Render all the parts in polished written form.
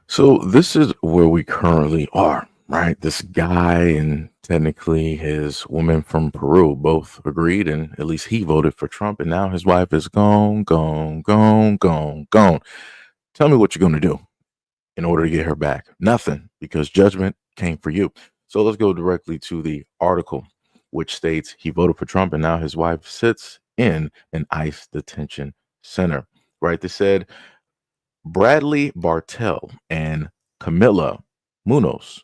So this is where we currently are, right? This guy and technically his woman from Peru both agreed, and at least he voted for Trump, and now his wife is gone, gone, gone, gone, gone. Tell me what you're going to do in order to get her back. Nothing, because judgment came for you. So let's go directly to the article, which states he voted for Trump, and now his wife sits in an ICE detention center. Right? They said Bradley Bartell and Camilla Munoz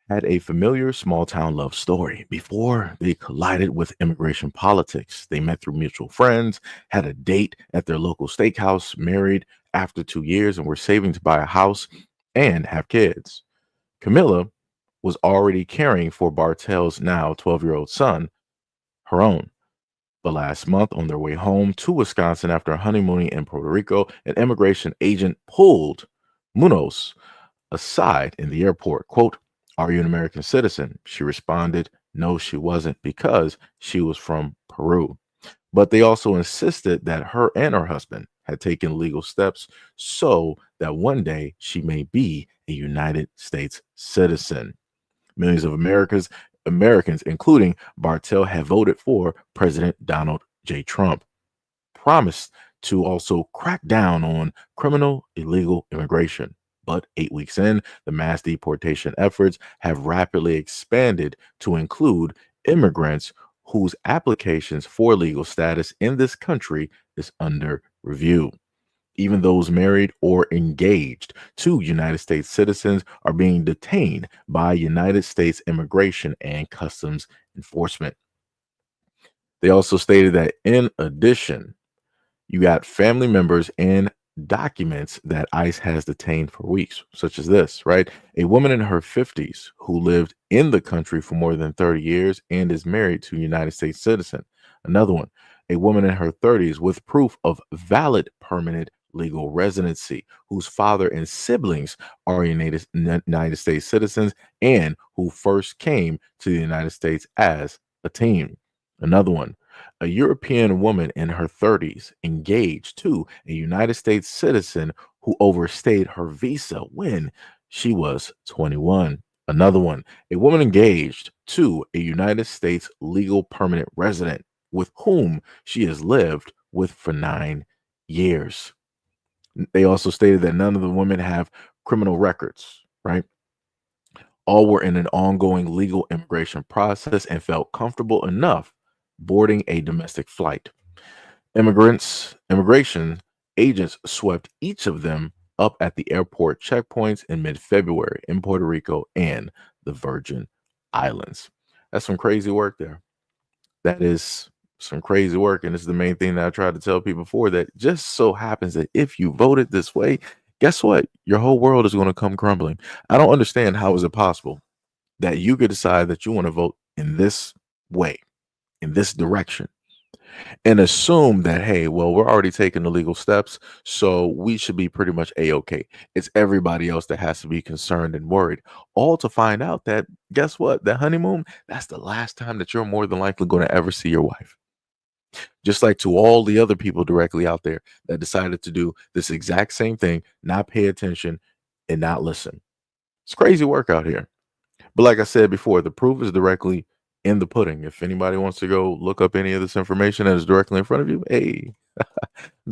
had a familiar small town love story before they collided with immigration politics. They met through mutual friends, had a date at their local steakhouse, married after 2 years, and were saving to buy a house and have kids. Camilla was already caring for Bartell's now 12-year-old son, her own. But last month, on their way home to Wisconsin after honeymooning in Puerto Rico, an immigration agent pulled Munoz aside in the airport. Quote, "Are you an American citizen?" She responded, "No, she wasn't," because she was from Peru. But they also insisted that her and her husband had taken legal steps so that one day she may be a United States citizen. Millions of Americans, including Bartell, have voted for President Donald J. Trump, promised to also crack down on criminal illegal immigration. But 8 weeks in, the mass deportation efforts have rapidly expanded to include immigrants whose applications for legal status in this country is under review. Even those married or engaged to United States citizens are being detained by United States Immigration and Customs Enforcement. They also stated that in addition, you got family members and documents that ICE has detained for weeks, such as this, right? A woman in her 50s who lived in the country for more than 30 years and is married to a United States citizen. Another one, a woman in her 30s with proof of valid permanent legal residency, whose father and siblings are United States citizens and who first came to the United States as a teen. Another one, a European woman in her 30s engaged to a United States citizen who overstayed her visa when she was 21. Another one, a woman engaged to a United States legal permanent resident with whom she has lived with for 9 years. They also stated that none of the women have criminal records, right? All were in an ongoing legal immigration process and felt comfortable enough boarding a domestic flight. Immigration agents swept each of them up at the airport checkpoints in mid-February in Puerto Rico and the Virgin Islands. That's some crazy work there. That is some crazy work, and it's the main thing that I tried to tell people before, that just so happens that if you voted this way, guess what? Your whole world is going to come crumbling. I don't understand how is it possible that you could decide that you want to vote in this way, in this direction, and assume that, hey, well, we're already taking the legal steps, so we should be pretty much a-okay. It's everybody else that has to be concerned and worried, all to find out that, guess what, that honeymoon, that's the last time that you're more than likely going to ever see your wife. Just like to all the other people directly out there that decided to do this exact same thing, not pay attention and not listen. It's crazy work out here. But like I said before, the proof is directly in the pudding. If anybody wants to go look up any of this information that is directly in front of you, hey,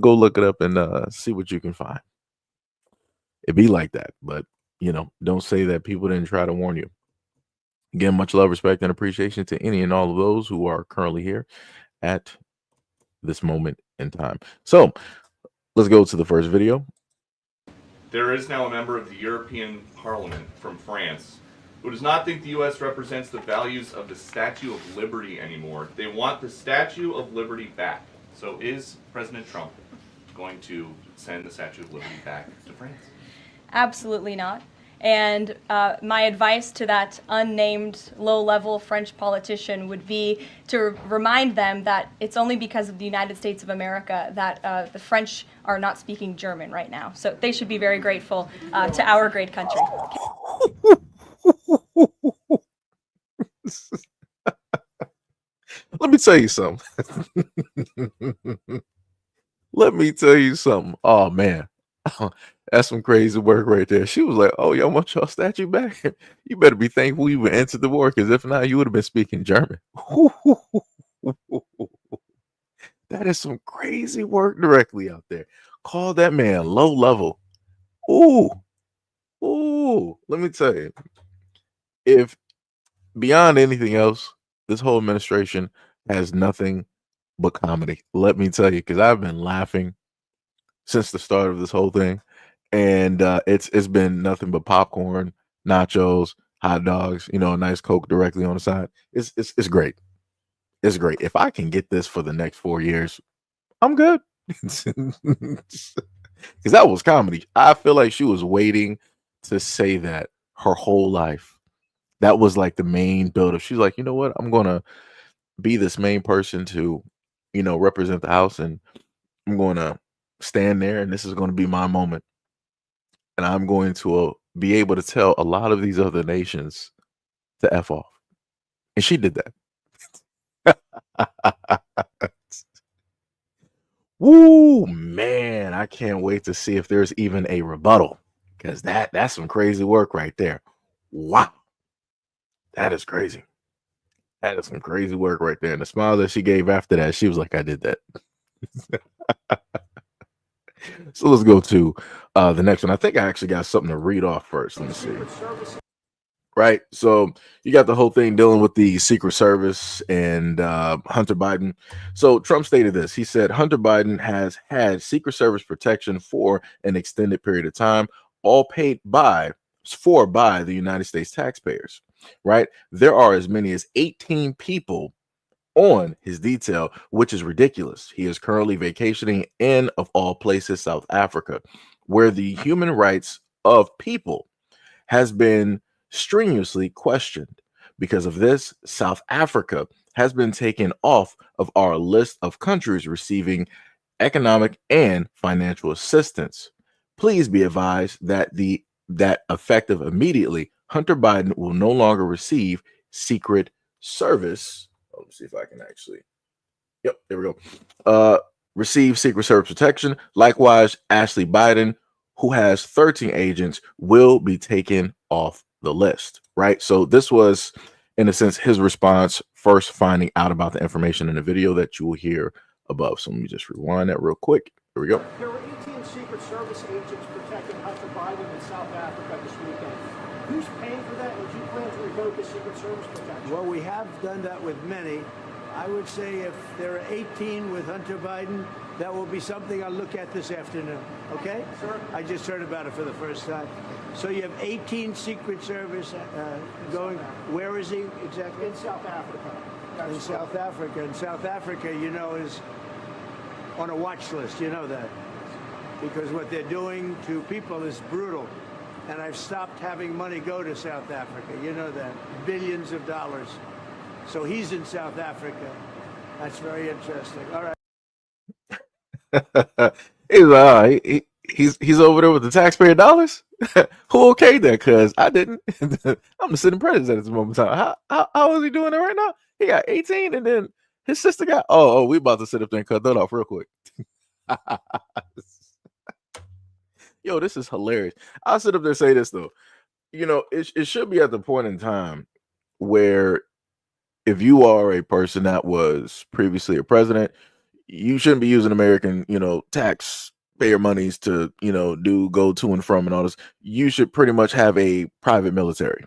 go look it up and see what you can find. It be like that, but don't say that people didn't try to warn you. Again, much love, respect, and appreciation to any and all of those who are currently here at this moment in time. So let's go to the first video. There is now a member of the European Parliament from France who does not think the U.S. represents the values of the Statue of Liberty anymore. They want the Statue of Liberty back. So is President Trump going to send the Statue of Liberty back to France? Absolutely not. And my advice to that unnamed low-level French politician would be to remind them that it's only because of the United States of America that the French are not speaking German right now. So they should be very grateful to our great country. Let me tell you something. Let me tell you something. Oh man, That's some crazy work right there. She was like, "Oh, y'all want your statue back? You better be thankful you even entered the war, because if not, you would have been speaking German." That is some crazy work directly out there. Call that man low level. Ooh, ooh. Let me tell you, if beyond anything else, this whole administration has nothing but comedy. Let me tell you, because I've been laughing since the start of this whole thing, and it's been nothing but popcorn, nachos, hot dogs, you know, a nice Coke directly on the side. It's great. It's great. If I can get this for the next 4 years, I'm good. Because that was comedy. I feel like she was waiting to say that her whole life. That was like the main buildup. She's like, you know what? I'm gonna be this main person to, you know, represent the house, and I'm gonna stand there, and this is gonna be my moment, and I'm going to be able to tell a lot of these other nations to f off, and she did that. Woo, man! I can't wait to see if there's even a rebuttal, because that's some crazy work right there. Wow, that is crazy. That is some crazy work right there. And the smile that she gave after that, she was like, "I did that." So let's go to the next one. I think I actually got something to read off first. Let me see. Right. So you got the whole thing dealing with the Secret Service and Hunter Biden. So Trump stated this. He said Hunter Biden has had Secret Service protection for an extended period of time, all paid by the United States taxpayers. Right. There are as many as 18 people on his detail, which is ridiculous. He is currently vacationing in, of all places, South Africa, where the human rights of people has been strenuously questioned. Because of this, South Africa has been taken off of our list of countries receiving economic and financial assistance. Please be advised that that effective immediately, Hunter Biden will no longer receive Secret Service. Let me see if I can actually. Yep, there we go. Receive Secret Service protection. Likewise, Ashley Biden, who has 13 agents, will be taken off the list. Right. So this was, in a sense, his response first finding out about the information in the video that you will hear above. So let me just rewind that real quick. Here we go. There were 18 Secret Service agents protecting Hunter Biden in South Africa this weekend. Who's paying for that? Would you plan to revoke his Secret Service protection? Well, we have done that with many. I would say if there are 18 with Hunter Biden, that will be something I'll look at this afternoon. Okay? Sure. I just heard about it for the first time. So you have 18 Secret Service going. Where is he exactly? In South Africa. In South Africa. And South Africa, you know, is on a watch list. You know that. Because what they're doing to people is brutal. And I've stopped having money go to South Africa. You know that. Billions of dollars. So he's in South Africa. That's very interesting. All right. He's over there with the taxpayer dollars. Who okayed that? Because I didn't. I'm the sitting president at this moment in time. How is he doing it right now? He got 18, and then his sister got. Oh, we about to sit up there and cut that off real quick. Yo, this is hilarious. I'll sit up there and say this though. You know, it should be at the point in time where, if you are a person that was previously a president, you shouldn't be using American, you know, taxpayer monies to, you know, go to and from and all this. You should pretty much have a private military,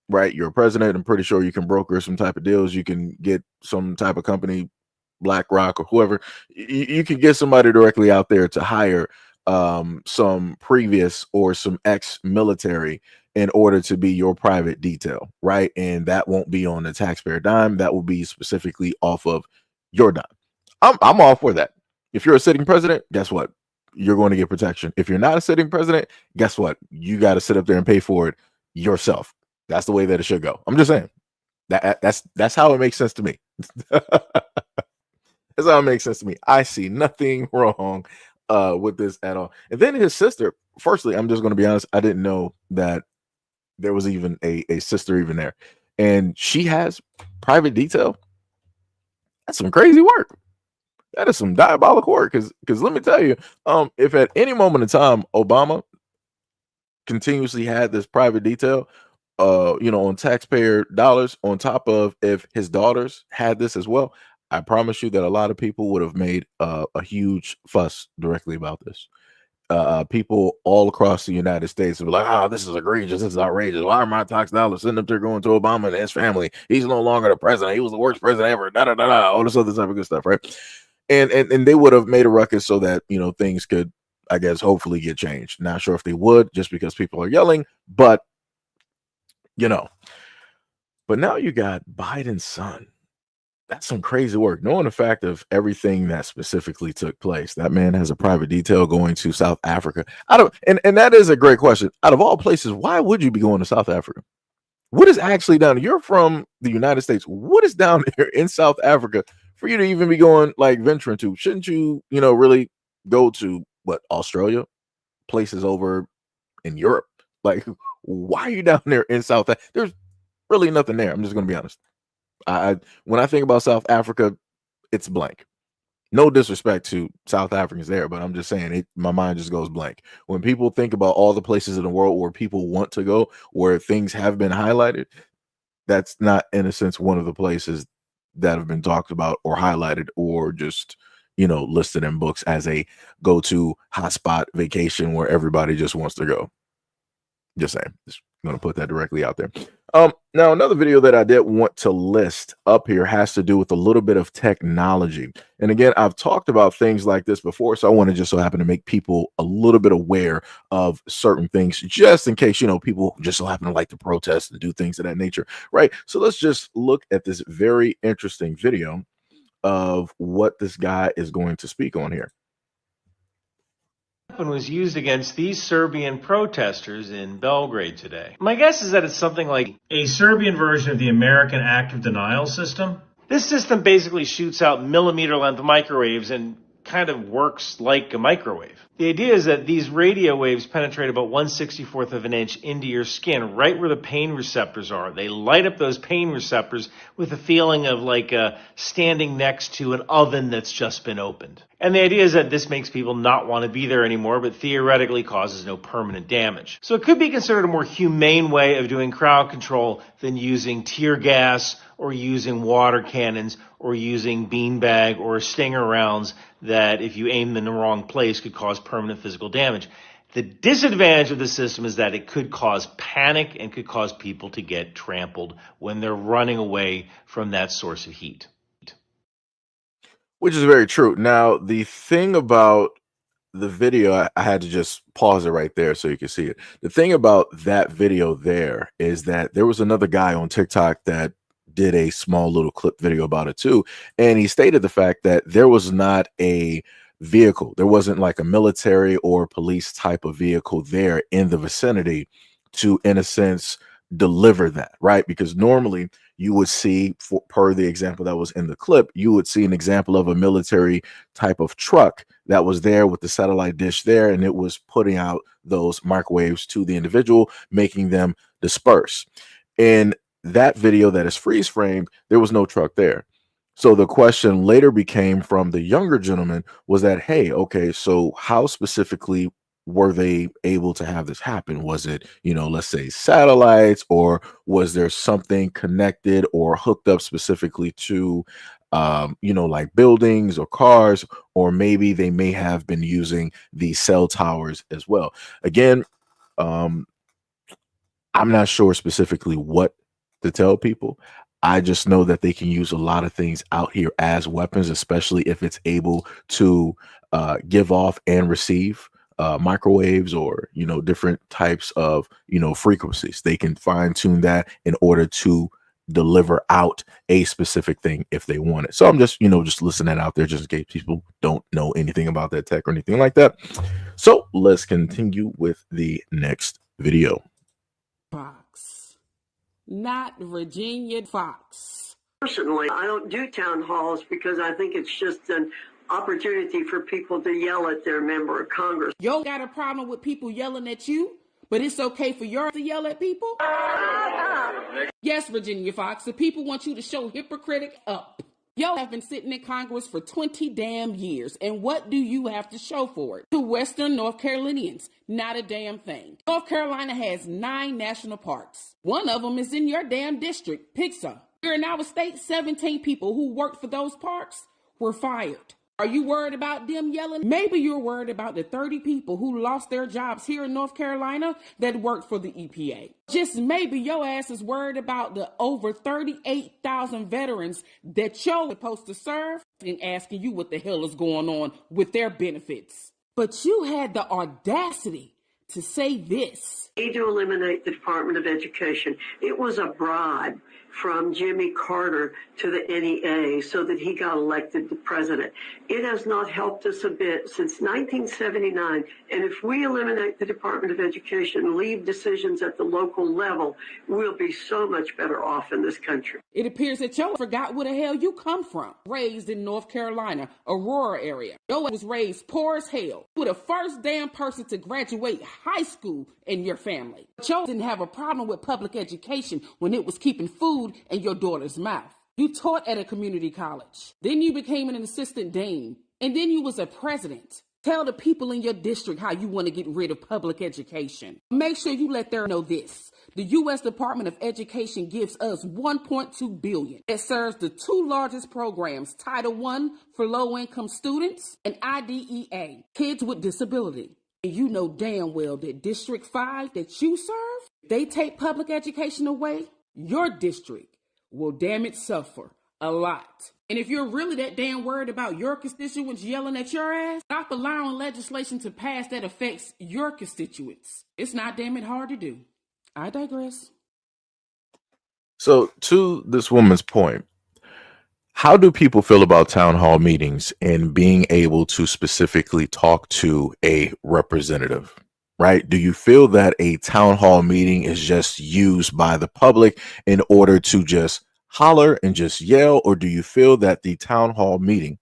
right? You're a president. I'm pretty sure you can broker some type of deals. You can get some type of company, BlackRock or whoever. You can get somebody directly out there to hire some previous or some ex-military in order to be your private detail, right? And that won't be on the taxpayer dime. That will be specifically off of your dime. I'm all for that. If you're a sitting president, guess what? You're going to get protection. If you're not a sitting president, guess what? You got to sit up there and pay for it yourself. That's the way that it should go. I'm just saying that's how it makes sense to me. That's how it makes sense to me. I see nothing wrong with this at all. And then his sister, firstly, I'm just going to be honest, I didn't know that there was even a sister even there. And she has private detail. That's some crazy work. That is some diabolical work. Because let me tell you, if at any moment in time Obama continuously had this private detail, on taxpayer dollars, on top of if his daughters had this as well, I promise you that a lot of people would have made a huge fuss directly about this. People all across the United States would be like, "Ah, this is egregious. This is outrageous. Why are my tax dollars sitting up there going to Obama and his family? He's no longer the president. He was the worst president ever." Da da da da. All this other type of good stuff, right? And they would have made a ruckus so that things could, I guess, hopefully get changed. Not sure if they would, just because people are yelling, but you know. But now you got Biden's son. That's some crazy work. Knowing the fact of everything that specifically took place, that man has a private detail going to South Africa. And that is a great question. Out of all places, why would you be going to South Africa? What is actually down there? You're from the United States. What is down there in South Africa for you to even be going, like, venturing to? Shouldn't you, really go to Australia, places over in Europe? Like, why are you down there in South Africa? There's really nothing there. I'm just going to be honest. When I think about South Africa, it's blank. No disrespect to South Africans there, but I'm just saying my mind just goes blank. When people think about all the places in the world where people want to go, where things have been highlighted, that's not, in a sense, one of the places that have been talked about or highlighted or just, listed in books as a go-to hotspot vacation where everybody just wants to go. Just saying. Just going to put that directly out there. Now, another video that I did want to list up here has to do with a little bit of technology. And again, I've talked about things like this before, so I want to just so happen to make people a little bit aware of certain things, just in case, people just so happen to like to protest and do things of that nature, right? So let's just look at this very interesting video of what this guy is going to speak on here. Was used against these Serbian protesters in Belgrade today. My guess is that it's something like a Serbian version of the American active denial system. This system basically shoots out millimeter-length microwaves and kind of works like a microwave. The idea is that these radio waves penetrate about 1/64th of an inch into your skin, right where the pain receptors are. They light up those pain receptors with a feeling of like standing next to an oven that's just been opened. And the idea is that this makes people not want to be there anymore, but theoretically causes no permanent damage. So it could be considered a more humane way of doing crowd control than using tear gas or using water cannons or using beanbag or stinger rounds that, if you aim them in the wrong place, could cause permanent physical damage. The disadvantage of the system is that it could cause panic and could cause people to get trampled when they're running away from that source of heat. Which is very true. Now, the thing about the video, I had to just pause it right there so you can see it. The thing about that video there is that there was another guy on TikTok that did a small little clip video about it too. And he stated the fact that there was not a vehicle. There wasn't like a military or police type of vehicle there in the vicinity to, in a sense, deliver that, right? Because normally you would see, per the example that was in the clip, you would see an example of a military type of truck that was there with the satellite dish there, and it was putting out those microwaves to the individual, making them disperse. In that video that is freeze framed, there was no truck there. So the question later became from the younger gentleman was that, hey, okay, so how specifically were they able to have this happen? Was it, let's say satellites, or was there something connected or hooked up specifically to, like buildings or cars, or maybe they may have been using the cell towers as well? Again, I'm not sure specifically what to tell people. I just know that they can use a lot of things out here as weapons, especially if it's able to give off and receive microwaves or different types of frequencies. They can fine tune that in order to deliver out a specific thing if they want it. So I'm just just listening that out there just in case people don't know anything about that tech or anything like that. So let's continue with the next video. Fox, not Virginia Fox. Personally, I don't do town halls because I think it's just an opportunity for people to yell at their member of Congress. You got a problem with people yelling at you, but it's okay for yours to yell at people? Yes, Virginia Fox, the people want you to show hypocritic up. Yo have been sitting in Congress for 20 damn years, and what do you have to show for it? To Western North Carolinians, not a damn thing. North Carolina has 9 national parks. One of them is in your damn district, Pixar. Here in our state, 17 people who worked for those parks were fired. Are you worried about them yelling? Maybe you're worried about the 30 people who lost their jobs here in North Carolina that worked for the EPA. Just maybe your ass is worried about the over 38,000 veterans that you're supposed to serve and asking you what the hell is going on with their benefits. But you had the audacity to say this. Need to eliminate the Department of Education. It was a bribe from Jimmy Carter to the NEA so that he got elected to president. It has not helped us a bit since 1979. And if we eliminate the Department of Education and leave decisions at the local level, we'll be so much better off in this country. It appears that you forgot where the hell you come from. Raised in North Carolina, Aurora area. Yo was raised poor as hell. You were the first damn person to graduate high school in your family. Yo didn't have a problem with public education when it was keeping food in your daughter's mouth. You taught at a community college. Then you became an assistant dean. And then you was a president. Tell the people in your district how you want to get rid of public education. Make sure you let them know this. The U.S. Department of Education gives us $1.2 billion. It serves the 2 largest programs, Title I for low-income students and IDEA, kids with disability. And you know damn well that District 5 that you serve, they take public education away, your district will damn it suffer a lot. And if you're really that damn worried about your constituents yelling at your ass, stop allowing legislation to pass that affects your constituents. It's not damn it hard to do. I digress. So, to this woman's point, how do people feel about town hall meetings and being able to specifically talk to a representative, right? Do you feel that a town hall meeting is just used by the public in order to just holler and just yell? Or do you feel that the town hall meeting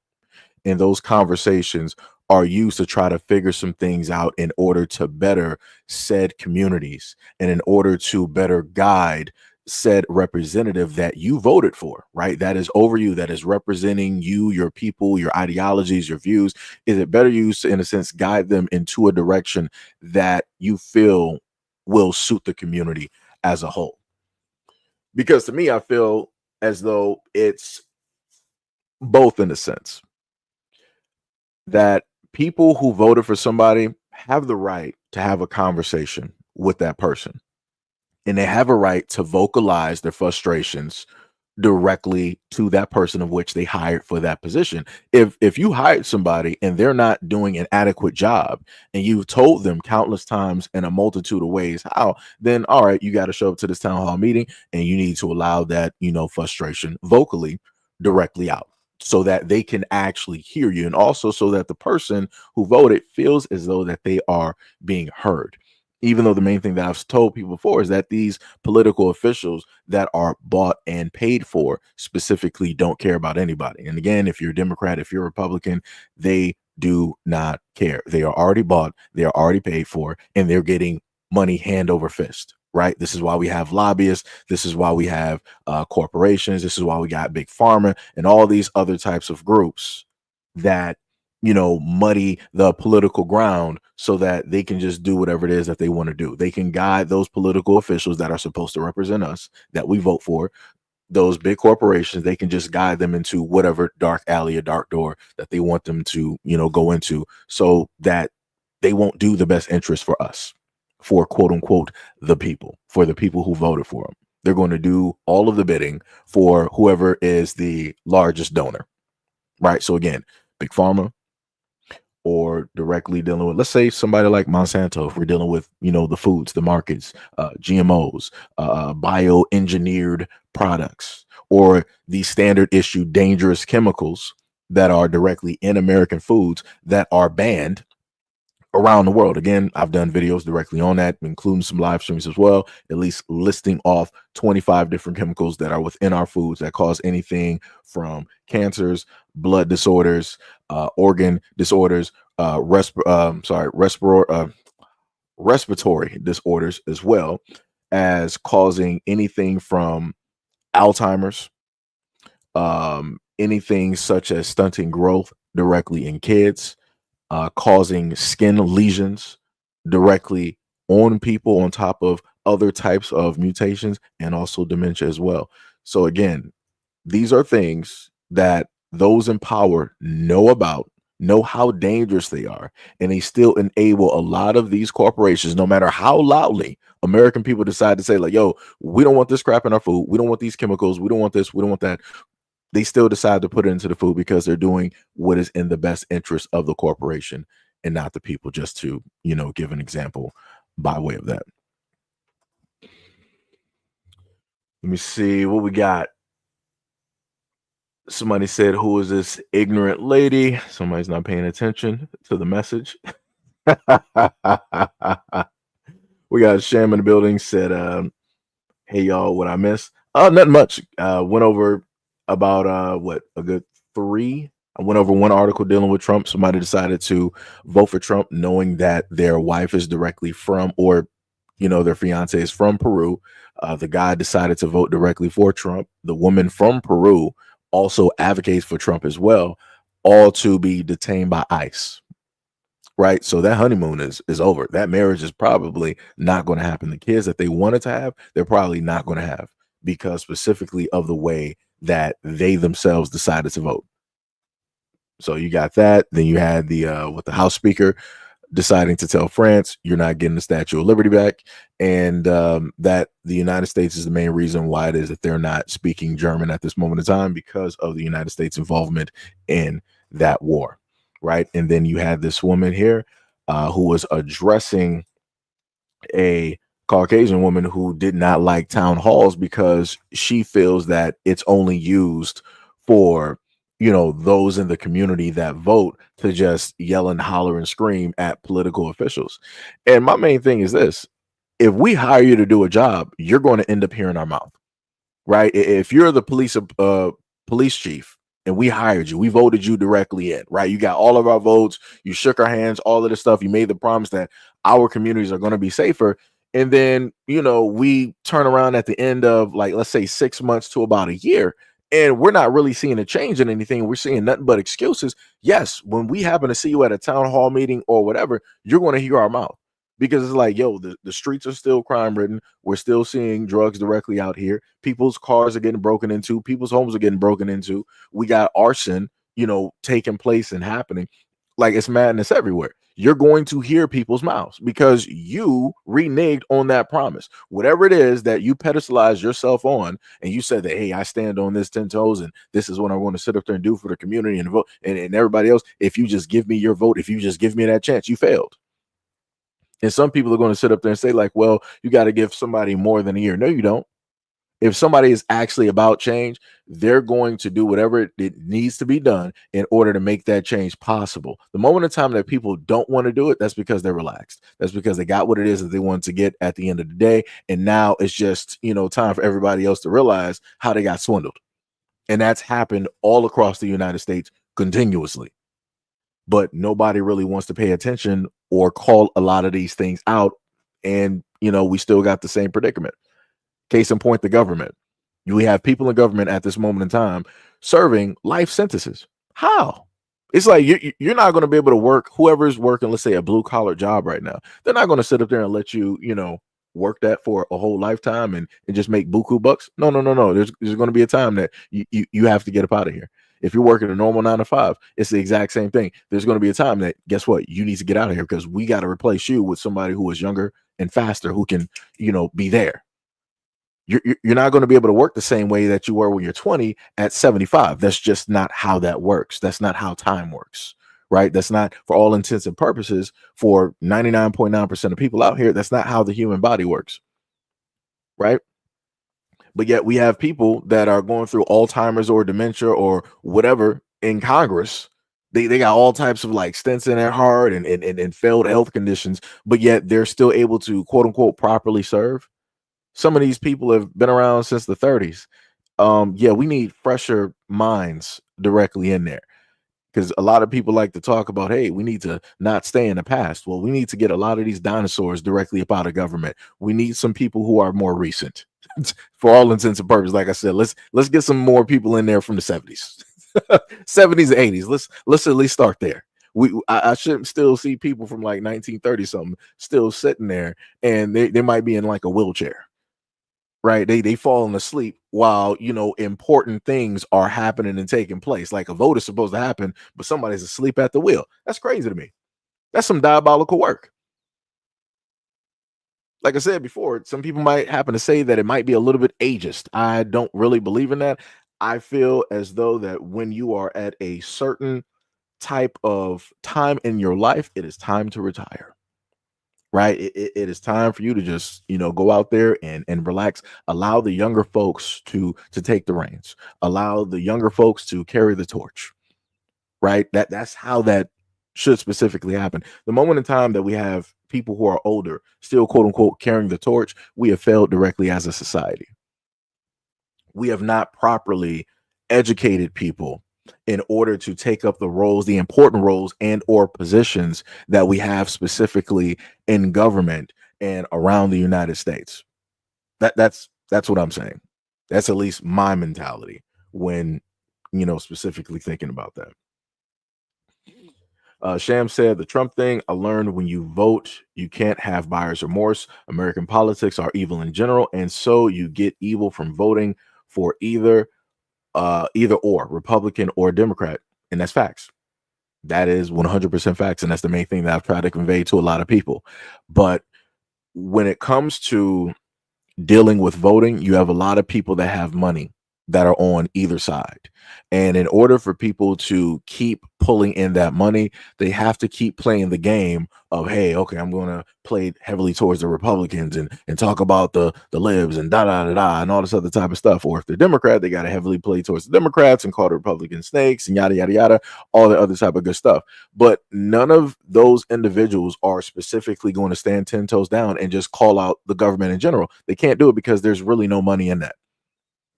and those conversations are used to try to figure some things out in order to better said communities and in order to better guide said representative that you voted for, right? That is over you, that is representing you, your people, your ideologies, your views. Is it better used to, in a sense, guide them into a direction that you feel will suit the community as a whole? Because to me, I feel as though it's both, in a sense that people who voted for somebody have the right to have a conversation with that person. And they have a right to vocalize their frustrations directly to that person of which they hired for that position. If you hired somebody and they're not doing an adequate job and you've told them countless times in a multitude of ways how, then all right, you got to show up to this town hall meeting and you need to allow that, frustration vocally directly out so that they can actually hear you. And also so that the person who voted feels as though that they are being heard. Even though the main thing that I've told people before is that these political officials that are bought and paid for specifically don't care about anybody. And again, if you're a Democrat, if you're a Republican, they do not care. They are already bought, they are already paid for, and they're getting money hand over fist, right? This is why we have lobbyists. This is why we have corporations. This is why we got big pharma and all these other types of groups that muddy the political ground so that they can just do whatever it is that they want to do. They can guide those political officials that are supposed to represent us, that we vote for, those big corporations. They can just guide them into whatever dark alley or dark door that they want them to, go into so that they won't do the best interest for us, for quote unquote, the people, for the people who voted for them. They're going to do all of the bidding for whoever is the largest donor, right? So again, big pharma, or directly dealing with, let's say, somebody like Monsanto, if we're dealing with, the foods, the markets, GMOs, bioengineered products, or the standard issue dangerous chemicals that are directly in American foods that are banned around the world. Again, I've done videos directly on that, including some live streams as well, at least listing off 25 different chemicals that are within our foods that cause anything from cancers, blood disorders, organ disorders, respiratory disorders, as well as causing anything from Alzheimer's, anything such as stunting growth directly in kids, causing skin lesions directly on people on top of other types of mutations and also dementia as well. So again, these are things that those in power know about, know how dangerous they are, and they still enable a lot of these corporations, no matter how loudly American people decide to say, like, yo, we don't want this crap in our food, we don't want these chemicals, we don't want this, we don't want that. They still decide to put it into the food because they're doing what is in the best interest of the corporation and not the people, just to, give an example by way of that. Let me see what we got. Somebody said, who is this ignorant lady? Somebody's not paying attention to the message. We got Sham in the building, said, hey, y'all, what I missed? Nothing much. Went over about, a good 3. I went over one article dealing with Trump. Somebody decided to vote for Trump knowing that their wife is directly from, or, their fiance is from Peru. The guy decided to vote directly for Trump. The woman from Peru also advocates for Trump as well, all to be detained by ICE. Right. So that honeymoon is over. That marriage is probably not going to happen. The kids that they wanted to have, they're probably not going to have, because specifically of the way that they themselves decided to vote. So you got that. Then you had the House Speaker deciding to tell France, you're not getting the Statue of Liberty back, and that the United States is the main reason why it is that they're not speaking German at this moment in time, because of the United States involvement in that war. Right. And then you had this woman here who was addressing a Caucasian woman who did not like town halls because she feels that it's only used for, those in the community that vote to just yell and holler and scream at political officials. And my main thing is this: if we hire you to do a job, you're going to end up hearing our mouth. Right. If you're the police chief, and we hired you, we voted you directly in, right? You got all of our votes, you shook our hands, all of this stuff. You made the promise that our communities are going to be safer. And then, we turn around at the end of, like, let's say 6 months to about a year, and we're not really seeing a change in anything. We're seeing nothing but excuses. Yes, when we happen to see you at a town hall meeting or whatever, you're going to hear our mouth. Because it's like, yo, the streets are still crime ridden. We're still seeing drugs directly out here. People's cars are getting broken into. People's homes are getting broken into. We got arson, taking place and happening. Like, it's madness everywhere. You're going to hear people's mouths because you reneged on that promise. Whatever it is that you pedestalized yourself on, and you said that, hey, I stand on this 10 toes, and this is what I'm going to sit up there and do for the community and vote, and everybody else. If you just give me your vote, if you just give me that chance, you failed. And some people are going to sit up there and say, like, well, you got to give somebody more than a year. No, you don't. If somebody is actually about change, they're going to do whatever it needs to be done in order to make that change possible. The moment in time that people don't want to do it, that's because they're relaxed. That's because they got what it is that they want to get at the end of the day. And now it's just, time for everybody else to realize how they got swindled. And that's happened all across the United States continuously. But nobody really wants to pay attention or call a lot of these things out. And, we still got the same predicament. Case in point, the government. We have people in government at this moment in time serving life sentences. How? It's like you're not going to be able to work. Whoever's working, let's say, a blue collar job right now, they're not going to sit up there and let you, work that for a whole lifetime and just make buku bucks. No. There's going to be a time that you have to get up out of here. If you're working a normal 9 to 5, it's the exact same thing. There's going to be a time that, guess what? You need to get out of here because we got to replace you with somebody who is younger and faster, who can, be there. You're not going to be able to work the same way that you were when you're 20 at 75. That's just not how that works. That's not how time works, right? That's not, for all intents and purposes, for 99.9% of people out here, that's not how the human body works, right? But yet we have people that are going through Alzheimer's or dementia or whatever in Congress. They got all types of like stents in their heart and failed health conditions, but yet they're still able to, quote unquote, properly serve. Some of these people have been around since the 30s. We need fresher minds directly in there, because a lot of people like to talk about, hey, we need to not stay in the past. Well, we need to get a lot of these dinosaurs directly up out of government. We need some people who are more recent. For all intents and purposes, like I said, let's get some more people in there from the 70s. 70s and 80s. Let's at least start there. I shouldn't still see people from like 1930 something still sitting there, and they might be in like a wheelchair, right? They falling asleep while important things are happening and taking place. Like a vote is supposed to happen, but somebody's asleep at the wheel. That's crazy to me. That's some diabolical work. Like I said before, some people might happen to say that it might be a little bit ageist. I don't really believe in that. I feel as though that when you are at a certain type of time in your life, it is time to retire. Right? It is time for you to just, go out there and relax. Allow the younger folks to take the reins. Allow the younger folks to carry the torch. Right? That's how that should specifically happen. The moment in time that we have people who are older still quote unquote carrying the torch, we have failed directly as a society. We have not properly educated people in order to take up the roles, the important roles and or positions that we have specifically in government and around the United States. That's what I'm saying. That's at least my mentality when, specifically thinking about that. Sham said the Trump thing I learned: when you vote, you can't have buyer's remorse. American politics are evil in general, and so you get evil from voting for either or Republican or Democrat, and that's facts. That is 100% facts, and that's the main thing that I've tried to convey to a lot of people. But when it comes to dealing with voting, you have a lot of people that have money that are on either side. And in order for people to keep pulling in that money, they have to keep playing the game of, hey, okay, I'm going to play heavily towards the Republicans and talk about the libs and da and all this other type of stuff. Or if they're Democrat, they got to heavily play towards the Democrats and call the Republican snakes and yada, yada, yada, all the other type of good stuff. But none of those individuals are specifically going to stand 10 toes down and just call out the government in general. They can't do it because there's really no money in that.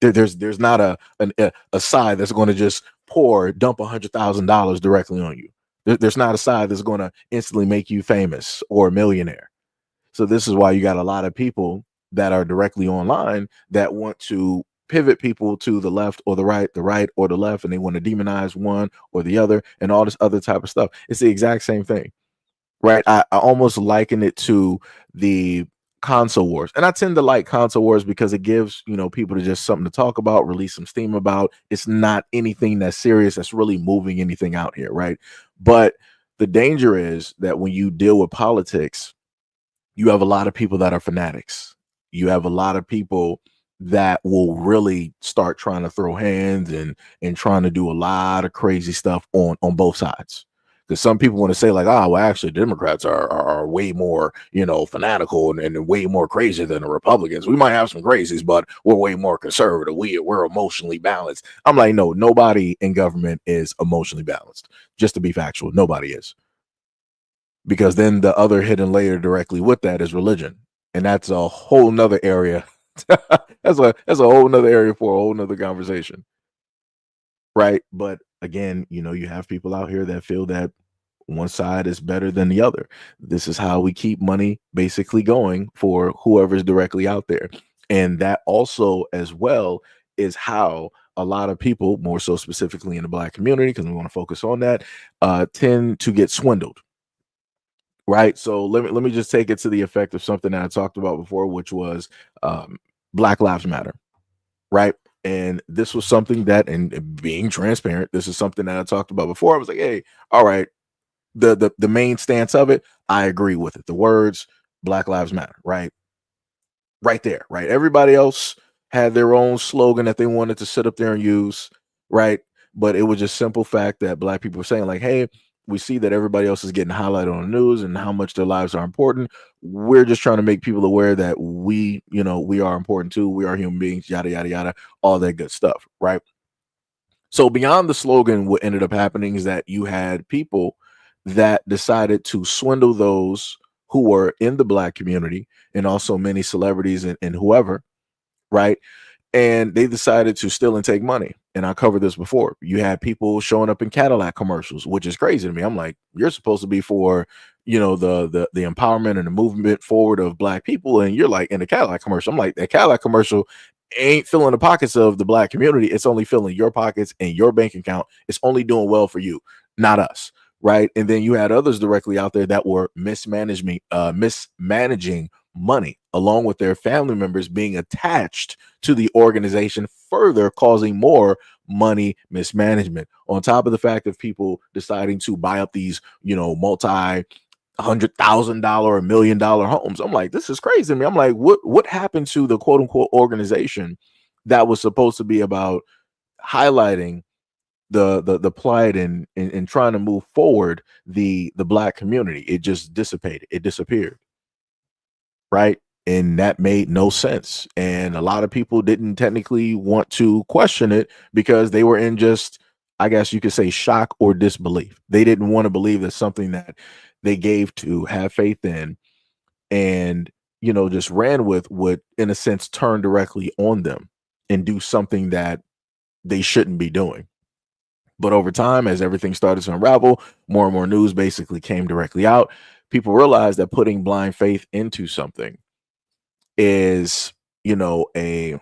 There's not a side that's going to just dump $100,000 directly on you. There's not a side that's going to instantly make you famous or a millionaire. So this is why you got a lot of people that are directly online that want to pivot people to the left or the right or the left, and they want to demonize one or the other and all this other type of stuff. It's the exact same thing, right? I almost liken it to the console wars, and I tend to like console wars because it gives people to just something to talk about, release some steam about. It's not anything that's serious that's really moving anything out here, right? But the danger is that when you deal with politics, you have a lot of people that are fanatics. You have a lot of people that will really start trying to throw hands and trying to do a lot of crazy stuff on both sides. Because some people want to say like, well, actually Democrats are way more, fanatical and way more crazy than the Republicans. We might have some crazies, but we're way more conservative. We're emotionally balanced. I'm like, no, nobody in government is emotionally balanced. Just to be factual, nobody is. Because then the other hidden layer directly with that is religion. And that's a whole nother area. that's a whole nother area for a whole nother conversation. Right. But again, you have people out here that feel that one side is better than the other. This is how we keep money basically going for whoever's directly out there. And that also as well is how a lot of people, more so specifically in the Black community, because we want to focus on that, tend to get swindled. Right. So let me just take it to the effect of something that I talked about before, which was Black Lives Matter. Right. And this was something that, and being transparent, this is something that I talked about before. I was like, hey, all right, the main stance of it, I agree with it. The words Black Lives Matter, right there, right? Everybody else had their own slogan that they wanted to sit up there and use, right? But it was just simple fact that Black people were saying like, hey, we see that everybody else is getting highlighted on the news and how much their lives are important. We're just trying to make people aware that we are important too. We are human beings, yada, yada, yada, all that good stuff, right? So beyond the slogan, what ended up happening is that you had people that decided to swindle those who were in the Black community and also many celebrities and whoever, right? And they decided to steal and take money. And I covered this before. You had people showing up in Cadillac commercials, which is crazy to me. I'm like, you're supposed to be for, the empowerment and the movement forward of Black people. And you're like in the Cadillac commercial. I'm like, that Cadillac commercial ain't filling the pockets of the black community. It's only filling your pockets and your bank account. It's only doing well for you, not us. Right. And then you had others directly out there that were mismanaging money along with their family members being attached to the organization, further causing more money mismanagement, on top of the fact of people deciding to buy up these, $100,000, $1 million homes. I'm like, this is crazy to me. I'm like, what happened to the quote unquote organization that was supposed to be about highlighting the plight and trying to move forward the black community? It just dissipated. It disappeared. Right. And that made no sense. And a lot of people didn't technically want to question it because they were in just, I guess you could say, shock or disbelief. They didn't want to believe that something that they gave to, have faith in, and, just ran with would, in a sense, turn directly on them and do something that they shouldn't be doing. But over time, as everything started to unravel, more and more news basically came directly out. People realized that putting blind faith into something is, an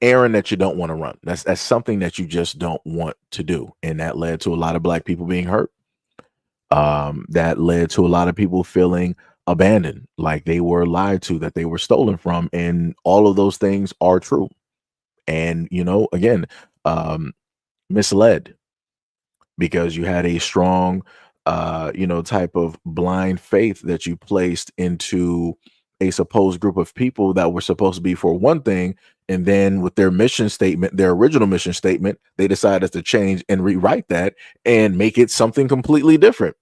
errand that you don't want to run. That's something that you just don't want to do. And that led to a lot of black people being hurt. That led to a lot of people feeling abandoned, like they were lied to, that they were stolen from. And all of those things are true. And, again, misled, because you had a strong, type of blind faith that you placed into a supposed group of people that were supposed to be for one thing. And then with their mission statement, their original mission statement, they decided to change and rewrite that and make it something completely different.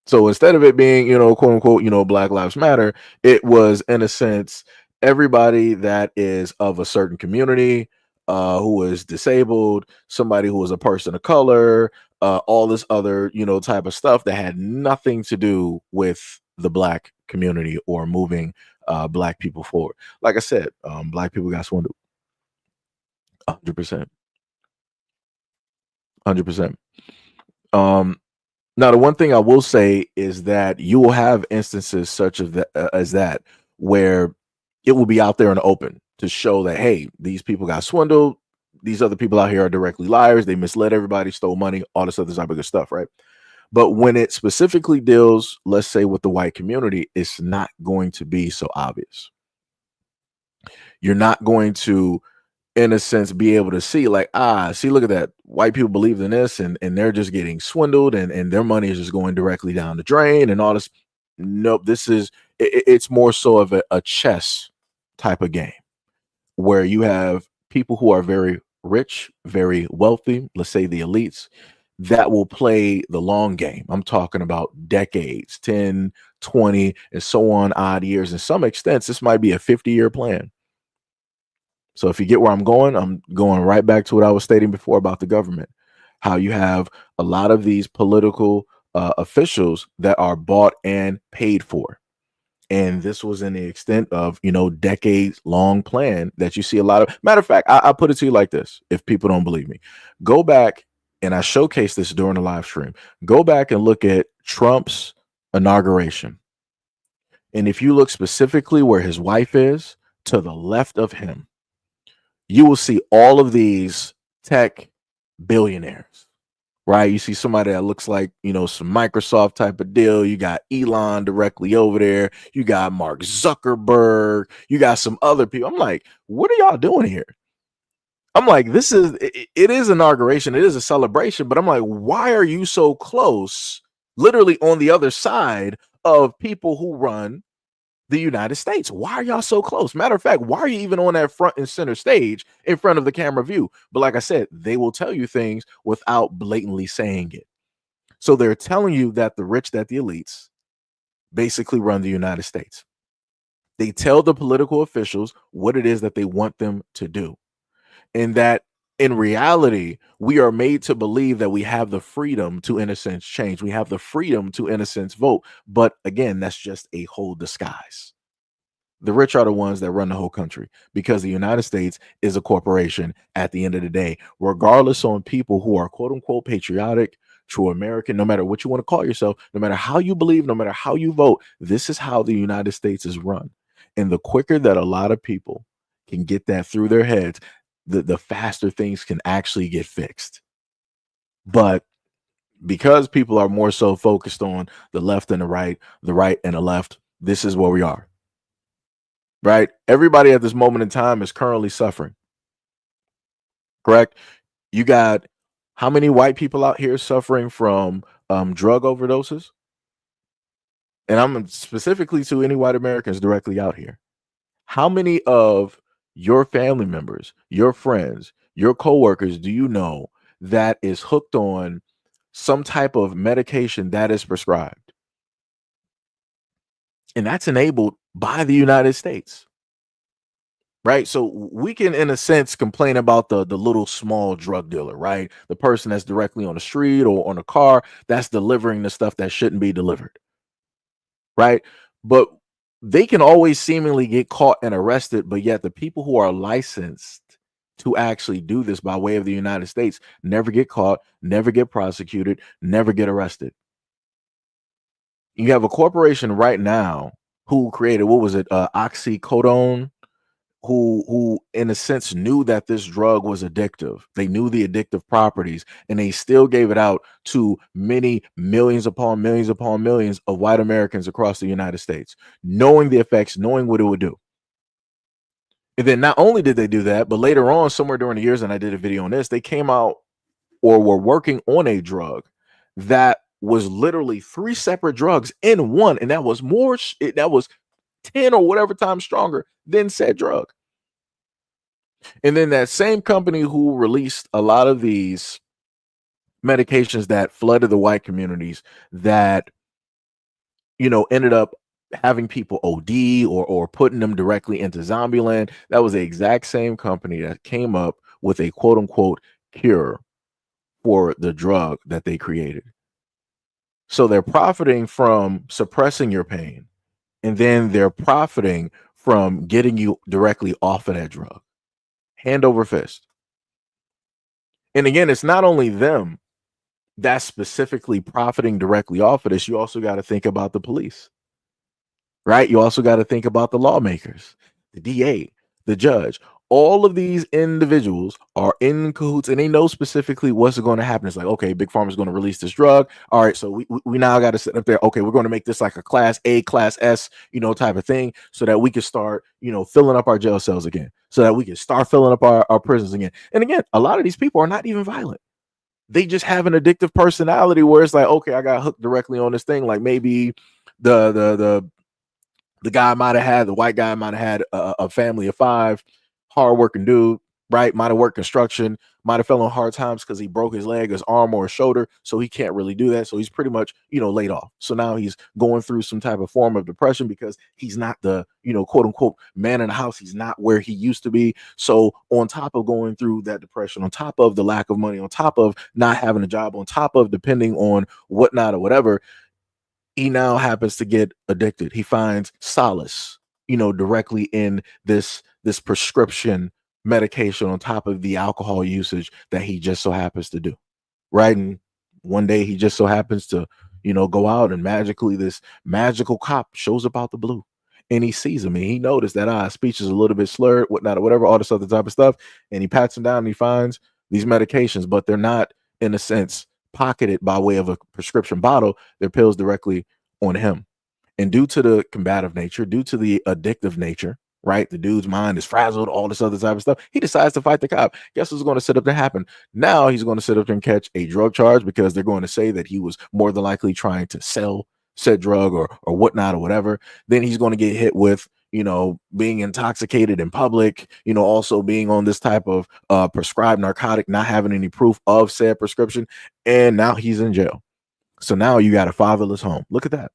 So instead of it being, quote unquote, Black Lives Matter, it was, in a sense, everybody that is of a certain community, who is disabled, somebody who is a person of color, all this other, type of stuff that had nothing to do with the black community or moving black people forward. Like I said, black people got swindled. 100%. 100%. Now, the one thing I will say is that you will have instances such as that where it will be out there in the open to show that, hey, these people got swindled. These other people out here are directly liars. They misled everybody, stole money, all this other type of good stuff, right? But when it specifically deals, let's say, with the white community, it's not going to be so obvious. You're not going to, in a sense, be able to see like, see, look at that. White people believe in this and they're just getting swindled and their money is just going directly down the drain and all this. Nope. It's more so of a chess type of game where you have people who are very rich, very wealthy, let's say the elites, that will play the long game. I'm talking about decades, 10, 20, and so on, odd years. In some extents, this might be a 50-year plan. So if you get where I'm going right back to what I was stating before about the government, how you have a lot of these political officials that are bought and paid for. And this was in the extent of, decades long plan that you see a lot of. Matter of fact, I put it to you like this. If people don't believe me, go back, and I showcased this during the live stream. Go back and look at Trump's inauguration. And if you look specifically where his wife is, to the left of him, you will see all of these tech billionaires, right? You see somebody that looks like, some Microsoft type of deal. You got Elon directly over there. You got Mark Zuckerberg. You got some other people. I'm like, what are y'all doing here? I'm like, it is inauguration. It is a celebration, but I'm like, why are you so close, literally on the other side of people who run the United States? Why are y'all so close? Matter of fact, why are you even on that front and center stage in front of the camera view? But like I said, they will tell you things without blatantly saying it. So they're telling you that the rich, that the elites basically run the United States. They tell the political officials what it is that they want them to do. And that in reality, we are made to believe that we have the freedom to, in a sense, change. We have the freedom to, in a sense, vote. But again, that's just a whole disguise. The rich are the ones that run the whole country because the United States is a corporation at the end of the day, regardless on people who are quote unquote patriotic, true American, no matter what you want to call yourself, no matter how you believe, no matter how you vote, this is how the United States is run. And the quicker that a lot of people can get that through their heads, the faster things can actually get fixed. But because people are more so focused on the left and the right and the left, this is where we are. Right? Everybody at this moment in time is currently suffering. Correct? You got how many white people out here suffering from drug overdoses? And I'm specifically to any white Americans directly out here. How many of your family members, your friends, your coworkers do you know that is hooked on some type of medication that is prescribed? And that's enabled by the United States. Right. So we can, in a sense, complain about the little small drug dealer, right? The person that's directly on the street or on a car that's delivering the stuff that shouldn't be delivered. Right. But they can always seemingly get caught and arrested. But yet the people who are licensed to actually do this by way of the United States never get caught, never get prosecuted, never get arrested. You have a corporation right now who created, what was it, oxycodone, who in a sense knew that this drug was addictive. They knew the addictive properties, and they still gave it out to many millions upon millions upon millions of white Americans across the United States, knowing the effects, knowing what it would do. And then not only did they do that, but later on, somewhere during the years, and I did a video on this, they came out or were working on a drug that was literally 3 separate drugs in one, and that was that was 10 or whatever times stronger than said drug. And then that same company who released a lot of these medications that flooded the white communities, that ended up having people OD or putting them directly into zombie land, that was the exact same company that came up with a quote unquote cure for the drug that they created. So they're profiting from suppressing your pain, and then they're profiting from getting you directly off of that drug, hand over fist. And again, it's not only them that's specifically profiting directly off of this. You also got to think about the police, right? You also got to think about the lawmakers, the DA, the judge. All of these individuals are in cahoots, and they know specifically what's going to happen. It's like, okay, Big Pharma is going to release this drug. All right, so we now got to sit up there. Okay, we're going to make this like a class A, class S, type of thing, so that we can start, filling up our jail cells again, so that we can start filling up our prisons again. And again, a lot of these people are not even violent. They just have an addictive personality where it's like, okay, I got hooked directly on this thing. Like maybe the guy might have had, the white guy might have had a family of 5, hardworking dude, right? Might have worked construction, might have fell on hard times because he broke his leg, his arm, or his shoulder. So he can't really do that. So he's pretty much, laid off. So now he's going through some type of form of depression because he's not the, quote unquote man in the house. He's not where he used to be. So on top of going through that depression, on top of the lack of money, on top of not having a job, on top of depending on whatnot or whatever, he now happens to get addicted. He finds solace, directly in this prescription medication on top of the alcohol usage that he just so happens to do. Right. And one day he just so happens to, go out, and magically this magical cop shows up out the blue, and he sees him, and he noticed that speech is a little bit slurred, whatnot, or whatever, all this other type of stuff. And he pats him down, and he finds these medications, but they're not, in a sense, pocketed by way of a prescription bottle. They're pills directly on him. And due to the combative nature, due to the addictive nature, right? The dude's mind is frazzled, all this other type of stuff. He decides to fight the cop. Guess what's going to sit up to happen? Now he's going to sit up and catch a drug charge, because they're going to say that he was more than likely trying to sell said drug or whatnot or whatever. Then he's going to get hit with, being intoxicated in public, also being on this type of prescribed narcotic, not having any proof of said prescription. And now he's in jail. So now you got a fatherless home. Look at that.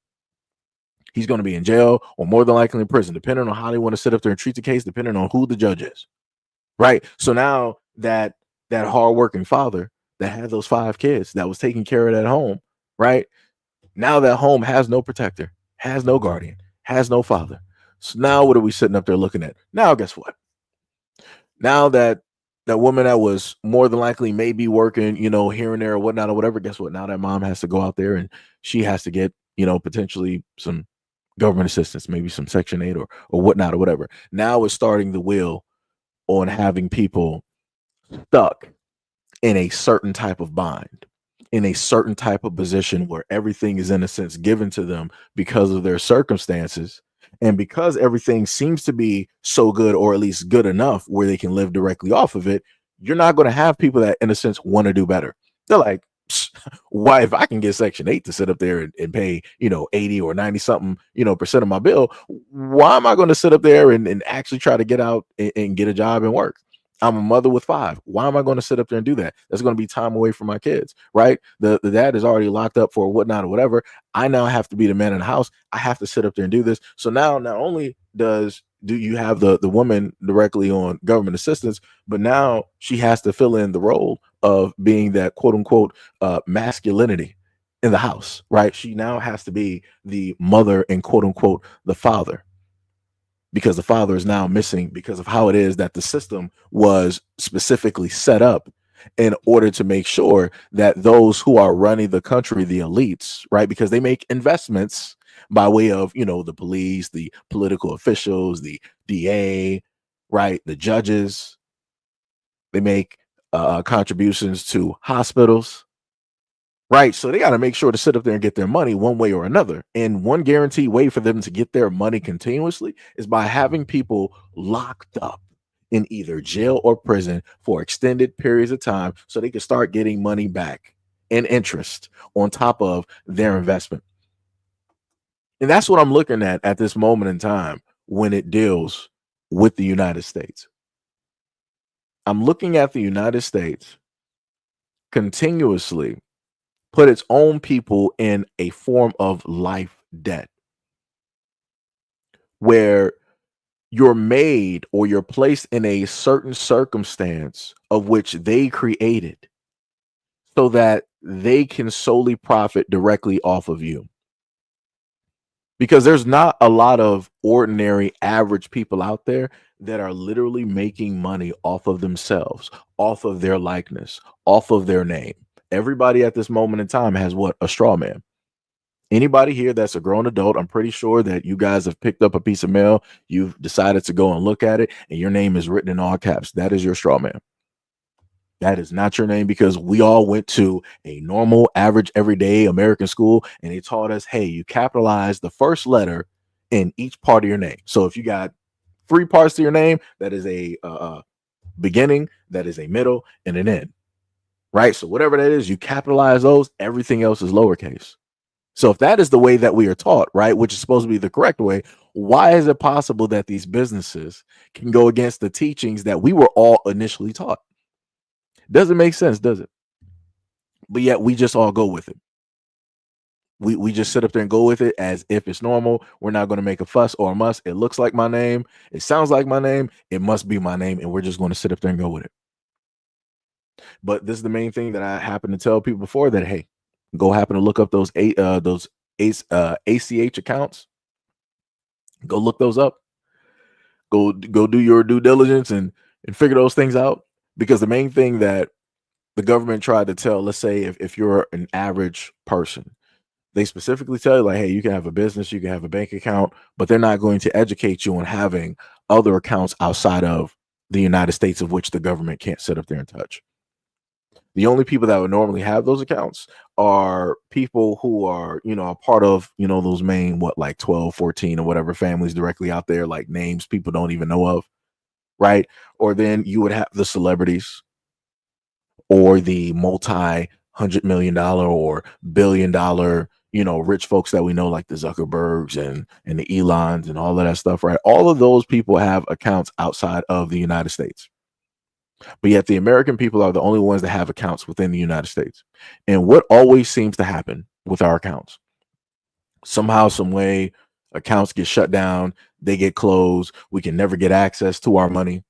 He's going to be in jail, or more than likely in prison, depending on how they want to sit up there and treat the case, depending on who the judge is. Right. So now that hardworking father that had those 5 kids, that was taking care of that home, right? Now that home has no protector, has no guardian, has no father. So now what are we sitting up there looking at? Now, guess what? Now that woman that was more than likely maybe working, here and there or whatnot or whatever, guess what? Now that mom has to go out there, and she has to get, potentially some government assistance, maybe some Section 8 or whatnot or whatever. Now it's starting the wheel on having people stuck in a certain type of bind, in a certain type of position where everything is in a sense given to them because of their circumstances. And because everything seems to be so good, or at least good enough where they can live directly off of it, you're not going to have people that in a sense want to do better. They're like, why, if I can get Section 8 to sit up there and pay, 80 or 90 something, percent of my bill, why am I going to sit up there and actually try to get out and get a job and work? I'm a mother with 5. Why am I going to sit up there and do that? That's going to be time away from my kids, right? The dad is already locked up for whatnot or whatever. I now have to be the man in the house. I have to sit up there and do this. So now, not only do you have the woman directly on government assistance, but now she has to fill in the role of being that quote unquote masculinity in the house, right? She now has to be the mother and quote unquote the father, because the father is now missing because of how it is that the system was specifically set up in order to make sure that those who are running the country, the elites, right, because they make investments by way of, the police, the political officials, the DA, right, the judges, they make contributions to hospitals, right? So they got to make sure to sit up there and get their money one way or another. And one guaranteed way for them to get their money continuously is by having people locked up in either jail or prison for extended periods of time so they can start getting money back and interest on top of their investment. And that's what I'm looking at this moment in time when it deals with the United States. I'm looking at the United States continuously put its own people in a form of life debt where you're made or you're placed in a certain circumstance of which they created so that they can solely profit directly off of you. Because there's not a lot of ordinary average people out there that are literally making money off of themselves, off of their likeness, off of their name. Everybody at this moment in time has what? A straw man. Anybody here that's a grown adult, I'm pretty sure that you guys have picked up a piece of mail, you've decided to go and look at it, and your name is written in all caps. That is your straw man. That is not your name, because we all went to a normal, average, everyday American school, and they taught us, hey, you capitalize the first letter in each part of your name. So if you got 3 parts to your name, that is a beginning, that is a middle, and an end. Right? So whatever that is, you capitalize those, everything else is lowercase. So if that is the way that we are taught, right, which is supposed to be the correct way, why is it possible that these businesses can go against the teachings that we were all initially taught? Doesn't make sense, does it? But yet we just all go with it. We just sit up there and go with it as if it's normal. We're not going to make a fuss or a muss. It looks like my name. It sounds like my name. It must be my name. And we're just going to sit up there and go with it. But this is the main thing that I happen to tell people before, that, hey, go happen to look up those ACH accounts. Go look those up. Go do your due diligence and figure those things out. Because the main thing that the government tried to tell, let's say if you're an average person, they specifically tell you, like, hey, you can have a business, you can have a bank account, but they're not going to educate you on having other accounts outside of the United States, of which the government can't sit up there and touch. The only people that would normally have those accounts are people who are, a part of, those main, like 12, 14 or whatever families directly out there, like names people don't even know of, right? Or then you would have the celebrities or the multi-$100 million or billion-dollar, rich folks that we know, like the Zuckerbergs and the Elons and all of that stuff, right? All of those people have accounts outside of the United States. But yet the American people are the only ones that have accounts within the United States. And what always seems to happen with our accounts? Somehow, some way, accounts get shut down, they get closed, we can never get access to our money,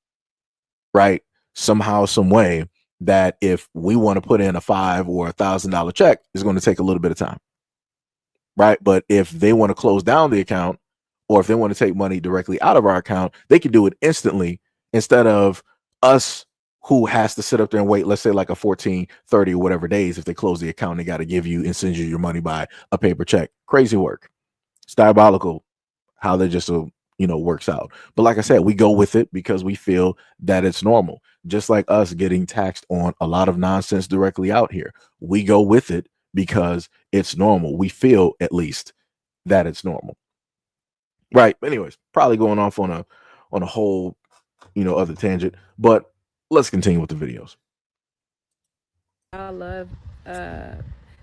right? Somehow, some way, that if we want to put in a $500 or $1,000 check, it's going to take a little bit of time, right? But if they want to close down the account, or if they want to take money directly out of our account, they can do it instantly, instead of us who has to sit up there and wait, let's say like a 14, 30 or whatever days. If they close the account, they got to give you and send you your money by a paper check. Crazy work. It's diabolical how they just works out. But like I said, we go with it because we feel that it's normal. Just like us getting taxed on a lot of nonsense directly out here. We go with it because it's normal. We feel at least that it's normal. Right. Anyways, probably going off on a whole, other tangent, but let's continue with the videos. I love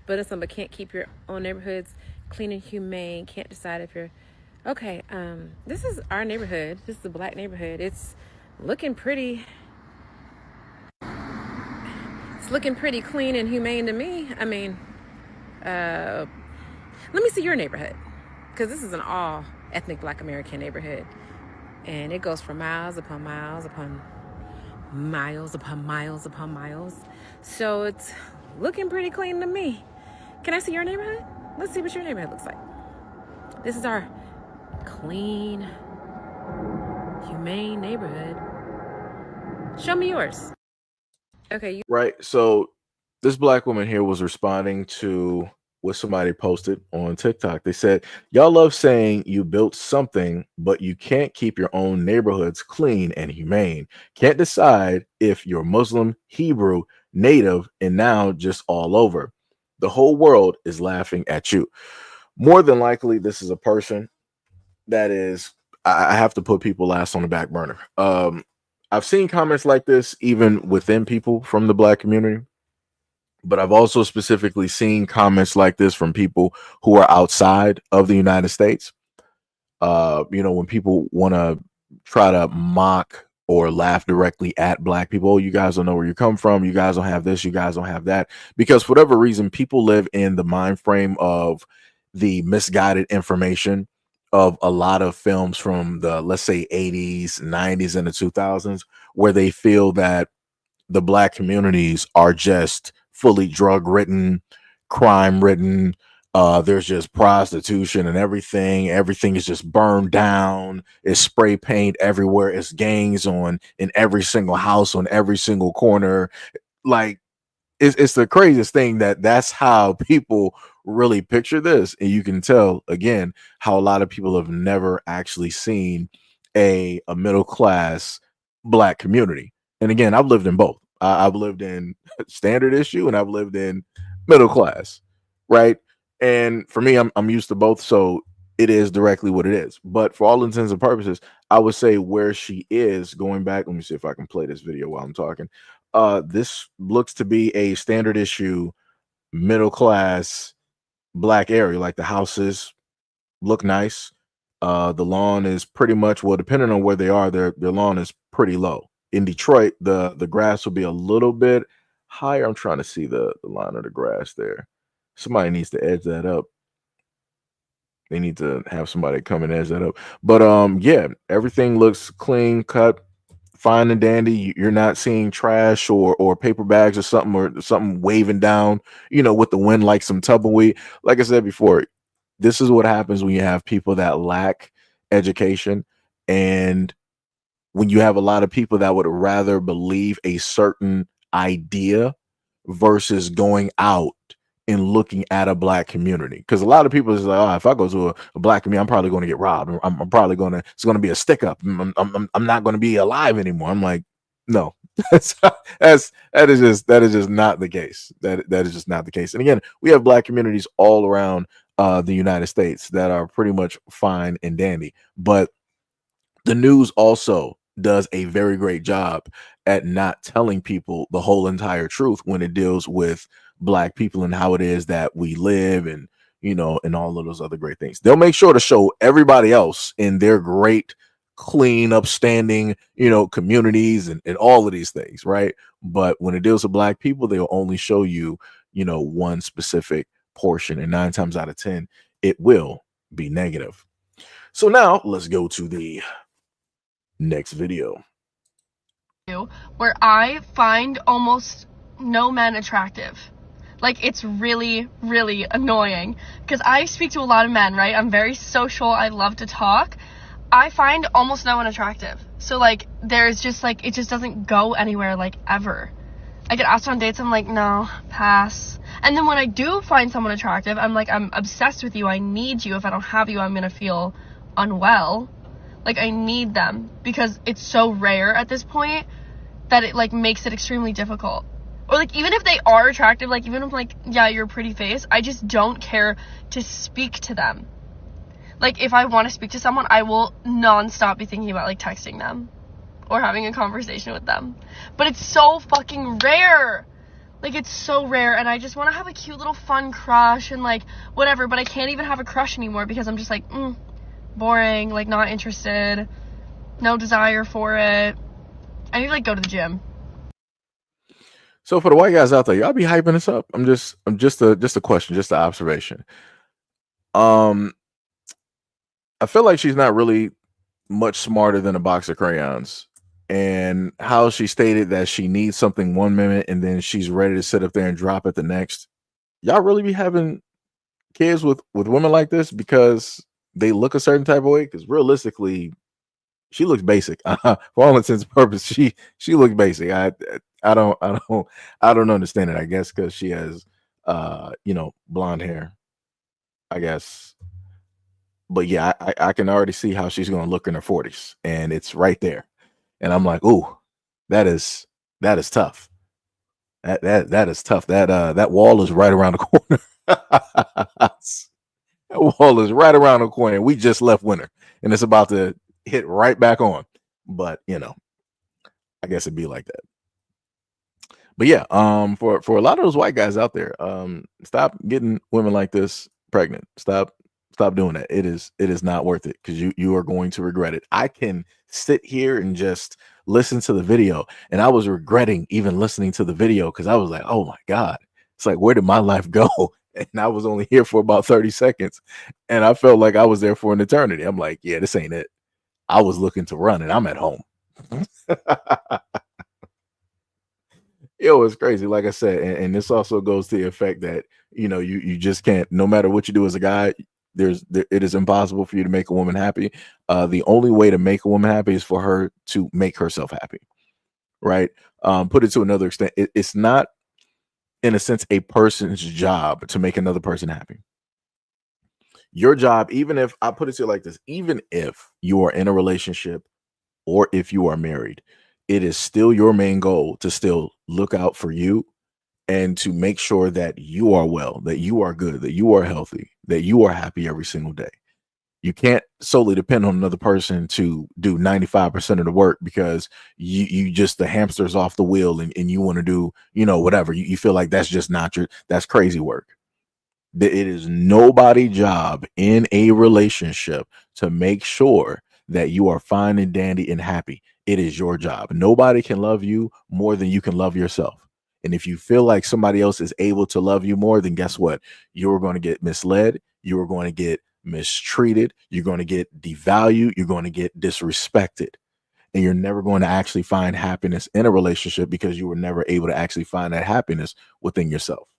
building some, but can't keep your own neighborhoods clean and humane. Can't decide if you're okay. This is our neighborhood. This is a black neighborhood. It's looking pretty. It's looking pretty clean and humane to me. I mean, let me see your neighborhood, because this is an all ethnic black American neighborhood, and it goes for miles upon miles upon miles upon miles upon miles. So it's looking pretty clean to me. Can I see your neighborhood? Let's see what your neighborhood looks like. This is our clean, humane neighborhood. Show me yours. Okay. Right. So this black woman here was responding to what somebody posted on TikTok. They said, y'all love saying you built something, but you can't keep your own neighborhoods clean and humane. Can't decide if you're Muslim, Hebrew, Native, and now just all over. The whole world is laughing at you. More than likely, this is a person that is, I have to put people last on the back burner. I've seen comments like this even within people from the black community, but I've also specifically seen comments like this from people who are outside of the United States. When people want to try to mock or laugh directly at black people, oh, you guys don't know where you come from, you guys don't have this, you guys don't have that, because for whatever reason, people live in the mind frame of the misguided information of a lot of films from the, let's say, 80s, 90s, and the 2000s, where they feel that the black communities are just fully drug ridden, crime ridden. There's just prostitution and everything. Everything is just burned down. It's spray paint everywhere. It's gangs in every single house, on every single corner. Like, it's the craziest thing that's how people really picture this. And you can tell, again, how a lot of people have never actually seen a middle class black community. And again, I've lived in both. I've lived in standard issue and I've lived in middle class, right? And for me, I'm used to both, so it is directly what it is. But for all intents and purposes, I would say where she is going back. Let me see if I can play this video while I'm talking. This looks to be a standard issue, middle class black area. Like, the houses look nice. The lawn is pretty much, well, depending on where they are, their lawn is pretty low. In Detroit, the grass will be a little bit higher. I'm trying to see the line of the grass there. Somebody needs to edge that up. They need to have somebody come and edge that up. But yeah, everything looks clean cut, fine and dandy. You're not seeing trash or paper bags or something waving down, with the wind like some tumbleweed. Like I said before, this is what happens when you have people that lack education, and when you have a lot of people that would rather believe a certain idea versus going out and looking at a black community. Because a lot of people is like, oh, if I go to a black community, I'm probably going to get robbed. I'm probably it's going to be a stick up. I'm not going to be alive anymore. I'm like, no, that is just not the case. That is just not the case. And again, we have black communities all around the United States that are pretty much fine and dandy. But the news also does a very great job at not telling people the whole entire truth when it deals with black people and how it is that we live, and and all of those other great things. They'll make sure to show everybody else in their great, clean, upstanding, communities and all of these things, right? But when it deals with black people, they'll only show you, one specific portion, and 9 times out of 10, it will be negative. So now let's go to the next video, where I find almost no men attractive. Like, it's really, really annoying, because I speak to a lot of men, right? I'm very social. I love to talk. I find almost no one attractive. So, like, there's just, like, it just doesn't go anywhere, like, ever. I get asked on dates, I'm like, no, pass. And then when I do find someone attractive, I'm like, I'm obsessed with you. I need you. If I don't have you, I'm going to feel unwell. Like, I need them because it's so rare at this point that it, like, makes it extremely difficult. Or, like, even if they are attractive, like, even if, like, yeah, you're a pretty face, I just don't care to speak to them. Like, if I want to speak to someone, I will non-stop be thinking about, like, texting them or having a conversation with them. But it's so fucking rare. Like, it's so rare, and I just want to have a cute little fun crush and, like, whatever, but I can't even have a crush anymore because I'm just like, boring, like, not interested, no desire for it. I need to, like, go to the gym. So for the white guys out there, y'all be hyping this up. I'm just a question, just an observation. I feel like she's not really much smarter than a box of crayons. And how she stated that she needs something 1 minute and then she's ready to sit up there and drop it the next. Y'all really be having kids with women like this because they look a certain type of way? Because realistically, she looks basic. For all intents and purposes, she looks basic. I don't understand it. I guess because she has blonde hair, I guess. But yeah, I can already see how she's going to look in her 40s, and it's right there. And I'm like, ooh, that is tough. That is tough. That wall is right around the corner. That wall is right around the corner. We just left winter, and it's about to hit right back on. But I guess it'd be like that. But yeah, for a lot of those white guys out there, stop getting women like this pregnant. Stop doing that. It is not worth it because you are going to regret it. I can sit here and just listen to the video, and I was regretting even listening to the video because I was like, oh my God, it's like, where did my life go? And I was only here for about 30 seconds, and I felt like I was there for an eternity. I'm like, yeah, this ain't it. I was looking to run, and I'm at home. It was crazy, like I said, and this also goes to the effect that you just can't. No matter what you do as a guy, it is impossible for you to make a woman happy. The only way to make a woman happy is for her to make herself happy, right? Put it to another extent, it's not, in a sense, a person's job to make another person happy. Your job, even if I put it to you like this, even if you are in a relationship or if you are married, it is still your main goal to still look out for you and to make sure that you are well, that you are good, that you are healthy, that you are happy every single day. You can't solely depend on another person to do 95% of the work because you just, the hamster's off the wheel and you want to do, whatever. You feel like that's just not that's crazy work. It is nobody's job in a relationship to make sure that you are fine and dandy and happy. It is your job. Nobody can love you more than you can love yourself. And if you feel like somebody else is able to love you more, then guess what? You're going to get misled. You're going to get mistreated. You're going to get devalued. You're going to get disrespected. And you're never going to actually find happiness in a relationship because you were never able to actually find that happiness within yourself.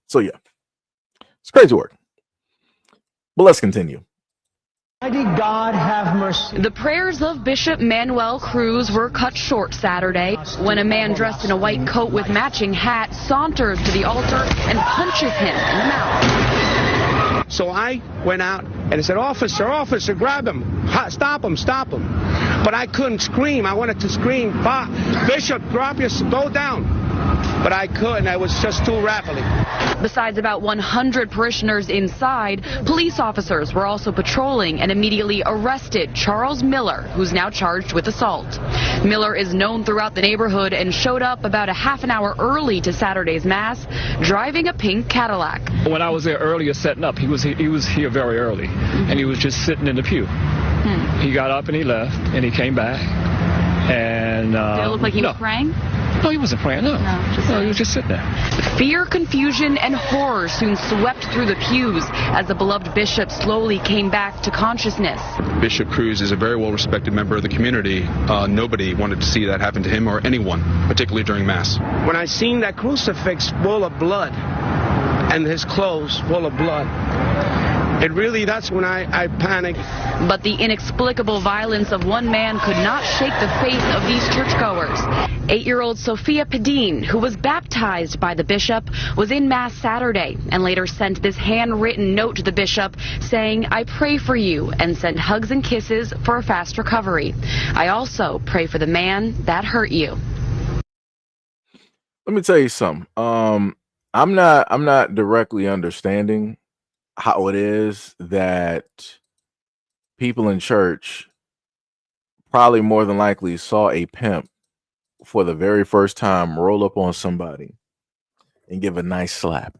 So yeah, it's crazy work. But let's continue. Mighty God have mercy. The prayers of Bishop Manuel Cruz were cut short Saturday when a man dressed in a white coat with matching hat saunters to the altar and punches him in the mouth. So I went out and I said, officer, grab him. Stop him. But I couldn't scream. I wanted to scream, Bishop, go down. But I couldn't. I was just too rapidly. Besides about 100 parishioners inside, police officers were also patrolling and immediately arrested Charles Miller, who's now charged with assault. Miller is known throughout the neighborhood and showed up about a half an hour early to Saturday's Mass, driving a pink Cadillac. When I was there earlier setting up, he was here very early, and he was just sitting in the pew. He got up and he left, and he came back. And did it look like he was praying? No, he wasn't praying, no. He was just sitting there. Fear, confusion, and horror soon swept through the pews as the beloved bishop slowly came back to consciousness. Bishop Cruz is a very well-respected member of the community. Nobody wanted to see that happen to him or anyone, particularly during Mass. When I seen that crucifix full of blood and his clothes full of blood, It really, that's when I panicked. But the inexplicable violence of one man could not shake the faith of these churchgoers. 8-year-old Sophia Padine, who was baptized by the bishop, was in Mass Saturday and later sent this handwritten note to the bishop saying, "I pray for you," and sent hugs and kisses for a fast recovery. "I also pray for the man that hurt you." Let me tell you something. I'm not directly understanding how it is that people in church probably more than likely saw a pimp for the very first time roll up on somebody and give a nice slap.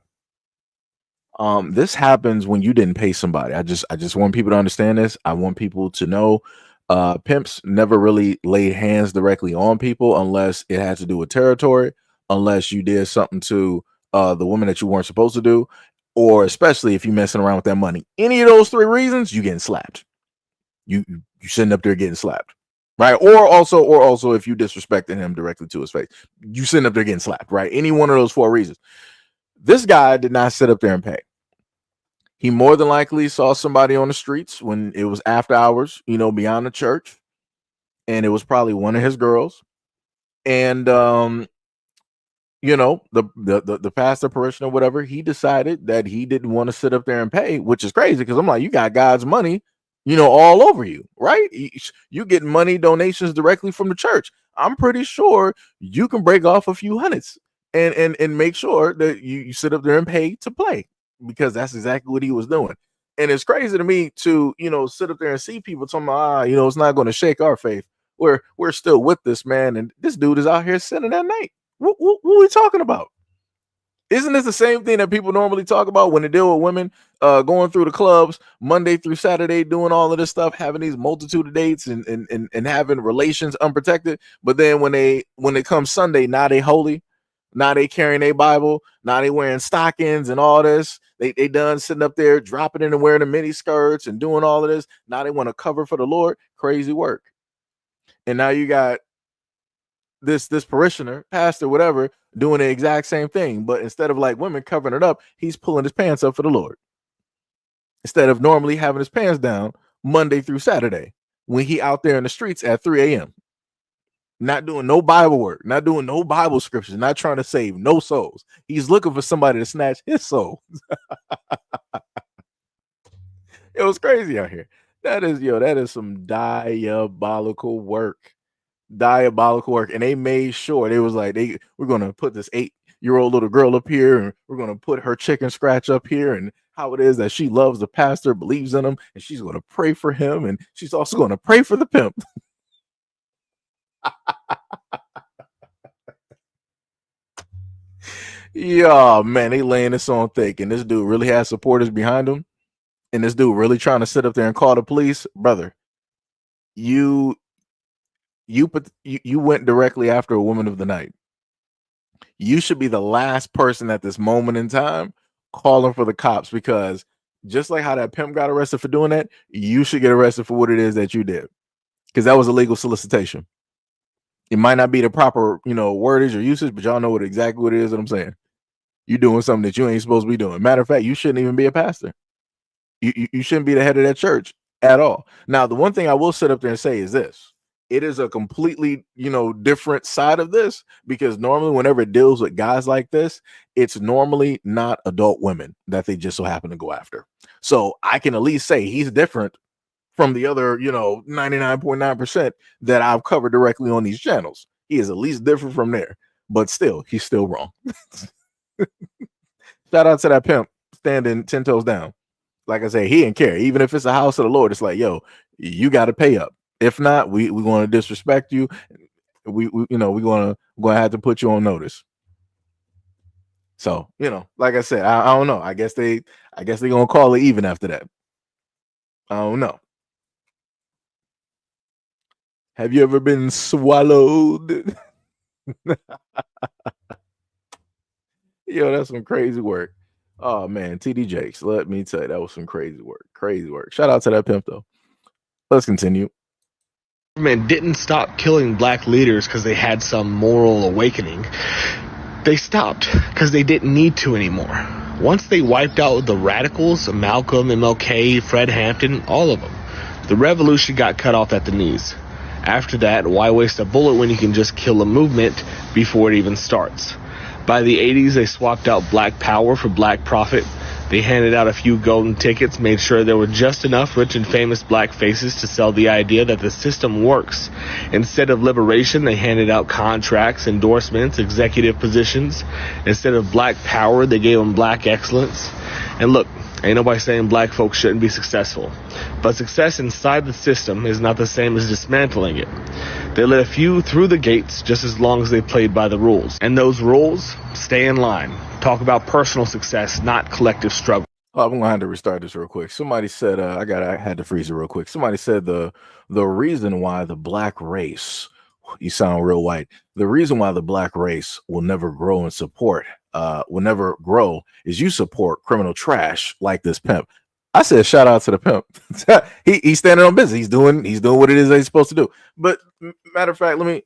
This happens when you didn't pay somebody. I just want people to understand this. I want people to know pimps never really laid hands directly on people unless it had to do with territory, unless you did something to the woman that you weren't supposed to do, or especially if you're messing around with that money. Any of those 3 reasons, you getting slapped. You sitting up there getting slapped, right? Or also if you disrespecting him directly to his face, you sitting up there getting slapped, right? Any one of those 4 reasons. This guy did not sit up there and pay. He more than likely saw somebody on the streets when it was after hours, beyond the church, and it was probably one of his girls, and the pastor, parishioner, whatever, he decided that he didn't want to sit up there and pay, which is crazy because I'm like, you got God's money, all over you, right? You get money donations directly from the church. I'm pretty sure you can break off a few hundreds and make sure that you sit up there and pay to play, because that's exactly what he was doing. And it's crazy to me to, sit up there and see people talking about, it's not going to shake our faith. We're still with this man, and this dude is out here sinning at night. What are we talking about? Isn't this the same thing that people normally talk about when they deal with women going through the clubs Monday through Saturday, doing all of this stuff, having these multitude of dates and having relations unprotected? But then when it comes Sunday, now they holy, now they carrying a Bible, now they wearing stockings and all this. They done sitting up there dropping in and wearing the mini skirts and doing all of this. Now they want to cover for the Lord. Crazy work. And now you got this parishioner, pastor, whatever, doing the exact same thing, but instead of like women covering it up, he's pulling his pants up for the Lord. Instead of normally having his pants down Monday through Saturday, when he out there in the streets at 3 a.m., not doing no Bible work, not doing no Bible scriptures, not trying to save no souls. He's looking for somebody to snatch his soul. It was crazy out here. That is some diabolical work. And they made sure, they was like, we're gonna put this 8-year-old little girl up here, and we're gonna put her chicken scratch up here, and how it is that she loves the pastor, believes in him, and she's gonna pray for him, and she's also gonna pray for the pimp. Yeah, man, they laying this on thick, and this dude really has supporters behind him, and this dude really trying to sit up there and call the police. Brother, you went directly after a woman of the night. You should be the last person at this moment in time calling for the cops, because just like how that pimp got arrested for doing that, you should get arrested for what it is that you did, because that was illegal solicitation. It might not be the proper, wordage or usage, but y'all know exactly what it is that I'm saying. You're doing something that you ain't supposed to be doing. Matter of fact, you shouldn't even be a pastor. You shouldn't be the head of that church at all. Now, the one thing I will sit up there and say is this. It is a completely, different side of this, because normally whenever it deals with guys like this, it's normally not adult women that they just so happen to go after. So I can at least say he's different from the other, 99.9% that I've covered directly on these channels. He is at least different from there, but still, he's still wrong. Shout out to that pimp standing 10 toes down. Like I say, he didn't care. Even if it's a house of the Lord, it's like, yo, you got to pay up. If not, we're going to disrespect you. We're going to have to put you on notice. So, like I said, I don't know. I guess they're going to call it even after that. I don't know. Have you ever been swallowed? Yo, that's some crazy work. Oh man, TD Jakes, let me tell you, that was some crazy work. Crazy work. Shout out to that pimp though. Let's continue. Government didn't stop killing black leaders because they had some moral awakening. They stopped because they didn't need to anymore. Once they wiped out the radicals, Malcolm, MLK, Fred Hampton, all of them, the revolution got cut off at the knees. After that, why waste a bullet when you can just kill a movement before it even starts? By the 80s, they swapped out black power for black profit. They handed out a few golden tickets, made sure there were just enough rich and famous black faces to sell the idea that the system works. Instead of liberation, they handed out contracts, endorsements, executive positions. Instead of black power, they gave them black excellence. And look, ain't nobody saying black folks shouldn't be successful. But success inside the system is not the same as dismantling it. They let a few through the gates just as long as they played by the rules. And those rules, stay in line. Talk about personal success, not collective struggle. Oh, I'm gonna have to restart this real quick. Somebody said I had to freeze it real quick. Somebody said the reason why the black race, you sound real white. The reason why the black race will never grow in support, will never grow, is you support criminal trash like this pimp. I said shout out to the pimp. He's standing on business. He's doing what it is that he's supposed to do. But matter of fact, let me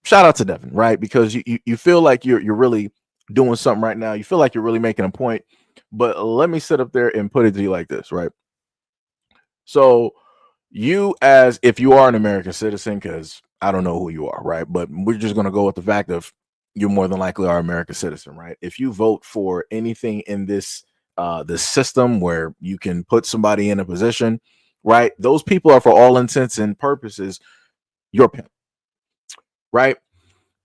shout out to Devin, right? Because you feel like you're really doing something right now. You feel like you're really making a point. But let me sit up there and put it to you like this, right? So you, as if you are an American citizen, because I don't know who you are, right? But we're just going to go with the fact of you more than likely are an American citizen, right? If you vote for anything in this system where you can put somebody in a position, right? Those people are, for all intents and purposes, your pimp, right?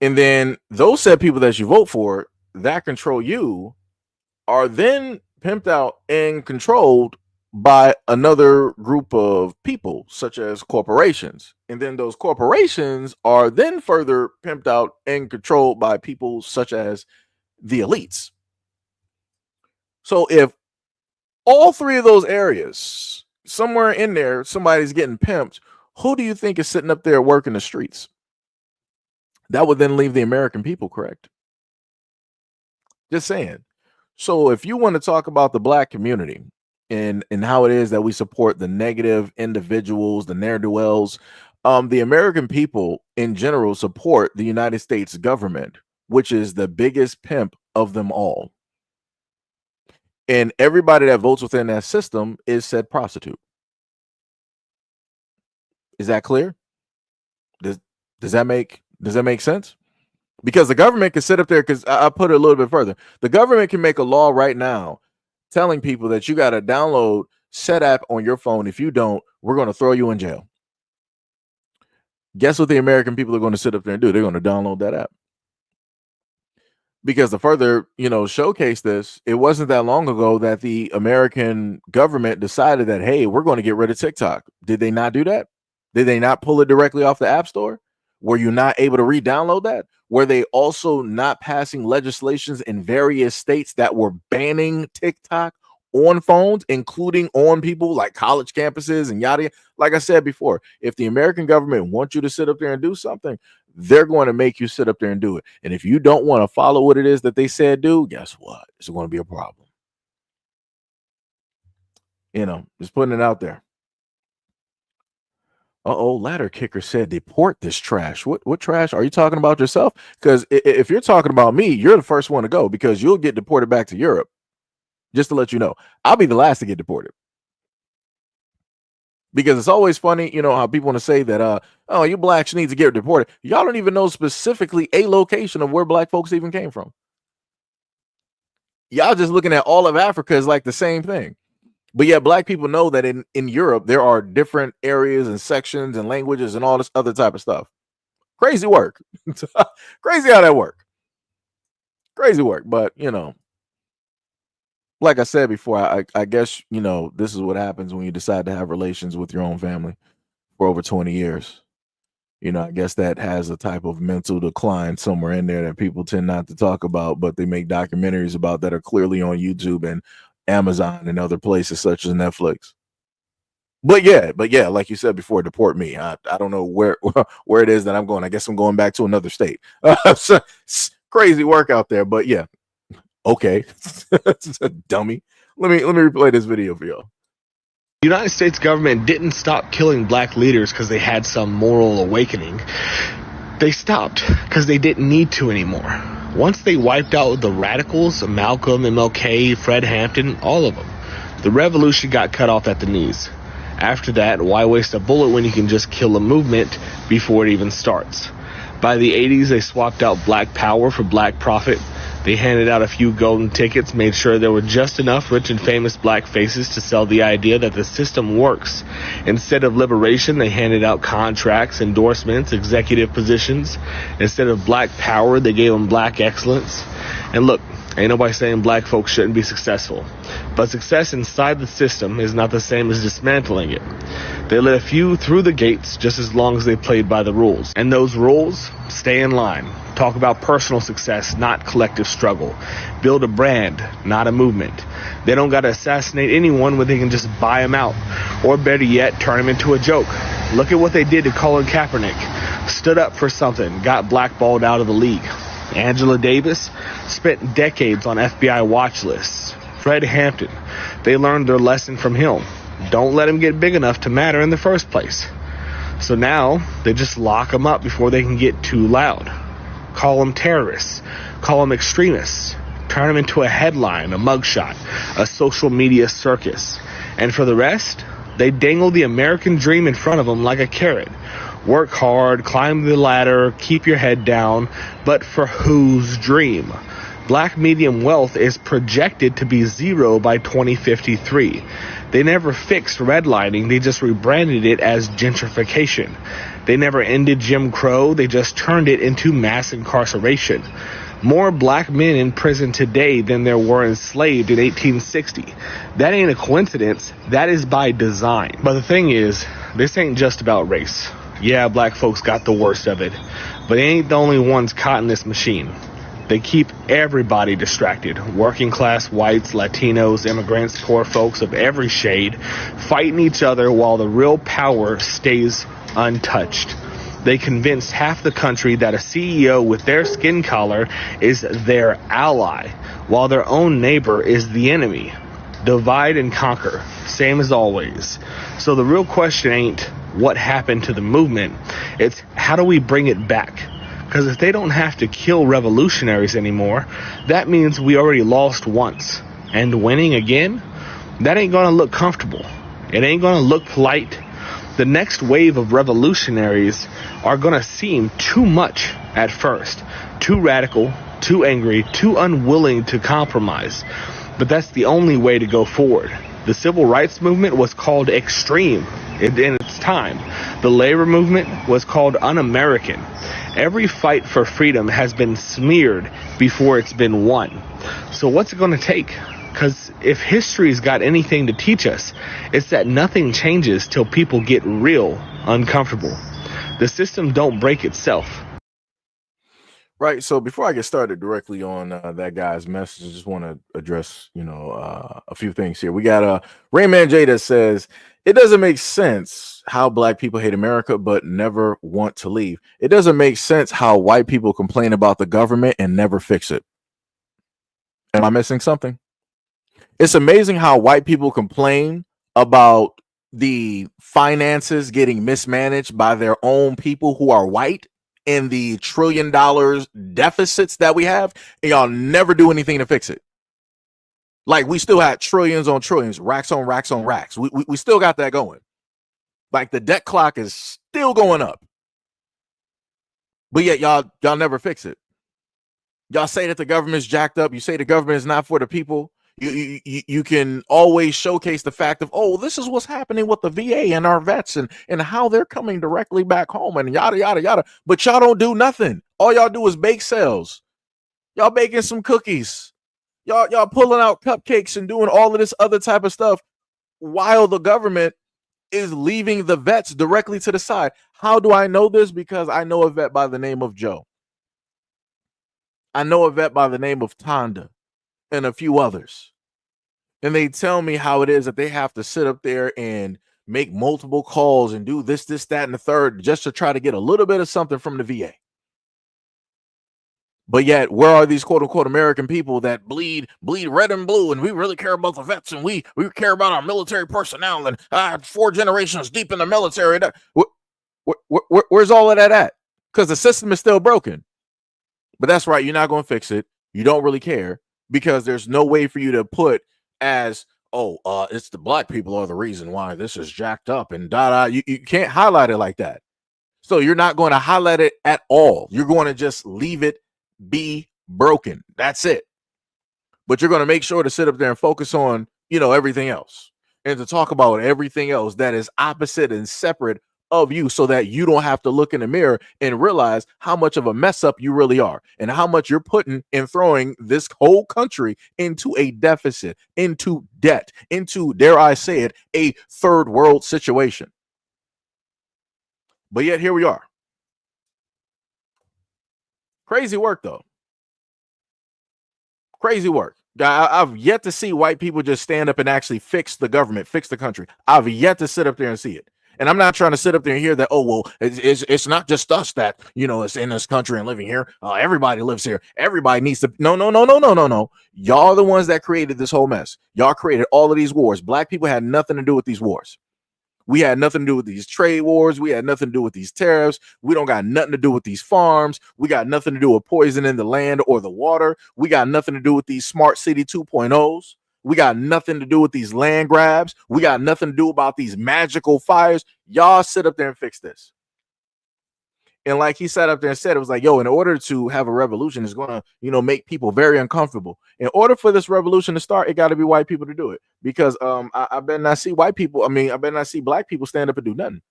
And then those said people that you vote for that control you are then pimped out and controlled by another group of people, such as corporations. And then those corporations are then further pimped out and controlled by people such as the elites. So if all three of those areas, somewhere in there, somebody's getting pimped, who do you think is sitting up there working the streets? That would then leave the American people, correct? Just saying. So if you want to talk about the black community and how it is that we support the negative individuals, the ne'er-do-wells, the American people in general support the United States government, which is the biggest pimp of them all. And everybody that votes within that system is said prostitute. Is that clear? Does that make sense? Because the government can sit up there, because I put it a little bit further. The government can make a law right now telling people that you got to download said app on your phone. If you don't, we're going to throw you in jail. Guess what the American people are going to sit up there and do? They're going to download that app. Because to further, showcase this, it wasn't that long ago that the American government decided that, hey, we're going to get rid of TikTok. Did they not do that? Did they not pull it directly off the App Store? Were you not able to re-download that? Were they also not passing legislations in various states that were banning TikTok on phones, including on people like college campuses and yada? Like I said before, if the American government wants you to sit up there and do something, they're going to make you sit up there and do it. And if you don't want to follow what it is that they said do, guess what? It's going to be a problem. Just putting it out there. Ladder Kicker said deport this trash. What trash? Are you talking about yourself? Because if you're talking about me, you're the first one to go, because you'll get deported back to Europe. Just to let you know, I'll be the last to get deported. Because it's always funny, how people want to say that, you blacks need to get deported. Y'all don't even know specifically a location of where black folks even came from. Y'all just looking at all of Africa as like the same thing. But yeah, black people know that in Europe, there are different areas and sections and languages and all this other type of stuff. Crazy work. Crazy how that work. Crazy work. But, like I said before, I guess, this is what happens when you decide to have relations with your own family for over 20 years. I guess that has a type of mental decline somewhere in there that people tend not to talk about, but they make documentaries about that are clearly on YouTube and Amazon and other places such as Netflix. But yeah, like you said before, deport me. I don't know where it is that I'm going. I guess I'm going back to another state. So, crazy work out there, but yeah. Okay. It's a dummy. Let me replay this video for y'all. The United States government didn't stop killing black leaders because they had some moral awakening. They stopped because they didn't need to anymore. Once they wiped out the radicals, Malcolm, MLK, Fred Hampton, all of them, the revolution got cut off at the knees. After that, why waste a bullet when you can just kill a movement before it even starts? By the 80s, they swapped out black power for black profit. They handed out a few golden tickets, made sure there were just enough rich and famous black faces to sell the idea that the system works. Instead of liberation, they handed out contracts, endorsements, executive positions. Instead of black power, they gave them black excellence. And look, ain't nobody saying black folks shouldn't be successful. But success inside the system is not the same as dismantling it. They let a few through the gates just as long as they played by the rules. And those rules, stay in line. Talk about personal success, not collective struggle. Build a brand, not a movement. They don't got to assassinate anyone when they can just buy them out. Or better yet, turn them into a joke. Look at what they did to Colin Kaepernick. Stood up for something, got blackballed out of the league. Angela Davis spent decades on FBI watch lists. Fred Hampton, they learned their lesson from him. Don't let him get big enough to matter in the first place. So now they just lock them up before they can get too loud. Call them terrorists. Call them extremists. Turn them into a headline, a mugshot, a social media circus. And for the rest, they dangle the American dream in front of them like a carrot. Work hard, climb the ladder, keep your head down, but for whose dream? Black median wealth is projected to be zero by 2053. They never fixed redlining, they just rebranded it as gentrification. They never ended Jim Crow, they just turned it into mass incarceration. More black men in prison today than there were enslaved in 1860. That ain't a coincidence, that is by design. But the thing is, this ain't just about race. Yeah, black folks got the worst of it, but they ain't the only ones caught in this machine. They keep everybody distracted. Working class whites, Latinos, immigrants, poor folks of every shade, fighting each other while the real power stays untouched. They convinced half the country that a CEO with their skin color is their ally, while their own neighbor is the enemy. Divide and conquer, same as always. So the real question ain't what happened to the movement, it's how do we bring it back? Because if they don't have to kill revolutionaries anymore, that means we already lost once. And winning again, that ain't going to look comfortable. It ain't going to look polite. The next wave of revolutionaries are going to seem too much at first. Too radical, too angry, too unwilling to compromise. But that's the only way to go forward. The civil rights movement was called extreme in its time. The labor movement was called un-American. Every fight for freedom has been smeared before it's been won. So what's it going to take? Because if history's got anything to teach us, it's that nothing changes till people get real uncomfortable. The system don't break itself. Right. So before I get started directly on that guy's message, I just want to address, a few things here. We got Rayman J that says, it doesn't make sense how black people hate America but never want to leave. It doesn't make sense how white people complain about the government and never fix it. Am I missing something? It's amazing how white people complain about the finances getting mismanaged by their own people who are white and the $1 trillion deficits that we have, and y'all never do anything to fix it. Like, we still had trillions on trillions, racks on racks on racks. We still got that going. Like, the debt clock is still going up. But yet y'all never fix it. Y'all say that the government's jacked up. You say the government is not for the people. You can always showcase the fact of, oh, this is what's happening with the VA and our vets and how they're coming directly back home and yada, yada, yada. But y'all don't do nothing. All y'all do is bake sales. Y'all baking some cookies. Y'all pulling out cupcakes and doing all of this other type of stuff while the government is leaving the vets directly to the side. How do I know this? Because I know a vet by the name of Joe. I know a vet by the name of Tonda and a few others. And they tell me how it is that they have to sit up there and make multiple calls and do this, that, and the third just to try to get a little bit of something from the VA. But yet, where are these quote unquote American people that bleed red and blue, and we really care about the vets, and we care about our military personnel, and 4 generations deep in the military? Where's all of that at? Because the system is still broken. But that's right. You're not going to fix it. You don't really care because there's no way for you to put as, it's the black people are the reason why this is jacked up and you can't highlight it like that. So you're not going to highlight it at all. You're going to just leave it be broken. That's it. But you're going to make sure to sit up there and focus on, everything else and to talk about everything else that is opposite and separate of you so that you don't have to look in the mirror and realize how much of a mess up you really are and how much you're putting and throwing this whole country into a deficit, into debt, into, dare I say it, a third world situation. But yet here we are. Crazy work, though. Crazy work. I've yet to see white people just stand up and actually fix the government, fix the country. I've yet to sit up there and see it. And I'm not trying to sit up there and hear that, it's not just us that, is in this country and living here. Everybody lives here. Everybody needs to. No. Y'all the ones that created this whole mess. Y'all created all of these wars. Black people had nothing to do with these wars. We had nothing to do with these trade wars. We had nothing to do with these tariffs. We don't got nothing to do with these farms. We got nothing to do with poisoning the land or the water. We got nothing to do with these smart city 2.0s. We got nothing to do with these land grabs. We got nothing to do about these magical fires. Y'all sit up there and fix this. And like he sat up there and said, it was like, in order to have a revolution, it's going to, make people very uncomfortable. In order for this revolution to start, it got to be white people to do it. Because I better not see white people. I better not see black people stand up and do nothing.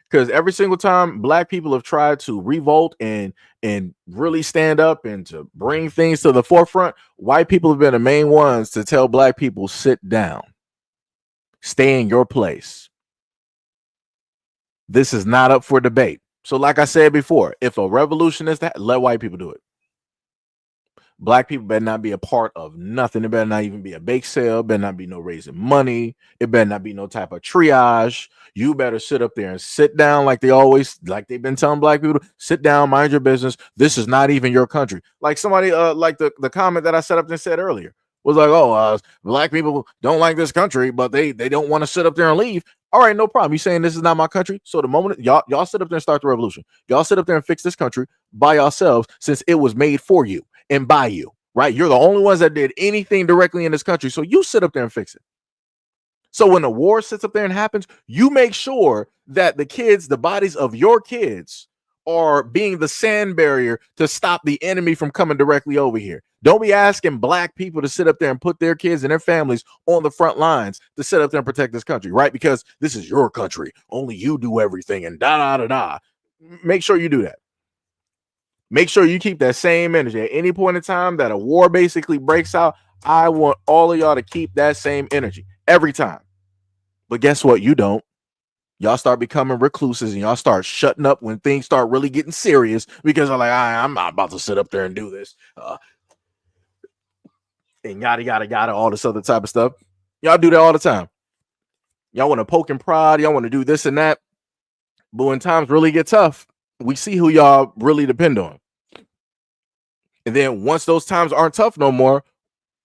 Because every single time black people have tried to revolt and really stand up and to bring things to the forefront, white people have been the main ones to tell black people, sit down, stay in your place. This is not up for debate. So like I said before, if a revolution is that, let white people do it. Black people better not be a part of nothing. It better not even be a bake sale. Better not be no raising money. It better not be no type of triage. You better sit up there and sit down like they've been telling black people, sit down, mind your business. This is not even your country. Like somebody, like the comment that I set up and said earlier was like, black people don't like this country, but they don't want to sit up there and leave. All right, no problem. You saying this is not my country? So the moment y'all sit up there and start the revolution, y'all sit up there and fix this country by yourselves since it was made for you and by you, right? You're the only ones that did anything directly in this country. So you sit up there and fix it. So when the war sits up there and happens, you make sure that the bodies of your kids are being the sand barrier to stop the enemy from coming directly over here. Don't be asking black people to sit up there and put their kids and their families on the front lines to sit up there and protect this country, right? Because this is your country. Only you do everything and da. Make sure you do that. Make sure you keep that same energy. At any point in time that a war basically breaks out, I want all of y'all to keep that same energy every time. But guess what? You don't. Y'all start becoming recluses and y'all start shutting up when things start really getting serious because I'm like, I'm not about to sit up there and do this. And yada, all this other type of stuff. Y'all do that all the time. Y'all want to poke and prod. Y'all want to do this and that. But when times really get tough, we see who y'all really depend on. And then once those times aren't tough no more,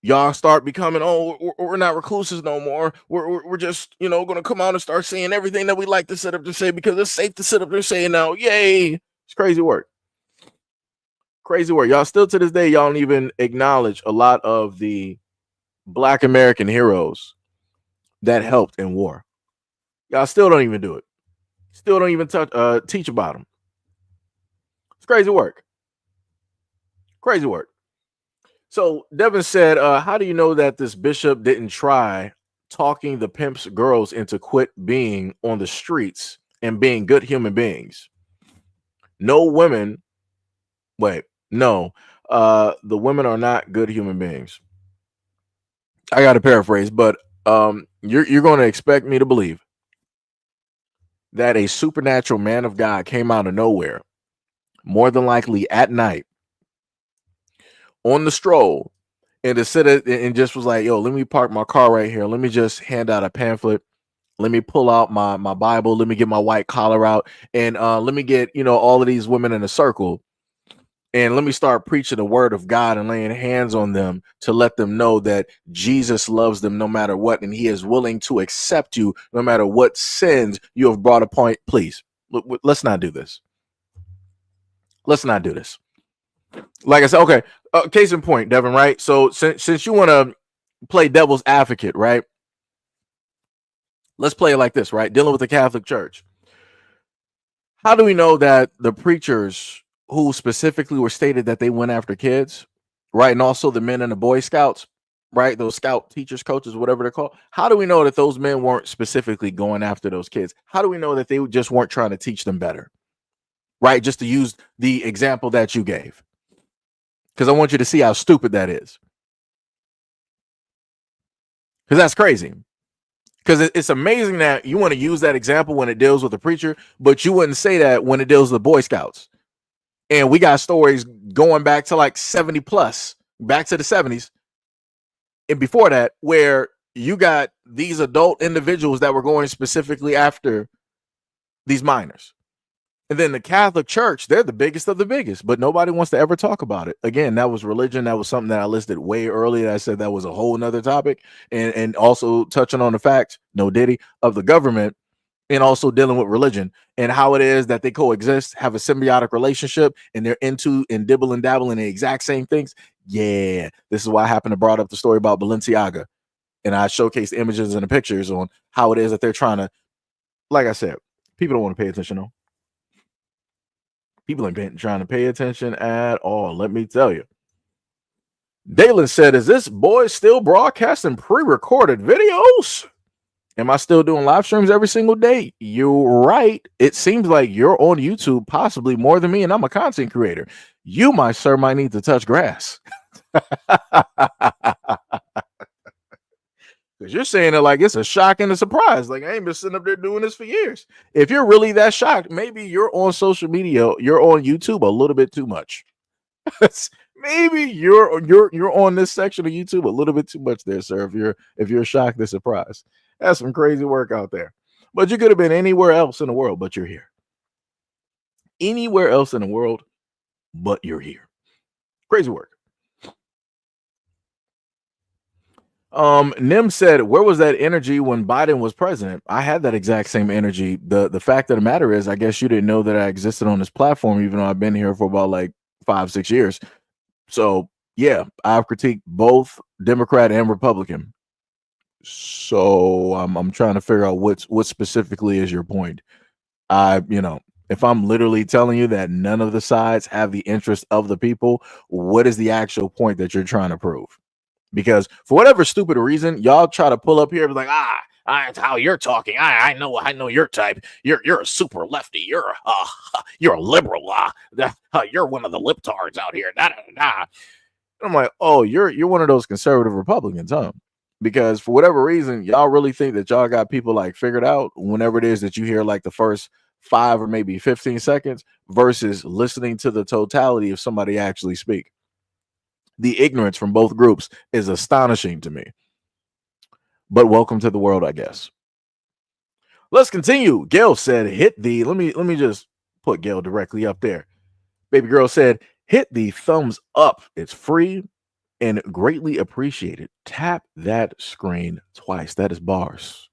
y'all start becoming, we're not recluses no more. We're just, going to come out and start saying everything that we like to sit up to say because it's safe to sit up there saying now, yay. It's crazy work. Crazy work. Y'all still to this day, y'all don't even acknowledge a lot of the Black American heroes that helped in war. Y'all still don't even do it. Still don't even teach about them. It's crazy work. Crazy work. So Devin said, how do you know that this bishop didn't try talking the pimp's girls into quit being on the streets and being good human beings? No women. Wait, no. The women are not good human beings. I got to paraphrase, but you're going to expect me to believe that a supernatural man of God came out of nowhere, more than likely at night, on the stroll, and to sit and just was like, let me park my car right here. Let me just hand out a pamphlet. Let me pull out my Bible. Let me get my white collar out. And let me get, all of these women in a circle. And let me start preaching the word of God and laying hands on them to let them know that Jesus loves them no matter what. And he is willing to accept you no matter what sins you have brought upon. Please, let's not do this. Let's not do this. Like I said, okay. Case in point, Devin. Right. So since you want to play devil's advocate, right? Let's play it like this, right? Dealing with the Catholic Church. How do we know that the preachers who specifically were stated that they went after kids, right, and also the men in the Boy Scouts, right, those scout teachers, coaches, whatever they're called, how do we know that those men weren't specifically going after those kids? How do we know that they just weren't trying to teach them better, right? Just to use the example that you gave, because I want you to see how stupid that is, because that's crazy. Because it's amazing that you want to use that example when it deals with a preacher, but you wouldn't say that when it deals with Boy Scouts. And we got stories going back to like 70 plus, back to the 70s. And before that, where you got these adult individuals that were going specifically after these minors. And then the Catholic Church, they're the biggest of the biggest, but nobody wants to ever talk about it. Again, that was religion. That was something that I listed way earlier. I said that was a whole nother topic. And also touching on the fact, no diddy, of the government, and also dealing with religion and how it is that they coexist, have a symbiotic relationship, and they're into and dibble and dabble in the exact same things. Yeah, this is why I happened to brought up the story about Balenciaga. And I showcased images and the pictures on how it is that they're trying to, like I said, people don't want to pay attention though. People ain't trying to pay attention at all. Let me tell you. Dalen said, is this boy still broadcasting pre-recorded videos? Am I still doing live streams every single day? You're right. It seems like you're on YouTube possibly more than me, and I'm a content creator. You, my sir, might need to touch grass. Because you're saying it like it's a shock and a surprise. Like, I ain't been sitting up there doing this for years. If you're really that shocked, maybe you're on social media, you're on YouTube a little bit too much. Maybe you're on this section of YouTube a little bit too much there, sir. If you're shocked and surprised. That's some crazy work out there. But you could have been anywhere else in the world, but you're here. Anywhere else in the world, but you're here. Crazy work. Nim said, where was that energy when Biden was president? I had that exact same energy. The fact of the matter is, I guess you didn't know that I existed on this platform, even though I've been here for about like 5-6 years. So yeah, I've critiqued both Democrat and Republican. So I'm trying to figure out what specifically is your point. If I'm literally telling you that none of the sides have the interest of the people, what is the actual point that you're trying to prove? Because for whatever stupid reason, y'all try to pull up here and be like, that's how you're talking. I know your type. You're a super lefty. You're a liberal. You're one of the liptards out here. I'm like, oh, you're one of those conservative Republicans, huh? Because for whatever reason, y'all really think that y'all got people like figured out whenever it is that you hear like the first 5 or maybe 15 seconds versus listening to the totality of somebody actually speak. The ignorance from both groups is astonishing to me. But welcome to the world, I guess. Let's continue. Gail said, hit the, let me just put Gail directly up there. Baby girl said, hit the thumbs up. It's free and greatly appreciated. Tap that screen twice. That is bars.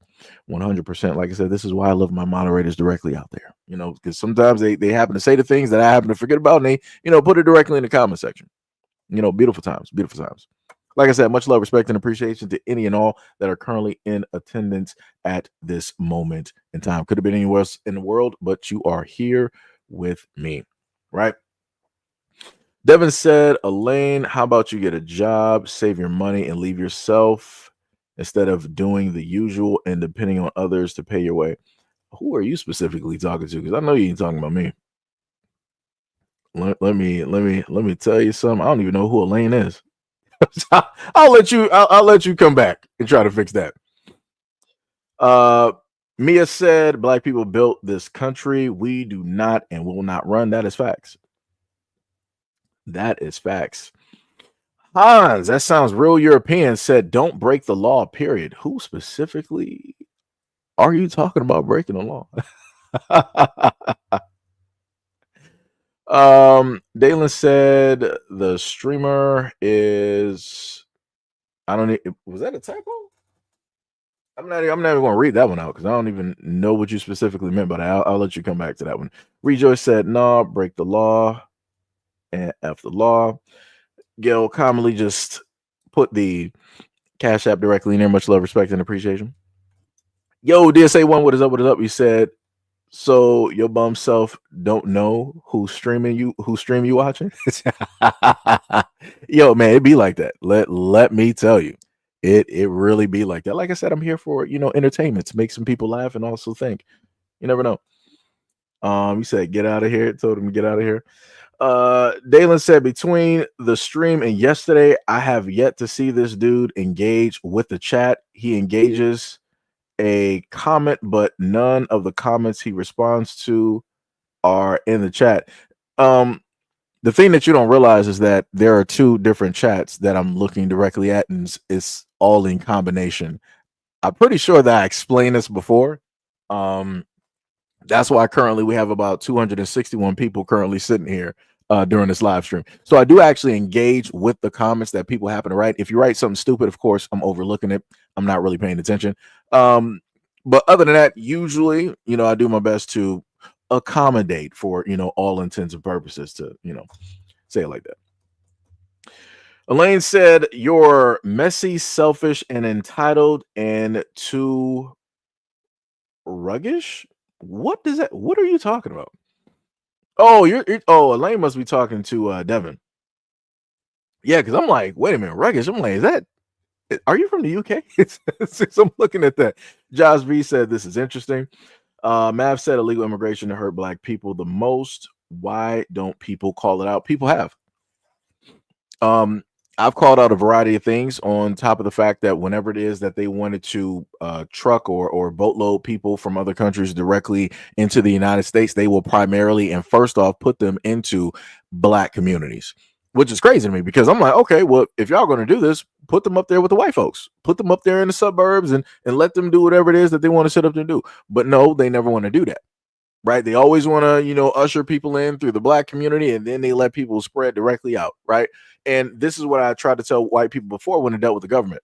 100%. Like I said, this is why I love my moderators directly out there. Because sometimes they happen to say the things that I happen to forget about, and they, put it directly in the comment section. Beautiful times, beautiful times. Like I said, much love, respect, and appreciation to any and all that are currently in attendance at this moment in time. Could have been anywhere else in the world, but you are here with me, right? Devin said, Elaine, how about you get a job, save your money, and leave yourself instead of doing the usual and depending on others to pay your way? Who are you specifically talking to? Because I know you ain't talking about me. Let me tell you something. I don't even know who Elaine is. I'll let you come back and try to fix that. Mia said, Black people built this country. We do not and will not run. That is facts. That is facts. Hans, that sounds real European, said, don't break the law, period. Who specifically are you talking about breaking the law? Dalen said the streamer is, was that a typo? I'm not even going to read that one out because I don't even know what you specifically meant, but I'll let you come back to that one. Rejoice said, no, break the law. and F the law. Gail commonly just put the Cash App directly in there. Much love, respect, and appreciation. Yo, DSA1, what is up? What is up? You said, so your bum self don't know who's streaming you watching. Yo, man, it be like that. Let me tell you, it really be like that. Like I said, I'm here for entertainment, to make some people laugh and also think. You never know. You said get out of here. Told him to get out of here. Dalen said, between the stream and yesterday, I have yet to see this dude engage with the chat. He engages a comment, but none of the comments he responds to are in the chat. The thing that you don't realize is that there are two different chats that I'm looking directly at, and it's all in combination. I'm pretty sure that I explained this before. That's why currently we have about 261 people currently sitting here during this live stream. So I do actually engage with the comments that people happen to write. If you write something stupid, of course, I'm overlooking it. I'm not really paying attention. But other than that, usually, I do my best to accommodate for, all intents and purposes, to, say it like that. Elaine said, you're messy, selfish, and entitled, and too ruggish. What are you talking about? Oh, Elaine must be talking to Devin. Yeah, because I'm like, wait a minute, ruggish. I'm like, are you from the UK? So I'm looking at that. Josh V said, this is interesting. Mav said, illegal immigration to hurt black people the most. Why don't people call it out? People have. I've called out a variety of things, on top of the fact that whenever it is that they wanted to truck or boatload people from other countries directly into the United States, they will primarily and first off put them into black communities, which is crazy to me, because I'm like, okay, well, if y'all going to do this, put them up there with the white folks, put them up there in the suburbs and let them do whatever it is that they want to sit up there and do. But no, they never want to do that. Right. They always want to, usher people in through the black community, and then they let people spread directly out. Right. And this is what I tried to tell white people before when it dealt with the government.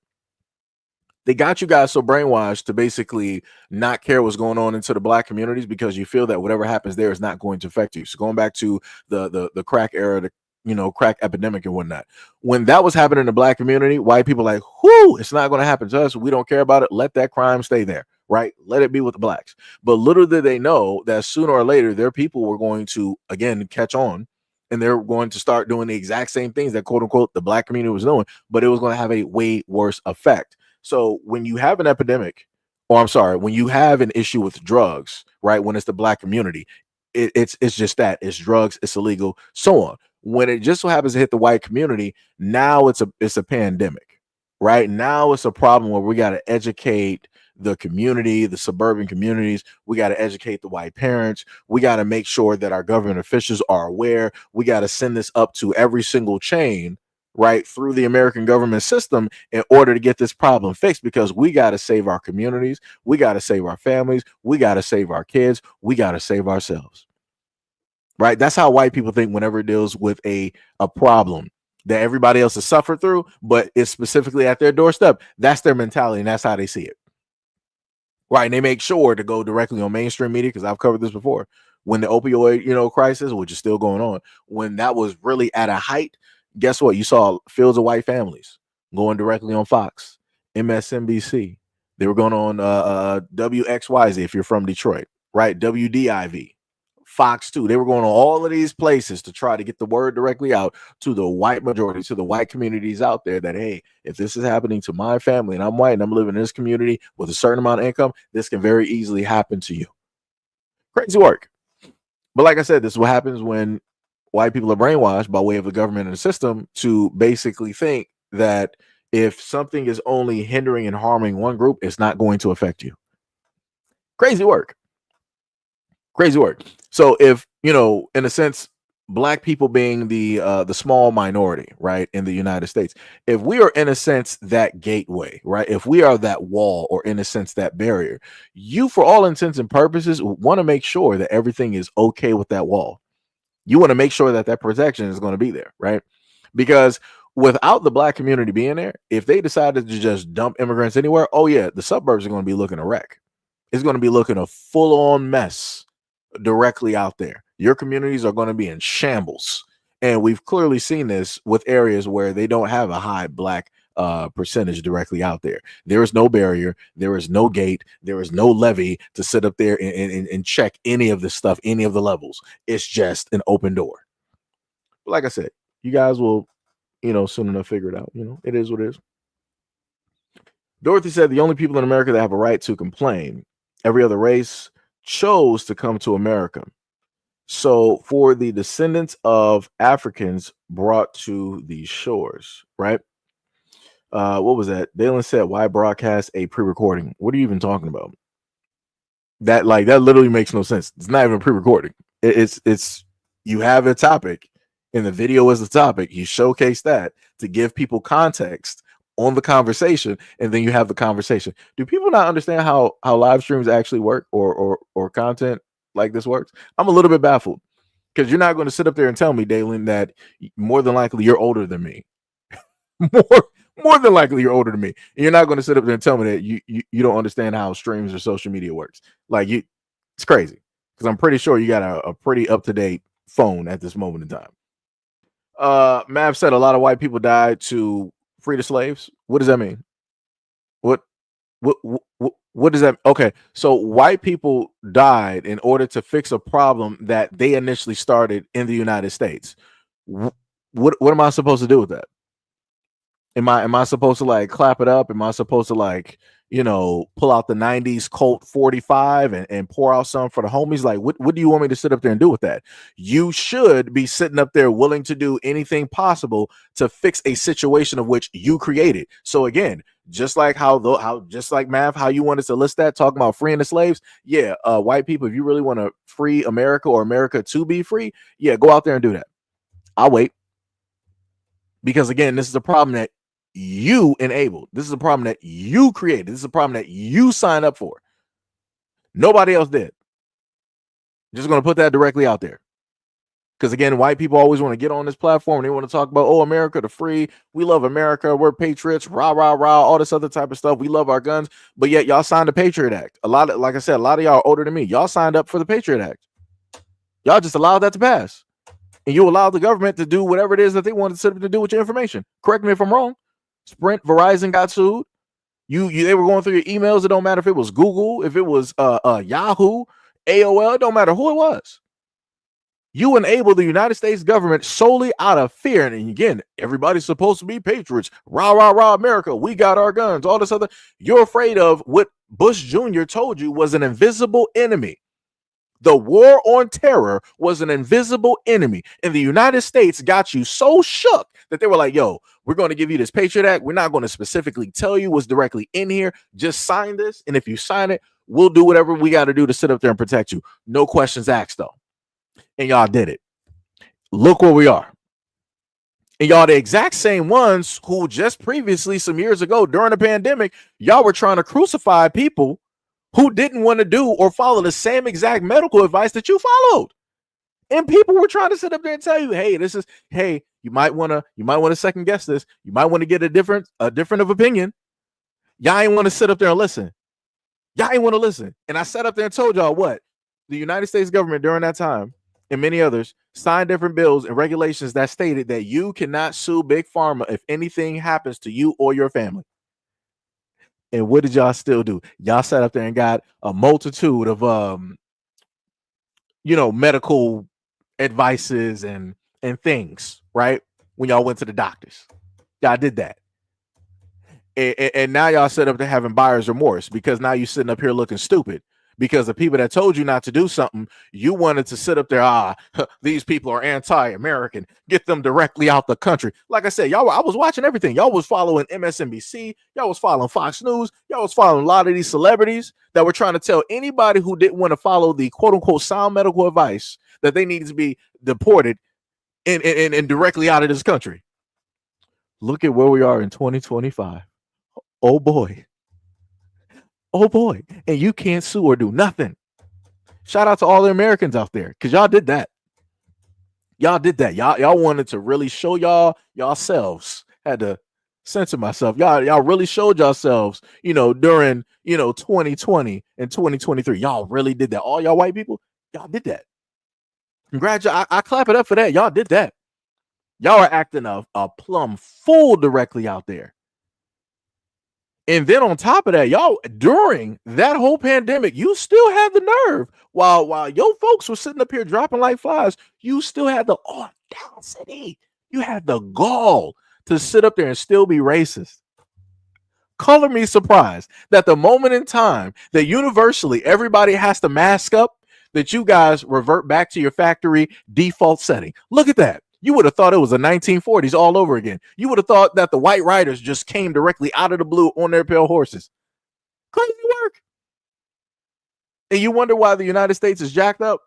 They got you guys so brainwashed to basically not care what's going on into the black communities, because you feel that whatever happens there is not going to affect you. So going back to the crack era, the crack epidemic and whatnot, when that was happening in the black community, white people like, whoo, it's not going to happen to us. We don't care about it. Let that crime stay there. Right. Let it be with the blacks. But little did they know that sooner or later, their people were going to, again, catch on, and they're going to start doing the exact same things that, quote unquote, the black community was doing, but it was going to have a way worse effect. So when you have an epidemic, when you have an issue with drugs, right, when it's the black community, it's just that it's drugs, it's illegal, so on. When it just so happens to hit the white community, now it's a pandemic. Right now, it's a problem where we got to educate the community, the suburban communities. We got to educate the white parents. We got to make sure that our government officials are aware. We got to send this up to every single chain, right, through the American government system, in order to get this problem fixed, because we got to save our communities. We got to save our families. We got to save our kids. We got to save ourselves. Right. That's how white people think whenever it deals with a problem that everybody else has suffered through, but it's specifically at their doorstep. That's their mentality, and that's how they see it. Right. And they make sure to go directly on mainstream media, because I've covered this before. When the opioid, crisis, which is still going on, when that was really at a height, guess what? You saw fields of white families going directly on Fox, MSNBC. They were going on WXYZ if you're from Detroit, right? WDIV, Fox 2. They were going on all of these places to try to get the word directly out to the white majority, to the white communities out there, that, hey, if this is happening to my family and I'm white and I'm living in this community with a certain amount of income, this can very easily happen to you. Crazy work. But like I said, this is what happens when white people are brainwashed by way of the government and the system to basically think that if something is only hindering and harming one group, it's not going to affect you. Crazy work. Crazy work. So if, in a sense, black people being the small minority, right, in the United States, if we are, in a sense, that gateway, right, if we are that wall, or in a sense that barrier, you, for all intents and purposes, want to make sure that everything is okay with that wall. You want to make sure that that protection is going to be there, right? Because without the black community being there, if they decided to just dump immigrants anywhere, oh yeah, the suburbs are going to be looking a wreck. It's going to be looking a full-on mess directly out there. Your communities are going to be in shambles. And we've clearly seen this with areas where they don't have a high black percentage directly out there. There is no barrier, there is no gate, there is no levy to sit up there and check any of this stuff, any of the levels. It's just an open door. But like I said, you guys will, soon enough figure it out. It is what it is. Dorothy said the only people in America that have a right to complain, every other race chose to come to America. So for the descendants of Africans brought to these shores, right? What was that? Dalen said, why broadcast a pre-recording? What are you even talking about? That literally makes no sense. It's not even pre-recording. It's you have a topic and the video is the topic. You showcase that to give people context on the conversation, and then you have the conversation. Do people not understand how live streams actually work or content like this works? I'm a little bit baffled because you're not going to sit up there and tell me, Dalen, that more than likely you're older than me. More than likely you're older than me. And you're not going to sit up there and tell me that you don't understand how streams or social media works. It's crazy because I'm pretty sure you got a pretty up-to-date phone at this moment in time. Mav said a lot of white people died to free the slaves. What does that mean? What does that? Okay, so white people died in order to fix a problem that they initially started in the United States. What am I supposed to do with that? Am I supposed to clap it up? Am I supposed to pull out the 90s Colt 45 and pour out some for the homies? What do you want me to sit up there and do with that? You should be sitting up there willing to do anything possible to fix a situation of which you created. So again, just like just like Mav, how you wanted to list that, talking about freeing the slaves. Yeah, white people, if you really want to free America or America to be free, yeah, go out there and do that. I'll wait. Because again, this is a problem that you enabled. This is a problem that you created. This is a problem that you signed up for. Nobody else did. Just going to put that directly out there. Because again, white people always want to get on this platform and they want to talk about, America the free. We love America. We're patriots. Rah, rah, rah. All this other type of stuff. We love our guns. But yet y'all signed the Patriot Act. Like I said, a lot of y'all are older than me. Y'all signed up for the Patriot Act. Y'all just allowed that to pass. And you allowed the government to do whatever it is that they wanted to do with your information. Correct me if I'm wrong. Sprint, Verizon got sued. They were going through your emails. It don't matter if it was Google, if it was Yahoo, AOL. It don't matter who it was. You enabled the United States government solely out of fear. And again, everybody's supposed to be patriots. Rah, rah, rah, America. We got our guns. All this other. You're afraid of what Bush Jr. told you was an invisible enemy. The war on terror was an invisible enemy. And the United States got you so shook that they were like, yo, we're going to give you this Patriot Act. We're not going to specifically tell you what's directly in here. Just sign this. And if you sign it, we'll do whatever we got to do to sit up there and protect you. No questions asked, though. And y'all did it. Look where we are. And y'all the exact same ones who just previously, some years ago, during the pandemic, y'all were trying to crucify people who didn't want to do or follow the same exact medical advice that you followed. And people were trying to sit up there and tell you, hey, you might want to second guess this. You might want to get a different of opinion. Y'all ain't want to sit up there and listen. Y'all ain't want to listen. And I sat up there and told y'all what? The United States government during that time and many others signed different bills and regulations that stated that you cannot sue Big Pharma if anything happens to you or your family. And what did y'all still do? Y'all sat up there and got a multitude of medical advices and things, right? When y'all went to the doctors. Y'all did that. And now y'all set up to having buyer's remorse because now you're sitting up here looking stupid. Because the people that told you not to do something, you wanted to sit up there, these people are anti-American. Get them directly out the country. Like I said, I was watching everything. Y'all was following MSNBC. Y'all was following Fox News. Y'all was following a lot of these celebrities that were trying to tell anybody who didn't want to follow the quote-unquote sound medical advice that they needed to be deported and directly out of this country. Look at where we are in 2025. Oh, boy. Oh boy, and you can't sue or do nothing. Shout out to all the Americans out there because y'all did that. Y'all did that. Y'all wanted to really show yourselves. Had to censor myself. Y'all really showed yourselves, during 2020 and 2023. Y'all really did that. All y'all white people, y'all did that. Congratulations. I clap it up for that. Y'all did that. Y'all are acting a plumb fool directly out there. And then on top of that, y'all, during that whole pandemic, you still had the nerve. While your folks were sitting up here dropping like flies, you still had the audacity. You had the gall to sit up there and still be racist. Color me surprised that the moment in time that universally everybody has to mask up, that you guys revert back to your factory default setting. Look at that. You would have thought it was the 1940s all over again. You would have thought that the white riders just came directly out of the blue on their pale horses. Crazy work. And you wonder why the United States is jacked up?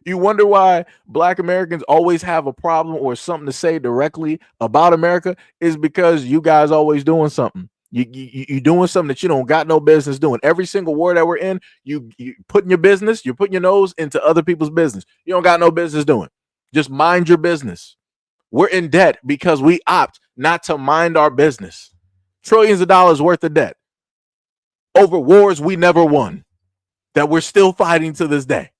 You wonder why Black Americans always have a problem or something to say directly about America? Is because you guys always doing something. You doing something that you don't got no business doing. Every single war that we're in, you putting your business, you're putting your nose into other people's business. You don't got no business doing. Just mind your business. We're in debt because we opt not to mind our business. Trillions of dollars worth of debt over wars we never won that we're still fighting to this day.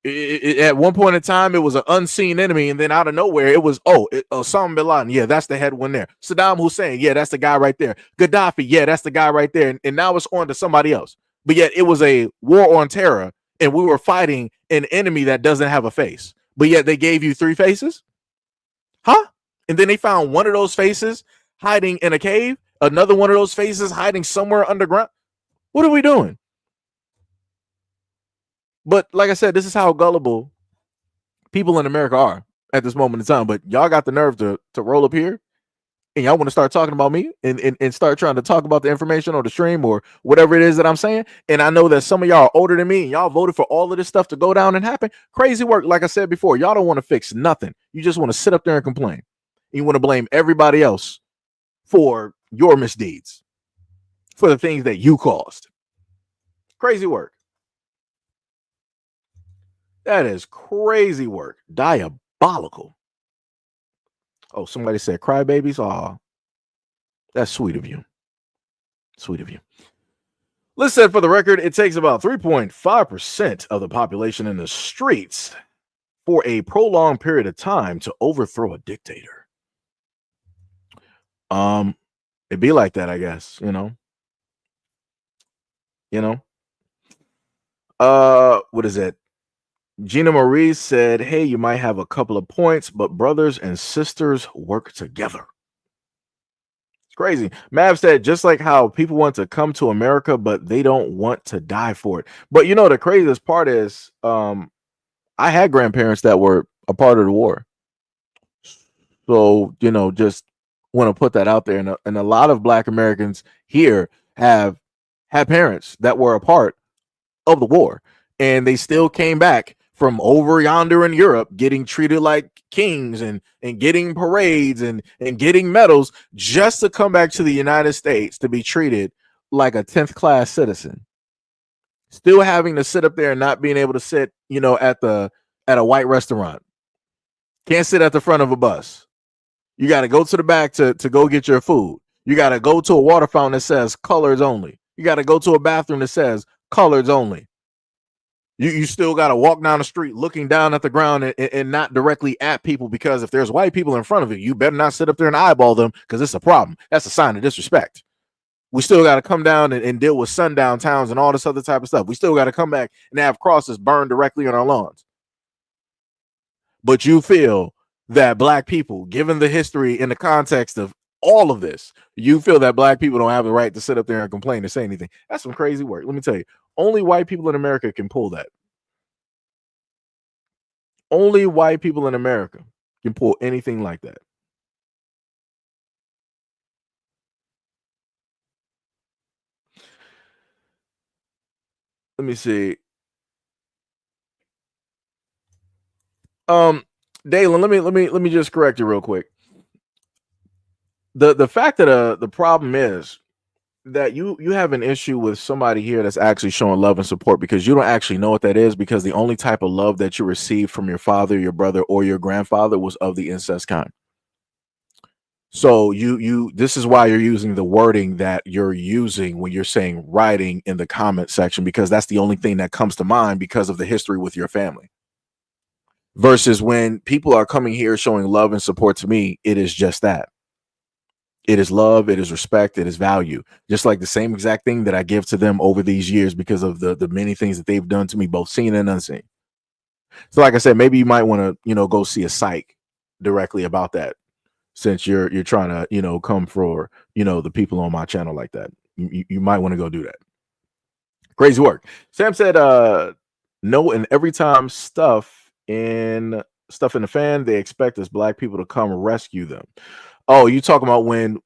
At one point in time, it was an unseen enemy, and then out of nowhere, it was, Osama bin Laden. Yeah, that's the head one there. Saddam Hussein. Yeah, that's the guy right there. Gaddafi. Yeah, that's the guy right there. And now it's on to somebody else. But yet it was a war on terror, and we were fighting an enemy that doesn't have a face. But yet they gave you 3 faces? Huh? And then they found one of those faces hiding in a cave, another one of those faces hiding somewhere underground. What are we doing? But like I said, this is how gullible people in America are at this moment in time. But y'all got the nerve to roll up here and y'all want to start talking about me and start trying to talk about the information on the stream or whatever it is that I'm saying. And I know that some of y'all are older than me and y'all voted for all of this stuff to go down and happen. Crazy work. Like I said before, y'all don't want to fix nothing. You just want to sit up there and complain. You want to blame everybody else for your misdeeds, for the things that you caused. Crazy work. That is crazy work. Diabolical. Oh, somebody said crybabies. Oh, that's sweet of you. Sweet of you. Listen, for the record, it takes about 3.5% of the population in the streets for a prolonged period of time to overthrow a dictator. It'd be like that, I guess, you know. What is it? Gina Marie said, hey, you might have a couple of points, but brothers and sisters work together. It's crazy. Mav said, just like how people want to come to America, but they don't want to die for it. But you know, the craziest part is I had grandparents that were a part of the war. So, you know, just want to put that out there. And a lot of Black Americans here have had parents that were a part of the war. And they still came back from over yonder in Europe, getting treated like kings and getting parades and getting medals just to come back to the United States to be treated like a 10th class citizen. Still having to sit up there and not being able to sit, you know, at a white restaurant. Can't sit at the front of a bus. You got to go to the back to go get your food. You got to go to a water fountain that says colors only. You got to go to a bathroom that says colors only. You still got to walk down the street looking down at the ground and not directly at people, because if there's white people in front of you, you better not sit up there and eyeball them, because it's a problem. That's a sign of disrespect. We still got to come down and deal with sundown towns and all this other type of stuff. We still got to come back and have crosses burned directly on our lawns. But you feel that Black people, given the history in the context of all of this, you feel that Black people don't have the right to sit up there and complain or say anything. That's some crazy work. Let me tell you, only white people in America can pull that. Only white people in America can pull anything like that. Let me see. Dalen, let me just correct you real quick. The fact that the problem is that you have an issue with somebody here that's actually showing love and support, because you don't actually know what that is, because the only type of love that you received from your father, your brother, or your grandfather was of the incest kind. So this is why you're using the wording that you're using when you're saying writing in the comment section, because that's the only thing that comes to mind because of the history with your family. Versus when people are coming here showing love and support to me, it is just that. It is love, it is respect, it is value. Just like the same exact thing that I give to them over these years because of the many things that they've done to me, both seen and unseen. So like I said, maybe you might want to, go see a psych directly about that, since you're trying to, come for, the people on my channel like that. You might want to go do that. Crazy work. Sam said, no, and every time stuff in the fan, they expect us black people to come rescue them. Oh, you talking about when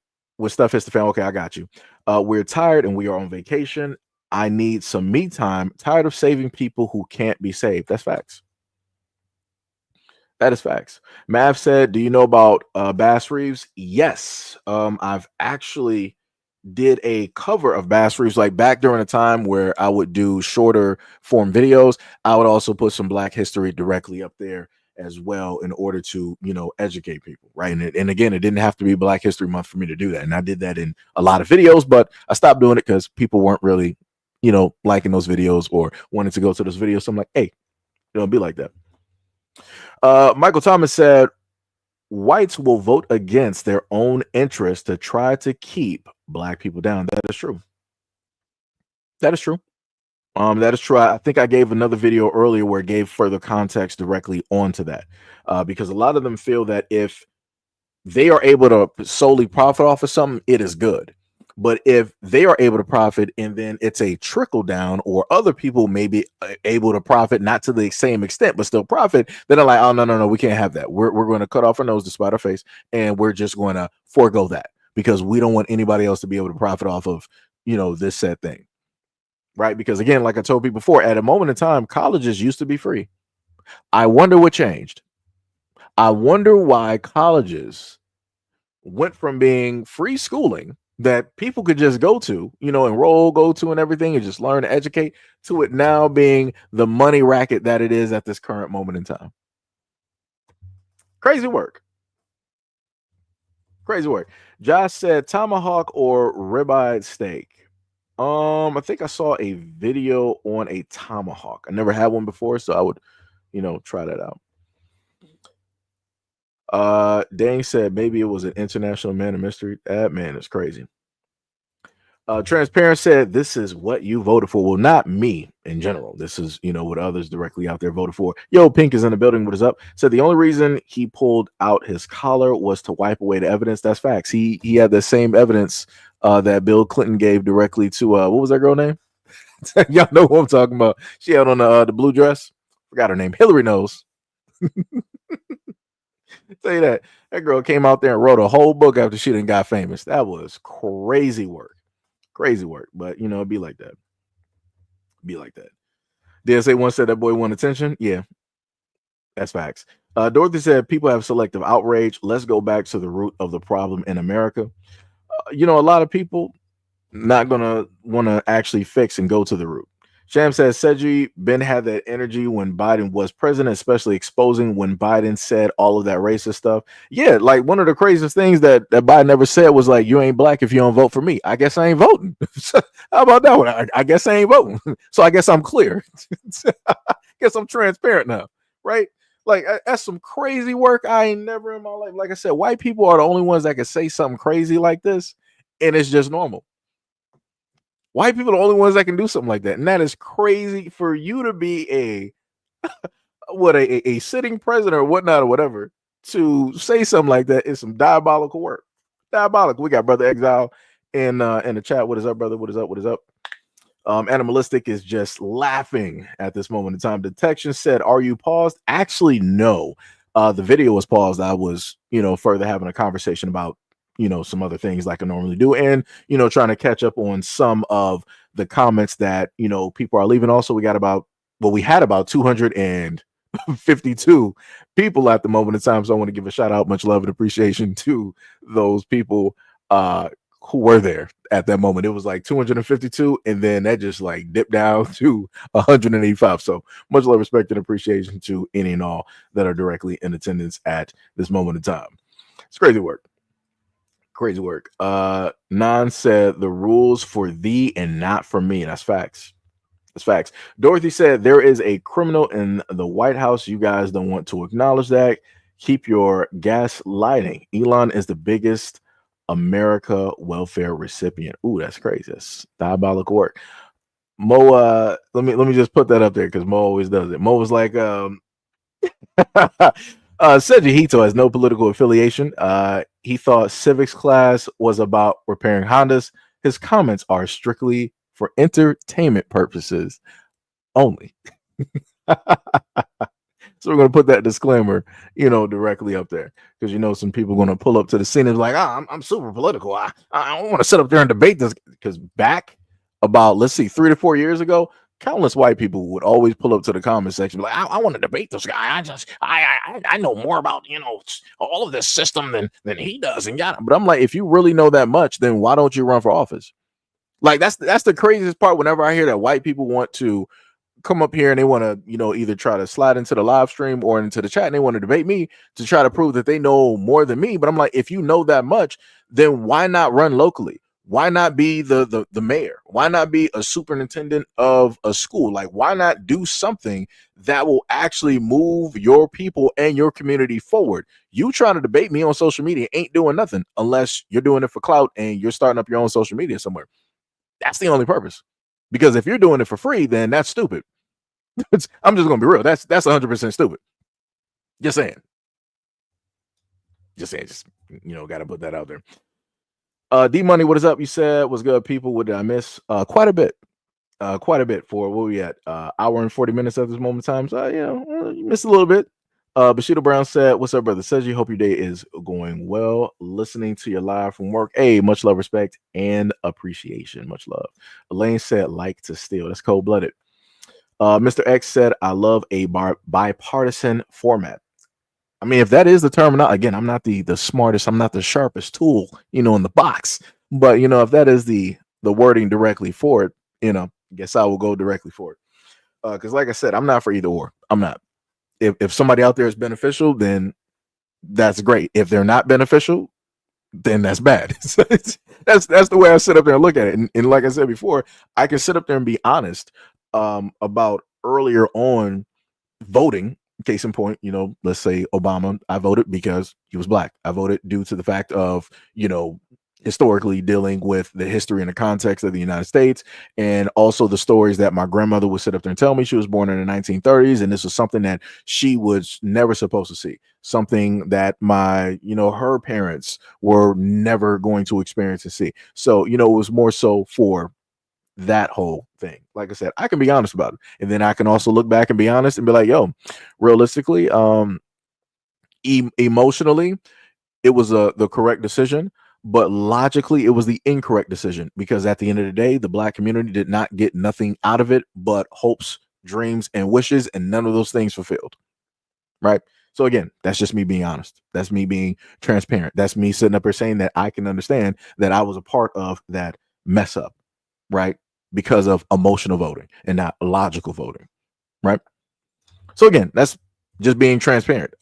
stuff hits the fan? Okay, I got you. We're tired and we are on vacation. I need some me time. Tired of saving people who can't be saved. That's facts. That is facts. Mav said, do you know about Bass Reeves? Yes. I've actually did a cover of Bass Reeves, like back during a time where I would do shorter form videos. I would also put some Black history directly up there as well in order to, educate people, right? And again, it didn't have to be Black History Month for me to do that. And I did that in a lot of videos, but I stopped doing it because people weren't really, liking those videos or wanting to go to those videos. So I'm like, hey, don't be like that. Michael Thomas said, whites will vote against their own interest to try to keep Black people down. That is true. That is true. That is true. I think I gave another video earlier where it gave further context directly onto that, because a lot of them feel that if they are able to solely profit off of something, it is good. But if they are able to profit and then it's a trickle down, or other people may be able to profit, not to the same extent, but still profit, then they're like, oh, no, we can't have that. We're going to cut off our nose to spite our face, and we're just going to forego that because we don't want anybody else to be able to profit off of, this said thing. Right? Because again, like I told people before, at a moment in time, colleges used to be free. I wonder what changed. I wonder why colleges went from being free schooling that people could just go to, enroll, go to and everything, and just learn to educate, to it now being the money racket that it is at this current moment in time. Crazy work. Crazy work. Josh said tomahawk or ribeye steak. I think I saw a video on a tomahawk. I never had one before, so I would, try that out. Dane said maybe it was an international man of mystery. That man is crazy. Transparent said this is what you voted for. Well, not me in general. This is, what others directly out there voted for. Yo, Pink is in the building. What is up? Said the only reason he pulled out his collar was to wipe away the evidence. That's facts. He had the same evidence that Bill Clinton gave directly to what was that girl name? Y'all know what I'm talking about. She had on the blue dress. Forgot her name. Hillary knows. Tell you that girl came out there and wrote a whole book after she done got famous. That was crazy work. Crazy work. But it'd be like that. Be like that. DSA once said that boy want attention. Yeah, that's facts. Dorothy said people have selective outrage. Let's go back to the root of the problem in America. A lot of people not gonna want to actually fix and go to the root. Sham says Seji Ben had that energy when Biden was president, especially exposing when Biden said all of that racist stuff. Yeah, like one of the craziest things that Biden ever said was like, you ain't black if you don't vote for me. I guess I ain't voting. How about that one? I guess I ain't voting. So I guess I'm clear. I guess I'm transparent now, right? Like that's some crazy work I ain't never in my life. Like I said, white people are the only ones that can say something crazy like this, and it's just normal. White people are the only ones that can do something like that. And that is crazy for you to be a sitting president or whatnot or whatever to say something like that is some diabolical work. Diabolical. We got Brother Exile in the chat. What is up, brother? What is up? What is up? Animalistic is just laughing at this moment in time. Detection said, are you paused? Actually, no. The video was paused. I was, further having a conversation about some other things like I normally do, and trying to catch up on some of the comments that people are leaving. Also, we had about 252 people at the moment in time, so I want to give a shout out, much love and appreciation to those people who were there at that moment. It was like 252, and then that just like dipped down to 185. So much love, respect, and appreciation to any and all that are directly in attendance at this moment in time. It's crazy work. Crazy work. Nan said the rules for thee and not for me. That's facts. It's facts. Dorothy said there is a criminal in the White House. You guys don't want to acknowledge that. Keep your gaslighting. Elon is the biggest America welfare recipient. Ooh, that's crazy. That's diabolical work. Mo, let me just put that up there because Mo always does it. Mo was like, SEIJIHITO has no political affiliation. He thought civics class was about repairing Hondas. His comments are strictly for entertainment purposes only. So we're going to put that disclaimer, directly up there because, some people are going to pull up to the scene and be like, I'm super political. I don't want to sit up there and debate this because back about, let's see, 3 to 4 years ago, countless white people would always pull up to the comment section like, I want to debate this guy. I know more about, all of this system than he does. But I'm like, if you really know that much, then why don't you run for office? Like that's the craziest part. Whenever I hear that white people want to come up here and they want to, either try to slide into the live stream or into the chat and they want to debate me to try to prove that they know more than me. But I'm like, if you know that much, then why not run locally? Why not be the mayor? Why not be a superintendent of a school? Like, why not do something that will actually move your people and your community forward? You trying to debate me on social media ain't doing nothing unless you're doing it for clout and you're starting up your own social media somewhere. That's the only purpose. Because if you're doing it for free, then that's stupid. I'm just gonna be real. That's 100% stupid. Just saying. Just gotta put that out there. D Money, what is up? You said what's good, people. What did I miss? Quite a bit. For where we at? Hour and 40 minutes at this moment in time. So you missed a little bit. Bushido Brown said, what's up, brother? Says you hope your day is going well. Listening to your live from work. Hey, much love, respect, and appreciation. Much love. Elaine said, like to steal. That's cold-blooded. Mr. X said, I love a bipartisan format. I mean, if that is the term, again, I'm not the smartest, I'm not the sharpest tool, in the box. But if that is the wording directly for it, I guess I will go directly for it. Because like I said, I'm not for either or. I'm not. If somebody out there is beneficial, then that's great. If they're not beneficial, then that's bad. That's the way I sit up there and look at it. And like I said before, I can sit up there and be honest about earlier on voting. Case in point, let's say Obama, I voted because he was black. I voted due to the fact of, historically dealing with the history and the context of the United States, and also the stories that my grandmother would sit up there and tell me. She was born in the 1930s, and this was something that she was never supposed to see, something that my, her parents were never going to experience and see. So, it was more so for that whole thing. Like I said, I can be honest about it, and then I can also look back and be honest and be like, yo, realistically, emotionally, it was the correct decision. But logically, it was the incorrect decision, because at the end of the day, the black community did not get nothing out of it but hopes, dreams, and wishes, and none of those things fulfilled. Right? So again, that's just me being honest. That's me being transparent. That's me sitting up here saying that I can understand that I was a part of that mess up, right? Because of emotional voting and not logical voting, right? So again, that's just being transparent.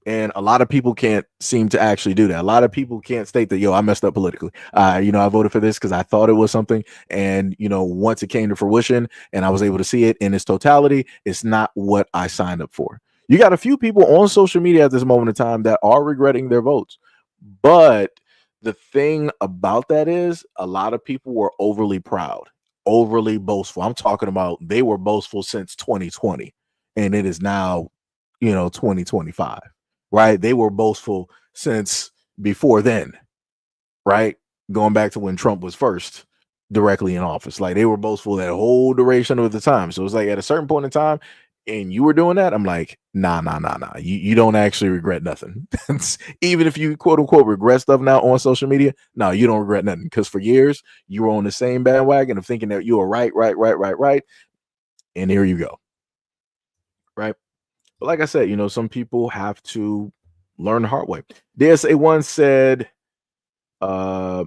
And a lot of people can't seem to actually do that. A lot of people can't state that, yo, I messed up politically. I voted for this because I thought it was something. And, once it came to fruition and I was able to see it in its totality, it's not what I signed up for. You got a few people on social media at this moment in time that are regretting their votes. But the thing about that is a lot of people were overly proud, overly boastful. I'm talking about they were boastful since 2020, and it is now, 2025. Right? They were boastful since before then, right? Going back to when Trump was first directly in office. Like, they were boastful that whole duration of the time. So it's like at a certain point in time, and you were doing that, I'm like, nah. You don't actually regret nothing. Even if you quote unquote regret stuff now on social media, no, you don't regret nothing. Because for years you were on the same bandwagon of thinking that you were right. And here you go. Right? But like I said, some people have to learn the hard way. DSA1 said, SLO,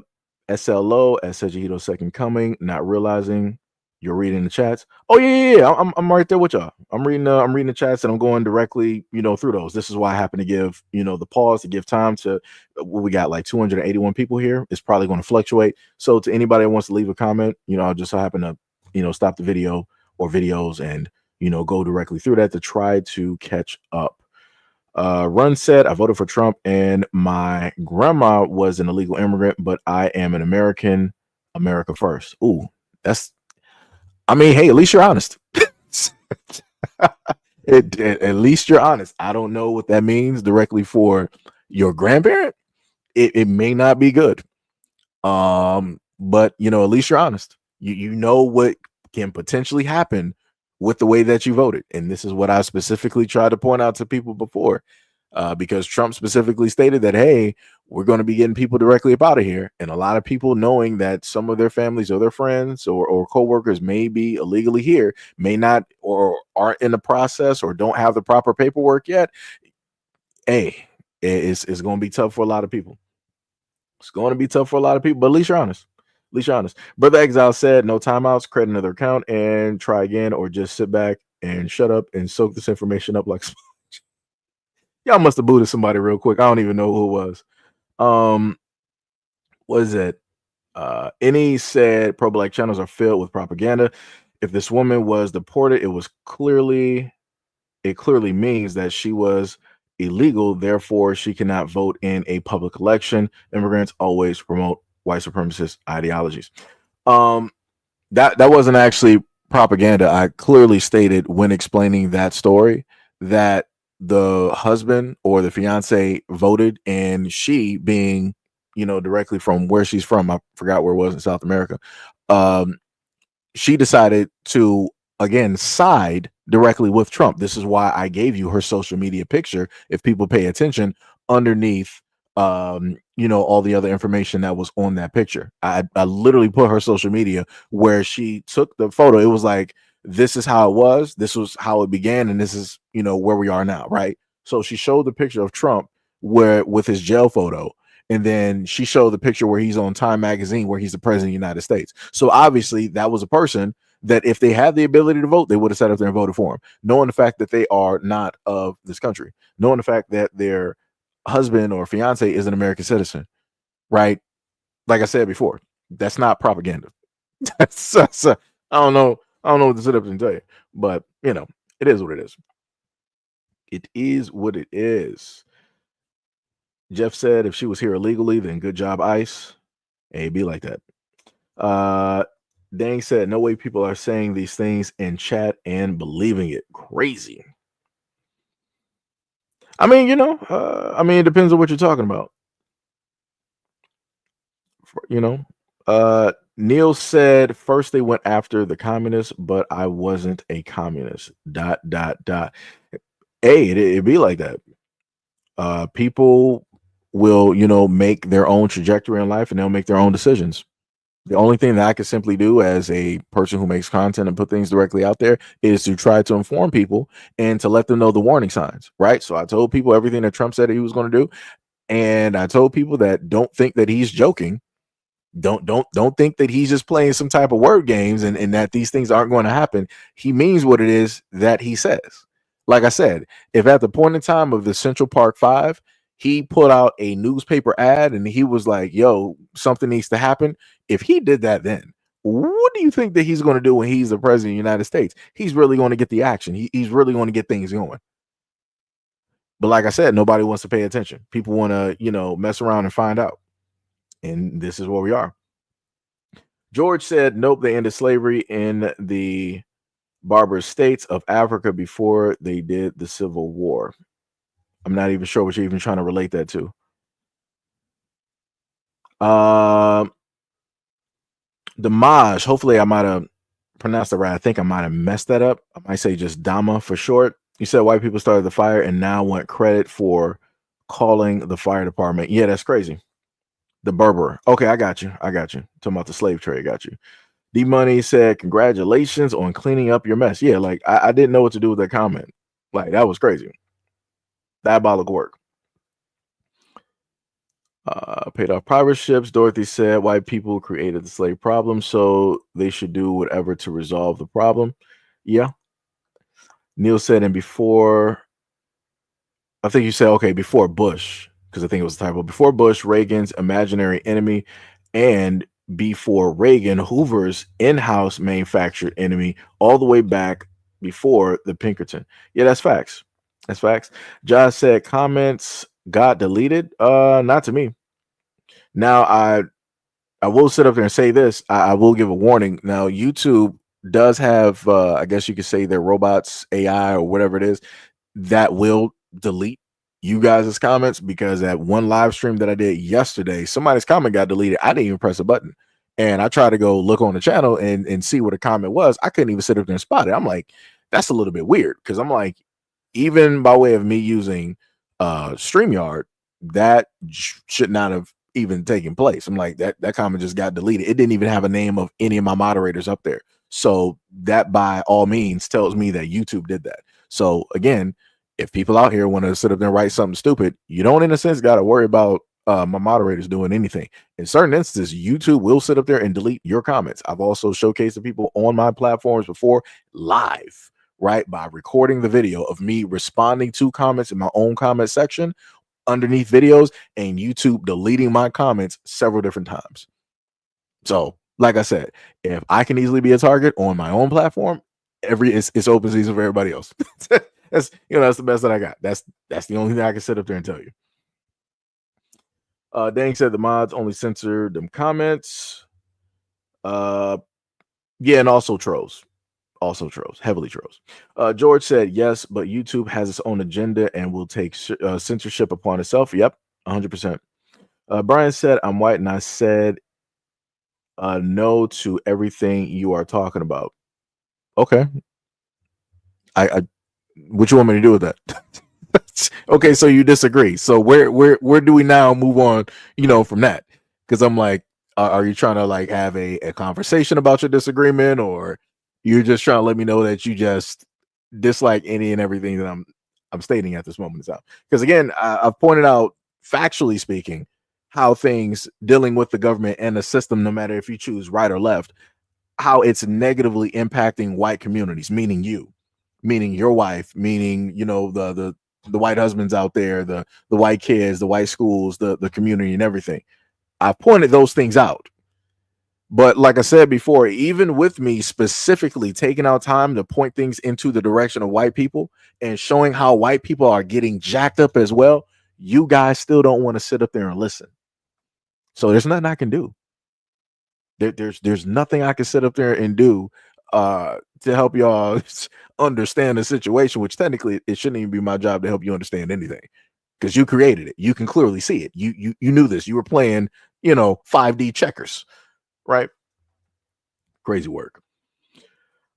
SEIJIHITO second coming, not realizing you're reading the chats. Oh, yeah. I'm right there with y'all. I'm reading the chats, and I'm going directly, through those. This is why I happen to give, the pause to give time to, we got like 281 people here. It's probably going to fluctuate. So to anybody that wants to leave a comment, I'll just so happen to, stop the video or videos and, go directly through that to try to catch up. Run said, I voted for Trump and my grandma was an illegal immigrant, but I am an American. America first. Ooh, hey, at least you're honest. At least you're honest. I don't know what that means directly for your grandparent. It may not be good. But at least you're honest. You know what can potentially happen with the way that you voted. And this is what I specifically tried to point out to people before. Because Trump specifically stated that, hey, we're going to be getting people directly up out of here. And a lot of people knowing that some of their families or their friends or coworkers may be illegally here, may not or aren't in the process or don't have the proper paperwork yet. Hey, it's going to be tough for a lot of people. It's going to be tough for a lot of people, but at least you're honest. At least you're honest. Brother Exile said, no timeouts, create another account and try again, or just sit back and shut up and soak this information up like sponge. Y'all must have booted somebody real quick. I don't even know who it was. What is it? Any said pro-black channels are filled with propaganda. If this woman was deported, it clearly means that she was illegal, therefore she cannot vote in a public election. Immigrants always promote white supremacist ideologies. That wasn't actually propaganda. I clearly stated when explaining that story that the husband or the fiance voted, and she being, directly from where she's from, I forgot where it was in South America, she decided to again side directly with Trump. This is why I gave you her social media picture, if people pay attention, underneath all the other information that was on that picture. I literally put her social media where she took the photo. It was like, this is how it was, this was how it began, and this is where we are now, right? So she showed the picture of Trump with his jail photo, and then she showed the picture where he's on Time magazine, where he's the president of the United States. So obviously that was a person that if they had the ability to vote, they would have sat up there and voted for him, knowing the fact that they are not of this country, knowing the fact that their husband or fiance is an American citizen, right? Like I said before, that's not propaganda. That's I don't know what to sit up and tell you, but it is what it is. It is what it is. Jeff said, if she was here illegally, then good job, ICE. It'd be like that. Dang said, no way people are saying these things in chat and believing it. Crazy. It depends on what you're talking about. Neil said, first they went after the communists, but I wasn't a communist. ... Hey, it'd be like that. People will, make their own trajectory in life, and they'll make their own decisions. The only thing that I can simply do as a person who makes content and put things directly out there is to try to inform people and to let them know the warning signs, right? So I told people everything that Trump said that he was going to do. And I told people that don't think that he's joking. Don't think that he's just playing some type of word games and that these things aren't going to happen. He means what it is that he says. Like I said, if at the point in time of the Central Park 5, he put out a newspaper ad and he was like, yo, something needs to happen. If he did that then, what do you think that he's going to do when he's the president of the United States? He's really going to get the action. He's really going to get things going. But like I said, nobody wants to pay attention. People want to, mess around and find out. And this is where we are. George said, nope, they ended slavery in the barbarous states of Africa before they did the Civil War. I'm not even sure what you're even trying to relate that to. Damaj, hopefully I might have pronounced it right. I think I might have messed that up. I might say just Dama for short. You said white people started the fire and now want credit for calling the fire department. Yeah, that's crazy. The Berber. Okay, I got you. Talking about the slave trade. Got you. D Money said, congratulations on cleaning up your mess. Yeah, like I didn't know what to do with that comment. Like that was crazy. Diabolical work. Paid off pirate ships. Dorothy said, white people created the slave problem, so they should do whatever to resolve the problem. Yeah. Neil said, and before, I think you said, okay, before Bush, because I think it was a typo. Before Bush, Reagan's imaginary enemy, and before Reagan, Hoover's in-house manufactured enemy, all the way back before the Pinkerton. Yeah, that's facts. That's facts. Josh said comments got deleted. Not to me. Now I will sit up there and say this. I will give a warning. Now, YouTube does have, I guess you could say, their robots, AI, or whatever it is, that will delete you guys' comments, because at one live stream that I did yesterday, somebody's comment got deleted. I didn't even press a button. And I tried to go look on the channel and see what a comment was. I couldn't even sit up there and spot it. I'm like, that's a little bit weird, because I'm like, even by way of me using StreamYard, that should not have even taken place. I'm like, that comment just got deleted. It didn't even have a name of any of my moderators up there. So that by all means tells me that YouTube did that. So again, if people out here want to sit up there and write something stupid, you don't in a sense got to worry about my moderators doing anything. In certain instances, YouTube will sit up there and delete your comments. I've also showcased the people on my platforms before live, right, by recording the video of me responding to comments in my own comment section underneath videos, and YouTube deleting my comments several different times. So, like I said, if I can easily be a target on my own platform, it's open season for everybody else. That's the best that I got. That's the only thing I can sit up there and tell you. Dang said the mods only censored them comments. Yeah, and also trolls. Heavily trolls. George said yes, but YouTube has its own agenda and will take censorship upon itself. Yep, 100%. Brian said I'm white, and I said no to everything you are talking about. Okay. I what you want me to do with that? Okay, so you disagree. So where do we now move on, from that? Because I'm like, are you trying to like have a conversation about your disagreement, or you're just trying to let me know that you just dislike any and everything that I'm stating at this moment in time? Because again, I've pointed out, factually speaking, how things dealing with the government and the system, no matter if you choose right or left, how it's negatively impacting white communities, meaning you, meaning your wife, meaning the white husbands out there, the white kids, the white schools, the community, and everything. I've pointed those things out. But like I said before, even with me specifically taking out time to point things into the direction of white people and showing how white people are getting jacked up as well, you guys still don't want to sit up there and listen. So there's nothing I can do. There's nothing I can sit up there and do to help y'all understand the situation, which technically it shouldn't even be my job to help you understand anything, because you created it. You can clearly see it. You knew this. You were playing 5D checkers, right? Crazy work.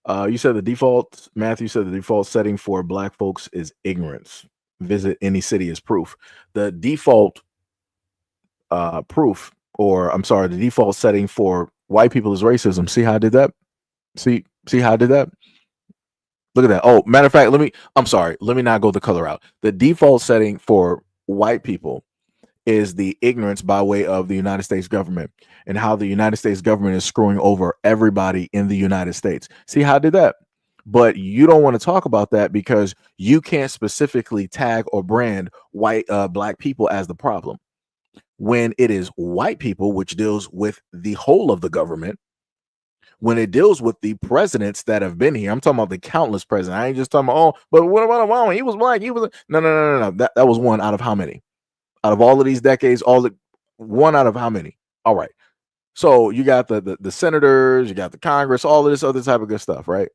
You said Matthew said the default setting for black folks is ignorance. Visit any city as proof. The default the default setting for white people is racism. See how I did that? See how I did that? Look at that. Oh, matter of fact, let me not go the color out. The default setting for white people is the ignorance by way of the United States government, and how the United States government is screwing over everybody in the United States. See how I did that? But you don't want to talk about that because you can't specifically tag or brand black people as the problem, when it is white people, which deals with the whole of the government. When it deals with the presidents that have been here, I'm talking about the countless presidents. I ain't just talking about, but what about Obama? He was black. He was no. That was one out of how many? Out of all of these decades, one out of how many? All right. So you got the senators, you got the Congress, all of this other type of good stuff, right?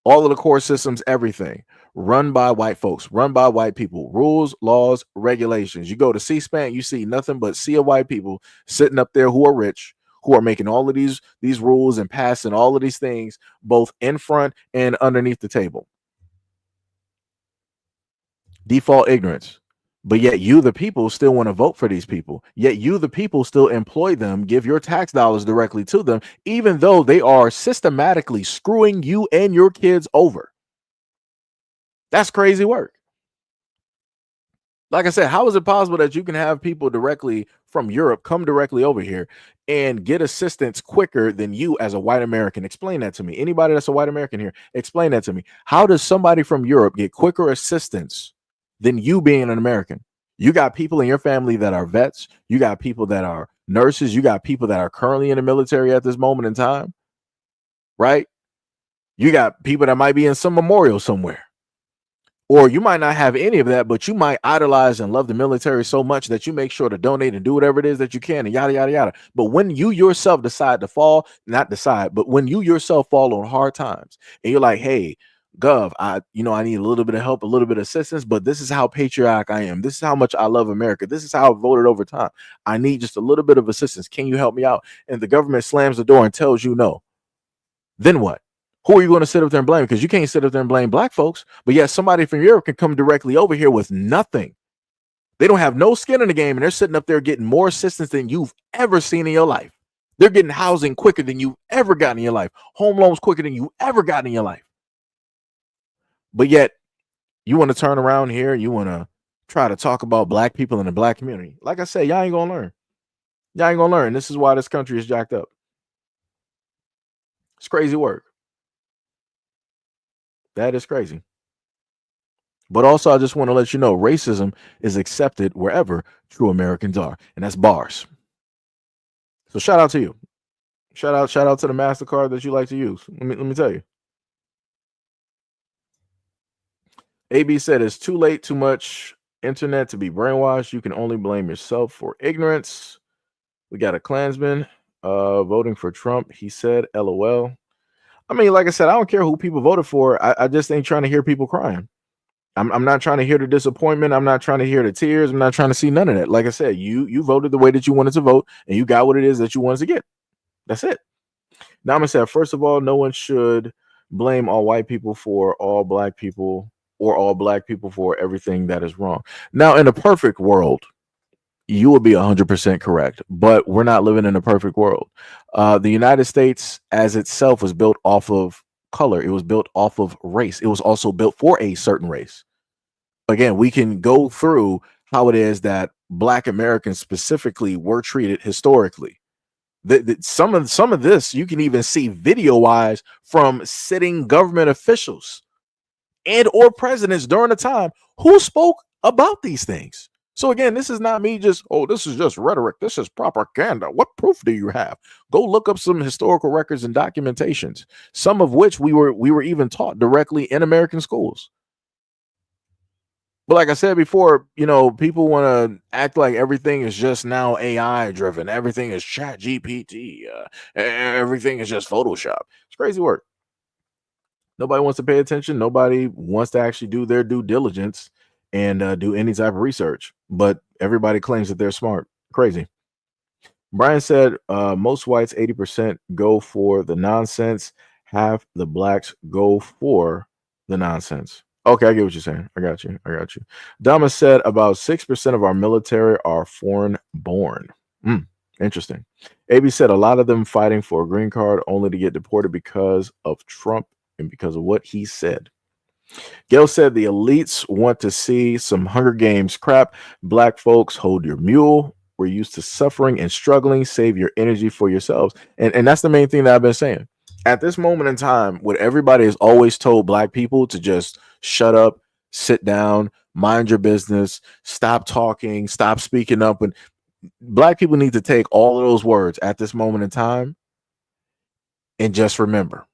All of the core systems, everything run by white folks, run by white people, rules, laws, regulations. You go to C-SPAN, you see nothing but sea of white people sitting up there who are rich, who are making all of these rules and passing all of these things, both in front and underneath the table. Default ignorance. But yet you, the people, still want to vote for these people. Yet you, the people, still employ them, give your tax dollars directly to them, even though they are systematically screwing you and your kids over. That's crazy work. Like I said, how is it possible that you can have people directly from Europe come directly over here and get assistance quicker than you as a white American? Explain that to me. Anybody that's a white American here, explain that to me. How does somebody from Europe get quicker assistance than you being an American? You got people in your family that are vets. You got people that are nurses. You got people that are currently in the military at this moment in time, right? You got people that might be in some memorial somewhere. Or you might not have any of that, but you might idolize and love the military so much that you make sure to donate and do whatever it is that you can, and yada, yada, yada. But when you yourself decide to fall, not decide, but when you yourself fall on hard times and you're like, hey, Gov, I need a little bit of help, a little bit of assistance, but this is how patriotic I am. This is how much I love America. This is how I voted over time. I need just a little bit of assistance. Can you help me out? And the government slams the door and tells you no. Then what? Who are you going to sit up there and blame? Because you can't sit up there and blame black folks. But yet somebody from Europe can come directly over here with nothing. They don't have no skin in the game, and they're sitting up there getting more assistance than you've ever seen in your life. They're getting housing quicker than you've ever gotten in your life. Home loans quicker than you ever gotten in your life. But yet you want to turn around here. You want to try to talk about black people in the black community. Like I said, y'all ain't going to learn. Y'all ain't going to learn. This is why this country is jacked up. It's crazy work. That is crazy. But also, I just want to let you know, racism is accepted wherever true Americans are. And that's bars. So shout out to you. Shout out to the MasterCard that you like to use. Let me tell you. AB said it's too late, too much internet to be brainwashed. You can only blame yourself for ignorance. We got a Klansman voting for Trump. He said, LOL. I mean, like I said, I don't care who people voted for. I just ain't trying to hear people crying. I'm not trying to hear the disappointment. I'm not trying to hear the tears. I'm not trying to see none of that. Like I said, you voted the way that you wanted to vote, and you got what it is that you wanted to get. That's it. Now I'm gonna say, first of all, no one should blame all white people for all black people or all black people for everything that is wrong. Now, in a perfect world, you will be 100% correct, but we're not living in a perfect world. The United States as itself was built off of color. It was built off of race. It was also built for a certain race. Again, we can go through how it is that black Americans specifically were treated historically. Some of this you can even see video wise from sitting government officials and or presidents during the time who spoke about these things. So again, this is not me just, this is just rhetoric. This is propaganda. What proof do you have? Go look up some historical records and documentations, some of which we were even taught directly in American schools. But like I said before, people want to act like everything is just now AI driven. Everything is Chat GPT. Everything is just Photoshop. It's crazy work. Nobody wants to pay attention. Nobody wants to actually do their due diligence and do any type of research. But everybody claims that they're smart. Crazy. Brian said most whites, 80%, go for the nonsense. Half the blacks go for the nonsense. Okay, I get what you're saying. I got you. Dama said about 6% of our military are foreign born. Interesting. AB said a lot of them fighting for a green card only to get deported because of Trump and because of what he said. Gail said the elites want to see some Hunger Games crap. Black folks, hold your mule. We're used to suffering and struggling. Save your energy for yourselves. And that's the main thing that I've been saying. At this moment in time, what everybody has always told black people to just shut up, sit down, mind your business, stop talking, stop speaking up. And black people need to take all of those words at this moment in time and just remember.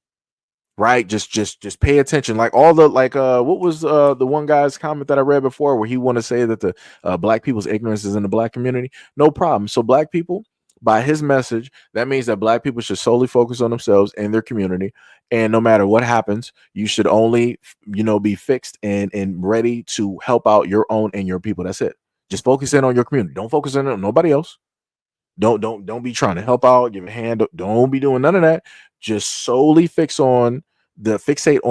Right, just pay attention. Like all the what was the one guy's comment that I read before, where he want to say that the black people's ignorance is in the black community. No problem. So black people, by his message, that means that black people should solely focus on themselves and their community, and no matter what happens, you should only be fixed and ready to help out your own and your people. That's it. Just focus in on your community. Don't focus in on nobody else. Don't be trying to help out, give a hand. Don't be doing none of that. Just solely fixate on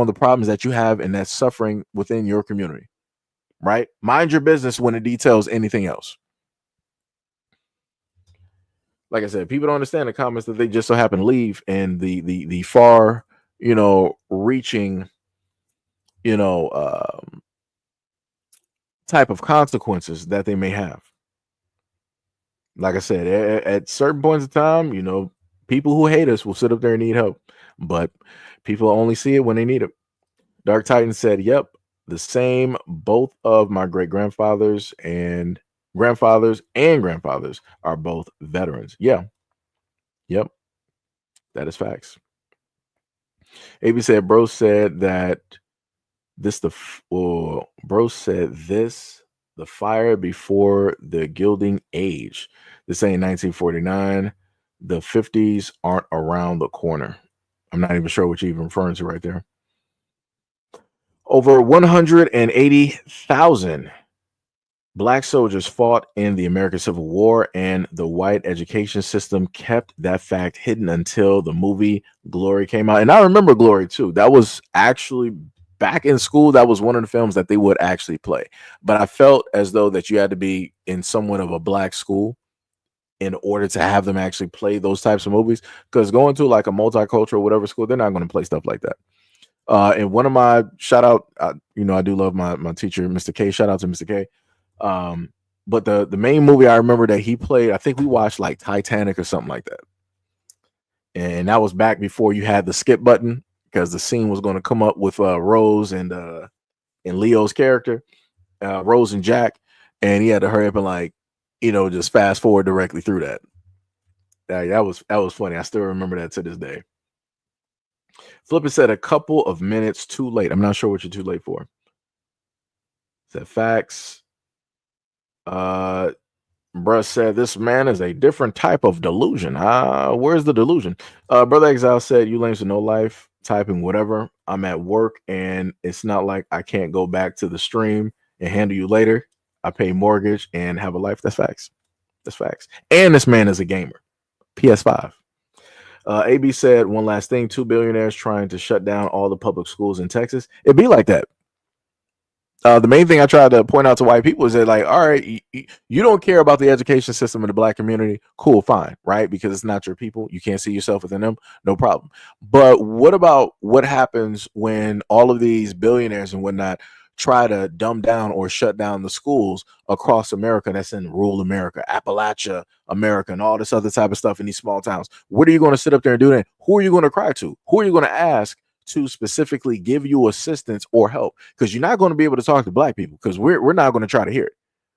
the problems that you have and that's suffering within your community. Right? Mind your business when it details anything else. Like I said, people don't understand the comments that they just so happen to leave and the far, reaching, type of consequences that they may have. Like I said, at certain points of time, people who hate us will sit up there and need help, but people only see it when they need it. Dark Titan said, yep, the same. Both of my great grandfathers and grandfathers are both veterans. Yeah. Yep. That is facts. AB said, bro said that bro said this, the fire before the gilding age. This ain't 1949. The 50s aren't around the corner. I'm not even sure what you're even referring to right there. Over 180,000 Black soldiers fought in the American Civil War, and the white education system kept that fact hidden until the movie Glory came out. And I remember Glory too. That was actually back in school. That was one of the films that they would actually play. But I felt as though that you had to be in somewhat of a black school in order to have them actually play those types of movies. Because going to like a multicultural whatever school, they're not going to play stuff like that. And one of my shout out, I do love my teacher, Mr. K. Shout out to Mr. K. But the main movie I remember that he played, I think we watched like Titanic or something like that. And that was back before you had the skip button, because the scene was going to come up with Rose and Leo's character, Rose and Jack, and he had to hurry up and like, just fast forward directly through that. That was funny. I still remember that to this day. Flipper said a couple of minutes too late. I'm not sure what you're too late for. Said facts. Bruh said this man is a different type of delusion. Where's the delusion? Brother Exile said you lames with no life, typing whatever. I'm at work and it's not like I can't go back to the stream and handle you later. I pay mortgage and have a life. That's facts. That's facts. And this man is a gamer. PS5. AB said one last thing, 2 billionaires trying to shut down all the public schools in Texas. It'd be like that. The main thing I try to point out to white people is that, like, all right, you don't care about the education system in the black community. Cool, fine, right? Because it's not your people. You can't see yourself within them. No problem. But what about what happens when all of these billionaires and whatnot try to dumb down or shut down the schools across America that's in rural America, Appalachia, America, and all this other type of stuff in these small towns? What are you going to sit up there and do then? Who are you going to cry to? Who are you going to ask to specifically give you assistance or help? Because you're not going to be able to talk to black people, because we're not going to try to hear it.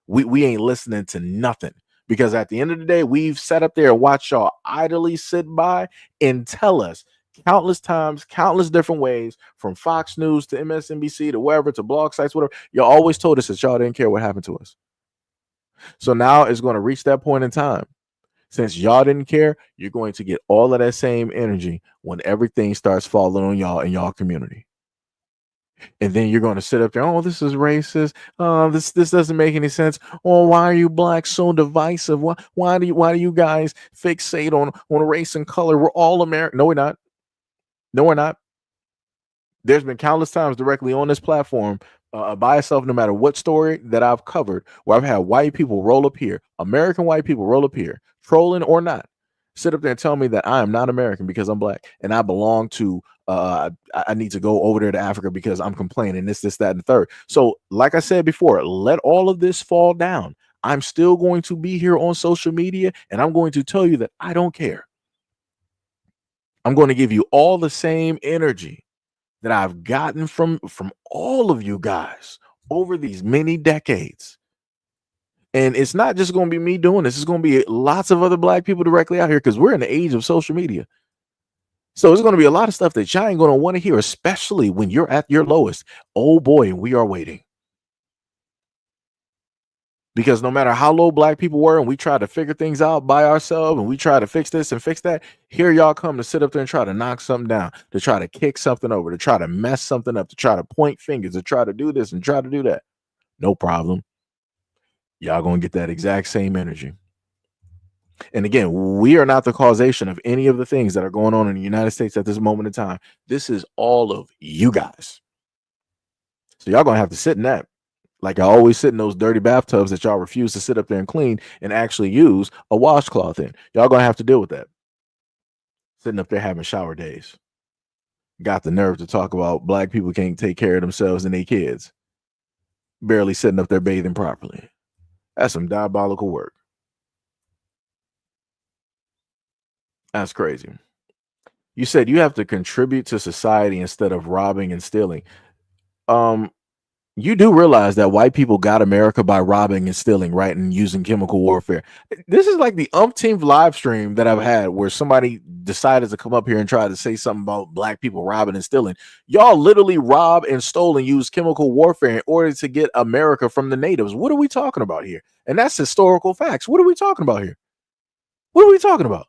We ain't listening to nothing, because at the end of the day, we've sat up there and watched y'all idly sit by and tell us countless times, countless different ways, from Fox News to MSNBC to wherever, to blog sites, whatever. Y'all always told us that y'all didn't care what happened to us. So now it's going to reach that point in time. Since y'all didn't care, you're going to get all of that same energy when everything starts falling on y'all in y'all community. And then you're going to sit up there, oh, this is racist. This doesn't make any sense. Oh, why are you black so divisive? Why do you guys fixate on race and color? We're all American. No, we're not. No, we're not. There's been countless times directly on this platform by itself, no matter what story that I've covered, where I've had white people roll up here, American white people roll up here, trolling or not, sit up there and tell me that I am not American because I'm black and I belong to, I need to go over there to Africa because I'm complaining this, that, and the third. So like I said before, let all of this fall down. I'm still going to be here on social media, and I'm going to tell you that I don't care. I'm going to give you all the same energy that I've gotten from all of you guys over these many decades. And it's not just going to be me doing this. It's going to be lots of other black people directly out here, because we're in the age of social media. So there's going to be a lot of stuff that y'all ain't going to want to hear, especially when you're at your lowest. Oh boy, we are waiting. Because no matter how low black people were, and we try to figure things out by ourselves, and we try to fix this and fix that, here y'all come to sit up there and try to knock something down, to try to kick something over, to try to mess something up, to try to point fingers, to try to do this and try to do that. No problem. Y'all gonna get that exact same energy. And again, we are not the causation of any of the things that are going on in the United States at this moment in time. This is all of you guys. So y'all gonna have to sit in that. Like I always sit in those dirty bathtubs that y'all refuse to sit up there and clean and actually use a washcloth in. Y'all gonna have to deal with that. Sitting up there having shower days. Got the nerve to talk about black people can't take care of themselves and their kids. Barely sitting up there bathing properly. That's some diabolical work. That's crazy. You said you have to contribute to society instead of robbing and stealing. You do realize that white people got America by robbing and stealing, right? And using chemical warfare. This is like the umpteenth live stream that I've had where somebody decided to come up here and try to say something about black people robbing and stealing. Y'all literally rob and stole and use chemical warfare in order to get America from the natives. What are we talking about here? And that's historical facts. What are we talking about here? What are we talking about?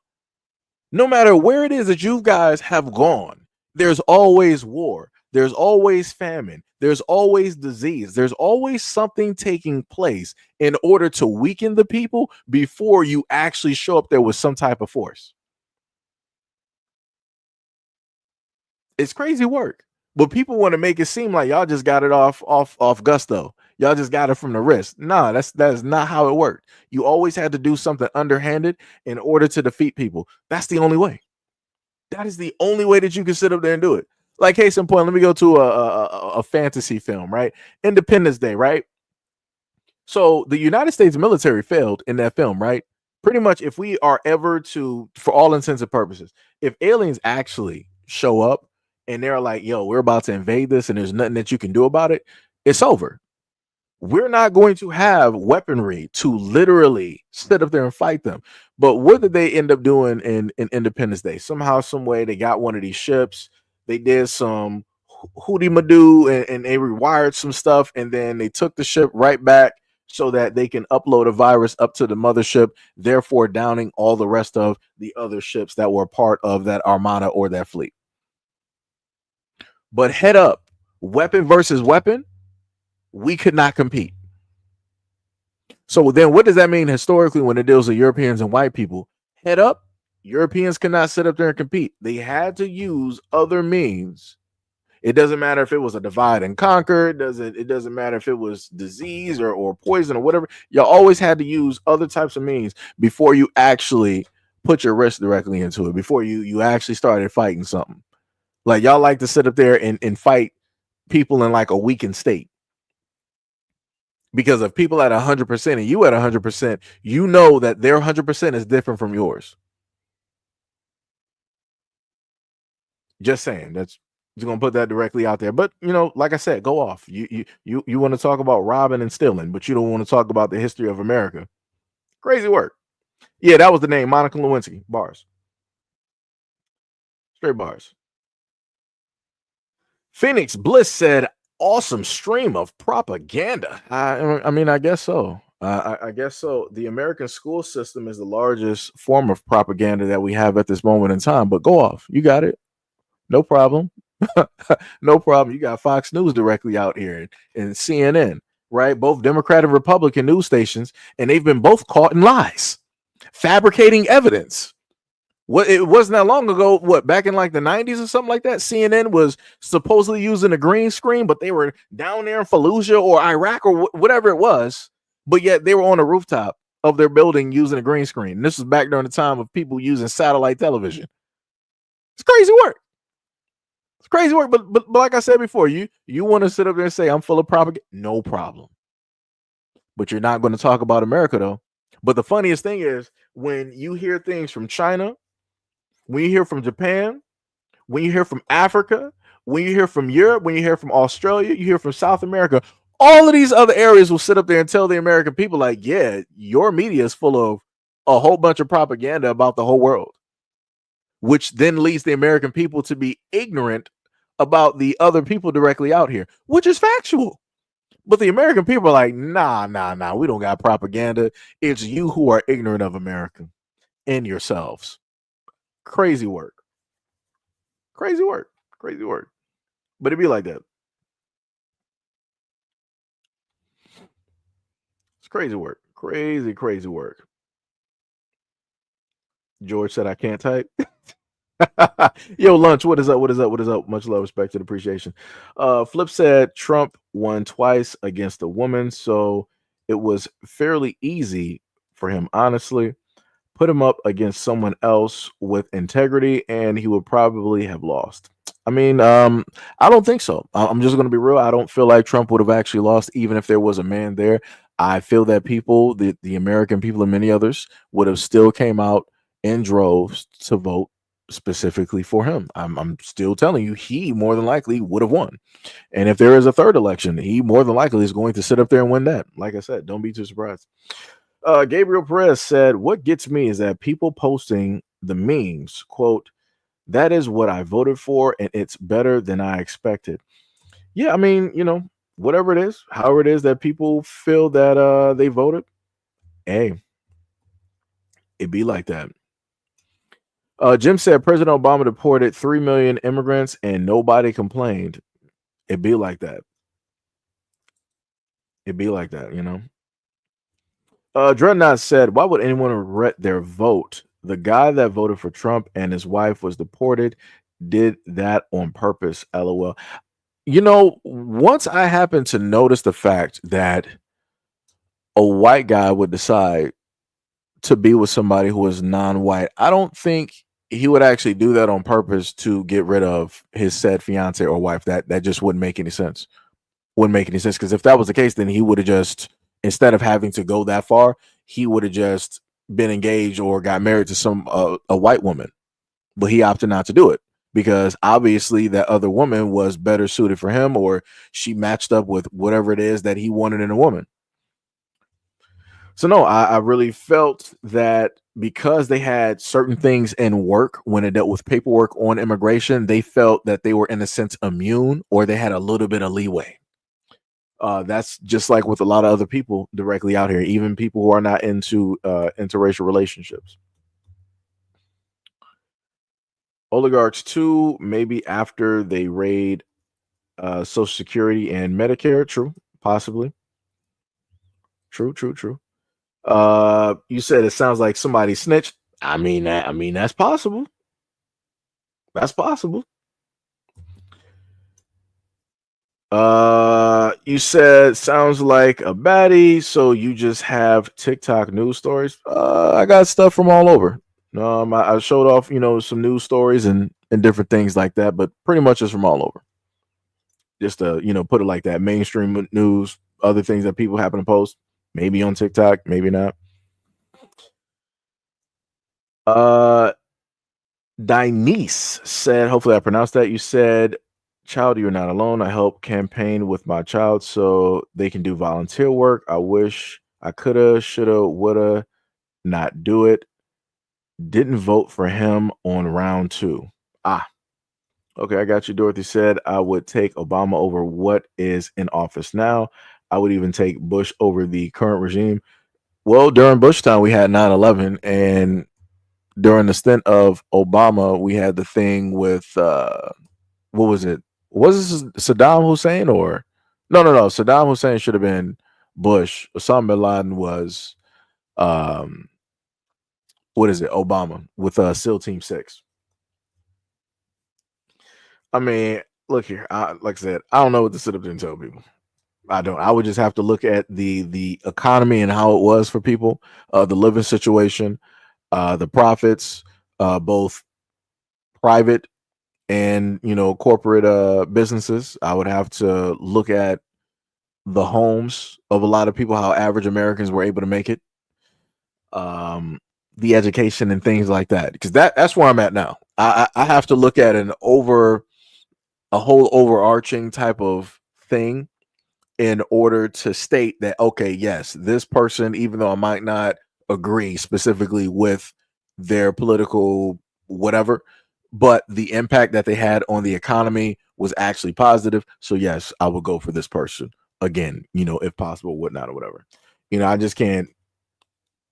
No matter where it is that you guys have gone, there's always war. There's always famine. There's always disease. There's always something taking place in order to weaken the people before you actually show up there with some type of force. It's crazy work. But people want to make it seem like y'all just got it off gusto. Y'all just got it from the wrist. Nah, that's not how it worked. You always had to do something underhanded in order to defeat people. That's the only way. That is the only way that you can sit up there and do it. Like case in point, let me go to a fantasy film, right? Independence Day, right? So the United States military failed in that film, right? Pretty much, if we are ever to, for all intents and purposes, if aliens actually show up and they're like, yo, we're about to invade this and there's nothing that you can do about it, it's over. We're not going to have weaponry to literally sit up there and fight them. But what did they end up doing in Independence Day? Somehow, some way, they got one of these ships. They did some hootie madoo and they rewired some stuff, and then they took the ship right back so that they can upload a virus up to the mothership, therefore downing all the rest of the other ships that were part of that armada or that fleet. But head up, weapon versus weapon, we could not compete. So then what does that mean historically when it deals with Europeans and white people? Head up, Europeans cannot sit up there and compete. They had to use other means. It doesn't matter if it was a divide and conquer. It doesn't matter if it was disease or poison or whatever. You always had to use other types of means before you actually put your wrist directly into it, before you actually started fighting something. Like y'all like to sit up there and fight people in like a weakened state. Because if people at 100% and you at 100%, you know that their 100% is different from yours. Just saying. That's just gonna put that directly out there. But you know, like I said, go off. You want to talk about robbing and stealing, but you don't want to talk about the history of America. Crazy work. Yeah, that was the name. Monica Lewinsky. Bars. Straight bars. Phoenix Bliss said, awesome stream of propaganda. I mean, I guess so. I guess so. The American school system is the largest form of propaganda that we have at this moment in time. But go off. You got it. No problem. No problem. You got Fox News directly out here and CNN, right? Both Democrat and Republican news stations, and they've been both caught in lies, fabricating evidence. What it wasn't that long ago, back in like the 90s or something like that, CNN was supposedly using a green screen, but they were down there in Fallujah or Iraq or whatever it was, but yet they were on the rooftop of their building using a green screen. And this was back during the time of people using satellite television. It's crazy work. It's crazy work, but like I said before, you want to sit up there and say I'm full of propaganda, no problem. But you're not going to talk about America though. But the funniest thing is when you hear things from China, when you hear from Japan, when you hear from Africa, when you hear from Europe, when you hear from Australia, you hear from South America, all of these other areas will sit up there and tell the American people like, yeah, your media is full of a whole bunch of propaganda about the whole world, which then leads the American people to be ignorant about the other people directly out here, which is factual. But the American people are like, nah, we don't got propaganda. It's you who are ignorant of America and yourselves. Crazy work. But it'd be like that. It's crazy work. Crazy work. George said I can't type. Yo, Lunch, what is up? Much love, respect, and appreciation. Flip said Trump won twice against a woman, so it was fairly easy for him, honestly. Put him up against someone else with integrity, and he would probably have lost. I mean, I don't think so. I'm just going to be real. I don't feel like Trump would have actually lost, even if there was a man there. I feel that people, the American people and many others, would have still came out in droves to vote specifically for him. I'm still telling you, he more than likely would have won. And if there is a third election, he more than likely is going to sit up there and win that. Like I said, don't be too surprised. Gabriel Perez said, "What gets me is that people posting the memes, quote, that is what I voted for, and it's better than I expected." Yeah, I mean, whatever it is, however it is that people feel that they voted, hey, it be like that. Jim said President Obama deported 3 million immigrants and nobody complained. It be like that. It be like that, Dreadnought said, why would anyone regret their vote? The guy that voted for Trump and his wife was deported did that on purpose. LOL. Once I happened to notice the fact that a white guy would decide to be with somebody who is non-white, I don't think he would actually do that on purpose to get rid of his said fiance or wife. That just wouldn't make any sense. Wouldn't make any sense, because if that was the case, then he would have just, instead of having to go that far, he would have just been engaged or got married to a white woman. But he opted not to do it because obviously that other woman was better suited for him, or she matched up with whatever it is that he wanted in a woman. So no, I really felt that because they had certain things in work when it dealt with paperwork on immigration, they felt that they were in a sense immune, or they had a little bit of leeway. That's just like with a lot of other people directly out here, even people who are not into interracial relationships. Oligarchs too, maybe after they raid Social Security and Medicare. True, possibly. True. You said it sounds like somebody snitched. I mean that's possible. That's possible. You said sounds like a baddie, so you just have TikTok news stories. I got stuff from all over. I showed off, some news stories and different things like that, but pretty much it's from all over. Just to, put it like that, mainstream news, other things that people happen to post, maybe on TikTok, maybe not. Dinese said, hopefully I pronounced that. You said, child, you're not alone. I help campaign with my child so they can do volunteer work. I wish I coulda, shoulda, woulda not do it. Didn't vote for him on round 2. Okay, I got you. Dorothy said, I would take Obama over what is in office now. I would even take Bush over the current regime. Well, during Bush time, we had 9/11, and during the stint of Obama, we had the thing with what was it? Was this Saddam Hussein or no? Saddam Hussein should have been Bush. Osama bin Laden was what is it? Obama with SEAL Team 6. I mean, look here. Like I said, I don't know what to sit up there and tell people. I don't. I would just have to look at the economy and how it was for people, the living situation, the profits, both private and corporate businesses. I would have to look at the homes of a lot of people, how average Americans were able to make it, the education and things like that, because that's where I'm at now. I have to look at a whole overarching type of thing in order to state that, okay, yes, this person, even though I might not agree specifically with their political whatever, but the impact that they had on the economy was actually positive. So yes, I would go for this person again, if possible, whatnot or whatever. I just can't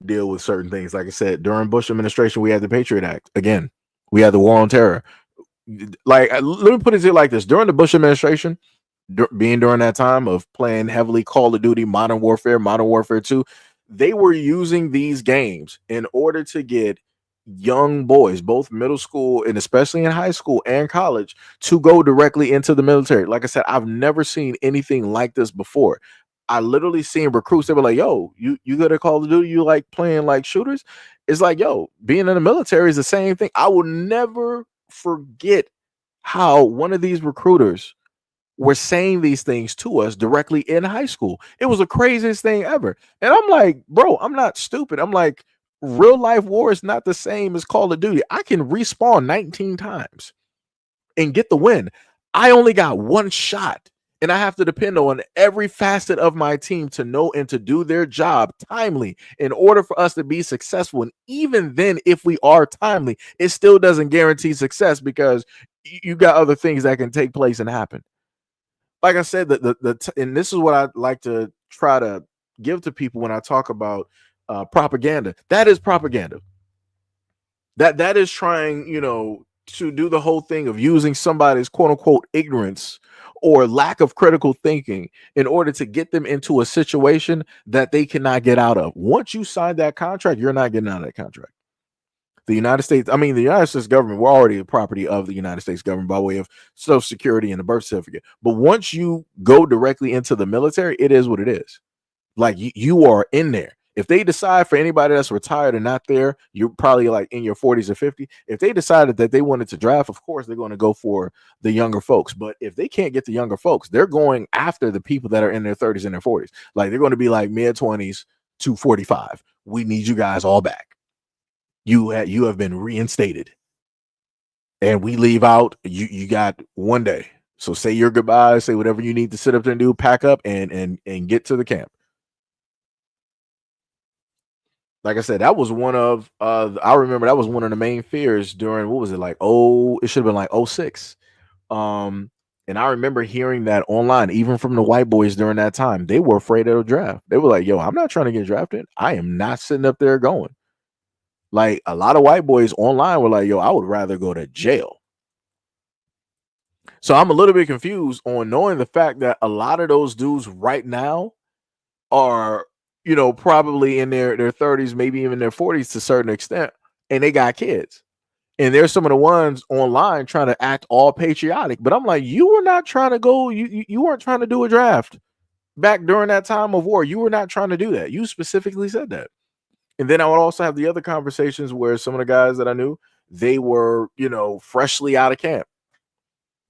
deal with certain things. Like I said, during Bush administration, we had the Patriot Act. Again, we had the war on terror. Like, let me put it like this: during the Bush administration, being during that time of playing heavily Call of Duty, Modern Warfare 2, they were using these games in order to get young boys, both middle school and especially in high school and college, to go directly into the military. Like I said, I've never seen anything like this before. I literally seen recruits. They were like, yo, you good at Call of Duty? You like playing like shooters? It's like, yo, being in the military is the same thing. I will never forget how one of these recruiters were saying these things to us directly in high school. It was the craziest thing ever. And I'm like, bro, I'm not stupid. I'm like, real life war is not the same as Call of Duty. I can respawn 19 times and get the win. I only got one shot, and I have to depend on every facet of my team to know and to do their job timely in order for us to be successful. And even then, if we are timely, it still doesn't guarantee success because you got other things that can take place and happen. Like I said, and this is what I like to try to give to people when I talk about propaganda. That is propaganda. That is trying, to do the whole thing of using somebody's quote unquote ignorance or lack of critical thinking in order to get them into a situation that they cannot get out of. Once you sign that contract, you're not getting out of that contract. The United States government, we're already a property of the United States government by way of Social Security and the birth certificate. But once you go directly into the military, it is what it is. Like you are in there. If they decide for anybody that's retired and not there, you're probably like in your 40s or 50. If they decided that they wanted to draft, of course, they're going to go for the younger folks. But if they can't get the younger folks, they're going after the people that are in their 30s and their 40s. Like they're going to be like mid 20s to 45. We need you guys all back. You have been reinstated. And we leave out, you got one day. So say your goodbyes, say whatever you need to sit up there and do, pack up and get to the camp. Like I said, that was one of I remember that was one of the main fears during, what was it, like, it should have been like 06. And I remember hearing that online, even from the white boys during that time. They were afraid of the draft. They were like, yo, I'm not trying to get drafted. I am not sitting up there going. Like a lot of white boys online were like, yo, I would rather go to jail. So I'm a little bit confused on knowing the fact that a lot of those dudes right now are, probably in their 30s, maybe even their 40s to a certain extent, and they got kids. And there's some of the ones online trying to act all patriotic. But I'm like, you were not trying to go, you weren't trying to do a draft back during that time of war. You were not trying to do that. You specifically said that. And then I would also have the other conversations where some of the guys that I knew, they were, freshly out of camp.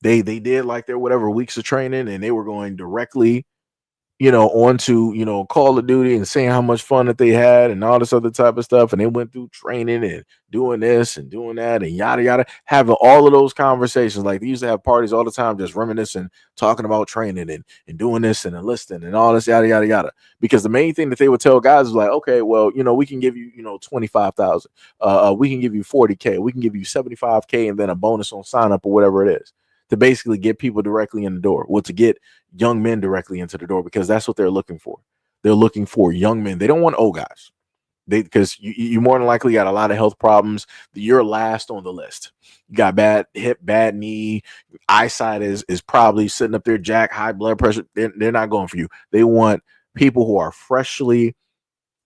They did like their whatever weeks of training, and they were going directly, onto, Call of Duty and saying how much fun that they had and all this other type of stuff. And they went through training and doing this and doing that and yada, yada, having all of those conversations. Like they used to have parties all the time, just reminiscing, talking about training and doing this and enlisting and all this, yada, yada, yada. Because the main thing that they would tell guys was like, okay, well, we can give you, 25,000. We can give you 40K. We can give you 75K and then a bonus on sign up or whatever it is, to basically get people directly in the door. Well, to get young men directly into the door, because that's what they're looking for. They're looking for young men. They don't want old guys. Because you more than likely got a lot of health problems. You're last on the list. You got bad hip, bad knee, eyesight is probably sitting up there, jack, high blood pressure. They're not going for you. They want people who are freshly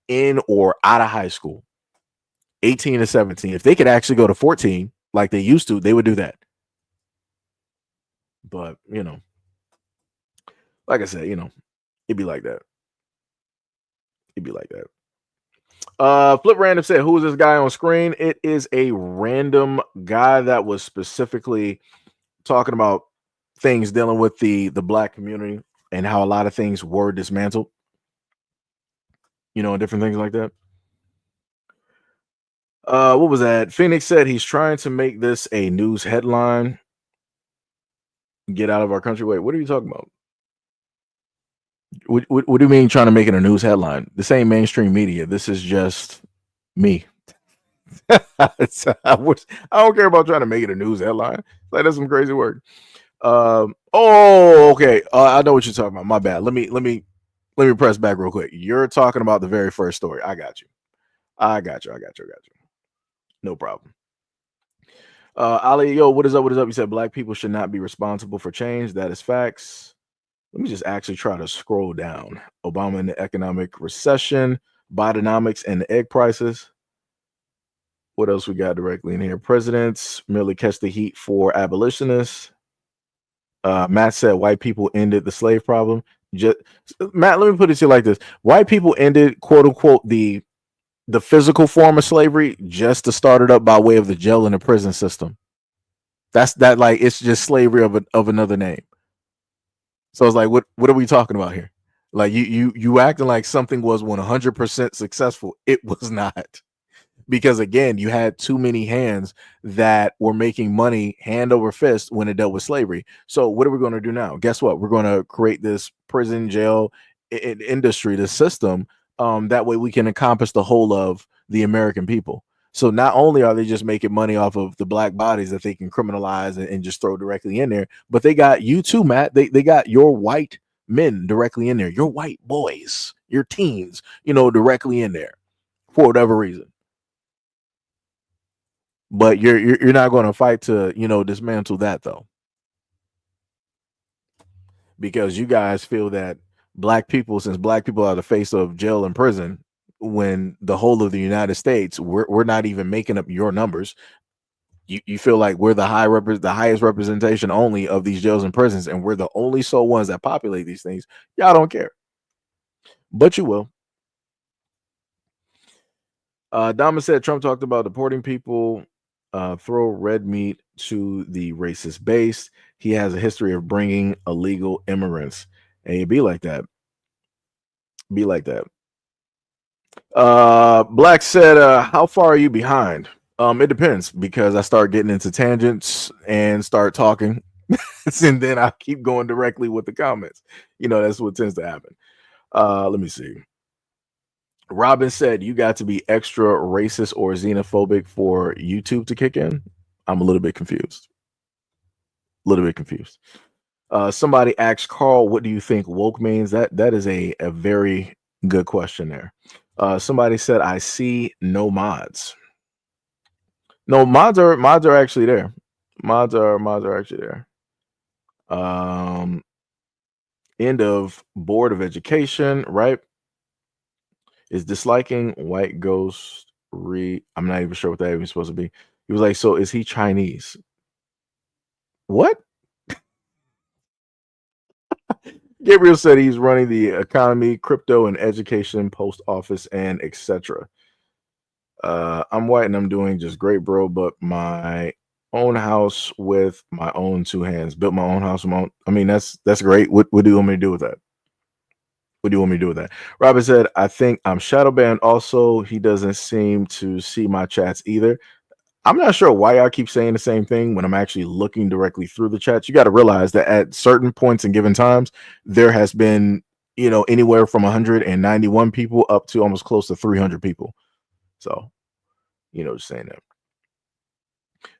in or out of high school, 18 to 17. If they could actually go to 14 like they used to, they would do that. But, like I said, it'd be like that. It'd be like that. Flip Random said, who is this guy on screen? It is a random guy that was specifically talking about things dealing with the black community and how a lot of things were dismantled, and different things like that. What was that? Phoenix said he's trying to make this a news headline. Get out of our country. Wait, what are you talking about? What do you mean trying to make it a news headline? This ain't mainstream media. This is just me. I don't care about trying to make it a news headline. Like, that's some crazy work. Okay. I know what you're talking about. My bad. Let me press back real quick. You're talking about the very first story. I got you. No problem. Ali, yo, what is up? You said black people should not be responsible for change. That is facts. Let me just actually try to scroll down. Obama and the economic recession, Bidenomics and the egg prices. What else we got directly in here? Presidents merely catch the heat for abolitionists. Matt said white people ended the slave problem. Matt, let me put it to you like this. White people ended, quote unquote, the physical form of slavery just to start it up by way of the jail and the prison system. Like, it's just slavery of another name. So it's like, what are we talking about here? Like, you acting like something was 100% successful. It was not. because again, you had too many hands that were making money hand over fist when it dealt with slavery. So what are we going to do now? Guess what? We're going to create this prison jail industry, the system. That way we can encompass the whole of the American people. So not only are they just making money off of the black bodies that they can criminalize and just throw directly in there, but they got you too, Matt. They got your white men directly in there, your white boys, your teens, directly in there for whatever reason. But you're not going to fight to dismantle that though, because you guys feel that since black people are the face of jail and prison, when the whole of the United States, we're not even making up your numbers. You feel like we're the highest representation only of these jails and prisons, and we're the only sole ones that populate these things. Y'all don't care, but you will. Dama said Trump talked about deporting people, throw red meat to the racist base. He has a history of bringing illegal immigrants. And be like that. Be like that. Black said, how far are you behind? It depends, because I start getting into tangents and start talking, and then I keep going directly with the comments. That's what tends to happen. Let me see. Robin said, you got to be extra racist or xenophobic for YouTube to kick in. I'm a little bit confused. Somebody asked Carl, what do you think woke means? That is a very good question there. Somebody said, I see no mods. No, mods are actually there. Mods are actually there. End of Board of Education, right? Is disliking white ghost I'm not even sure what that even supposed to be. He was like, so is he Chinese? What? Gabriel said he's running the economy, crypto, and education, post office, and etc. I'm white and I'm doing just great, bro. But my own house with my own two hands. Built my own house. That's great. What do you want me to do with that? What do you want me to do with that? Robert said, I think I'm shadow banned. Also, he doesn't seem to see my chats either. I'm not sure why I keep saying the same thing when I'm actually looking directly through the chats. You got to realize that at certain points and given times, there has been, anywhere from 191 people up to almost close to 300 people. So, just saying that.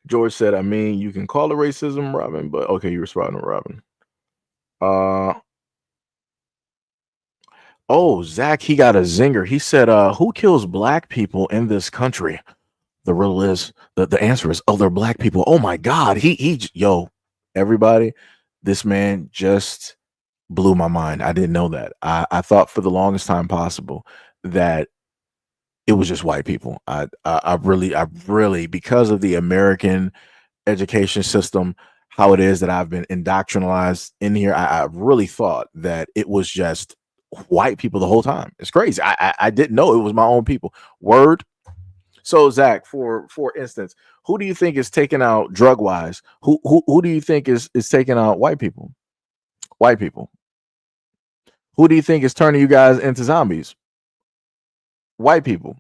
George said, you can call it racism, Robin, but okay, you're responding to Robin. Oh, Zach, he got a zinger. He said, who kills black people in this country? The riddle is, the answer is other black people. Oh my God. Yo, everybody, this man just blew my mind. I didn't know that. I thought for the longest time possible that it was just white people. I really, because of the American education system, how it is that I've been indoctrinalized in here, I really thought that it was just white people the whole time. It's crazy. I didn't know it was my own people. Word. So Zach, for instance, who do you think is taking out drug wise? Who do you think is taking out white people? White people. Who do you think is turning you guys into zombies? White people.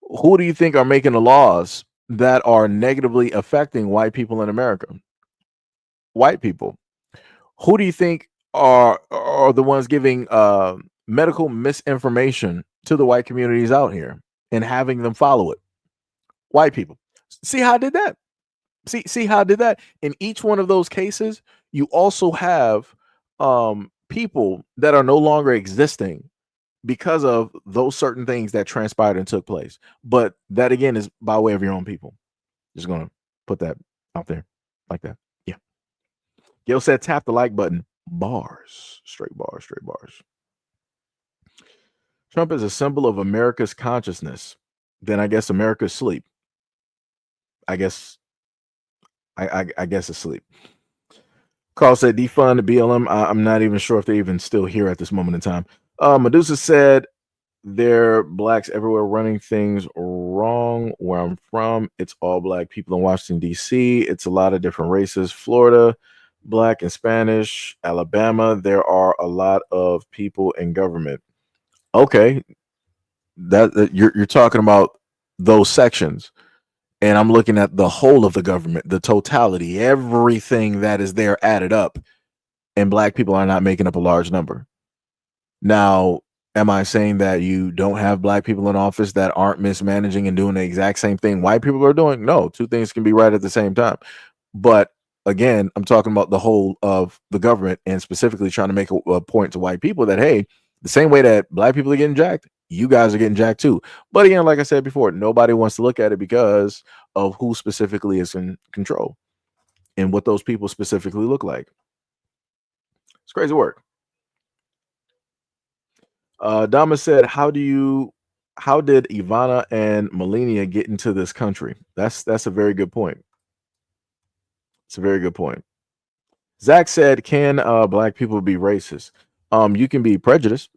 Who do you think are making the laws that are negatively affecting white people in America? White people. Who do you think are the ones giving medical misinformation to the white communities out here and having them follow it? White people. See how I did that? See how I did that? In each one of those cases, you also have people that are no longer existing because of those certain things that transpired and took place. But that again is by way of your own people. Just gonna put that out there like that. Yeah. Gail said tap the like button. Bars. Straight bars. Trump is a symbol of America's consciousness. Then I guess America's sleep. I guess asleep. Carl said defund the BLM. I'm not even sure if they're even still here at this moment in time. Medusa said there are blacks everywhere running things wrong. Where I'm from, it's all black people in Washington, D.C. It's a lot of different races. Florida, black and Spanish. Alabama, there are a lot of people in government. Okay, that you're talking about those sections, and I'm looking at the whole of the government, the totality, everything that is there added up, and black people are not making up a large number. Now, am I saying that you don't have black people in office that aren't mismanaging and doing the exact same thing white people are doing? No, two things can be right at the same time. But again, I'm talking about the whole of the government and specifically trying to make a point to white people that, hey, the same way that black people are getting jacked, you guys are getting jacked too. But again, like I said before, nobody wants to look at it because of who specifically is in control and what those people specifically look like. It's crazy work. Dama said, how did Ivana and Melania get into this country? That's a very good point. It's a very good point. Zach said, can black people be racist? You can be prejudiced.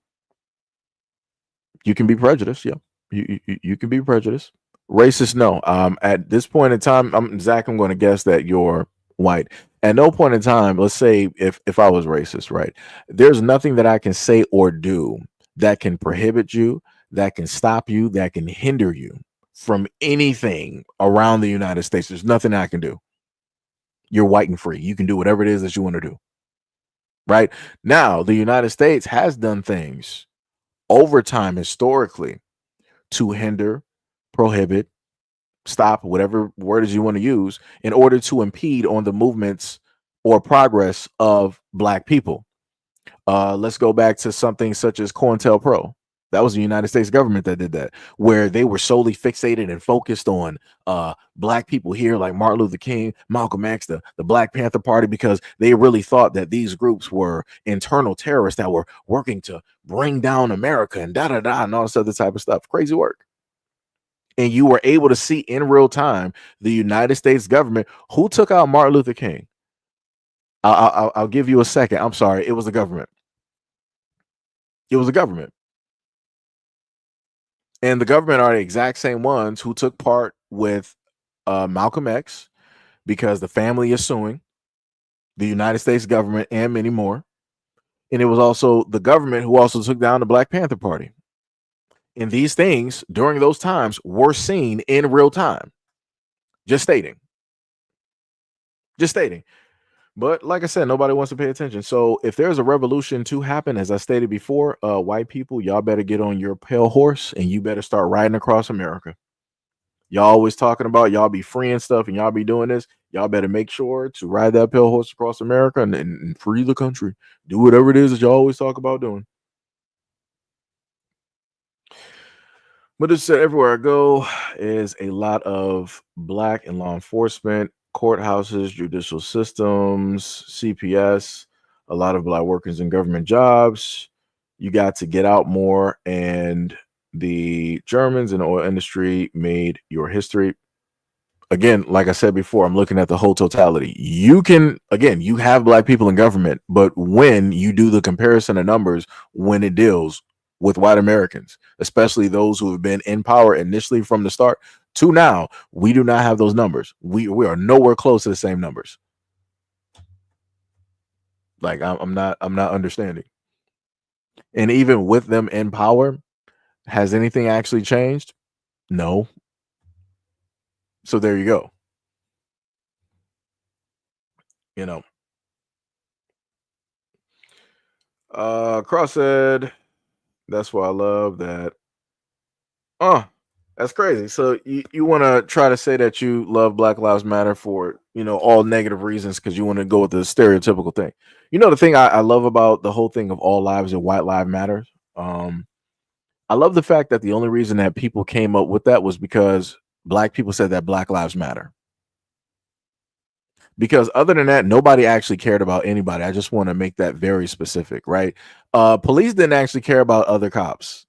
You can be prejudiced, yeah. You can be prejudiced. Racist, no. At this point in time, Zach, I'm going to guess that you're white. At no point in time, let's say if I was racist, right? There's nothing that I can say or do that can prohibit you, that can stop you, that can hinder you from anything around the United States. There's nothing I can do. You're white and free. You can do whatever it is that you want to do. Right? Now, the United States has done things over time historically to hinder, prohibit, stop, whatever words you want to use, in order to impede on the movements or progress of black people. Let's go back to something such as COINTELPRO. That was the United States government that did that, where they were solely fixated and focused on black people here, like Martin Luther King, Malcolm X, the Black Panther Party, because they really thought that these groups were internal terrorists that were working to bring down America and and all this other type of stuff. Crazy work. And you were able to see in real time the United States government who took out Martin Luther King. I'll give you a second. I'm sorry. It was the government. It was the government. And the government are the exact same ones who took part with Malcolm X, because the family is suing the United States government and many more. And it was also the government who also took down the Black Panther Party. And these things during those times were seen in real time. Just stating. But like I said, nobody wants to pay attention. So if there's a revolution to happen, as I stated before, white people, y'all better get on your pale horse and you better start riding across America. Y'all always talking about y'all be free and stuff and y'all be doing this. Y'all better make sure to ride that pale horse across America and free the country. Do whatever it is that y'all always talk about doing. But it's everywhere I go is a lot of black in law enforcement, courthouses, judicial systems, CPS, a lot of black workers in government jobs. You got to get out more, and the Germans in the oil industry made your history. Again, like I said before, I'm looking at the whole totality. You have black people in government, but when you do the comparison of numbers, when it deals with white Americans, especially those who have been in power initially from the start to now, we do not have those numbers. We are nowhere close to the same numbers. Like I'm not understanding. And even with them in power, has anything actually changed? No. So there you go. You know. Cross said, that's why I love that. That's crazy. So you want to try to say that you love Black Lives Matter for, all negative reasons because you want to go with the stereotypical thing. The thing I love about the whole thing of all lives and white lives matter. I love the fact that the only reason that people came up with that was because black people said that Black Lives Matter. Because other than that, nobody actually cared about anybody. I just want to make that very specific, right? Police didn't actually care about other cops.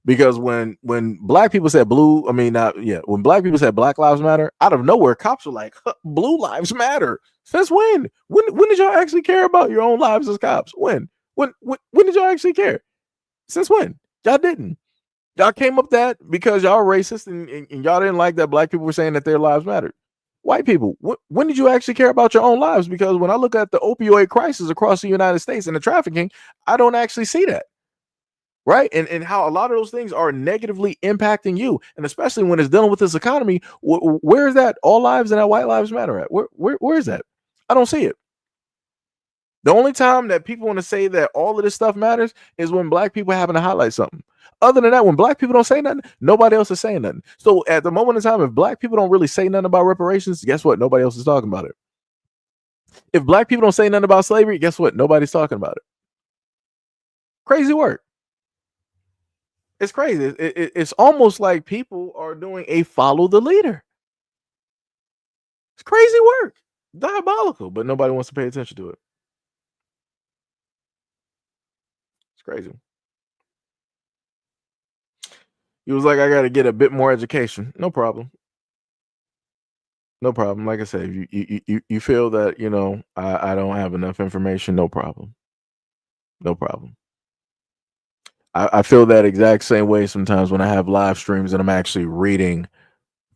Because when black people said when black people said Black Lives Matter, out of nowhere, cops were like, Blue Lives Matter. Since when? When did y'all actually care about your own lives as cops? When did y'all actually care? Since when? Y'all didn't. Y'all came up that because y'all are racist and y'all didn't like that black people were saying that their lives mattered. White people, when did you actually care about your own lives? Because when I look at the opioid crisis across the United States and the trafficking, I don't actually see that. right? And how a lot of those things are negatively impacting you, and especially when it's dealing with this economy. Where is that all lives and that white lives matter at? Where is that? I don't see it. The only time that people want to say that all of this stuff matters is when black people happen to highlight something. Other than that, when black people don't say nothing, nobody else is saying nothing. So at the moment in time, if black people don't really say nothing about reparations, guess what? Nobody else is talking about it. If black people don't say nothing about slavery, guess what? Nobody's talking about it. Crazy work. It's crazy. It's almost like people are doing a follow the leader. It's crazy work. Diabolical, but nobody wants to pay attention to it. It's crazy. He was like, I got to get a bit more education. No problem. No problem. Like I said, you feel that, I don't have enough information. No problem. No problem. I feel that exact same way sometimes when I have live streams and I'm actually reading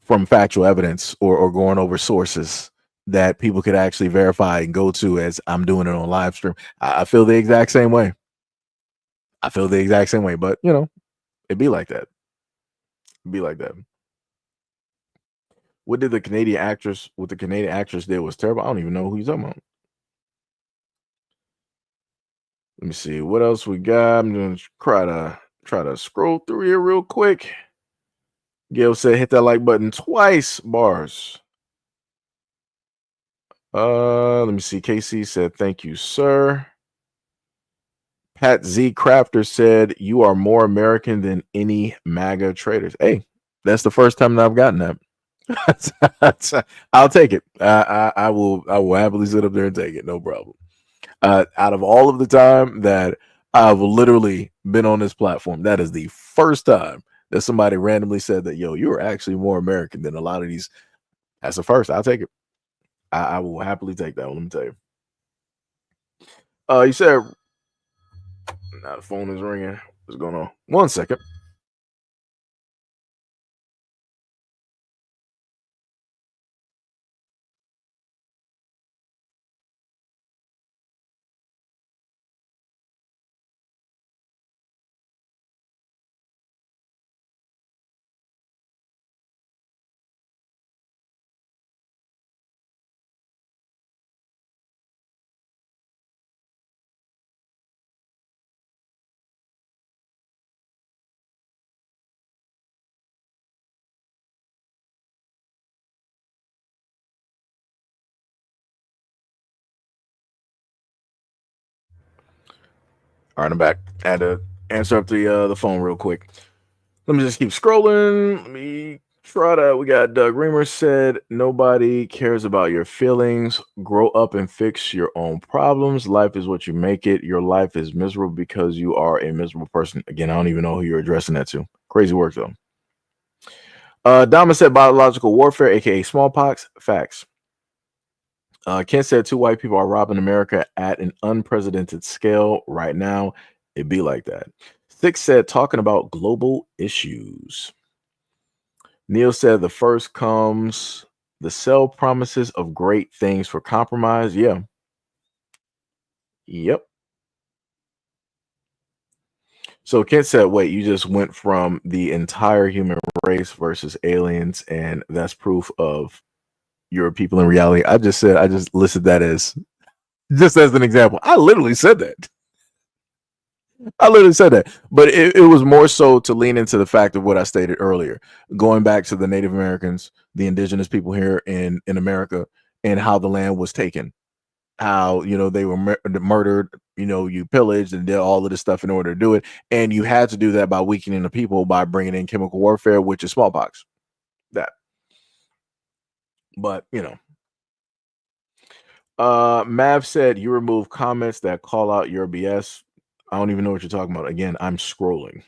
from factual evidence or going over sources that people could actually verify and go to as I'm doing it on live stream. I feel the exact same way. I feel the exact same way, but it'd be like that. It'd be like that. What the Canadian actress did was terrible. I don't even know who you're talking about. Let me see what else we got. I'm gonna try to scroll through here real quick. Gail said, hit that like button twice, bars. Let me see. KC said, thank you, sir. Pat Z Crafter said, you are more American than any MAGA traitors. Hey, that's the first time that I've gotten that. I'll take it. I will happily sit up there and take it. No problem. Out of all of the time that I've literally been on this platform, that is the first time that somebody randomly said that, yo, you're actually more American than a lot of these. That's the first. I'll take it. I will happily take that one. Let me tell you. You said, now the phone is ringing. What's going on? 1 second. All right, I'm back. I had to answer up the phone real quick. Let me just keep scrolling. Let me try to. We got Doug Reamer said, nobody cares about your feelings. Grow up and fix your own problems. Life is what you make it. Your life is miserable because you are a miserable person. Again, I don't even know who you're addressing that to. Crazy work, though. Dama said, biological warfare, aka smallpox. Facts. Kent said, 2 white people are robbing America at an unprecedented scale right now. It'd be like that. Six said, talking about global issues. Neil said, the first comes the sell promises of great things for compromise. Yeah. Yep. So Kent said, wait, you just went from the entire human race versus aliens, and that's proof of your people in reality. I just listed that as just as an example. I literally said that. But it was more so to lean into the fact of what I stated earlier, going back to the Native Americans, the indigenous people here in America, and how the land was taken, how they were murdered, you pillaged and did all of this stuff in order to do it, and you had to do that by weakening the people by bringing in chemical warfare, which is smallpox. That, but Mav said, you remove comments that call out your BS. I don't even know what you're talking about. Again, I'm scrolling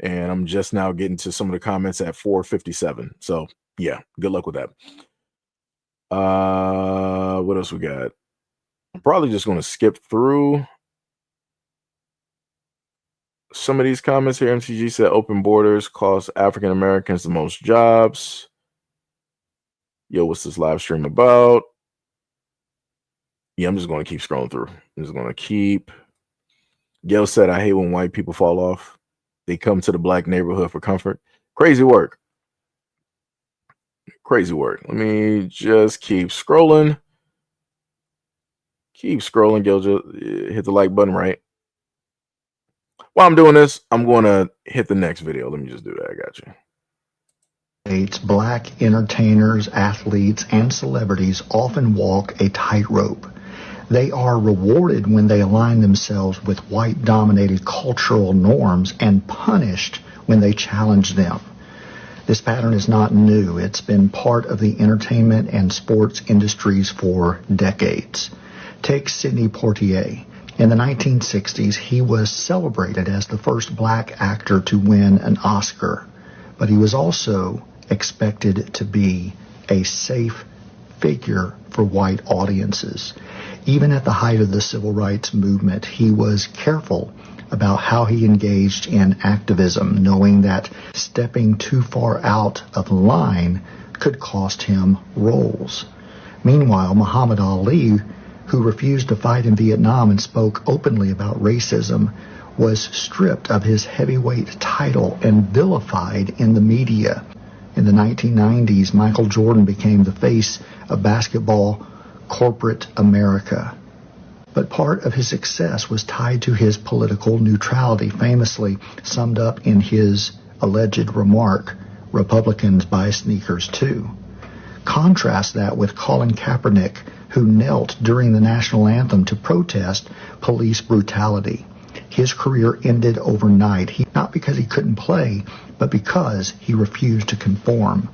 and I'm just now getting to some of the comments at 4:57. So yeah, good luck with that. What else we got? I'm probably just going to skip through some of these comments here. MCG said open borders cost African Americans the most jobs. Yo, what's this live stream about? Yeah, I'm just going to keep scrolling through. I'm just going to keep Gail said, I hate when white people fall off. They come to the black neighborhood for comfort. Crazy work. Crazy work. Let me just keep scrolling. Keep scrolling. Gail, just hit the like button, right? While I'm doing this, I'm going to hit the next video. Let me just do that. I got you. Black entertainers, athletes, and celebrities often walk a tightrope. They are rewarded when they align themselves with white-dominated cultural norms and punished when they challenge them. This pattern is not new. It's been part of the entertainment and sports industries for decades. Take Sidney Poitier. In the 1960s, he was celebrated as the first black actor to win an Oscar, but he was also expected to be a safe figure for white audiences. Even at the height of the civil rights movement, he was careful about how he engaged in activism, knowing that stepping too far out of line could cost him roles. Meanwhile, Muhammad Ali, who refused to fight in Vietnam and spoke openly about racism, was stripped of his heavyweight title and vilified in the media. In the 1990s, Michael Jordan became the face of basketball corporate America. But part of his success was tied to his political neutrality, famously summed up in his alleged remark, "Republicans buy sneakers too." Contrast that with Colin Kaepernick, who knelt during the national anthem to protest police brutality. His career ended overnight, not because he couldn't play, but because he refused to conform.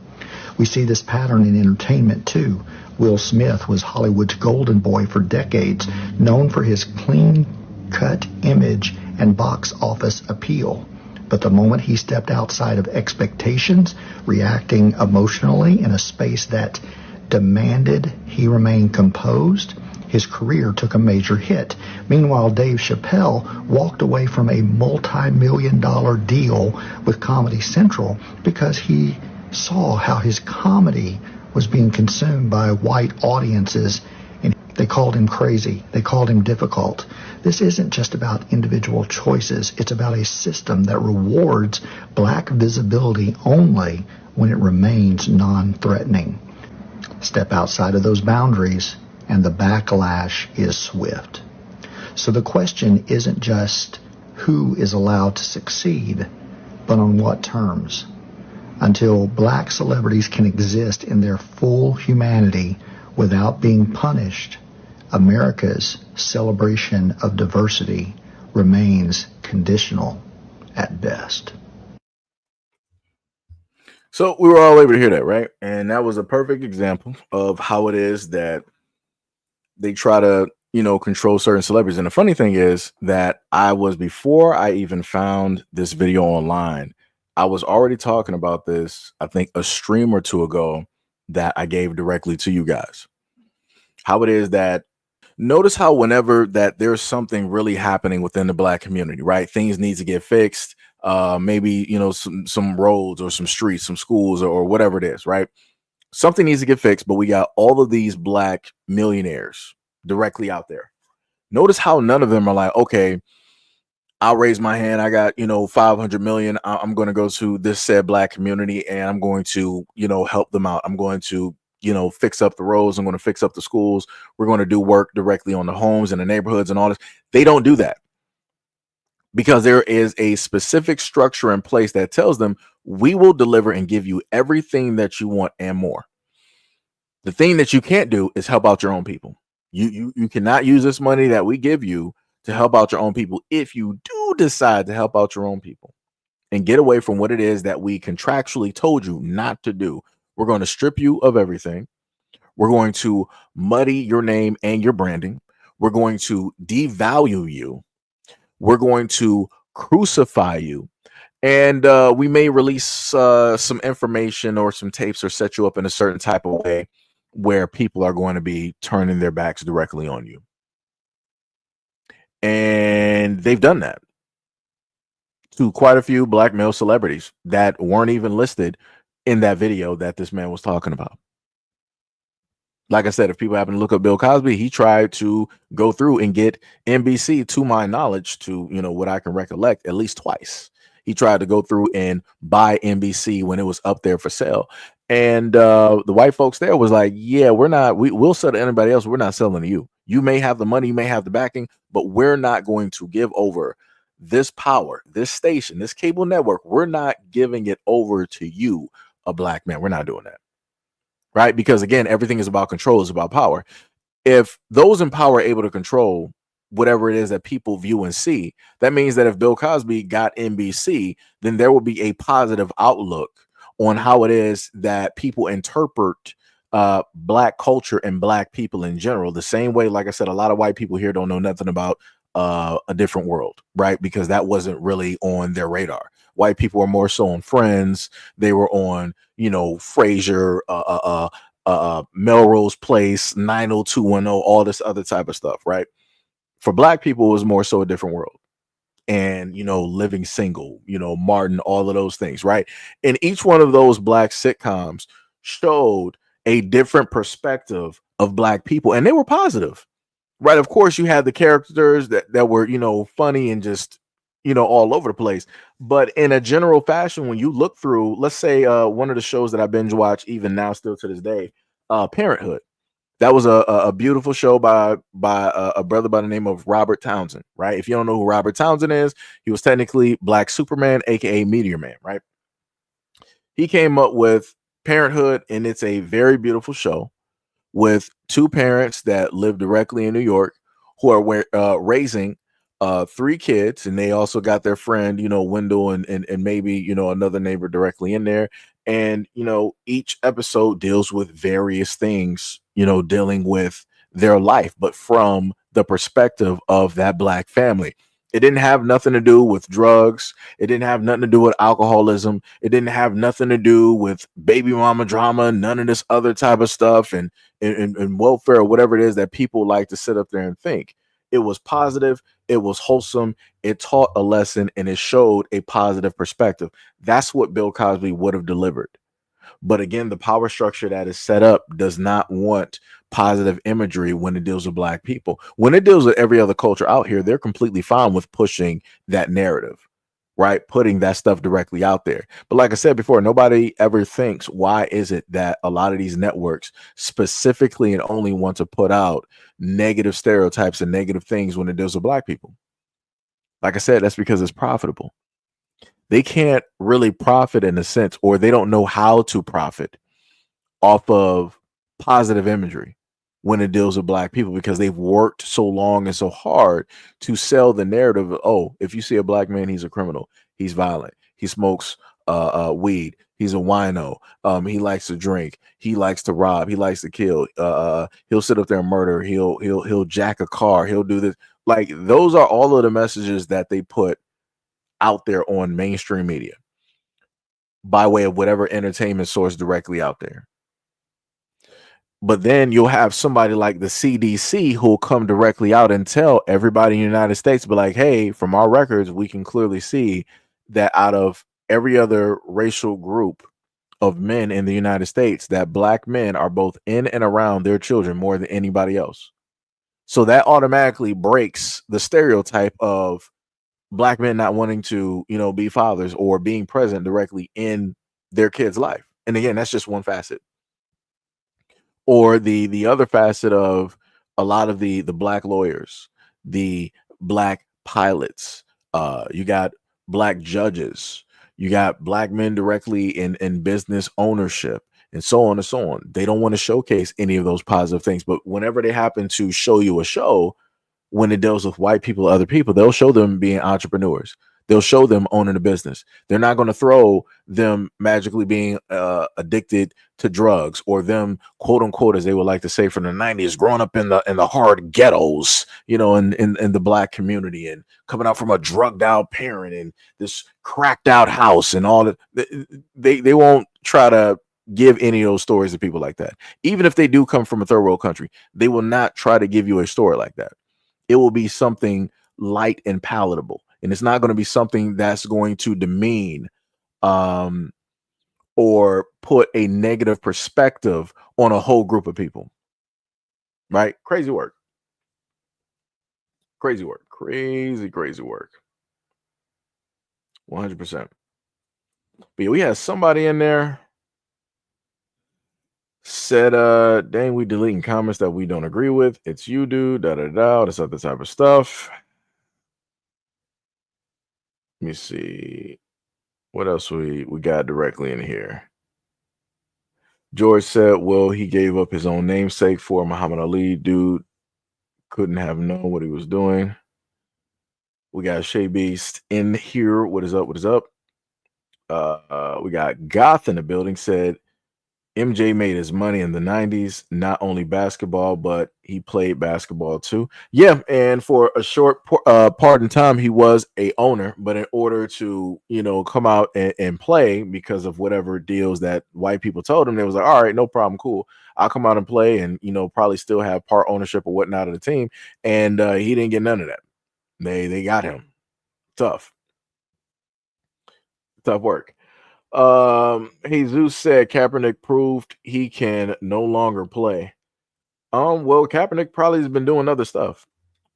We see this pattern in entertainment too. Will Smith was Hollywood's golden boy for decades, known for his clean-cut image and box office appeal. But the moment he stepped outside of expectations, reacting emotionally in a space that demanded he remain composed, his career took a major hit. Meanwhile, Dave Chappelle walked away from a multi-million-dollar deal with Comedy Central because he saw how his comedy was being consumed by white audiences, and they called him crazy. They called him difficult. This isn't just about individual choices. It's about a system that rewards black visibility only when it remains non-threatening. Step outside of those boundaries, and the backlash is swift. So the question isn't just who is allowed to succeed, but on what terms. Until black celebrities can exist in their full humanity without being punished, America's celebration of diversity remains conditional at best. So we were all able to hear that, right? And that was a perfect example of how it is that they try to, control certain celebrities. And the funny thing is that before I even found this video online, I was already talking about this, I think a stream or two ago, that I gave directly to you guys. How it is that, notice how whenever that there's something really happening within the black community, right? Things need to get fixed. Maybe, some roads or some streets, some schools or whatever it is, right? Something needs to get fixed, but we got all of these black millionaires directly out there. Notice how none of them are like, okay, I'll raise my hand. I got, 500 million. I'm going to go to this said black community and I'm going to, help them out. I'm going to, fix up the roads. I'm going to fix up the schools. We're going to do work directly on the homes and the neighborhoods and all this. They don't do that because there is a specific structure in place that tells them we will deliver and give you everything that you want and more. The thing that you can't do is help out your own people. You cannot use this money that we give you to help out your own people. If you do decide to help out your own people and get away from what it is that we contractually told you not to do, we're going to strip you of everything. We're going to muddy your name and your branding. We're going to devalue you. We're going to crucify you. And we may release some information or some tapes or set you up in a certain type of way where people are going to be turning their backs directly on you. And they've done that to quite a few black male celebrities that weren't even listed in that video that this man was talking about. Like I said, if people happen to look up Bill Cosby, he tried to go through and get NBC, to my knowledge, to, what I can recollect, at least twice. He tried to go through and buy NBC when it was up there for sale. And the white folks there was like, yeah, we'll sell to anybody else. We're not selling to you. You may have the money, you may have the backing, but we're not going to give over this power, this station, this cable network. We're not giving it over to you, a black man. We're not doing that. Right? Because again, everything is about control, is about power. If those in power are able to control whatever it is that people view and see, that means that if Bill Cosby got NBC, then there will be a positive outlook on how it is that people interpret black culture and black people in general. The same way, like I said, a lot of white people here don't know nothing about a different world, right? Because that wasn't really on their radar. White people are more so on Friends. They were on, Frasier, Melrose Place, 90210, all this other type of stuff, right? For black people, it was more so a different world. And, Living Single, Martin, all of those things, right? And each one of those black sitcoms showed a different perspective of black people, and they were positive, right? Of course, you had the characters that were, funny and just, all over the place. But in a general fashion, when you look through, let's say one of the shows that I binge watch even now, still to this day, Parenthood. That was a beautiful show by a brother by the name of Robert Townsend, right? If you don't know who Robert Townsend is, he was technically Black Superman, aka Meteor Man, right? He came up with Parenthood, and it's a very beautiful show with two parents that live directly in New York who are raising 3 kids, and they also got their friend, Wendell, and maybe, another neighbor directly in there. And, each episode deals with various things, dealing with their life, but from the perspective of that black family. It didn't have nothing to do with drugs. It didn't have nothing to do with alcoholism. It didn't have nothing to do with baby mama drama, none of this other type of stuff and welfare or whatever it is that people like to sit up there and think. It was positive. It was wholesome. It taught a lesson, and it showed a positive perspective. That's what Bill Cosby would have delivered. But again, the power structure that is set up does not want positive imagery when it deals with black people. When it deals with every other culture out here, they're completely fine with pushing that narrative, right? Putting that stuff directly out there. But like I said before, nobody ever thinks, why is it that a lot of these networks specifically and only want to put out negative stereotypes and negative things when it deals with black people? Like I said, that's because it's profitable. They can't really profit in a sense, or they don't know how to profit off of positive imagery when it deals with black people, because they've worked so long and so hard to sell the narrative of, oh, if you see a black man, he's a criminal, he's violent, he smokes weed, he's a wino, he likes to drink, he likes to rob, he likes to kill, he'll sit up there and murder, he'll jack a car, he'll do this. Like, those are all of the messages that they put out there on mainstream media by way of whatever entertainment source directly out there. But then you'll have somebody like the CDC who'll come directly out and tell everybody in the United States, be like, hey, from our records, we can clearly see that out of every other racial group of men in the United States, that black men are both in and around their children more than anybody else. So that automatically breaks the stereotype of black men not wanting to, be fathers or being present directly in their kids' life. And again, that's just one facet. Or the other facet of a lot of the black lawyers, the black pilots, you got black judges, you got black men directly in business ownership, and so on and so on. They don't want to showcase any of those positive things, but whenever they happen to show you a show, when it deals with white people, other people, they'll show them being entrepreneurs. They'll show them owning a business. They're not going to throw them magically being addicted to drugs, or them, quote unquote, as they would like to say from the 90s, growing up in the hard ghettos, in the black community, and coming out from a drugged out parent and this cracked out house and all that. They won't try to give any of those stories to people like that. Even if they do come from a third world country, they will not try to give you a story like that. It will be something light and palatable. And it's not going to be something that's going to demean or put a negative perspective on a whole group of people. right? Crazy work. Crazy work. Crazy work. 100%. But yeah, we had somebody in there said, dang, we deleting comments that we don't agree with. It's you, dude. Da da da. This other type of stuff. Let me see. What else we got directly in here? George said, well, he gave up his own namesake for Muhammad Ali. Dude couldn't have known what he was doing. We got Shay Beast in here. What is up? What is up? We got Goth in the building. Said MJ made his money in the 90s, not only basketball, but he played basketball too. Yeah, and for a short part in time, he was a owner, but in order to, come out and play because of whatever deals that white people told him, they was like, all right, no problem, cool. I'll come out and play and, probably still have part ownership or whatnot of the team. And he didn't get none of that. They got him. Tough work. Jesus said Kaepernick proved he can no longer play. Well, Kaepernick probably has been doing other stuff.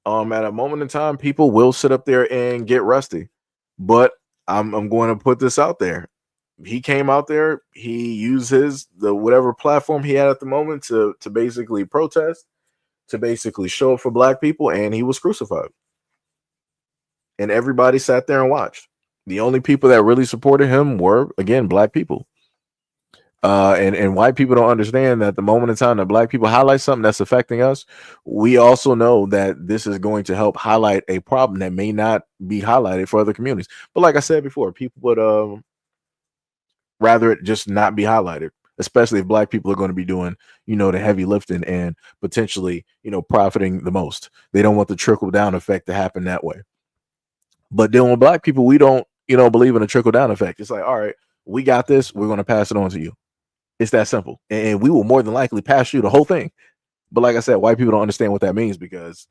At a moment in time, people will sit up there and get rusty. But I'm going to put this out there. He came out there, he used the whatever platform he had at the moment to basically protest, to basically show up for black people, and he was crucified. And everybody sat there and watched. The only people that really supported him were, again, black people. And white people don't understand that the moment in time that black people highlight something that's affecting us, we also know that this is going to help highlight a problem that may not be highlighted for other communities. But like I said before, people would rather it just not be highlighted, especially if black people are going to be doing, the heavy lifting and potentially, profiting the most. They don't want the trickle down effect to happen that way. But then with black people, we don't, believe in a trickle down effect. It's like, all right, we got this. We're going to pass it on to you. It's that simple. And we will more than likely pass you the whole thing. But like I said, white people don't understand what that means because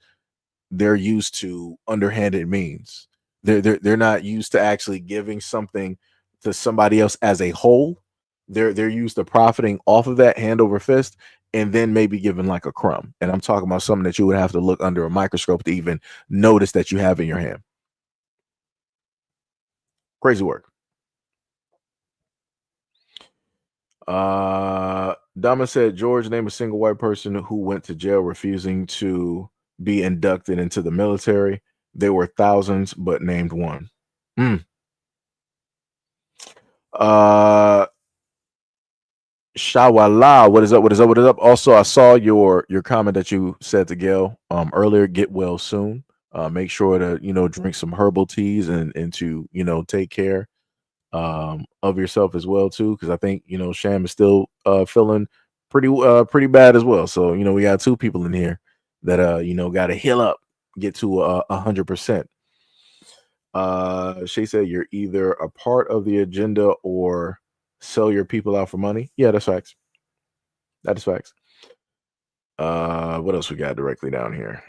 they're used to underhanded means. They're not used to actually giving something to somebody else as a whole. They're used to profiting off of that hand over fist and then maybe giving like a crumb. And I'm talking about something that you would have to look under a microscope to even notice that you have in your hand. Crazy work. Dama said George named a single white person who went to jail refusing to be inducted into the military. There were thousands, but named one. Shawala, what is up? What is up? What is up? Also, I saw your comment that you said to Gail earlier. Get well soon. Make sure to drink some herbal teas and to take care of yourself as well too, because I think Sham is still feeling pretty bad as well. So we got two people in here that got to heal up, get to 100%. She said you're either a part of the agenda or sell your people out for money. Yeah, that's facts. That is facts. What else we got directly down here?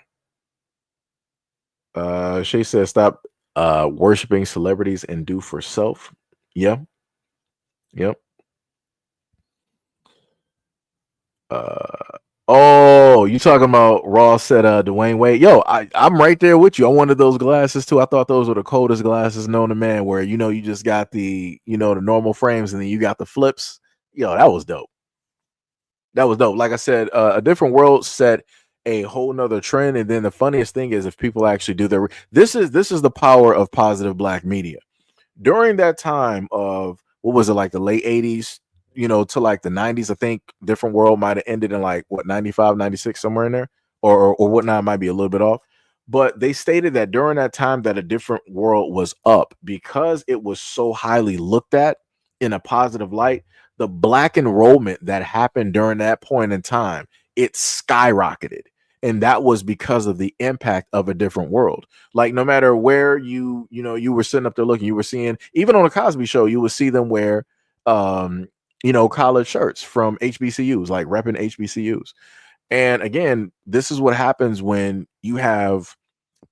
She said stop worshiping celebrities and do for self. Yeah. Yep. Oh, you talking about Ross said Dwayne Wade? Yo, I'm right there with you. I wanted those glasses too. I thought those were the coldest glasses known to man, where you just got the the normal frames and then you got the flips. Yo, that was dope. That was dope. Like I said, a different world set a whole nother trend. And then the funniest thing is if people actually do their this is the power of positive black media. During that time of what was it, like the late 80s, to like the 90s, I think Different World might have ended in like what 95, 96, somewhere in there, or whatnot, might be a little bit off. But they stated that during that time that A Different World was up because it was so highly looked at in a positive light. The black enrollment that happened during that point in time, it skyrocketed. And that was because of the impact of A Different World. Like no matter where you were sitting up there looking, you were seeing, even on a Cosby Show, you would see them wear collared shirts from HBCUs, like repping HBCUs. And again, this is what happens when you have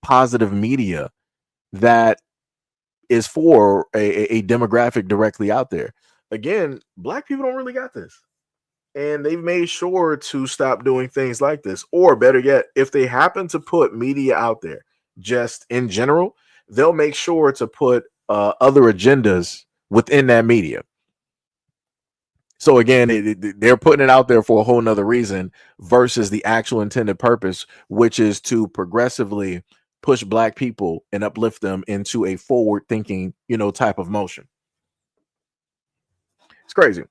positive media that is for a demographic directly out there. Again, black people don't really got this. And they've made sure to stop doing things like this. Or better yet, if they happen to put media out there just in general, they'll make sure to put other agendas within that media. So again, they're putting it out there for a whole nother reason versus the actual intended purpose, which is to progressively push black people and uplift them into a forward thinking, type of motion. It's crazy.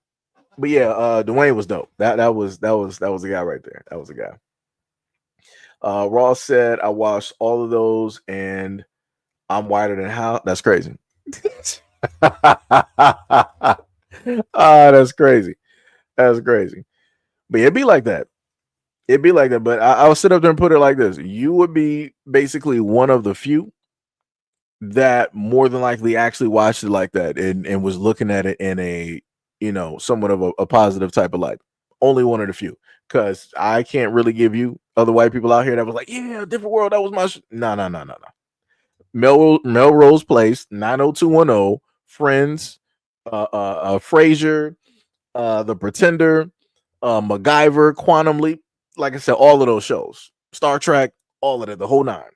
But yeah, Dwayne was dope. That was the guy right there. That was the guy. Ross said, I watched all of those and I'm whiter than how. That's crazy. That's crazy. That's crazy. But it'd be like that. It'd be like that. But I'll sit up there and put it like this. You would be basically one of the few that more than likely actually watched it like that and was looking at it in a, somewhat of a positive type of light. Only one of the few. Because I can't really give you other white people out here that was like, yeah, different world. That was my No. Melrose Place, 90210, Friends, Frasier, The Pretender, MacGyver, Quantum Leap. Like I said, all of those shows. Star Trek, all of it, the whole nine.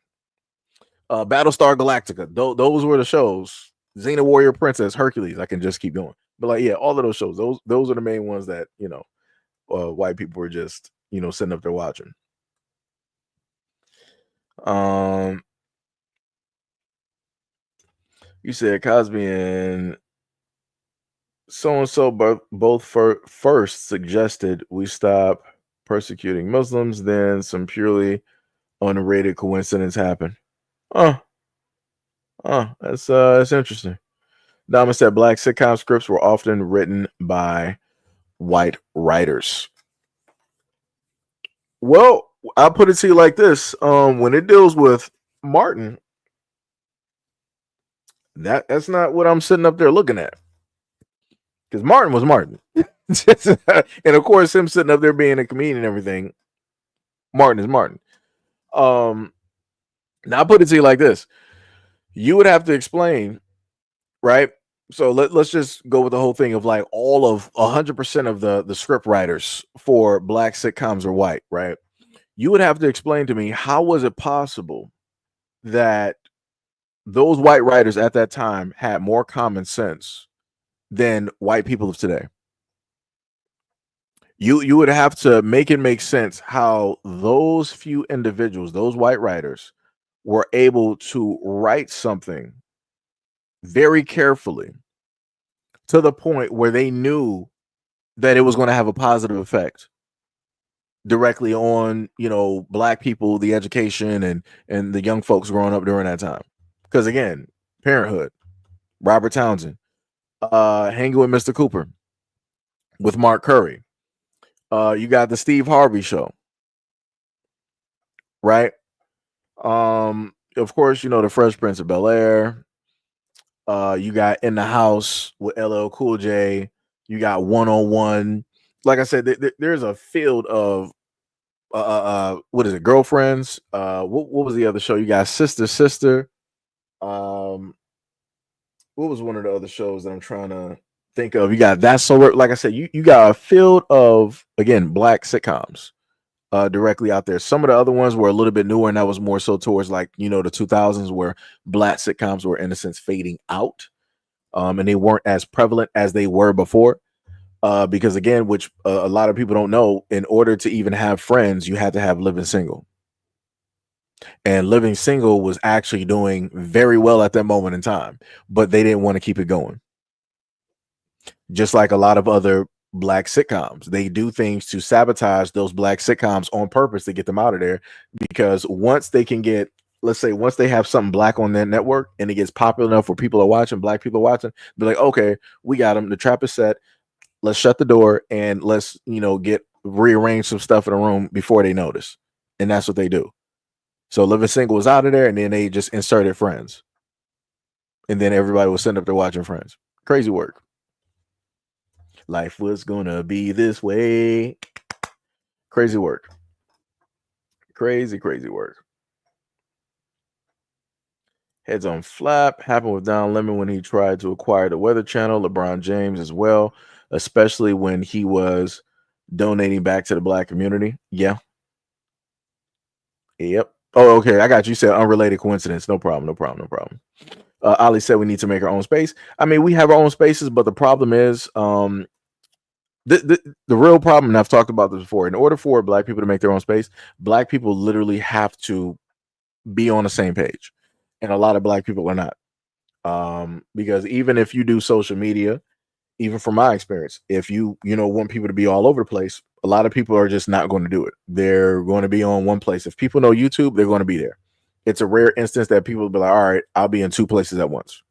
Battlestar Galactica. Those were the shows. Xena Warrior Princess, Hercules. I can just keep going. But like, yeah, all of those shows. Those are the main ones that, white people were just, sitting up there watching. You said Cosby and so both first suggested we stop persecuting Muslims, then some purely unrated coincidence happened. That's interesting. Dama said black sitcom scripts were often written by white writers. Well, I'll put it to you like this. When it deals with Martin, that's not what I'm sitting up there looking at. Because Martin was Martin. And of course, him sitting up there being a comedian and everything, Martin is Martin. Now I'll put it to you like this. You would have to explain, right? So let's just go with the whole thing of like all of 100% of the script writers for black sitcoms are white, right? You would have to explain to me, how was it possible that those white writers at that time had more common sense than white people of today? You would have to make it make sense how those few individuals, those white writers, were able to write something very carefully to the point where they knew that it was going to have a positive effect directly on, black people, the education and the young folks growing up during that time. Because again, Parenthood, Robert Townsend, Hanging with Mr. Cooper with Mark Curry. You got the Steve Harvey Show, right? Of course, the Fresh Prince of Bel-Air. You got In the House with LL Cool J. You got 101. Like I said, there's a field of what is it? Girlfriends. What was the other show? You got Sister. What was one of the other shows that I'm trying to think of? You got That's So. Like I said, you got a field of, again, black sitcoms directly out there. Some of the other ones were a little bit newer, and that was more so towards like the 2000s, where black sitcoms were in a sense fading out, and they weren't as prevalent as they were before. Because again, which a lot of people don't know, in order to even have Friends, you had to have Living Single. And Living Single was actually doing very well at that moment in time, but they didn't want to keep it going. Just like a lot of other black sitcoms, they do things to sabotage those black sitcoms on purpose to get them out of there. Because once they can get, let's say, once they have something black on their network and it gets popular enough where people are watching, black people are watching, they're like, okay, we got them. The trap is set. Let's shut the door and let's, get rearrange some stuff in the room before they notice. And that's what they do. So Living Single was out of there, and then they just inserted Friends. And then everybody was sitting up there watching Friends. Crazy work. Life was gonna be this way. Crazy work. Crazy work. Heads on Flap happened with Don Lemon when he tried to acquire the Weather Channel. LeBron James as well, especially when he was donating back to the black community. Yeah. Yep. Oh, okay. I got you. You said unrelated coincidence. No problem. No problem. No problem. Ali said we need to make our own space. I mean, we have our own spaces, but the problem is, the real problem, and I've talked about this before. In order for black people to make their own space, black people literally have to be on the same page, and a lot of black people are not. Because even if you do social media, even from my experience, if you want people to be all over the place, a lot of people are just not going to do it. They're going to be on one place. If people know YouTube, they're going to be there. It's a rare instance that people will be like, all right, I'll be in two places at once,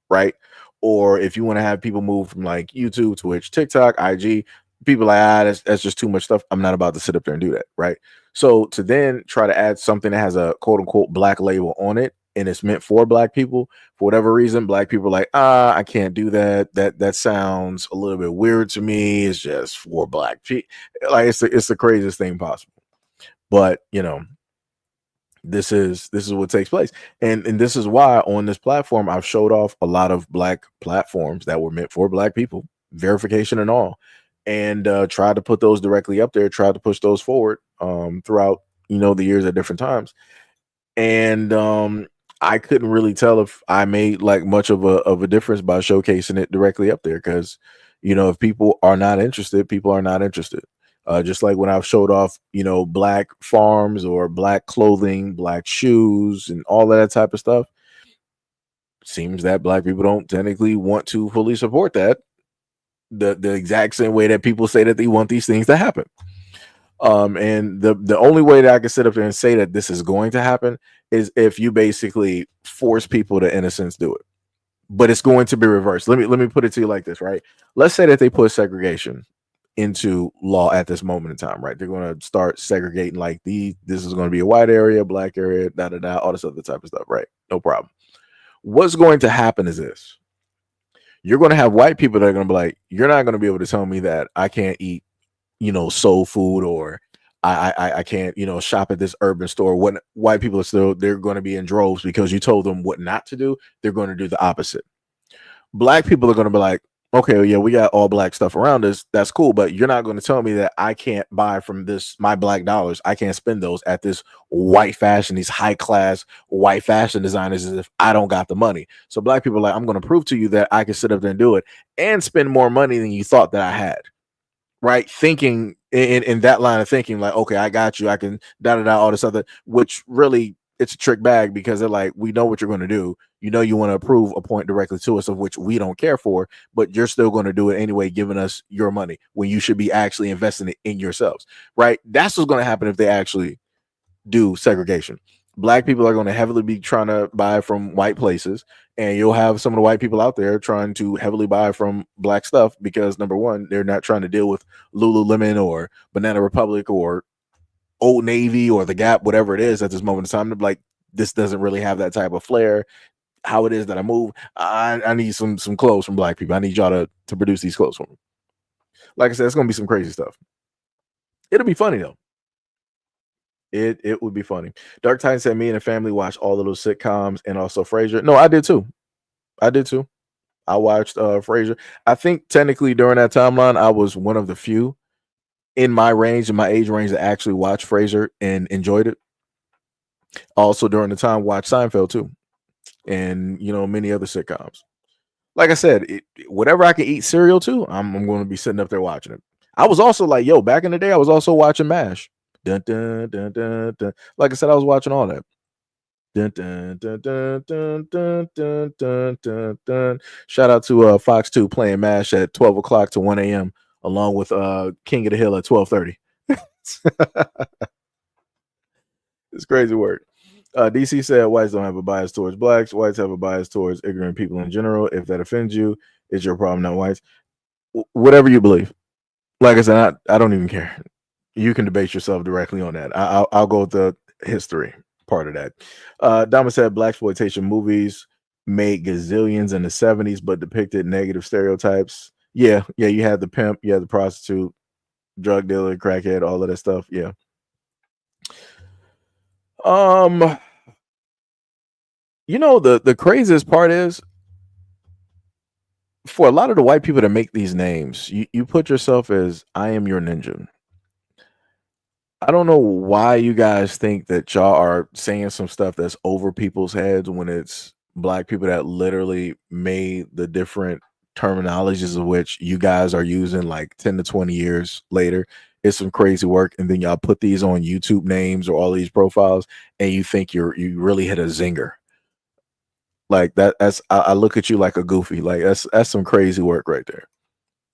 right? Or if you want to have people move from like YouTube, Twitch, TikTok, IG, people like, that's just too much stuff. I'm not about to sit up there and do that, right? So to then try to add something that has a quote unquote black label on it, and it's meant for black people, for whatever reason, black people are like, I can't do that. That sounds a little bit weird to me. It's just for black people. Like it's the craziest thing possible. But this is what takes place, and this is why on this platform I've showed off a lot of black platforms that were meant for black people, verification and all, and tried to put those directly up there, tried to push those forward throughout the years at different times, and I couldn't really tell if I made like much of a difference by showcasing it directly up there, because if people are not interested, people are not interested. Just like when I've showed off, black farms or black clothing, black shoes, and all of that type of stuff, seems that black people don't technically want to fully support that the exact same way that people say that they want these things to happen. And the only way that I can sit up there and say that this is going to happen is if you basically force people to, in a sense, do it. But it's going to be reversed. Let me put it to you like this, right? Let's say that they put segregation into law at this moment in time, right? They're going to start segregating like this is going to be a white area, black area, all this other type of stuff, right? No problem. What's going to happen is this. You're going to have white people that are going to be like, you're not going to be able to tell me that I can't eat soul food, or I can't shop at this urban store. What white people are still, they're going to be in droves because you told them what not to do. They're going to do the opposite. Black people are going to be like, okay, well, yeah, we got all black stuff around us, that's cool, but you're not going to tell me that I can't buy from my black dollars, I can't spend those at this white fashion, these high class white fashion designers, as if I don't got the money. So black people are like, I'm going to prove to you that I can sit up there and do it and spend more money than you thought that I had. Right, thinking in that line of thinking, like, okay, I got you, I can all this other, which really it's a trick bag, because they're like, we know what you're going to do, you want to approve a point directly to us of which we don't care for, but you're still going to do it anyway, giving us your money when you should be actually investing it in yourselves, right? That's what's going to happen if they actually do segregation. Black people are going to heavily be trying to buy from white places, and you'll have some of the white people out there trying to heavily buy from black stuff, because number one, they're not trying to deal with Lululemon or Banana Republic or Old Navy or the Gap, whatever it is at this moment in time. They're like, this doesn't really have that type of flair. How it is that I move, I need some clothes from black people. I need y'all to produce these clothes for me. Like I said, it's going to be some crazy stuff. It'll be funny though. It would be funny. Dark Titan said, me and the family watched all of those sitcoms and also Frasier. No, I did too. I watched Frasier. I think technically during that timeline, I was one of the few in my age range that actually watched Frasier and enjoyed it. Also during the time, watched Seinfeld too, and many other sitcoms. Like I said, whatever I can eat cereal to, I'm going to be sitting up there watching it. I was also like, back in the day, I was also watching MASH. Dun, dun, dun, dun, dun. Like I said, I was watching all that. Dun, dun, dun, dun, dun, dun, dun, dun, dun, dun. Shout out to Fox 2 playing MASH at 12 o'clock to 1 a.m. along with King of the Hill at 12:30. It's crazy work. DC said whites don't have a bias towards blacks. Whites have a bias towards ignorant people in general. If that offends you, it's your problem, not whites. Whatever you believe. Like I said, I don't even care. You can debate yourself directly on that. I'll go with the history part of that. Dama said blaxploitation movies made gazillions in the 70s, but depicted negative stereotypes. Yeah, you had the pimp, you had the prostitute, drug dealer, crackhead, all of that stuff. Yeah. The craziest part is for a lot of the white people that make these names, you put yourself as I am your ninja. I don't know why you guys think that y'all are saying some stuff that's over people's heads when it's black people that literally made the different terminologies of which you guys are using like 10 to 20 years later. It's some crazy work, and then y'all put these on YouTube names or all these profiles, and you think you really hit a zinger. Like I look at you like a goofy. Like that's some crazy work right there.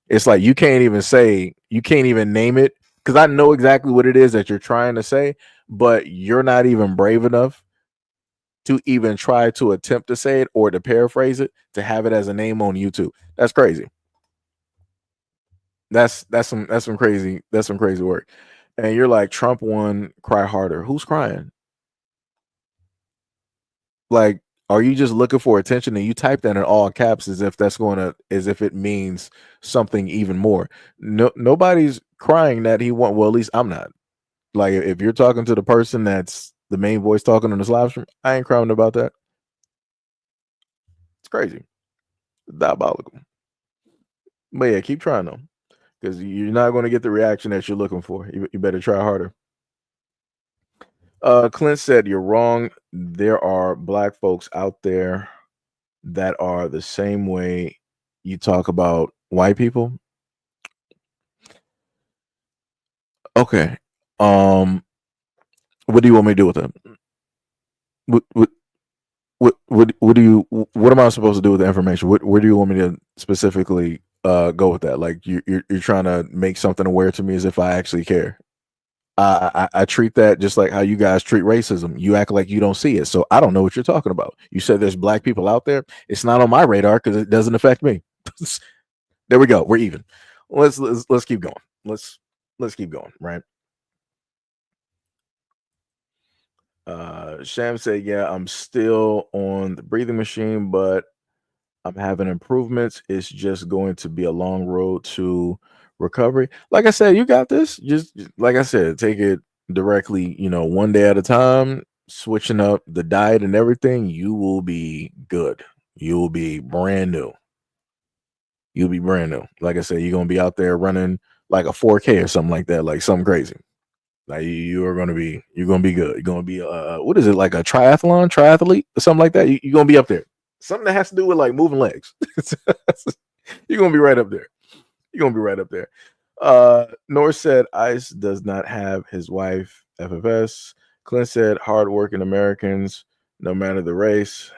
It's like you can't even name it because I know exactly what it is that you're trying to say, but you're not even brave enough to even try to attempt to say it or to paraphrase it to have it as a name on YouTube. That's crazy. That's some crazy work. And you're like, Trump won, cry harder. Who's crying? Like, are you just looking for attention and you type that in all caps as if as if it means something even more? No, nobody's crying that he won. Well, at least I'm not. Like, if you're talking to the person that's the main voice talking on this live stream, I ain't crying about that. It's crazy. It's diabolical. But yeah, keep trying though, because you're not going to get the reaction that you're looking for. You better try harder. Clint said, you're wrong. There are black folks out there that are the same way you talk about white people. Okay. What do you want me to do with them? What am I supposed to do with the information? Where do you want me to specifically go with that? Like you're trying to make something aware to me as if I actually care. I treat that just like how you guys treat racism. You act like you don't see it. So I don't know what you're talking about. You said there's black people out there. It's not on my radar because it doesn't affect me. There we go. We're even. Let's keep going. Let's keep going. Right. Sham said, yeah, I'm still on the breathing machine, but I'm having improvements. It's just going to be a long road to recovery. Like I said, you got this. Just like I said, take it directly, one day at a time, switching up the diet and everything. You will be good. You will be brand new. You'll be brand new. Like I said, you're going to be out there running like a 4K or something like that, like something crazy. Like you're going to be good. You're going to be, what is it? Like a triathlete or something like that. You're going to be up there. Something that has to do with like moving legs. You're going to be right up there. You're going to be right up there. North said ICE does not have his wife FFS. Clint said hardworking Americans, no matter the race.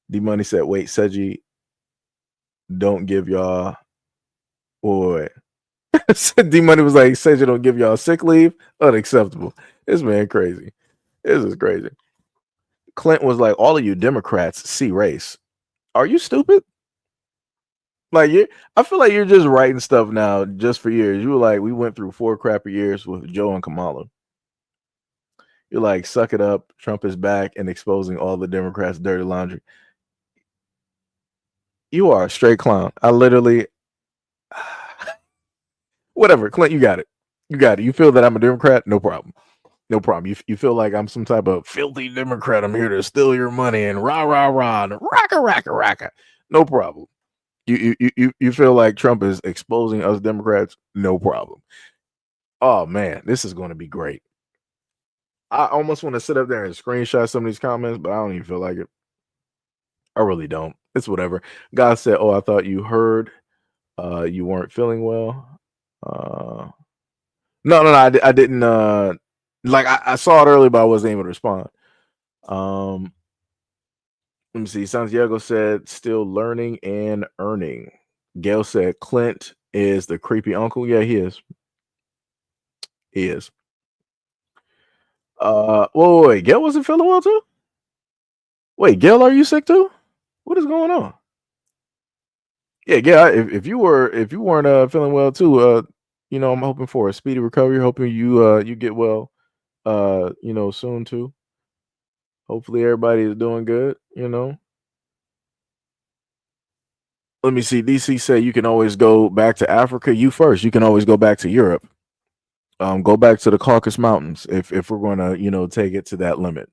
D-Money said, wait, Seji, don't give y'all. Boy. D-Money was like, Seji don't give y'all sick leave. Unacceptable. This man crazy. This is crazy. Clint was like, all of you Democrats see race. Are you stupid? Like, I feel like you're just writing stuff now just for years. You were like, we went through 4 crappy years with Joe and Kamala. You're like, suck it up. Trump is back and exposing all the Democrats' dirty laundry. You are a straight clown. I literally, whatever. Clint, you got it. You got it. You feel that I'm a Democrat? No problem. No problem. You feel like I'm some type of filthy Democrat. I'm here to steal your money and rah, rah, rah, and racka. No problem. You feel like Trump is exposing us Democrats? No problem. Oh man, this is going to be great. I almost want to sit up there and screenshot some of these comments, but I don't even feel like it. I really don't. It's whatever. God said, "Oh, I thought you heard. You weren't feeling well." No. I didn't. Like I saw it earlier, but I wasn't able to respond. Let me see. Santiago said, still learning and earning. Gail said, Clint is the creepy uncle. Yeah, he is. He is. Wait. Gail wasn't feeling well too? Wait, Gail, are you sick too? What is going on? Yeah, Gail, if you weren't feeling well too, I'm hoping for a speedy recovery. Hoping you get well, soon too. Hopefully everybody is doing good, Let me see. DC said you can always go back to Africa. You first. You can always go back to Europe. Go back to the Caucasus Mountains if we're going to, take it to that limit.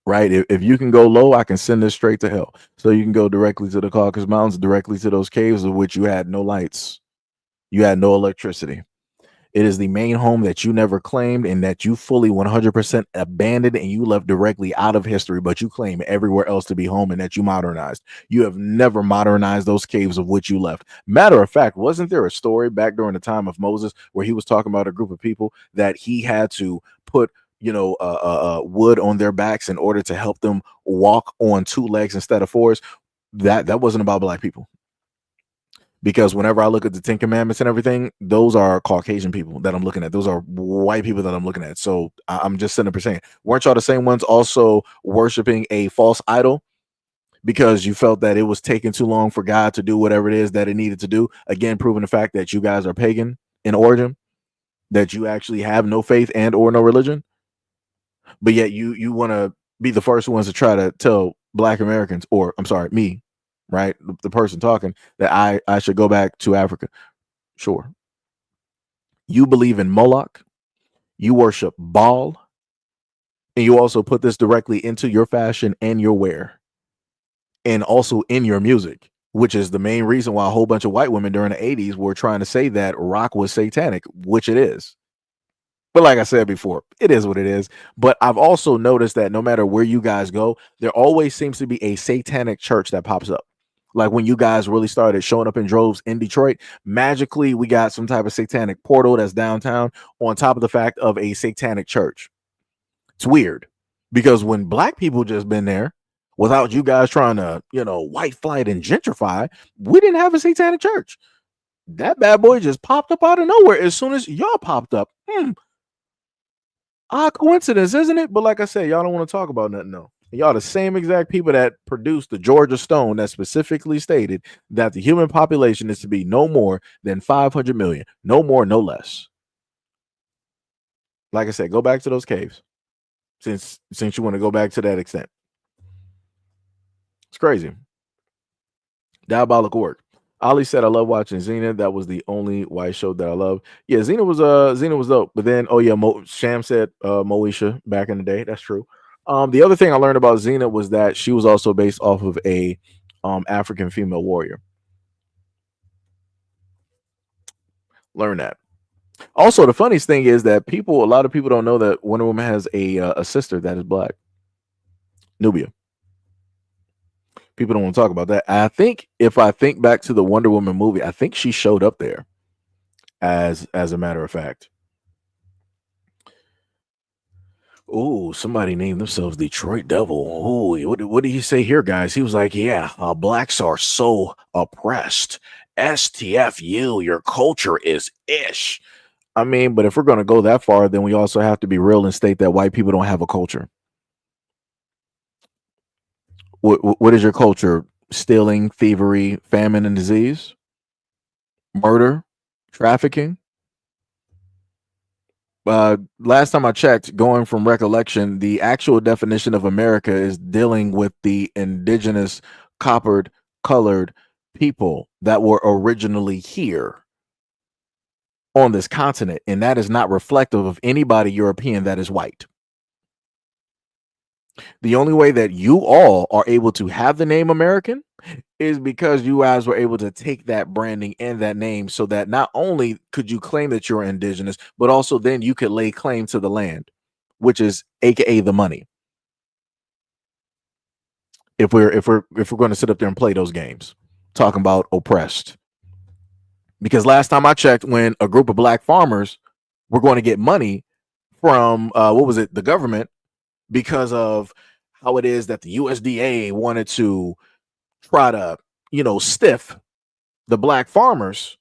right? If you can go low, I can send this straight to hell. So you can go directly to the Caucasus Mountains, directly to those caves of which you had no lights, you had no electricity. It is the main home that you never claimed and that you fully 100% abandoned and you left directly out of history, but you claim everywhere else to be home and that you modernized. You have never modernized those caves of which you left. Matter of fact, wasn't there a story back during the time of Moses where he was talking about a group of people that he had to put wood on their backs in order to help them walk on two legs instead of fours? That wasn't about black people. Because whenever I look at the Ten Commandments and everything, those are Caucasian people that I'm looking at. Those are white people that I'm looking at. So I'm just sitting up saying, weren't y'all the same ones also worshiping a false idol because you felt that it was taking too long for God to do whatever it is that it needed to do? Again, proving the fact that you guys are pagan in origin, that you actually have no faith and or no religion, but yet you want to be the first ones to try to tell Black Americans, or I'm sorry, me, right, the person talking, that I should go back to Africa. Sure. You believe in Moloch, you worship Baal, and you also put this directly into your fashion and your wear, and also in your music, which is the main reason why a whole bunch of white women during the 80s were trying to say that rock was satanic, which it is. But like I said before, it is what it is. But I've also noticed that no matter where you guys go, there always seems to be a satanic church that pops up. Like when you guys really started showing up in droves in Detroit, magically we got some type of satanic portal that's downtown on top of the fact of a satanic church. It's weird because when black people just been there without you guys trying to, white flight and gentrify, we didn't have a satanic church. That bad boy just popped up out of nowhere as soon as y'all popped up. Odd coincidence, isn't it? But like I said, y'all don't want to talk about nothing, though. Y'all the same exact people that produced the Georgia Stone that specifically stated that the human population is to be no more than 500 million. No more, no less. Like I said, go back to those caves since you want to go back to that extent. It's crazy. Diabolical work. Ali said, I love watching Xena. That was the only white show that I love. Yeah, Xena was dope. But then, Sham said Moesha back in the day. That's true. The other thing I learned about Xena was that she was also based off of a African female warrior. Learn that. Also, the funniest thing is that a lot of people don't know that Wonder Woman has a sister that is black. Nubia. People don't want to talk about that. I think if I think back to the Wonder Woman movie, I think she showed up there as a matter of fact. Oh, somebody named themselves Detroit Devil. Oh, what did he say here, guys? He was like, yeah, blacks are so oppressed. STFU, your culture is ish. I mean, but if we're going to go that far, then we also have to be real and state that white people don't have a culture. What is your culture? Stealing, thievery, famine, and disease? Murder? Trafficking? Last time I checked, going from recollection, the actual definition of America is dealing with the indigenous colored people that were originally here on this continent, and that is not reflective of anybody European that is white. The only way that you all are able to have the name American is because you guys were able to take that branding and that name so that not only could you claim that you're indigenous, but also then you could lay claim to the land, which is AKA the money. If we're going to sit up there and play those games, talking about oppressed. Because last time I checked, when a group of black farmers were going to get money from the government, because of how it is that the USDA wanted to try to, stiff the black farmers,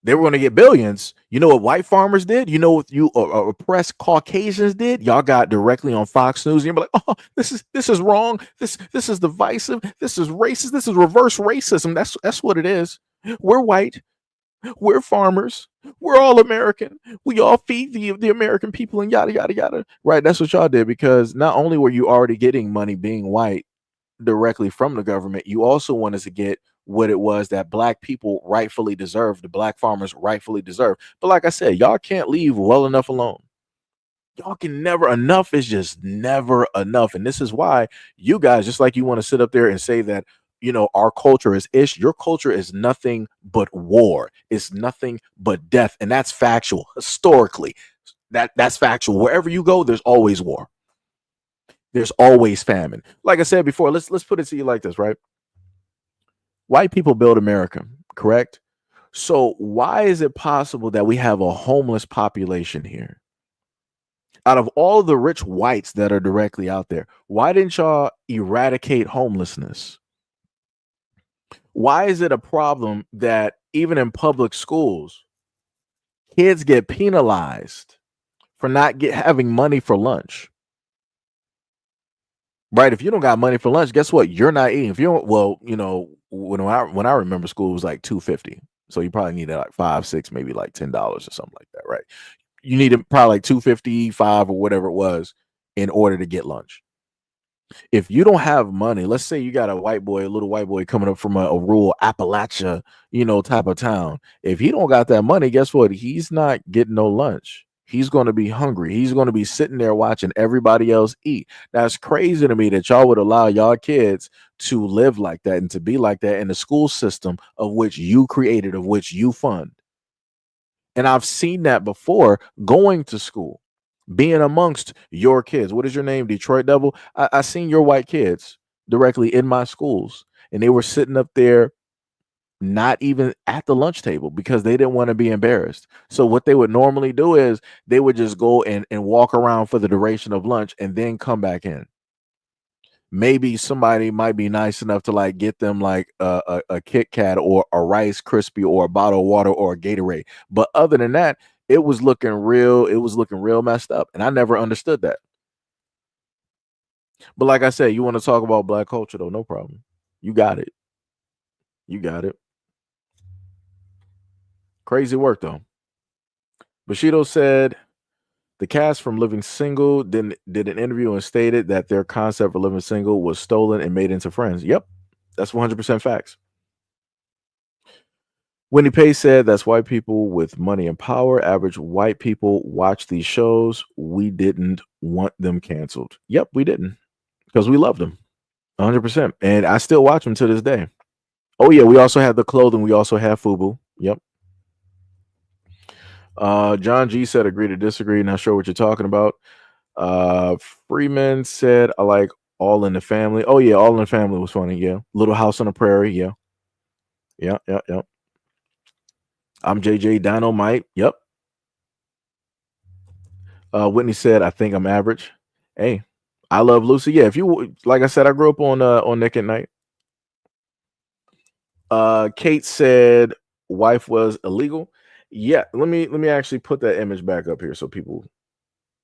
they were going to get billions. You know what white farmers did? You know what you oppressed Caucasians did? Y'all got directly on Fox News and you're like, oh, this is wrong. This is divisive. This is racist. This is reverse racism. That's what it is. We're white. We're farmers. We're all American. We all feed the American people and yada, yada, yada. Right. That's what y'all did, because not only were you already getting money being white directly from the government, you also wanted to get what it was that black people rightfully deserve, the black farmers rightfully deserve. But like I said, y'all can't leave well enough alone. Y'all can never, enough is just never enough. And this is why you guys, just like you want to sit up there and say that, our culture is ish, your culture is nothing but war. It's nothing but death. And that's factual. Historically, that's factual. Wherever you go, there's always war. There's always famine. Like I said before, let's put it to you like this, right? White people build America, correct? So why is it possible that we have a homeless population here? Out of all the rich whites that are directly out there, why didn't y'all eradicate homelessness? Why is it a problem that even in public schools, kids get penalized for not having money for lunch? Right? If you don't got money for lunch, guess what? You're not eating. If you don't, well, when I remember school, it was like $2.50. So you probably needed like $5, $6, maybe like $10 or something like that, right? You needed probably like $2.55 or whatever it was in order to get lunch. If you don't have money, let's say you got a little white boy coming up from a rural Appalachia, type of town. If he don't got that money, guess what? He's not getting no lunch. He's going to be hungry. He's going to be sitting there watching everybody else eat. That's crazy to me that y'all would allow y'all kids to live like that and to be like that in the school system of which you created, of which you fund. And I've seen that before going to school, being amongst your kids. What is your name? Detroit Devil. I seen your white kids directly in my schools, and they were sitting up there not even at the lunch table because they didn't want to be embarrassed. So what they would normally do is they would just go and walk around for the duration of lunch and then come back in. Maybe somebody might be nice enough to like get them like a Kit Kat or a Rice Krispie or a bottle of water or a Gatorade. But other than that, it was looking real messed up. And I never understood that. But like I said, you want to talk about black culture though, no problem. You got it. You got it. Crazy work though. Bushido said the cast from Living Single did an interview and stated that their concept for Living Single was stolen and made into Friends. Yep, that's 100% facts. Wendy Pay said that's white people with money and power. Average white people watch these shows. We didn't want them canceled. Yep, we didn't, because we loved them 100%. And I still watch them to this day. Oh yeah, we also have the clothing. We also have FUBU. Yep. John G said agree to disagree. Not sure what you're talking about. Freeman said I like All in the Family. Oh yeah, All in the Family was funny. Yeah. Little House on the Prairie. Yeah. Yeah. I'm JJ Dynamite. Yep. Whitney said I think I'm average. Hey, I Love Lucy. Yeah, if you like I said, I grew up on Nick at Night. Kate said wife was illegal. Yeah, let me actually put that image back up here so people,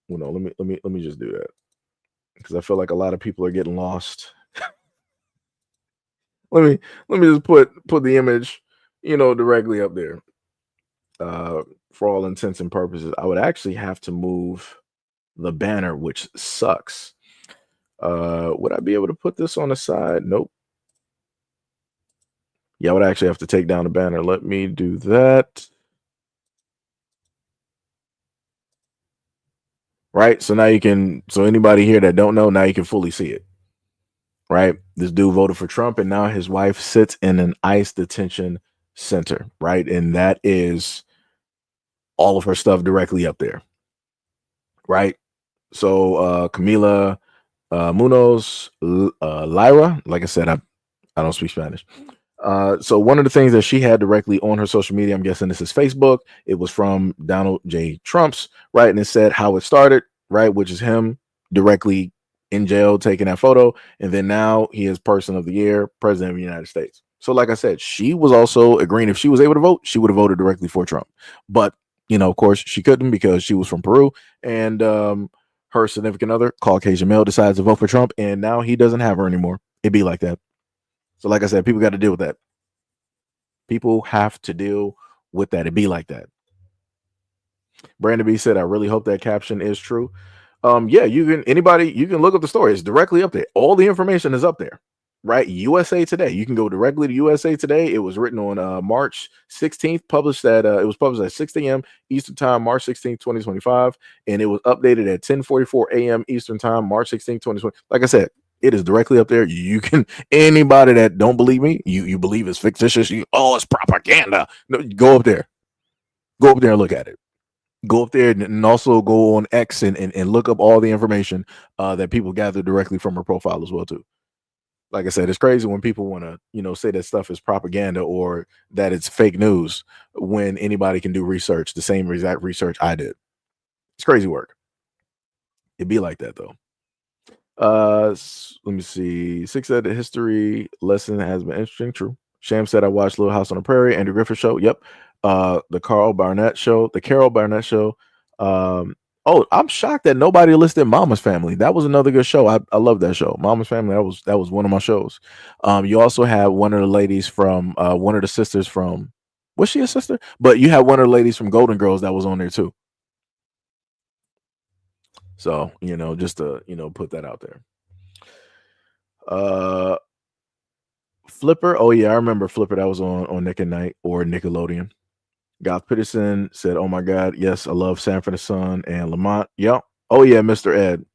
let me just do that because I feel like a lot of people are getting lost. let me just put the image, directly up there. For all intents and purposes, I would actually have to move the banner, which sucks. Would I be able to put this on the side? Nope. Yeah, I would actually have to take down the banner. Let me do that. Right. So now anybody here that don't know, now you can fully see it. Right. This dude voted for Trump and now his wife sits in an ICE detention center. Right. And that is all of her stuff directly up there. Right. So Camila Munoz Lyra, like I said, I don't speak Spanish. So one of the things that she had directly on her social media, I'm guessing this is Facebook. It was from Donald J. Trump's, right? And it said how it started, right? Which is him directly in jail taking that photo. And then now he is Person of the Year, President of the United States. So like I said, she was also agreeing if she was able to vote, she would have voted directly for Trump. But, of course, she couldn't because she was from Peru. And her significant other, Caucasian male, decides to vote for Trump. And now he doesn't have her anymore. It'd be like that. So like I said, people got to deal with that. People have to deal with that. It be like that. Brandon B said, I really hope that caption is true. Yeah, you can look up the story. It's directly up there. All the information is up there. right? USA Today. You can go directly to USA Today. It was written on March 16th, published at it was published at 6 a.m. Eastern Time, March 16th, 2025, and it was updated at 10:44 a.m. Eastern Time, March 16th, 2020. Like I said, it is directly up there. You can anybody that don't believe me, you believe it's fictitious, it's propaganda. No, go up there. Go up there and look at it. Go up there and also go on X and look up all the information that people gather directly from her profile as well too. Like I said, it's crazy when people want to, say that stuff is propaganda or that it's fake news when anybody can do research, the same exact research I did. It's crazy work. It'd be like that though. Let me see. 6 said the history lesson has been interesting. True. Sham said I watched Little House on the Prairie, Andrew Griffith show. Yep. The Carol Barnett show. I'm shocked that nobody listed Mama's Family. That was another good show. I love that show. Mama's Family. That was one of my shows. You also have one of the ladies from one of the sisters from, was she a sister? But you have one of the ladies from Golden Girls that was on there too. So, just to, put that out there. Flipper. Oh yeah, I remember Flipper. That was on Nick at Night or Nickelodeon. Goth Peterson said, "Oh my God, yes, I love Sanford and Son and Lamont." Yep. Oh yeah, Mr. Ed.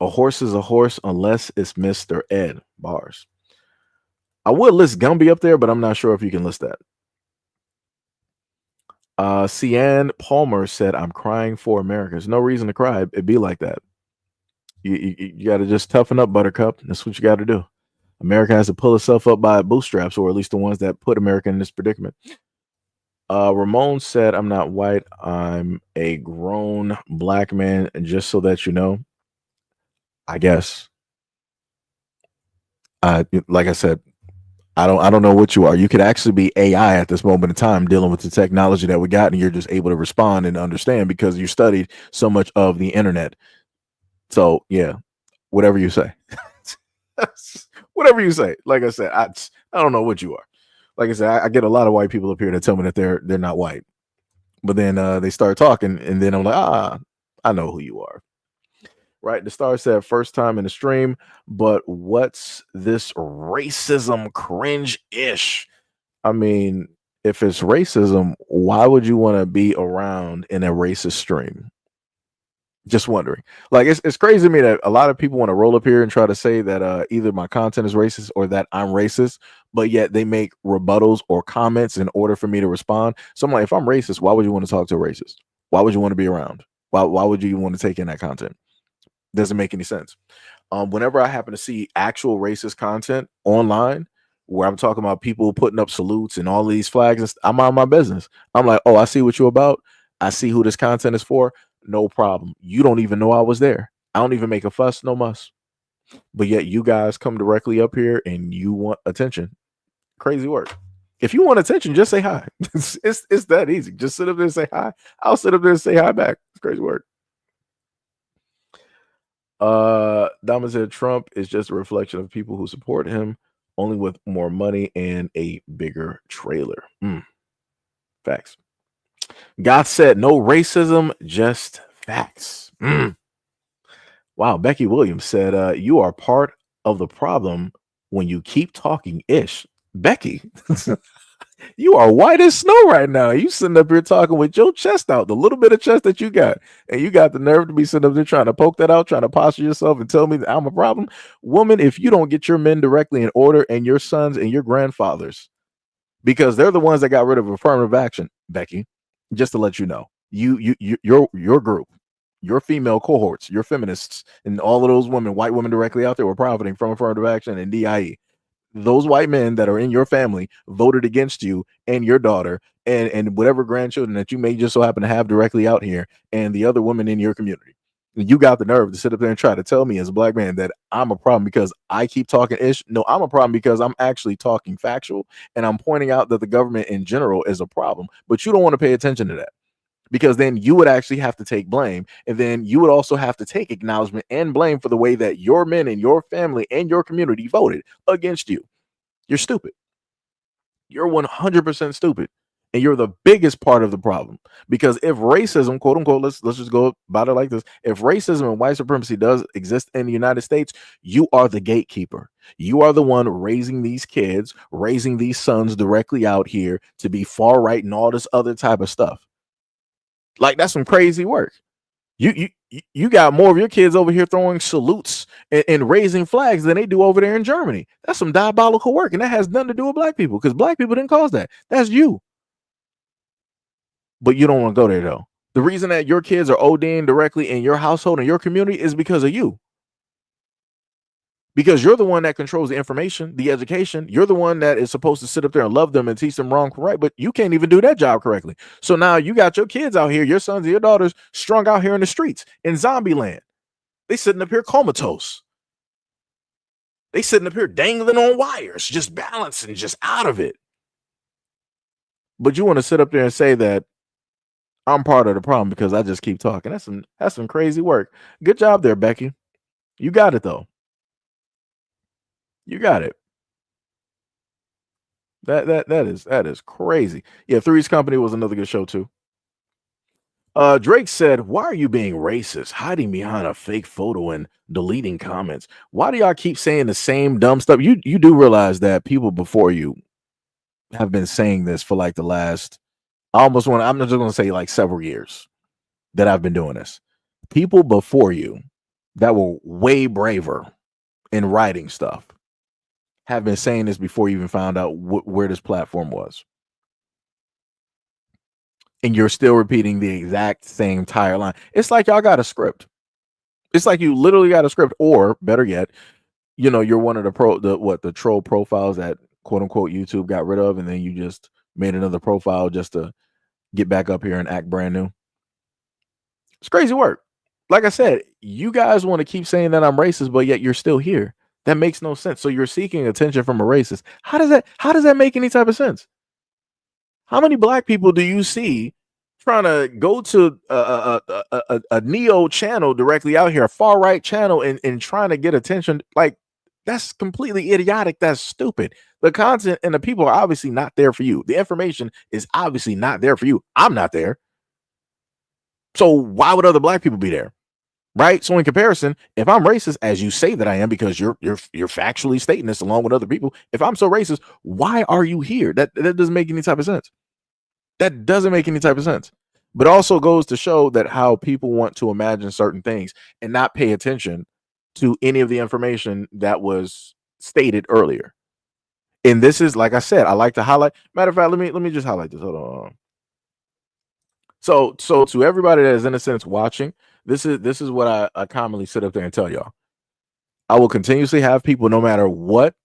A horse is a horse unless it's Mr. Ed. Bars. I would list Gumby up there, but I'm not sure if you can list that. Cian Palmer said, "I'm crying for America." There's no reason to cry. It'd be like that. You got to just toughen up, Buttercup. That's what you got to do. America has to pull itself up by bootstraps, or at least the ones that put America in this predicament. Ramon said, "I'm not white. I'm a grown black man." And just so that you know, I guess, like I said, I don't know what you are. You could actually be AI at this moment in time, dealing with the technology that we got, and you're just able to respond and understand because you studied so much of the internet. So yeah, whatever you say, whatever you say. Like I said, I don't know what you are. Like I said, I get a lot of white people up here that tell me that they're not white, but then they start talking, and then I'm like, I know who you are. Right? The Star said, "First time in the stream, but what's this racism cringe-ish?" I mean, if it's racism, why would you want to be around in a racist stream? Just wondering. Like, it's crazy to me that a lot of people want to roll up here and try to say that either my content is racist or that I'm racist, but yet they make rebuttals or comments in order for me to respond. So I'm like, if I'm racist, why would you want to talk to a racist? Why would you want to be around? Why would you want to take in that content? Doesn't make any sense. Whenever I happen to see actual racist content online where I'm talking about people putting up salutes and all these flags, I'm on my business. I'm like, oh, I see what you're about. I see who this content is for. No problem. You don't even know I was there. I don't even make a fuss, no muss. But yet you guys come directly up here and you want attention. Crazy work. If you want attention, just say hi. It's that easy. Just sit up there and say hi. I'll sit up there and say hi back. It's crazy work. Dama said Trump is just a reflection of people who support him, only with more money and a bigger trailer. Facts. Goth said no racism, just facts. Wow. Becky Williams said, "You are part of the problem when you keep talking ish." Becky, you are white as snow right now. You sitting up here talking with your chest out, the little bit of chest that you got, and you got the nerve to be sitting up there trying to poke that out, trying to posture yourself and tell me that I'm a problem. Woman, if you don't get your men directly in order and your sons and your grandfathers, because they're the ones that got rid of affirmative action, Becky, just to let you know, your group, your female cohorts, your feminists, and all of those women, white women directly out there were profiting from affirmative action and DIE. Those white men that are in your family voted against you and your daughter and whatever grandchildren that you may just so happen to have directly out here and the other women in your community. You got the nerve to sit up there and try to tell me as a black man that I'm a problem because I keep talking ish. No, I'm a problem because I'm actually talking factual and I'm pointing out that the government in general is a problem, but you don't want to pay attention to that. Because then you would actually have to take blame. And then you would also have to take acknowledgement and blame for the way that your men and your family and your community voted against you. You're stupid. You're 100% stupid. And you're the biggest part of the problem. Because if racism, quote unquote, let's just go about it like this. If racism and white supremacy does exist in the United States, you are the gatekeeper. You are the one raising these kids, raising these sons directly out here to be far right and all this other type of stuff. Like, that's some crazy work. You got more of your kids over here throwing salutes and raising flags than they do over there in Germany. That's some diabolical work, and that has nothing to do with black people, because black people didn't cause that. That's you. But you don't want to go there, though. The reason that your kids are ODing directly in your household and your community is because of you. Because you're the one that controls the information, the education. You're the one that is supposed to sit up there and love them and teach them wrong from right, but you can't even do that job correctly. So now you got your kids out here, your sons and your daughters, strung out here in the streets in zombie land. They sitting up here comatose. They sitting up here dangling on wires, just balancing, just out of it. But you want to sit up there and say that I'm part of the problem because I just keep talking. That's some crazy work. Good job there, Becky. You got it, though. You got it. That is crazy. Yeah, Three's Company was another good show too. Drake said, "Why are you being racist, hiding behind a fake photo and deleting comments? Why do y'all keep saying the same dumb stuff? You do realize that people before you have been saying this for like the last I'm just going to say like several years that I've been doing this. People before you that were way braver in writing stuff have been saying this before you even found out where this platform was. And you're still repeating the exact same entire line. It's like y'all got a script. It's like you literally got a script, or better yet, you're one of the troll profiles that quote unquote YouTube got rid of, and then you just made another profile just to get back up here and act brand new. It's crazy work. Like I said, you guys want to keep saying that I'm racist, but yet you're still here. That makes no sense. So you're seeking attention from a racist. How does that make any type of sense? How many black people do you see trying to go to a neo channel directly out here, a far right channel, and trying to get attention? Like, that's completely idiotic. That's stupid. The content and the people are obviously not there for you. The information is obviously not there for you. I'm not there. So why would other black people be there? Right? So in comparison, if I'm racist, as you say that I am, because you're factually stating this along with other people, if I'm so racist, why are you here? That doesn't make any type of sense. That doesn't make any type of sense. But also goes to show that how people want to imagine certain things and not pay attention to any of the information that was stated earlier. And this is, like I said, I like to highlight. Matter of fact, let me just highlight this. Hold on. So to everybody that is in a sense watching, this is what I commonly sit up there and tell y'all. I will continuously have people, no matter what,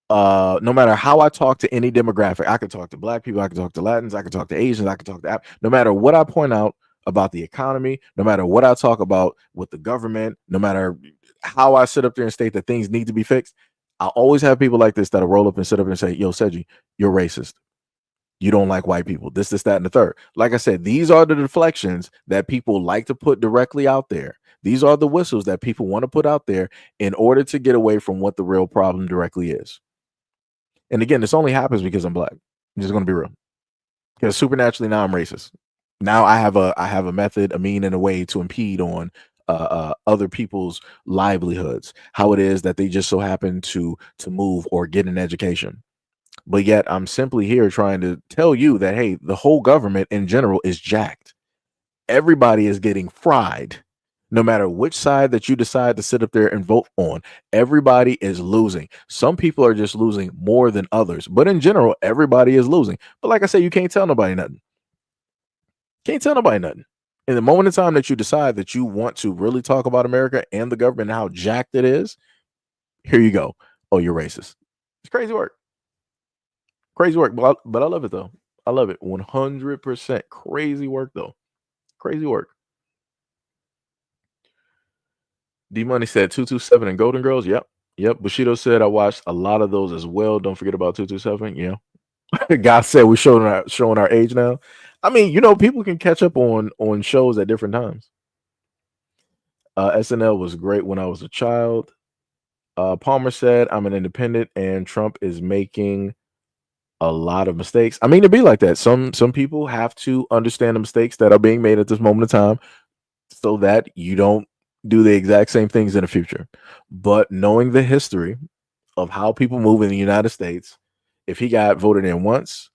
no matter how I talk to any demographic. I could talk to black people, I could talk to Latins, I could talk to Asians, I could talk to no matter what I point out about the economy, no matter what I talk about with the government, no matter how I sit up there and state that things need to be fixed, I always have people like this that'll roll up and sit up and say, "Yo, Seji, you're racist. You don't like white people. This, that, and the third." Like I said, these are the deflections that people like to put directly out there. These are the whistles that people want to put out there in order to get away from what the real problem directly is. And again, this only happens because I'm black. I'm just going to be real. Because supernaturally now I'm racist. Now I have a method, a mean, and a way to impede on other people's livelihoods. How it is that they just so happen to move or get an education. But yet I'm simply here trying to tell you that, hey, the whole government in general is jacked. Everybody is getting fried. No matter which side that you decide to sit up there and vote on, everybody is losing. Some people are just losing more than others. But in general, everybody is losing. But like I said, you can't tell nobody nothing. Can't tell nobody nothing. In the moment in time that you decide that you want to really talk about America and the government and how jacked it is, here you go. Oh, you're racist. It's crazy work. Crazy work. But I love it, though. I love it. 100% crazy work, though. Crazy work. D Money said 227 and Golden Girls. Yep. Bushido said I watched a lot of those as well. Don't forget about 227. Yeah. God said we're showing our age now. I mean, people can catch up on shows at different times. SNL was great when I was a child. Palmer said I'm an independent and Trump is making a lot of mistakes. I mean, to be like that. Some people have to understand the mistakes that are being made at this moment in time so that you don't do the exact same things in the future. But knowing the history of how people move in the United States, if he got voted in once,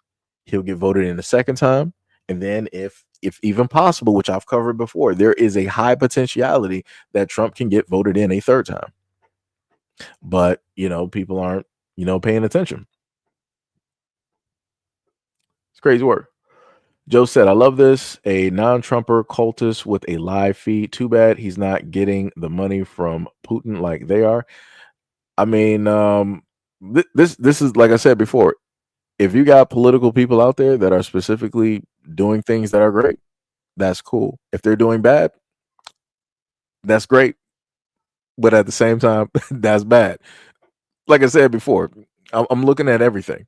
he'll get voted in a second time. And then if even possible, which I've covered before, there is a high potentiality that Trump can get voted in a third time. But, people aren't, paying attention. It's crazy work. Joe said, I love this. A non-Trumper cultist with a live feed. Too bad he's not getting the money from Putin like they are. I mean, this is, like I said before, if you got political people out there that are specifically doing things that are great, that's cool. If they're doing bad, that's great. But at the same time, that's bad. Like I said before, I'm looking at everything.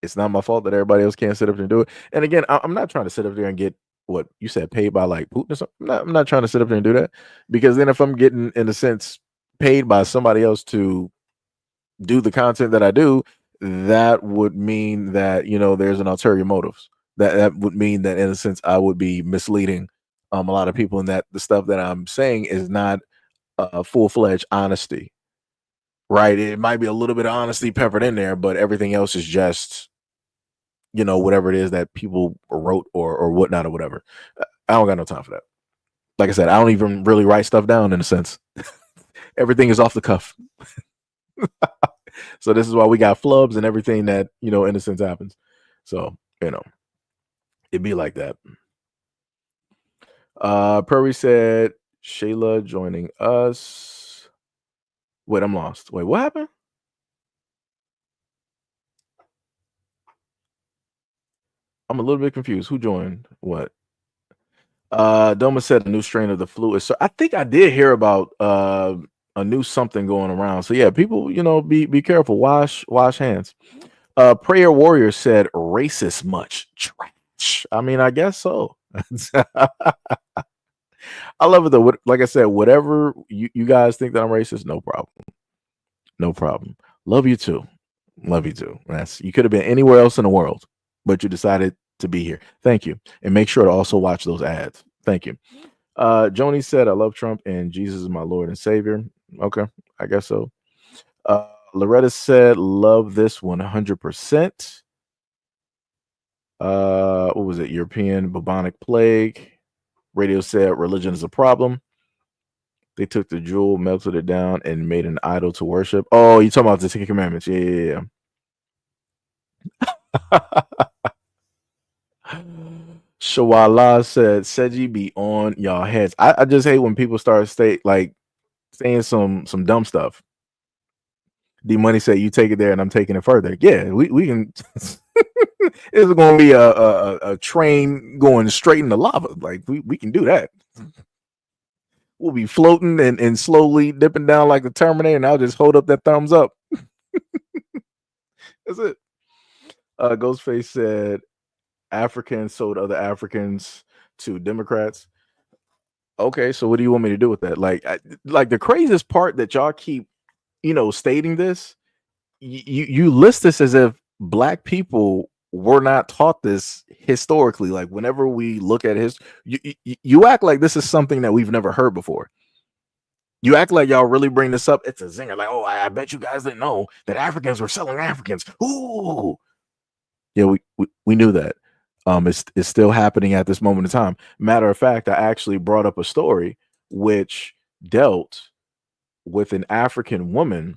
It's not my fault that everybody else can't sit up there and do it. And again, I'm not trying to sit up there and get what you said paid by like Putin or something. I'm not trying to sit up there and do that, because then if I'm getting, in a sense, paid by somebody else to do the content that I do, that would mean that there's an ulterior motives. That would mean that, in a sense, I would be misleading a lot of people, and that the stuff that I'm saying is not full-fledged honesty. Right? It might be a little bit of honesty peppered in there, but everything else is just whatever it is that people wrote or whatnot or whatever. I don't got no time for that. Like I said, I don't even really write stuff down, in a sense. Everything is off the cuff. So this is why we got flubs and everything that, in a sense, happens. So, it'd be like that. Prairie said, Shayla joining us. Wait, I'm lost. Wait, what happened? I'm a little bit confused. Who joined? What? Doma said a new strain of the flu is. So I think I did hear about a new something going around. So yeah, people, be careful. Wash hands. Prayer Warrior said racist much. Trash. I mean, I guess so. I love it though. Like I said, whatever you guys think that I'm racist, no problem. No problem. Love you too. Love you too. You could have been anywhere else in the world, but you decided to be here. Thank you. And make sure to also watch those ads. Thank you. Joni said, I love Trump and Jesus is my Lord and Savior. Okay, I guess so. Loretta said, love this 100%. What was it? European bubonic plague. Radio said, religion is a problem. They took the jewel, melted it down, and made an idol to worship. Oh, you talking about the Ten Commandments? Yeah. Shawala said, Seji be on y'all heads. I just hate when people start saying some dumb stuff. D Money said, you take it there and I'm taking it further. Yeah, we can. It's going to be a train going straight into lava. Like we can do that. We'll be floating and slowly dipping down like the Terminator, and I'll just hold up that thumbs up. That's it. Ghostface said, Africans sold other Africans to Democrats. Okay, so what do you want me to do with that? Like the craziest part that y'all keep, stating this, you list this as if Black people were not taught this historically. Like whenever we look at you act like this is something that we've never heard before. You act like y'all really bring this up. It's a zinger. Like, oh, I bet you guys didn't know that Africans were selling Africans. Ooh, yeah, we knew that. It's still happening at this moment in time. Matter of fact, I actually brought up a story which dealt with an African woman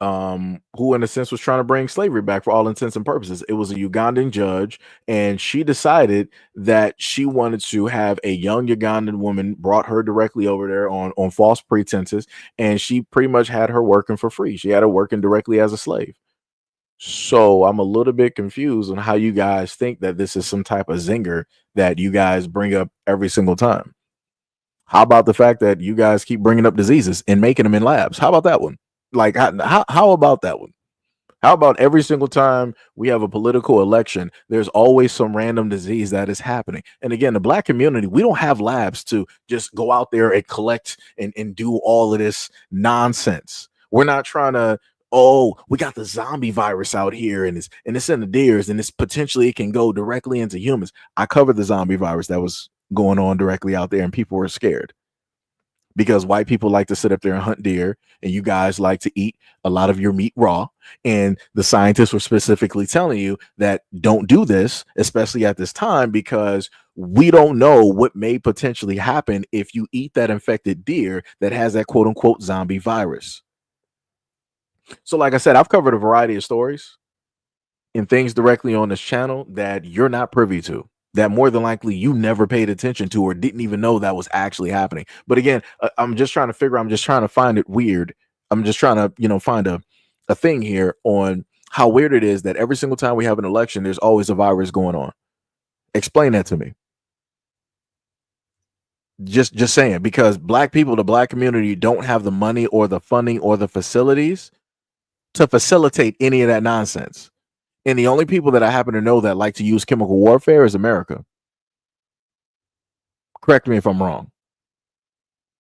who in a sense was trying to bring slavery back for all intents and purposes. It was a Ugandan judge, and she decided that she wanted to have a young Ugandan woman, brought her directly over there on false pretenses, and she pretty much had her working for free. She had her working directly as a slave. So I'm a little bit confused on how you guys think that this is some type of zinger that you guys bring up every single time. How about the fact that you guys keep bringing up diseases and making them in labs? How about that one? Like, how about that one? How about every single time we have a political election, there's always some random disease that is happening? And again, the Black community, we don't have labs to just go out there and collect and do all of this nonsense. We're not trying to oh, we got the zombie virus out here, and it's in the deers, and it's potentially it can go directly into humans. I covered the zombie virus that was going on directly out there, and people were scared because white people like to sit up there and hunt deer, and you guys like to eat a lot of your meat raw. And the scientists were specifically telling you that don't do this, especially at this time, because we don't know what may potentially happen if you eat that infected deer that has that quote unquote zombie virus. So, like I said, I've covered a variety of stories and things directly on this channel that you're not privy to, that more than likely you never paid attention to or didn't even know that was actually happening. But again, I'm just trying to find it weird. I'm just trying to, find a thing here on how weird it is that every single time we have an election, there's always a virus going on. Explain that to me. Just saying, because black people, the black community, don't have the money or the funding or the facilities to facilitate any of that nonsense. And the only people that I happen to know that like to use chemical warfare is America. Correct me if I'm wrong.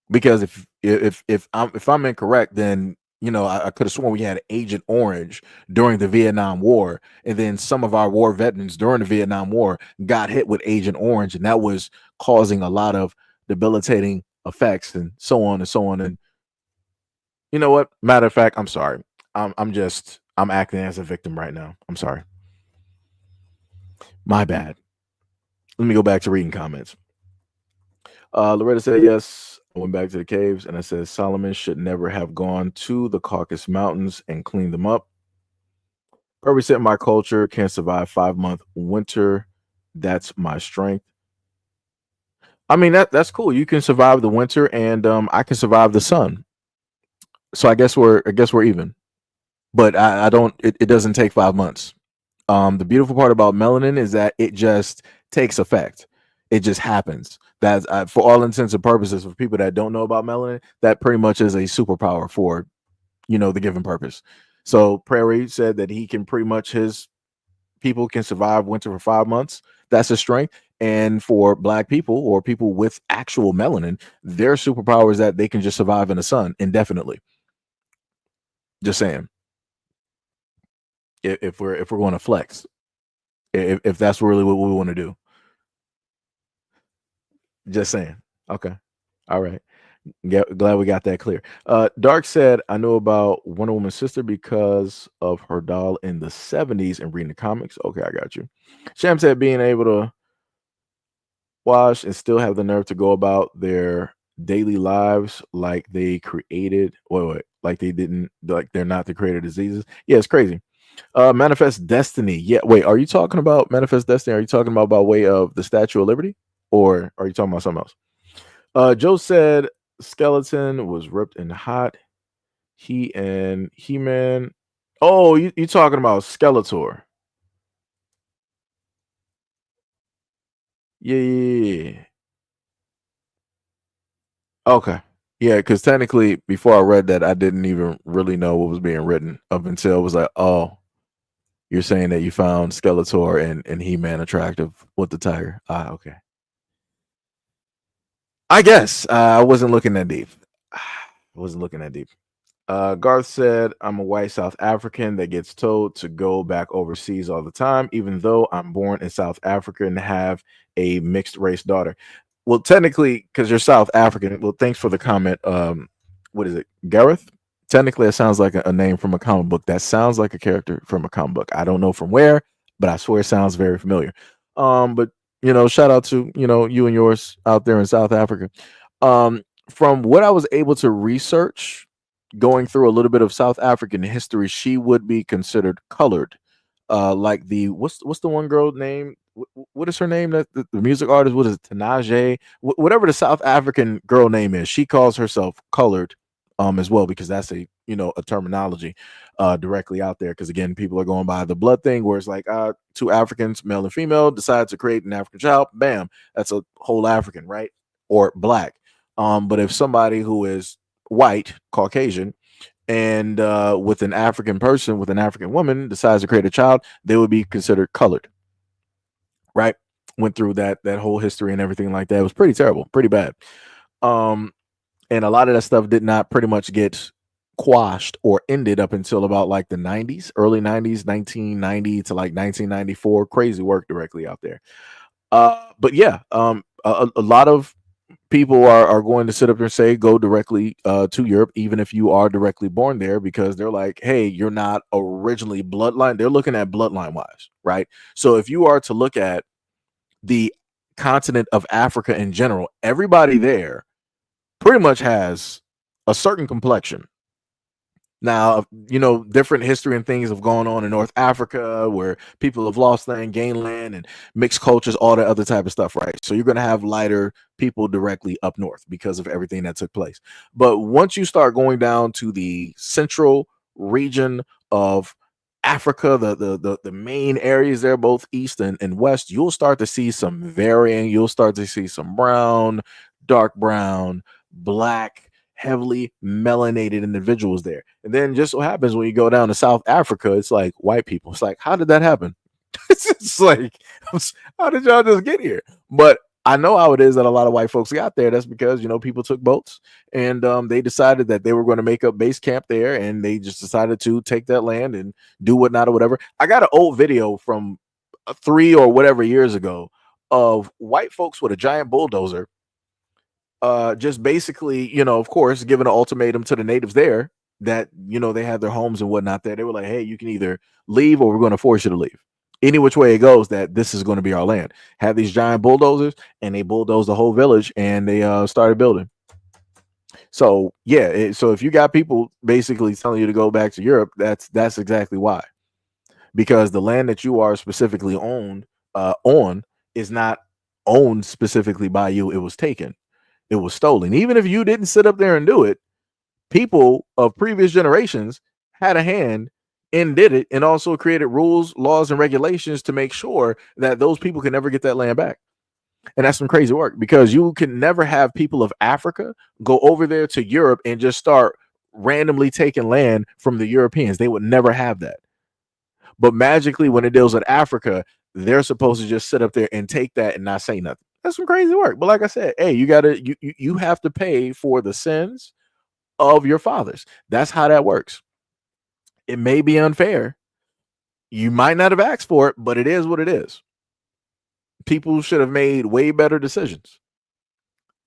Because if I'm incorrect, then I could have sworn we had Agent Orange during the Vietnam War, and then some of our war veterans during the Vietnam War got hit with Agent Orange, and that was causing a lot of debilitating effects and so on and so on. And you know what? Matter of fact, I'm sorry. I'm acting as a victim right now. I'm sorry. My bad. Let me go back to reading comments. Loretta said, yes, I went back to the caves, and I said Solomon should never have gone to the Caucasus Mountains and cleaned them up. Represent my culture, can survive 5-month winter. That's my strength. I mean, that's cool. You can survive the winter, and I can survive the sun. So I guess we're even. But I don't. It doesn't take 5 months. The beautiful part about melanin is that it just takes effect. It just happens. That's for all intents and purposes, for people that don't know about melanin, that pretty much is a superpower for, the given purpose. So Prairie said that he can pretty much, his people can survive winter for 5 months. That's a strength. And for black people or people with actual melanin, their superpower is that they can just survive in the sun indefinitely. Just saying. If we're going to flex, if that's really what we want to do. Just saying. Okay. All right. Glad we got that clear. Dark said, I know about Wonder Woman's sister because of her doll in the 70s and reading the comics. Okay, I got you. Sham said, being able to wash and still have the nerve to go about their daily lives like they created, like they didn't, like they're not the creator of diseases. Yeah, it's crazy. Manifest Destiny. Yeah, wait, are you talking about Manifest Destiny? Are you talking about by way of the Statue of Liberty? Or are you talking about something else? Joe said skeleton was ripped and hot. He and He-Man. Oh, you talking about Skeletor? Yeah. Okay. Yeah, because technically, before I read that, I didn't even really know what was being written up until it was like, oh, you're saying that you found Skeletor and He-Man attractive with the tiger. Okay. I guess I wasn't looking that deep. Garth said, I'm a white South African that gets told to go back overseas all the time, even though I'm born in South Africa and have a mixed race daughter. Well, technically, because you're South African. Well, thanks for the comment. What is it, Gareth? Technically, it sounds like a name from a comic book. That sounds like a character from a comic book. I don't know from where, but I swear it sounds very familiar. But shout out to you and yours out there in South Africa. From what I was able to research, going through a little bit of South African history, she would be considered colored. Like the what's the one girl name? What is her name? That the music artist? What is it? Tanaje? Whatever the South African girl name is, she calls herself colored, as well, because that's a terminology, directly out there. Because again, people are going by the blood thing, where it's like two Africans, male and female, decide to create an African child. Bam, that's a whole African, right? Or black. But if somebody who is white, Caucasian, and with an African person, with an African woman, decides to create a child, they would be considered colored. Right? Went through that whole history and everything like that. It was pretty terrible, pretty bad. And a lot of that stuff did not pretty much get quashed or ended up until about like the 90s, early 90s, 1990 to like 1994. Crazy work directly out there. But yeah, a lot of people are going to sit up there and say go directly to Europe, even if you are directly born there, because they're like, hey, you're not originally bloodline. They're looking at bloodline wise, right? So if you are to look at the continent of Africa in general, everybody there pretty much has a certain complexion. Now, different history and things have gone on in North Africa where people have lost land, gained land, and mixed cultures, all that other type of stuff, right? So you're going to have lighter people directly up north because of everything that took place. But once you start going down to the central region of Africa, the main areas there, both east and west, you'll start to see some varying. You'll start to see some brown, dark brown, black, heavily melanated individuals there. And then just so happens when you go down to South Africa, it's like white people. It's like, how did that happen? It's like, how did y'all just get here? But I know how it is that a lot of white folks got there. That's because, people took boats and they decided that they were going to make up base camp there, and they just decided to take that land and do whatnot or whatever. I got an old video from 3 or whatever years ago of white folks with a giant bulldozer just basically, of course, giving an ultimatum to the natives there that, they had their homes and whatnot there. They were like, hey, you can either leave or we're going to force you to leave. Any which way it goes, that this is going to be our land. Had these giant bulldozers, and they bulldozed the whole village, and they started building. So yeah, so if you got people basically telling you to go back to Europe, that's exactly why. Because the land that you are specifically on is not owned specifically by you. It was taken. It was stolen. Even if you didn't sit up there and do it, people of previous generations had a hand and did it, and also created rules, laws, and regulations to make sure that those people can never get that land back. And that's some crazy work, because you can never have people of Africa go over there to Europe and just start randomly taking land from the Europeans. They would never have that. But magically, when it deals with Africa, they're supposed to just sit up there and take that and not say nothing. That's some crazy work. But like I said, hey, you have to pay for the sins of your fathers. That's how that works. It may be unfair. You might not have asked for it, but it is what it is. People should have made way better decisions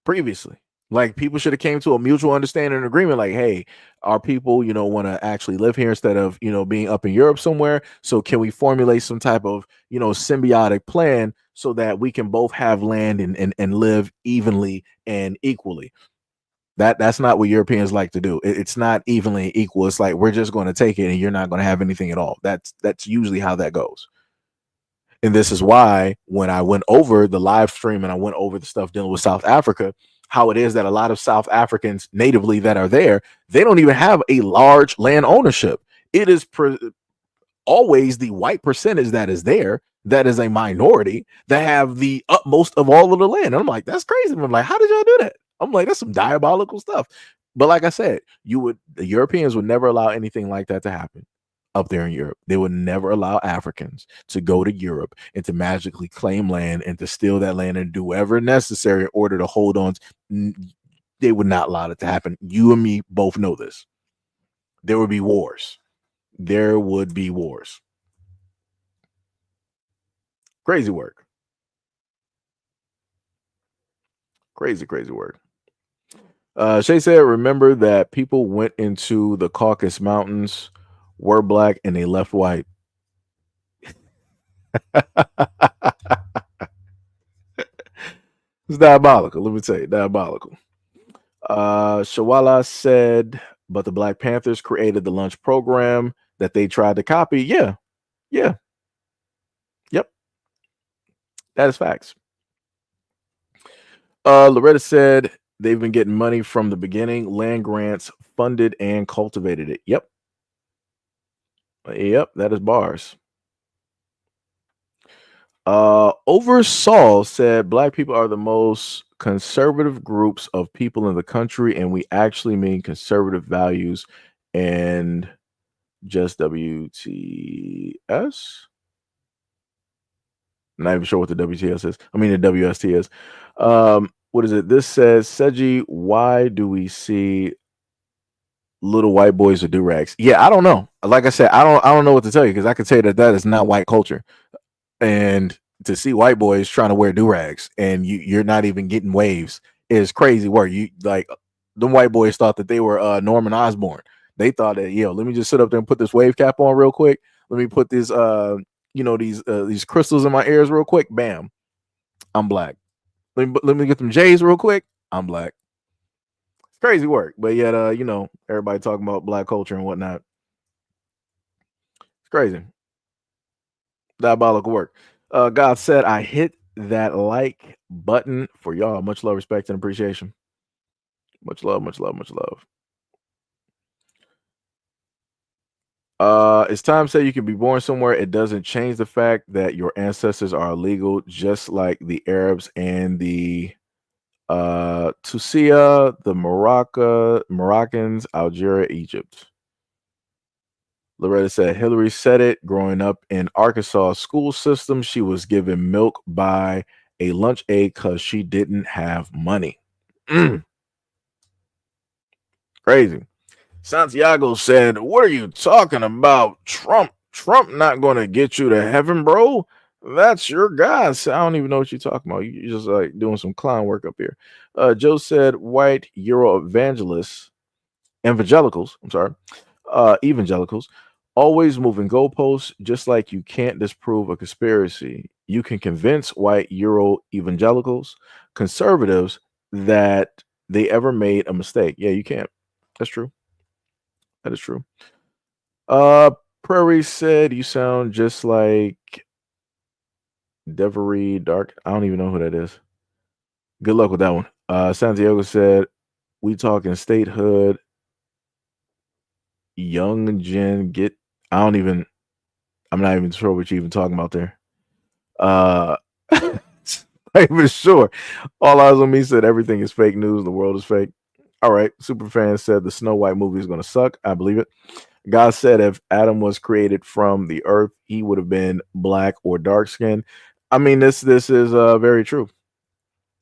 previously. Like, people should have came to a mutual understanding and agreement. Like, hey, our people, want to actually live here instead of, being up in Europe somewhere. So can we formulate some type of, symbiotic plan so that we can both have land and live evenly and equally? That's not what Europeans like to do. It's not evenly equal. It's like, we're just going to take it and you're not going to have anything at all. That's usually how that goes. And this is why when I went over the live stream and I went over the stuff dealing with South Africa, how it is that a lot of South Africans natively that are there, they don't even have a large land ownership. It is always the white percentage that is there, that is a minority, that have the utmost of all of the land. And I'm like, that's crazy. I'm like, how did y'all do that? I'm like, that's some diabolical stuff. But like I said, the Europeans would never allow anything like that to happen up there in Europe. They would never allow Africans to go to Europe and to magically claim land and to steal that land and do whatever necessary in order to hold on. They would not allow it to happen. You and me both know this. There would be wars. There would be wars. Crazy work. Crazy work. Shay said, remember that people went into the Caucasus Mountains, were black, and they left white. It's diabolical. Let me tell you, diabolical. Shawala said, but the Black Panthers created the lunch program that they tried to copy. Yeah. Yep. That is facts. Loretta said they've been getting money from the beginning, land grants, funded and cultivated it. Yep, that is bars. Oversaw said black people are the most conservative groups of people in the country, and we actually mean conservative values and just WTS. Not even sure what the WTS is. I mean, the WST is. What is it? This says, Seji, why do we see little white boys with do rags. Yeah, I don't know. Like I said, I don't know what to tell you because I can tell you that is not white culture. And to see white boys trying to wear do rags and you're not even getting waves is crazy work. You like the white boys thought that they were Norman Osborn. They thought that let me just sit up there and put this wave cap on real quick. Let me put this these crystals in my ears real quick. Bam, I'm black. Let me get them J's real quick. I'm black. It's crazy work, but yet everybody talking about black culture and whatnot. It's crazy. Diabolical work. God said, I hit that like button for y'all. Much love, respect, and appreciation. Much love, much love, much love. It's time to say you can be born somewhere. It doesn't change the fact that your ancestors are illegal, just like the Arabs and the Tunisia, the Moroccans, Algeria, Egypt. Loretta said Hillary said it growing up in Arkansas school system. She was given milk by a lunch aide because she didn't have money. Crazy. Santiago said, what are you talking about? Trump not going to get you to heaven, bro. That's your guy. So I don't even know what you're talking about. You're just like doing some clown work up here. Joe said white Euro evangelicals, evangelicals, always moving goalposts, just like you can't disprove a conspiracy. You can convince white Euro evangelicals, conservatives, that they ever made a mistake. Yeah, you can't. That's true. That is true. Prairie said you sound just like Devery Dark. I don't even know who that is. Good luck with that one. Santiago said we talking statehood. Young Gen get. I'm not even sure what you're even talking about there. Not even sure. All eyes on me said everything is fake news. The world is fake. All right. Superfan said the Snow White movie is going to suck. I believe it. God said if Adam was created from the earth, he would have been black or dark skinned. I mean, this is very true.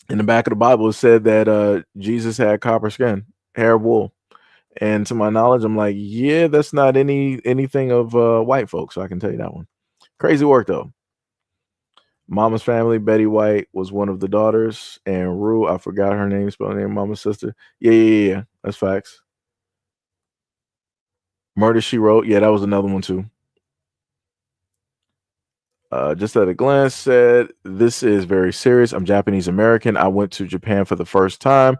In the back of the Bible, it said that Jesus had copper skin, hair of wool. And to my knowledge, I'm like, yeah, that's not anything of white folks. So I can tell you that one. Crazy work though. Mama's family, Betty White was one of the daughters, and Rue, I forgot her name, spelling name, Mama's sister. Yeah. That's facts. Murder, She Wrote. Yeah, that was another one too. Just at a glance said, this is very serious. I'm Japanese American. I went to Japan for the first time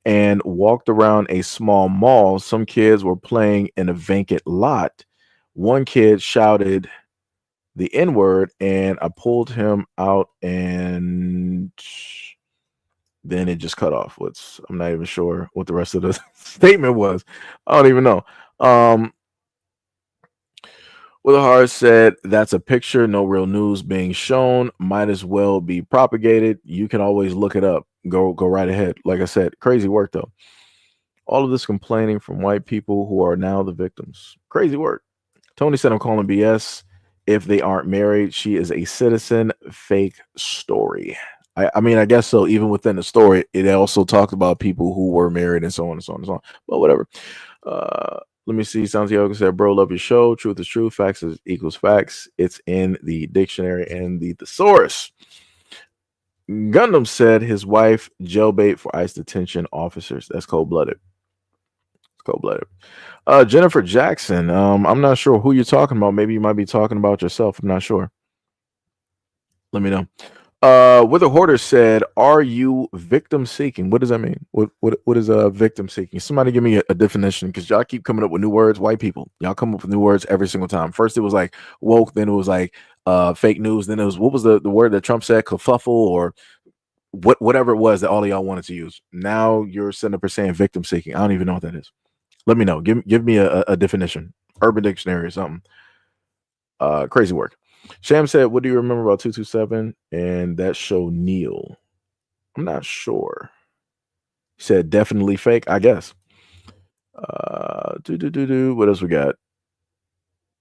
and walked around a small mall. Some kids were playing in a vacant lot. One kid shouted the N-word and I pulled him out and then it just cut off. I'm not even sure what the rest of the statement was. I don't even know. Willahar said that's a picture, no real news being shown. Might as well be propagated. You can always look it up. Go right ahead. Like I said, crazy work though. All of this complaining from white people who are now the victims. Crazy work. Tony said I'm calling BS. If they aren't married, she is a citizen. Fake story. I mean, I guess so. Even within the story, it also talked about people who were married and so on and so on and so on. But whatever. Let me see. Santiago said, bro, love your show. Truth is truth. Facts equals facts. It's in the dictionary and the thesaurus. Gundam said his wife jailbait for ICE detention officers. That's cold-blooded. Cold-blooded. Jennifer Jackson. I'm not sure who you're talking about. Maybe you might be talking about yourself. I'm not sure. Let me know. Wither Hoarder said, are you victim seeking? What does that mean? What is victim seeking? Somebody give me a definition, because y'all keep coming up with new words. White people, y'all come up with new words every single time. First it was like woke, then it was like fake news, then it was, what was the word that Trump said, kerfuffle, or whatever it was that all of y'all wanted to use. Now you're sitting up saying victim seeking. I don't even know what that is. Let me know. Give me a definition. Urban Dictionary or something. Crazy work. Sham said, what do you remember about 227 and that show Neil? I'm not sure. He said definitely fake, I guess. What else we got?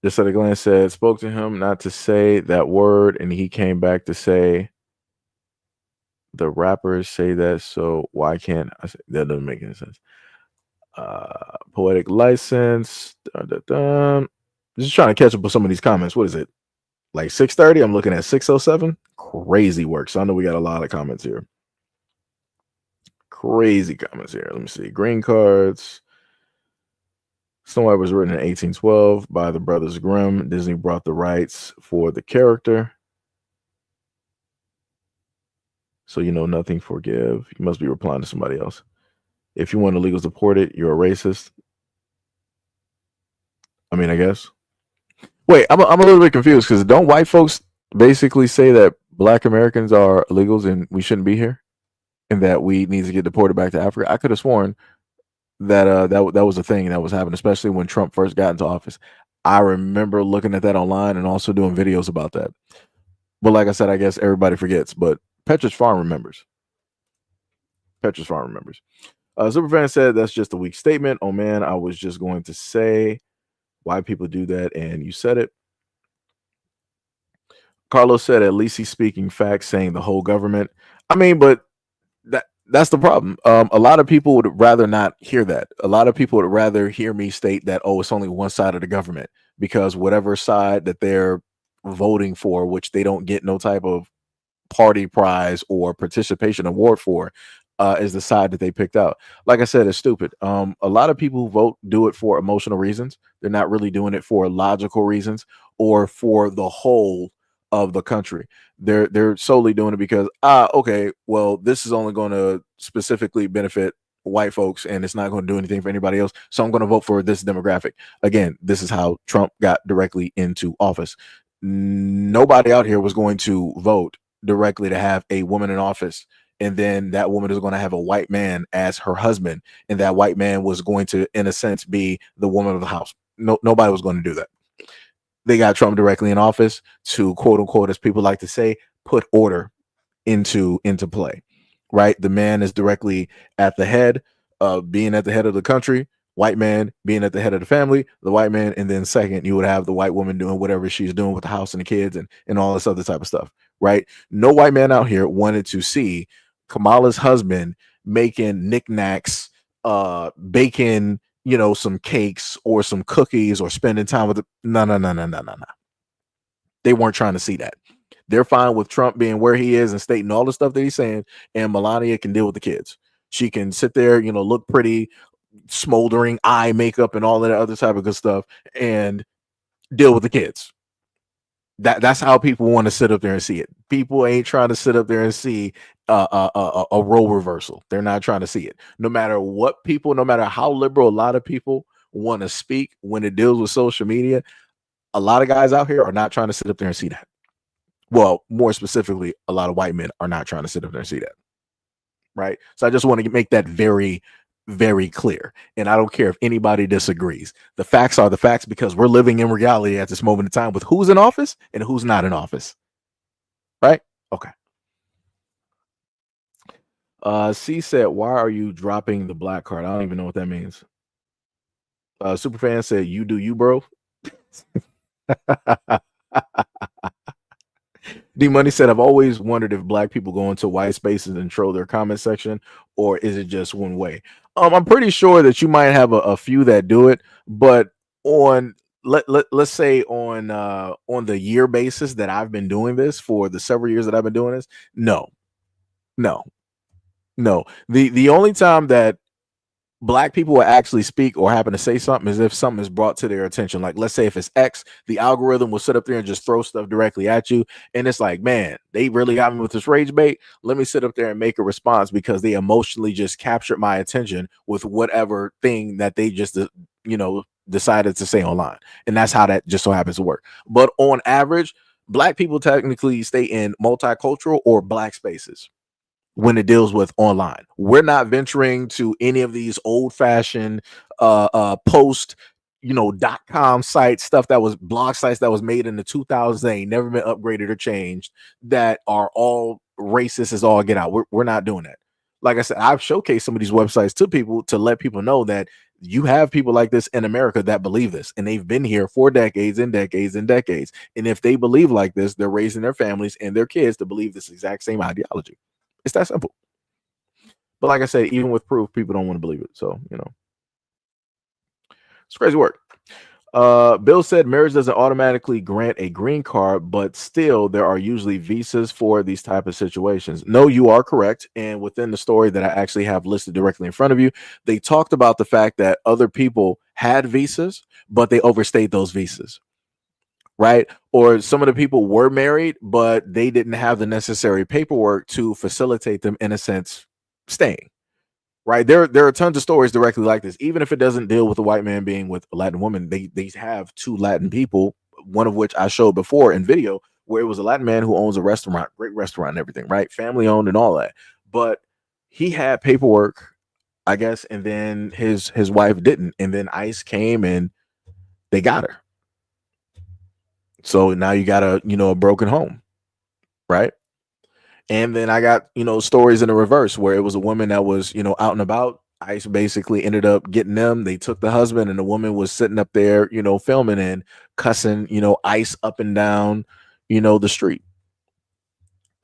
Just at a glance said, spoke to him not to say that word, and he came back to say the rappers say that, so why can't I say that? Doesn't make any sense. Poetic license. Just trying to catch up with some of these comments. What is it? Like 6:30? I'm looking at 6:07. Crazy work. So I know we got a lot of comments here. Crazy comments here. Let me see. Green cards. Snow White was written in 1812 by the Brothers Grimm. Disney brought the rights for the character. So you know nothing, forgive. You must be replying to somebody else. If you want illegals deported, you're a racist. I mean, I guess. Wait, I'm a little bit confused because don't white folks basically say that Black Americans are illegals and we shouldn't be here, and that we need to get deported back to Africa? I could have sworn that that was a thing that was happening, especially when Trump first got into office. I remember looking at that online and also doing videos about that. But like I said, I guess everybody forgets. But Petra's Farm remembers. Petra's Farm remembers. Superfan said that's just a weak statement. Oh man, I was just going to say why people do that, and you said it. Carlos said at least he's speaking facts, saying the whole government. I mean, but that's the problem. A lot of people would rather not hear that. A lot of people would rather hear me state that, oh, it's only one side of the government, because whatever side that they're voting for, which they don't get no type of party prize or participation award for, is the side that they picked out. Like I said, it's stupid. A lot of people who vote do it for emotional reasons. They're not really doing it for logical reasons or for the whole of the country. They're solely doing it because okay, well, this is only going to specifically benefit white folks and it's not going to do anything for anybody else, so I'm going to vote for this demographic. Again, this is how Trump got directly into office. Nobody out here was going to vote directly to have a woman in office and then that woman is going to have a white man as her husband, and that white man was going to, in a sense, be the woman of the house. Nobody was going to do that. They got Trump directly in office to, quote unquote, as people like to say, put order into play, right? The man is directly at the head of being at the head of the country, white man being at the head of the family, the white man, and then second, you would have the white woman doing whatever she's doing with the house and the kids and all this other type of stuff, right? No white man out here wanted to see Kamala's husband making knickknacks, baking, some cakes or some cookies or spending time with the no. They weren't trying to see that. They're fine with Trump being where he is and stating all the stuff that he's saying, and Melania can deal with the kids. She can sit there, look pretty, smoldering eye makeup and all that other type of good stuff and deal with the kids. That's how people want to sit up there and see it. People ain't trying to sit up there and see a role reversal. They're not trying to see it. No matter what people, no matter how liberal a lot of people want to speak when it deals with social media, a lot of guys out here are not trying to sit up there and see that. Well, more specifically, a lot of white men are not trying to sit up there and see that. Right? So I just want to make that very, very clear. And I don't care if anybody disagrees. The facts are the facts because we're living in reality at this moment in time with who's in office and who's not in office. Right? Okay. C said, why are you dropping the black card? I don't even know what that means. Superfan said, you do you, bro. D Money said, I've always wondered if black people go into white spaces and troll their comment section, or is it just one way? I'm pretty sure that you might have a few that do it, but on let's say on the year basis that I've been doing this, for the several years that I've been doing this, no. The only time that black people will actually speak or happen to say something is if something is brought to their attention. Like, let's say if it's X, the algorithm will sit up there and just throw stuff directly at you. And it's like, man, they really got me with this rage bait. Let me sit up there and make a response because they emotionally just captured my attention with whatever thing that they just, decided to say online. And that's how that just so happens to work. But on average, black people technically stay in multicultural or black spaces when it deals with online. We're not venturing to any of these old-fashioned post, .com sites, stuff that was blog sites that was made in the 2000s, they ain't never been upgraded or changed, that are all racist as all get out. We're not doing that. Like I said, I've showcased some of these websites to people to let people know that you have people like this in America that believe this, and they've been here for decades and decades and decades. And if they believe like this, they're raising their families and their kids to believe this exact same ideology. It's that simple. But like I said, even with proof, people don't want to believe it. So, It's crazy work. Bill said marriage doesn't automatically grant a green card, but still there are usually visas for these type of situations. No, you are correct. And within the story that I actually have listed directly in front of you, they talked about the fact that other people had visas, but they overstayed those visas, right? Or some of the people were married, but they didn't have the necessary paperwork to facilitate them, in a sense, staying. Right. There are tons of stories directly like this. Even if it doesn't deal with a white man being with a Latin woman, they have two Latin people, one of which I showed before in video, where it was a Latin man who owns a restaurant, great restaurant and everything, right? Family owned and all that. But he had paperwork, I guess, and then his wife didn't. And then ICE came and they got her. So now you got a broken home, right? And then I got, stories in the reverse where it was a woman that was, out and about. ICE basically ended up getting them. They took the husband, and the woman was sitting up there, filming and cussing, ICE up and down, the street.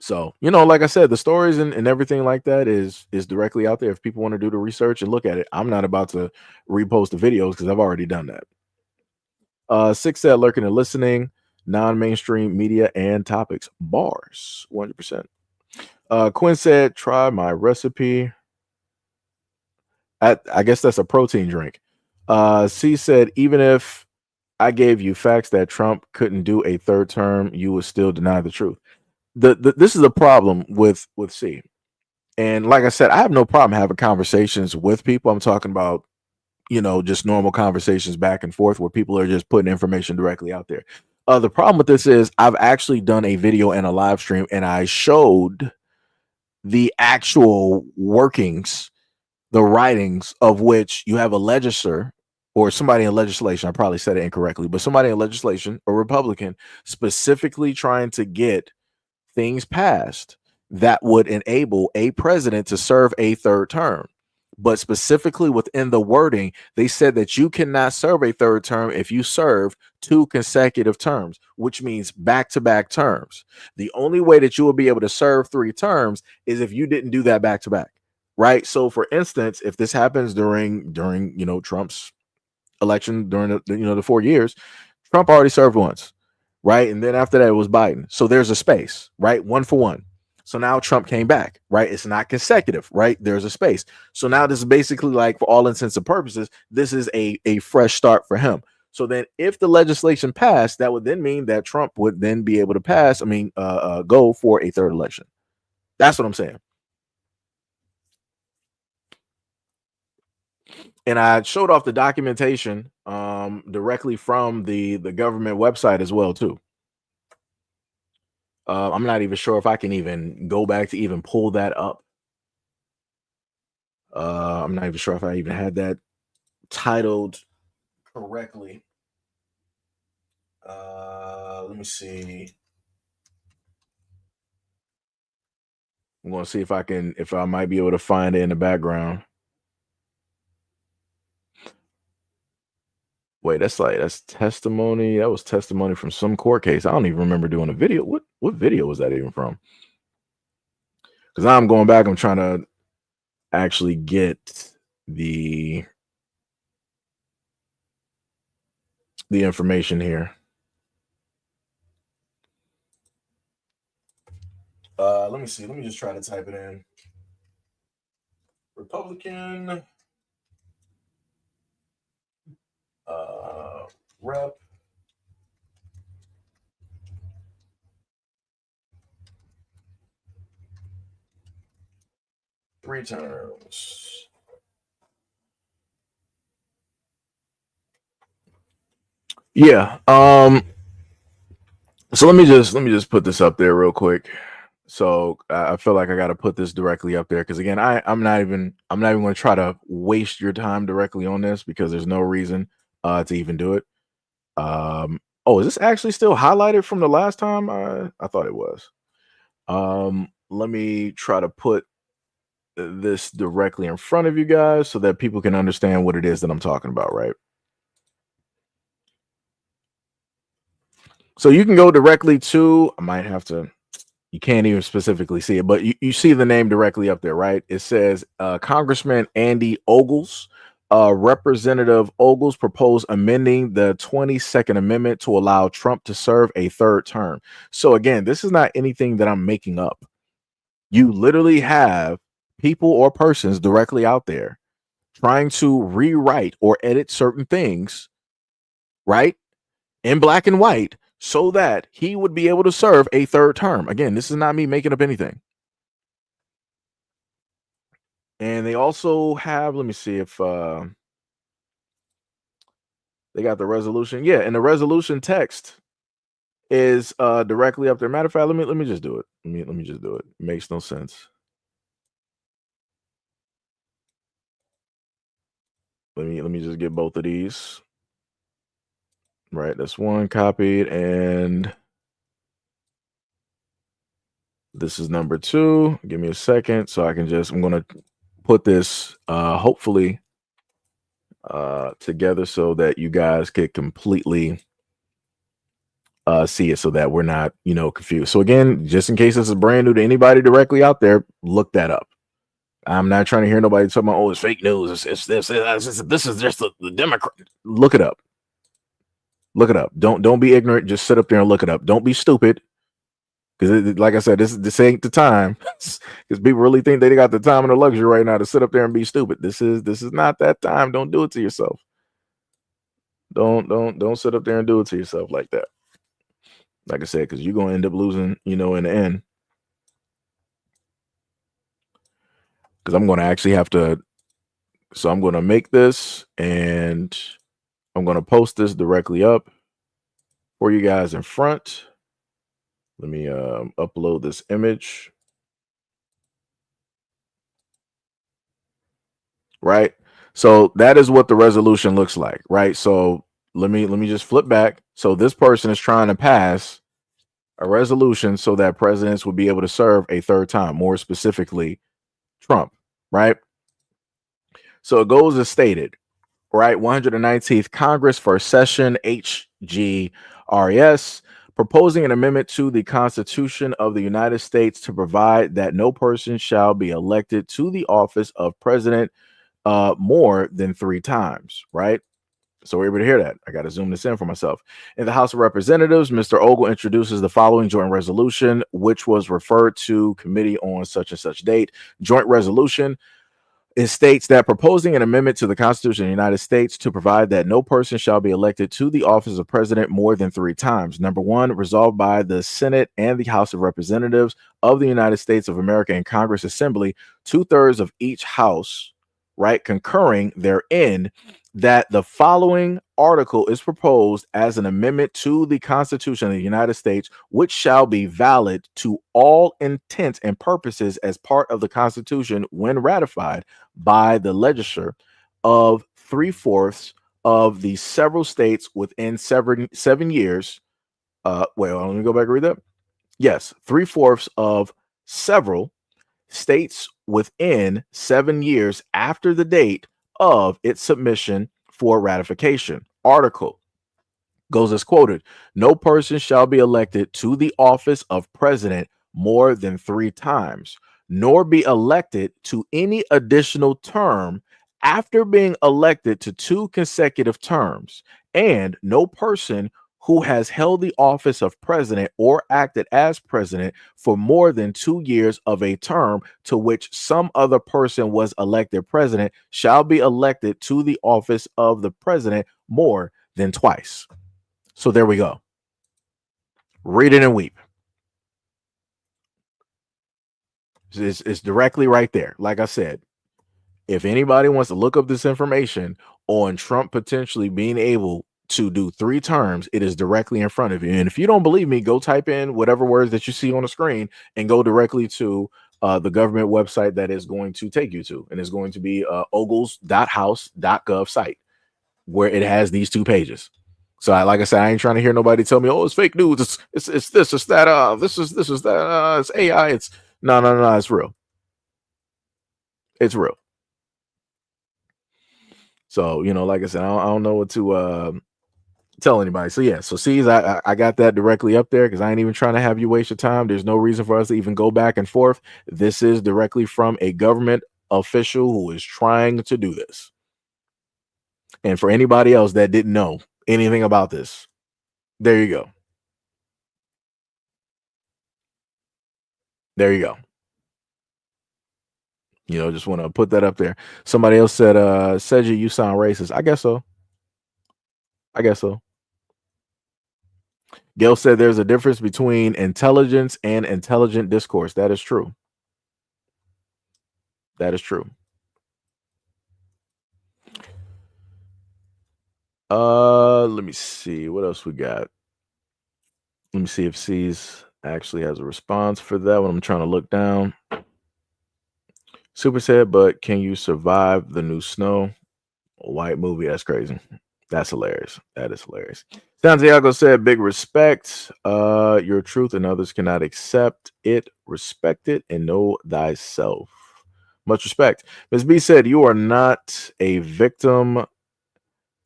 So, like I said, the stories and everything like that is directly out there. If people want to do the research and look at it, I'm not about to repost the videos because I've already done that. Six said lurking and listening, non-mainstream media and topics, bars, 100%. Quinn said, try my recipe. I guess that's a protein drink. C said, even if I gave you facts that Trump couldn't do a third term, you would still deny the truth. This is a problem with C. And like I said, I have no problem having conversations with people. I'm talking about, just normal conversations back and forth where people are just putting information directly out there. The problem with this is I've actually done a video and a live stream, and I showed the actual workings, the writings of which you have a legislator or somebody in legislation. I probably said it incorrectly, but somebody in legislation, a Republican, specifically trying to get things passed that would enable a president to serve a third term. But specifically within the wording, they said that you cannot serve a third term if you serve 2 consecutive terms, which means back-to-back terms. The only way that you will be able to serve 3 terms is if you didn't do that back-to-back, right? So, for instance, if this happens during Trump's election during the 4 years, Trump already served once, right? And then after that, it was Biden. So there's a space, right? 1 for 1. So now Trump came back, right? It's not consecutive, right? There's a space. So now this is basically like, for all intents and purposes, this is a fresh start for him. So then if the legislation passed, that would then mean that Trump would then be able to go for a third election. That's what I'm saying. And I showed off the documentation directly from the government website as well, too. I'm not even sure if I can even go back to even pull that up. I'm not even sure if I even had that titled correctly. Let me see. I'm going to see if I might be able to find it in the background. Wait, that's testimony. That was testimony from some court case. I don't even remember doing a video. What video was that even from? Because I'm going back. I'm trying to actually get the information here. Let me see. Let me just try to type it in. Republican rep. Three terms. Yeah. So let me just put this up there real quick. So I feel like I got to put this directly up there because again, I'm not even going to try to waste your time directly on this because there's no reason to even do it. Oh, is this actually still highlighted from the last time? I thought it was. Let me try to put this directly in front of you guys so that people can understand what it is that I'm talking about, right? So you can go directly to, I might have to, you can't even specifically see it, but you see the name directly up there, right? It says Congressman Andy Ogles. Representative Ogles proposed amending the 22nd Amendment to allow Trump to serve a third term. So again, this is not anything that I'm making up. You literally have people or persons directly out there trying to rewrite or edit certain things, right, in black and white, so that he would be able to serve a third term. Again, this is not me making up anything. And they also have, let me see if they got the resolution. Yeah, and the resolution text is directly up there. Matter of fact, let me just do it. Let me just do it. It makes no sense. Let me just get both of these. Right, that's one copied, and this is number 2. Give me a second so I can I'm gonna put this hopefully together so that you guys could completely see it, so that we're not, confused. So again, just in case this is brand new to anybody directly out there, look that up. I'm not trying to hear nobody talking about, oh, it's fake news. It's this. This is just the Democrat. Look it up. Look it up. Don't be ignorant. Just sit up there and look it up. Don't be stupid. Because like I said, this ain't the time. Because people really think they got the time and the luxury right now to sit up there and be stupid. This is not that time. Don't do it to yourself. Don't sit up there and do it to yourself like that. Like I said, because you're gonna end up losing, in the end. Because I'm gonna actually have to. So I'm gonna make this and I'm gonna post this directly up for you guys in front. Let me upload this image. Right. So that is what the resolution looks like. Right. So let me just flip back. So this person is trying to pass a resolution so that presidents will be able to serve a third time, more specifically Trump. Right. So it goes as stated. Right. 119th Congress First Session, HGRS, proposing an amendment to the Constitution of the United States to provide that no person shall be elected to the office of president more than 3 times, right? So we're able to hear that. I got to zoom this in for myself. In the House of Representatives, Mr. Ogle introduces the following joint resolution, which was referred to committee on such and such date. Joint resolution. It states that proposing an amendment to the Constitution of the United States to provide that no person shall be elected to the office of president more than 3 times. Number 1, resolved by the Senate and the House of Representatives of the United States of America and Congress Assembly, 2/3 of each house, right, concurring therein, that the following article is proposed as an amendment to the Constitution of the United States, which shall be valid to all intents and purposes as part of the Constitution when ratified by the legislature of 3/4 of the several states within 7 years. Let me go back and read that. Yes, 3/4 of several states within 7 years after the date of its submission for ratification. Article goes as quoted. No person shall be elected to the office of president more than 3 times, nor be elected to any additional term after being elected to 2 consecutive terms, and no person who has held the office of president or acted as president for more than 2 years of a term to which some other person was elected president shall be elected to the office of the president more than twice. So there we go. Read it and weep. It's directly right there. Like I said, if anybody wants to look up this information on Trump potentially being able to do 3 terms, it is directly in front of you. And if you don't believe me, go type in whatever words that you see on the screen and go directly to the government website that is going to take you to. And it's going to be ogles.house.gov site, where it has these 2 pages. So like I said, I ain't trying to hear nobody tell me, oh, it's fake news. It's this, it's that, this is that, it's AI. It's no, it's real. It's real. So, like I said, I don't know what to tell anybody. So yeah, so see, I got that directly up there because I ain't even trying to have you waste your time. There's no reason for us to even go back and forth. This is directly from a government official who is trying to do this. And for anybody else that didn't know anything about this, there you go. There you go. You know, just want to put that up there. Somebody else said, Seji, you sound racist. I guess so. I guess so. Gail said there's a difference between intelligence and intelligent discourse. That is true. That is true. Let me see. What else we got? Let me see if C's actually has a response for that one. I'm trying to look down. Super said, but can you survive the new Snow? A white movie. That's crazy. That's hilarious. That is hilarious. Santiago said, big respect. Your truth and others cannot accept it. Respect it and know thyself. Much respect. Ms. B said, you are not a victim.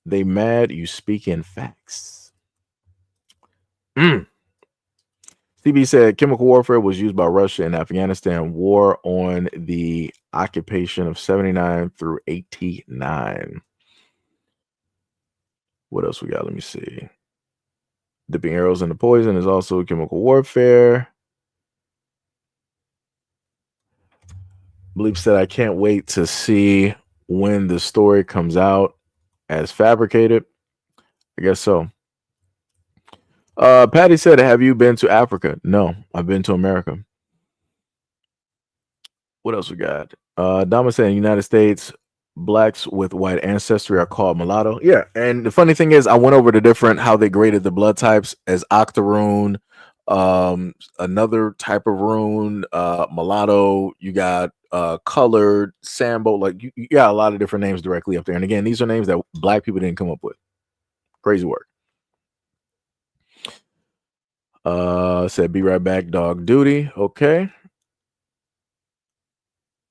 They mad you speak in facts. CB said chemical warfare was used by Russia in Afghanistan war on the occupation of 79 through 89. What else we got? Let me see. Dipping arrows in the poison is also chemical warfare. Bleep said, I can't wait to see when the story comes out as fabricated. I guess so. Patty said, have you been to Africa? No, I've been to America. What else we got? Dama said, in the United States, blacks with white ancestry are called mulatto. Yeah, and the funny thing is, I went over the how they graded the blood types as octoroon, another type of rune, mulatto. You got colored, sambo. Like you got a lot of different names directly up there. And again, these are names that black people didn't come up with. Crazy work. Said be right back, dog duty. Okay.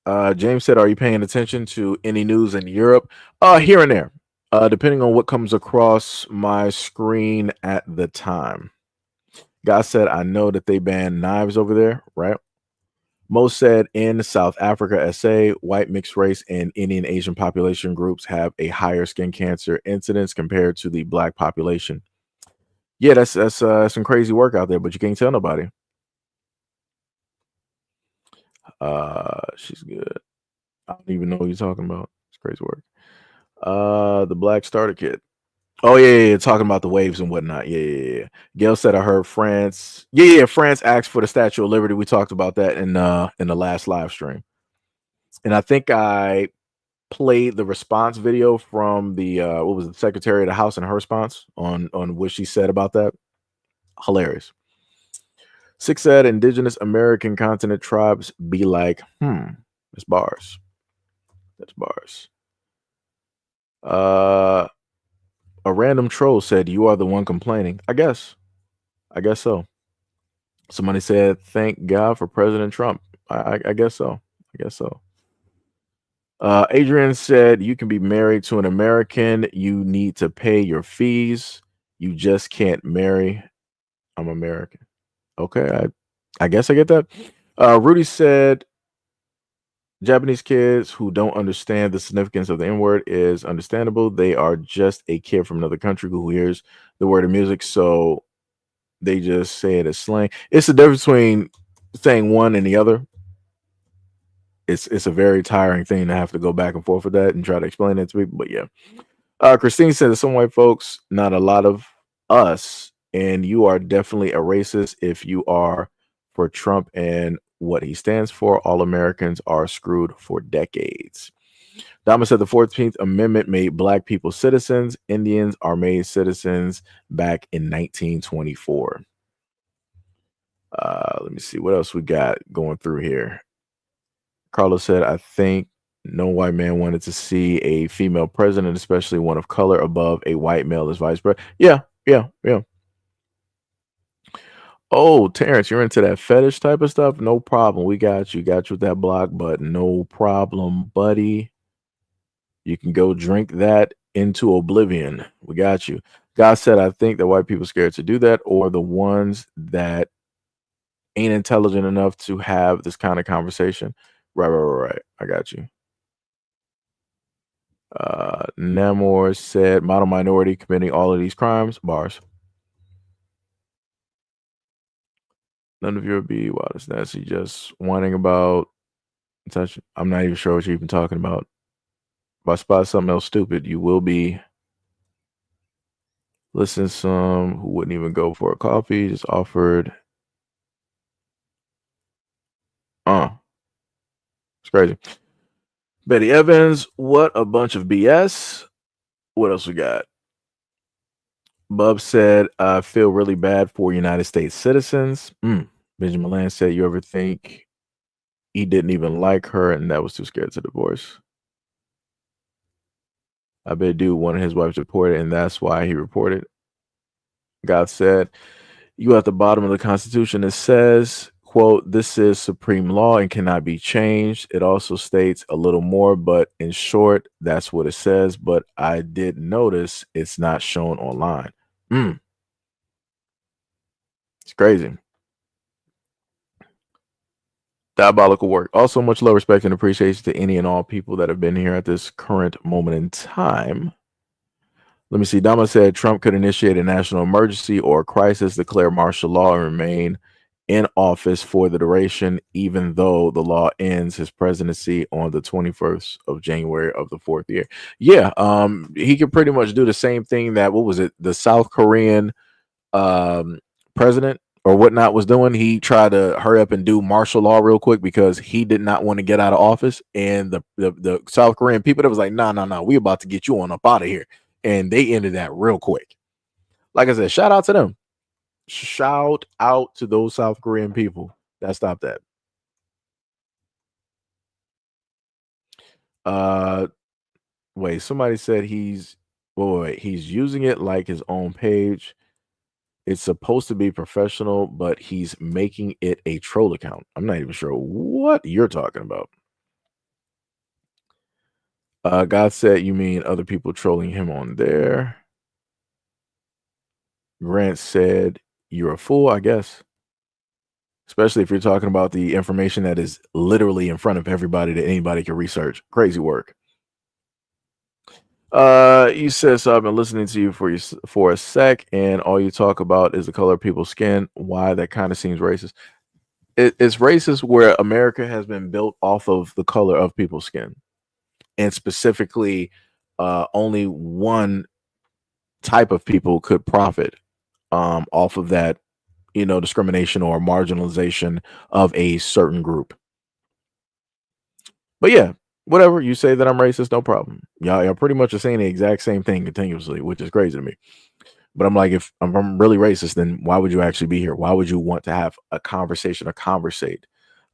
James said, are you paying attention to any news in Europe? Here and there, depending on what comes across my screen at the time. Guy said, I know that they banned knives over there, right? Mo said, in South Africa, SA, white mixed race and Indian Asian population groups have a higher skin cancer incidence compared to the black population. Yeah, that's some crazy work out there, but you can't tell nobody. She's good. I don't even know what you're talking about. It's crazy work. The Black Starter Kit. Oh yeah, talking about the waves and whatnot. Yeah. Gail said, I heard France. Yeah, France asked for the Statue of Liberty. We talked about that in the last live stream, and I think I played the response video from the what was it, Secretary of the House and her response on what she said about that. Hilarious. 6 said, indigenous American continent tribes be like, it's bars. That's bars. A random troll said, you are the one complaining. I guess so. Somebody said, thank God for President Trump. I guess so. Adrian said, you can be married to an American. You need to pay your fees. You just can't marry. I'm American. Okay. I guess I get that. Rudy said, Japanese kids who don't understand the significance of the N-word is understandable. They are just a kid from another country who hears the word of music, so they just say it as slang. It's the difference between saying one and the other. It's a very tiring thing to have to go back and forth with that and try to explain it to people. But yeah. Christine said, some white folks, not a lot of us, and you are definitely a racist if you are for Trump and what he stands for. All Americans are screwed for decades. Dama said the 14th Amendment made black people citizens. Indians are made citizens back in 1924. Let me see what else we got going through here. Carlos said, I think no white man wanted to see a female president, especially one of color, above a white male as vice president. Yeah. Oh, Terrence, you're into that fetish type of stuff? No problem. We got you. Got you with that block button. No problem, buddy. You can go drink that into oblivion. We got you. God said, I think that white people scared to do that, or the ones that ain't intelligent enough to have this kind of conversation. Right. I got you. Namor said, model minority committing all of these crimes. Bars. None of you would be wild as Nancy just whining about touch. I'm not even sure what you're even talking about. If I spot something else stupid, you will be listening to some who wouldn't even go for a coffee, just offered. It's crazy. Betty Evans, what a bunch of BS. What else we got? Bub said, I feel really bad for United States citizens. Benjamin Land said, you ever think he didn't even like her and that was too scared to divorce? I bet dude wanted his wife to report it, and that's why he reported. God said, you at the bottom of the Constitution, it says, quote, this is supreme law and cannot be changed. It also states a little more, but in short, that's what it says. But I did notice it's not shown online. It's crazy. Diabolical work. Also, much love, respect, and appreciation to any and all people that have been here at this current moment in time. Let me see. Dama said Trump could initiate a national emergency or crisis, declare martial law, and remain in office for the duration, even though the law ends his presidency on the 21st of January of the 4th year. Yeah, he could pretty much do the same thing that, what was it, the South Korean president or whatnot was doing. He tried to hurry up and do martial law real quick because he did not want to get out of office. And the South Korean people that was like, no, we about to get you on up out of here. And they ended that real quick. Like I said, shout out to them. Shout out to those South Korean people that stopped that. Wait, somebody said he's using it like his own page. It's supposed to be professional, but he's making it a troll account. I'm not even sure what you're talking about. God said, you mean other people trolling him on there? Grant said, you're a fool, I guess. Especially if you're talking about the information that is literally in front of everybody that anybody can research. Crazy work. You said, so I've been listening to you for a sec, and all you talk about is the color of people's skin. Why? That kind of seems racist. It's racist where America has been built off of the color of people's skin, and specifically, only one type of people could profit off of that, discrimination or marginalization of a certain group. But yeah, whatever you say that I'm racist, no problem. Y'all pretty much are saying the exact same thing continuously, which is crazy to me. But I'm like, if I'm really racist, then why would you actually be here? Why would you want to have a conversation or conversate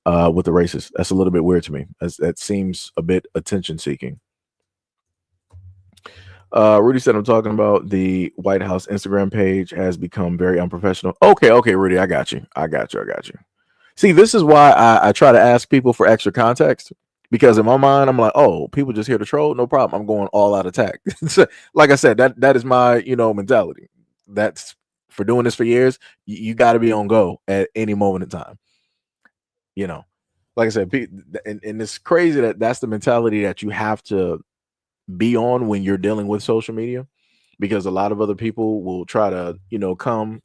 with the racist? That's a little bit weird to me. That seems a bit attention seeking. Rudy said, I'm talking about the White House Instagram page has become very unprofessional. Okay, Rudy, I got you. See, this is why I try to ask people for extra context, because in my mind, I'm like, oh, people just here to troll. No problem. I'm going all out attack. Like I said, that is my, mentality. That's for doing this for years. You got to be on go at any moment in time. Like I said, and it's crazy that's the mentality that you have to be on when you're dealing with social media, because a lot of other people will try to, come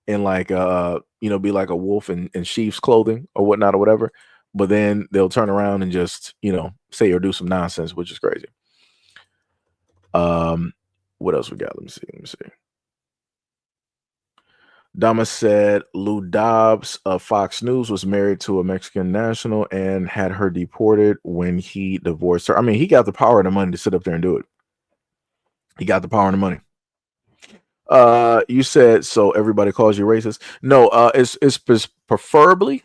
in like, be like a wolf in sheep's clothing or whatnot or whatever. But then they'll turn around and just, say or do some nonsense, which is crazy. What else we got? Let me see. Dama said Lou Dobbs of Fox News was married to a Mexican national and had her deported when he divorced her. I mean, he got the power and the money to sit up there and do it. He got the power and the money. You said, so everybody calls you racist? No, it's preferably,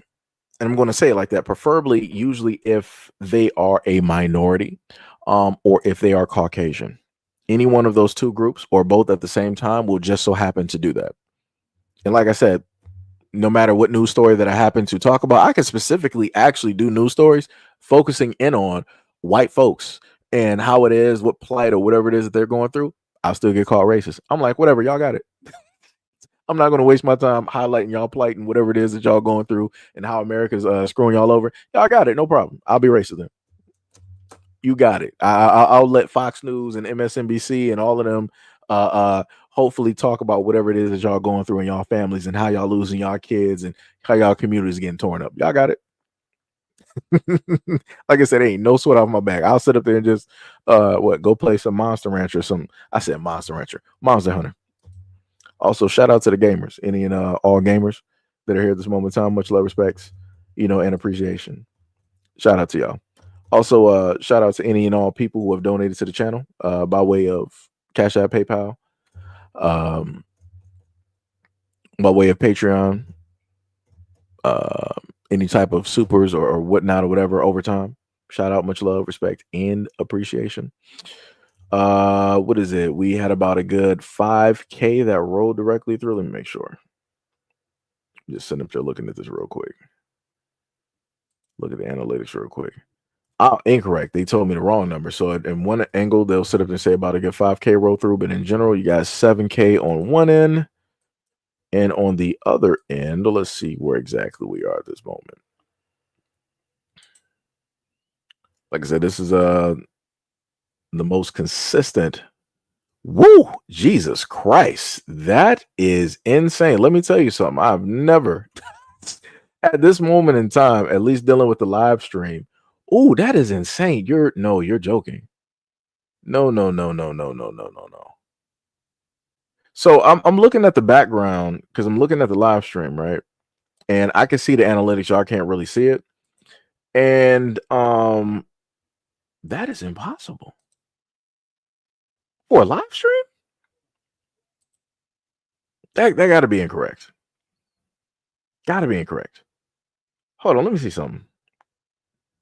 and I'm going to say it like that, preferably usually if they are a minority, or if they are Caucasian. Any one of those two groups or both at the same time will just so happen to do that. And like I said, no matter what news story that I happen to talk about, I can specifically actually do news stories focusing in on white folks and how it is, what plight or whatever it is that they're going through. I'll still get called racist. I'm like, whatever, y'all got it. I'm not going to waste my time highlighting y'all plight and whatever it is that y'all going through and how America's screwing y'all over. Y'all got it. No problem. I'll be racist then. You got it. I'll let Fox News and MSNBC and all of them hopefully talk about whatever it is that y'all going through in y'all families and how y'all losing y'all kids and how y'all communities getting torn up. Y'all got it. Like I said, ain't no sweat off my back. I'll sit up there and just go play some Monster Rancher or something. I said Monster Rancher, Monster Hunter. Also, shout out to the gamers, any and all gamers that are here at this moment in time. Much love, respects, and appreciation. Shout out to y'all. Also, shout out to any and all people who have donated to the channel by way of Cashapp, PayPal, by way of Patreon, any type of supers or whatnot or whatever over time. Shout out, much love, respect, and appreciation. What is it? We had about a good 5K that rolled directly through. Let me make sure. Just sitting up there looking at this real quick. Look at the analytics real quick. Oh, incorrect. They told me the wrong number. So in one angle, they'll sit up and say about a good 5K roll through, but in general, you got 7K on one end. And on the other end, let's see where exactly we are at this moment. Like I said, this is the most consistent. Woo! Jesus Christ. That is insane. Let me tell you something. I've never, at this moment in time, at least dealing with the live stream. Oh, that is insane. You're joking. No. So I'm looking at the background because I'm looking at the live stream, right? And I can see the analytics. Y'all can't really see it. And that is impossible. For a live stream? That gotta be incorrect. Gotta be incorrect. Hold on, let me see something.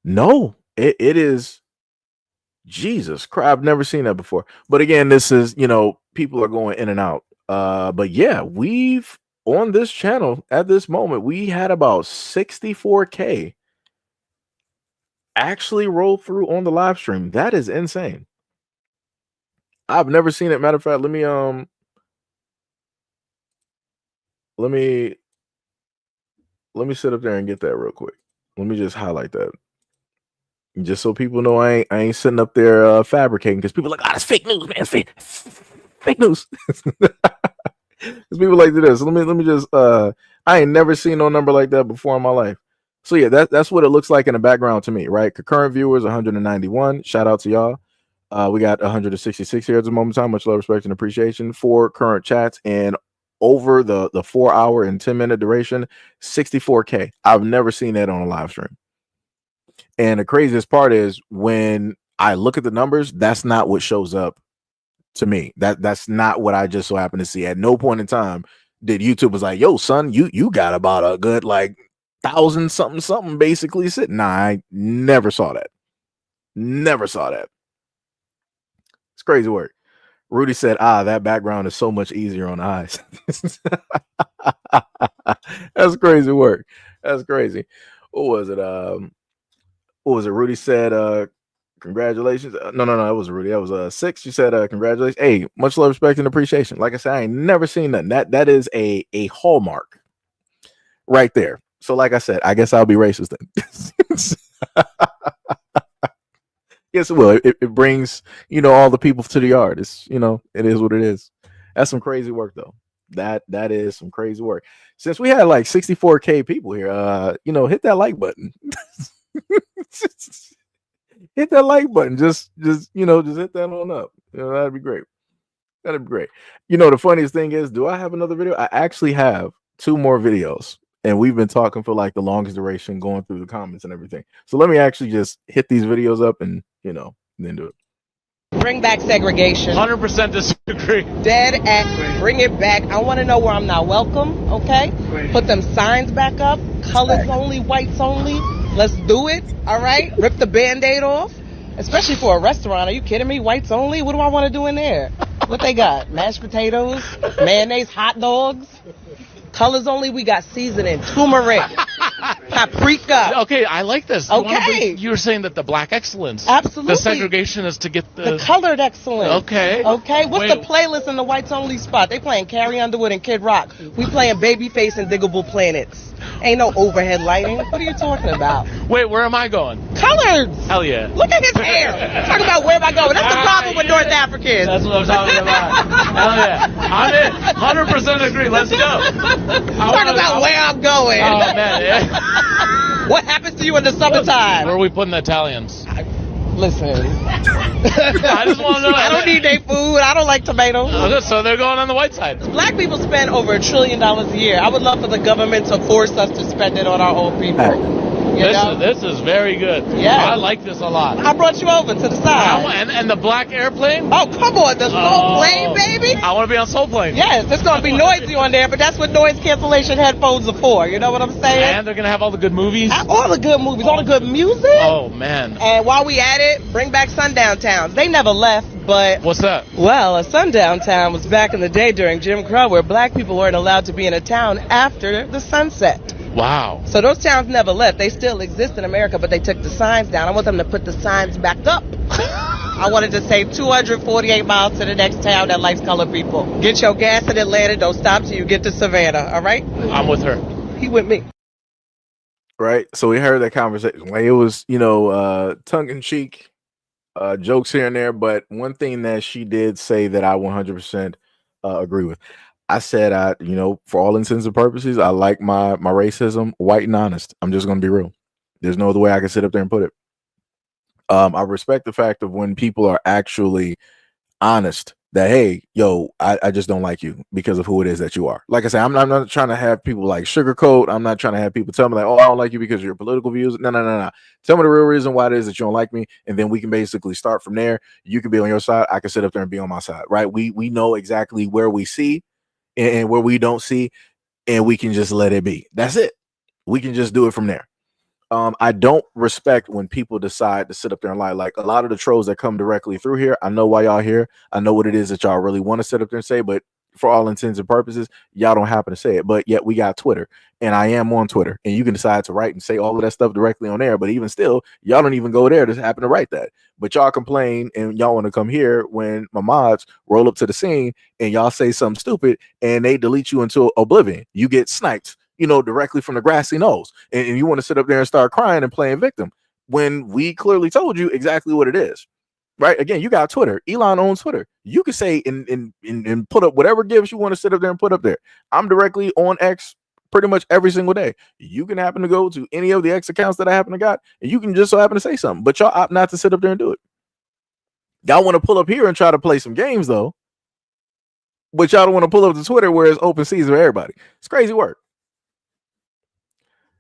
No, it is. Jesus Christ, I've never seen that before. But again, this is, people are going in and out. But yeah, we've on this channel at this moment, we had about 64K actually roll through on the live stream. That is insane. I've never seen it. Matter of fact, let me sit up there and get that real quick. Let me just highlight that. Just so people know I ain't sitting up there fabricating, because people are like, that's fake news, man. It's fake news. Because people like to do this. So let me just I ain't never seen no number like that before in my life. So yeah, that's what it looks like in the background to me, right? Concurrent viewers 191. Shout out to y'all. We got 166 here at the moment in time. Much love, respect, and appreciation. 4 current chats, and over the 4 hour and 10-minute duration, 64K. I've never seen that on a live stream. And the craziest part is when I look at the numbers, that's not what shows up to me. That's not what I just so happen to see. At no point in time did YouTube was like, yo, son, you got about a good like 1,000 something basically sitting. Nah, I never saw that. Never saw that. It's crazy work. Rudy said, that background is so much easier on the eyes. That's crazy work. That's crazy. What was it? Rudy said, congratulations. No, it wasn't Rudy. That was 6. You said, congratulations. Hey, much love, respect, and appreciation. Like I said, I ain't never seen nothing. That is a hallmark right there. So like I said, I guess I'll be racist then. Yes, it will. It brings, all the people to the yard. It's, it is what it is. That's some crazy work though. That is some crazy work. Since we had like 64K people here, hit that like button. Hit that like button. Just hit that on up. That'd be great. That'd be great. The funniest thing is, do I have another video? I actually have 2 more videos, and we've been talking for like the longest duration, going through the comments and everything. So let me actually just hit these videos up and then do it. Bring back segregation. 100% disagree. Dead at. Bring it back. I want to know where I'm not welcome. Okay. Put them signs back up. Colors only, whites only. Let's do it. All right. Rip the Band-Aid off. Especially for a restaurant. Are you kidding me? Whites only? What do I want to do in there? What they got? Mashed potatoes, mayonnaise, hot dogs. Colors only. We got seasoning, turmeric, paprika. Okay, I like this. Okay. You were saying that the black excellence. Absolutely. The segregation is to get the colored excellence. Okay. Okay. What's the playlist in the whites only spot? They playing Carrie Underwood and Kid Rock. We playing Babyface and Diggable Planets. Ain't no overhead lighting. What are you talking about? Wait, where am I going? Colors. Hell yeah. Look at his hair. Talk about where am I going? That's the problem with North Africans. That's what I'm talking about. Hell yeah. I'm in. 100% agree. Let's go. Talk about where I'm going. Oh, man. Yeah. What happens to you in the summertime? Where are we putting the Italians? Listen. I just want to know. I don't need their food. I don't like tomatoes. So they're going on the white side. Black people spend over $1 trillion a year. I would love for the government to force us to spend it on our own people. This is very good. Yeah. I like this a lot. I brought you over to the side. And the black airplane? Oh, come on. The Soul Plane, baby. I want to be on Soul Plane. Yes, it's going to be noisy on there, but that's what noise cancellation headphones are for. You know what I'm saying? And they're going to have all the good movies? All the good movies, all the good music. Oh, man. And while we at it, bring back sundown towns. They never left, but... What's that? Well, a sundown town was back in the day during Jim Crow where black people weren't allowed to be in a town after the sunset. Wow. So those towns never left. They still exist in America, but they took the signs down. I want them to put the signs back up. I wanted to say 248 miles to the next town that likes colored people. Get your gas in Atlanta. Don't stop till you get to Savannah. All right? I'm with her. He with me. Right. So we heard that conversation. Like it was, tongue in cheek, jokes here and there. But one thing that she did say that I 100% agree with. I said, for all intents and purposes, I like my racism white and honest. I'm just going to be real. There's no other way I can sit up there and put it. I respect the fact of when people are actually honest that, hey, I just don't like you because of who it is that you are. Like I said, I'm not trying to have people like sugarcoat. I'm not trying to have people tell me like, oh, I don't like you because of your political views. No. Tell me the real reason why it is that you don't like me. And then we can basically start from there. You can be on your side. I can sit up there and be on my side. Right. We know exactly where we see and where we don't see, and we can just let it be. That's it. We can just do it from there. I don't respect when people decide to sit up there and lie. Like a lot of the trolls that come directly through here, I know why y'all here. I know what it is that y'all really want to sit up there and say, but for all intents and purposes, y'all don't happen to say it. But yet we got Twitter, and I am on Twitter, and you can decide to write and say all of that stuff directly on there. But even still, y'all don't even go there to happen to write that. But y'all complain and y'all want to come here when my mods roll up to the scene and y'all say something stupid and they delete you into oblivion. You get sniped, directly from the grassy knoll, and you want to sit up there and start crying and playing victim when we clearly told you exactly what it is. Right? Again, you got Twitter. Elon owns Twitter. You can say and put up whatever gifts you want to sit up there and put up there. I'm directly on X pretty much every single day. You can happen to go to any of the X accounts that I happen to got, and you can just so happen to say something, but y'all opt not to sit up there and do it. Y'all want to pull up here and try to play some games though, but y'all don't want to pull up to Twitter where it's open season for everybody. It's crazy work.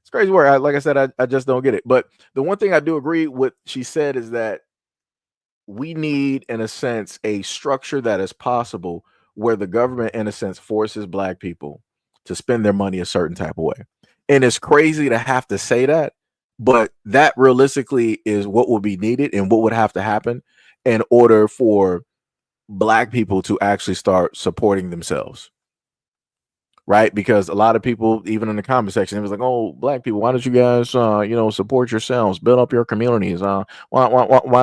It's crazy work. Like I said, I just don't get it. But the one thing I do agree with she said is that we need, in a sense, a structure that is possible where the government, in a sense, forces black people to spend their money a certain type of way. And it's crazy to have to say that, but that realistically is what would be needed and what would have to happen in order for black people to actually start supporting themselves. Right? Because a lot of people, even in the comment section, it was like, oh, black people, why don't you guys, support yourselves, build up your communities? Why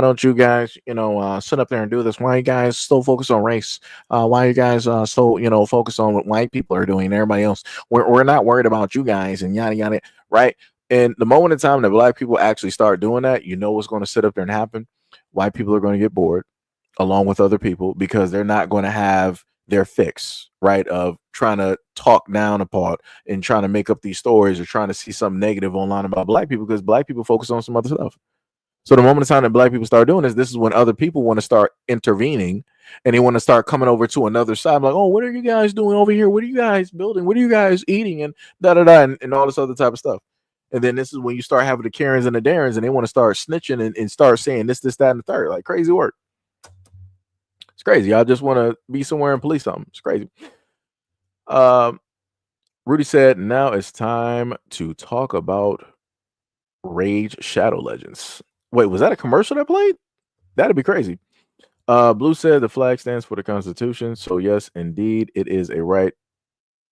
don't you guys, sit up there and do this? Why are you guys so focused on race? Why are you guys so, focused on what white people are doing and everybody else? We're not worried about you guys and yada, yada, right? And the moment in time that black people actually start doing that, what's going to sit up there and happen? White people are going to get bored along with other people because they're not going to have their fix, right, of trying to talk down apart and trying to make up these stories or trying to see something negative online about black people because black people focus on some other stuff. So the moment in time that black people start doing this is when other people want to start intervening and they want to start coming over to another side, like, oh, what are you guys doing over here? What are you guys building? What are you guys eating? And and all this other type of stuff. And then this is when you start having the Karens and the Darrens and they want to start snitching and start saying this, that, and the third, like crazy work. It's crazy. I just want to be somewhere and police something. It's crazy. Rudy said, now it's time to talk about Rage Shadow Legends. Wait, was that a commercial that played? That'd be crazy. Blue said the flag stands for the Constitution. So yes, indeed, it is a right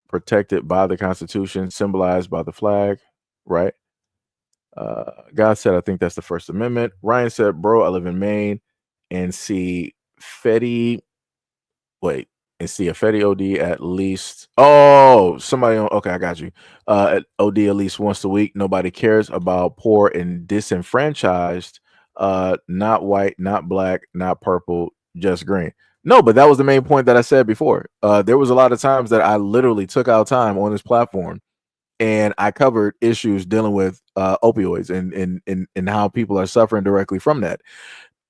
protected by the Constitution, symbolized by the flag, right? God said, I think that's the First Amendment. Ryan said, bro, I live in Maine and see Fetty. Wait, and see a Fetty OD at least. Oh, somebody on. Okay, I got you. OD at least once a week. Nobody cares about poor and disenfranchised. Not white, not black, not purple, just green. No, but that was the main point that I said before. There was a lot of times that I literally took out time on this platform and I covered issues dealing with opioids and how people are suffering directly from that.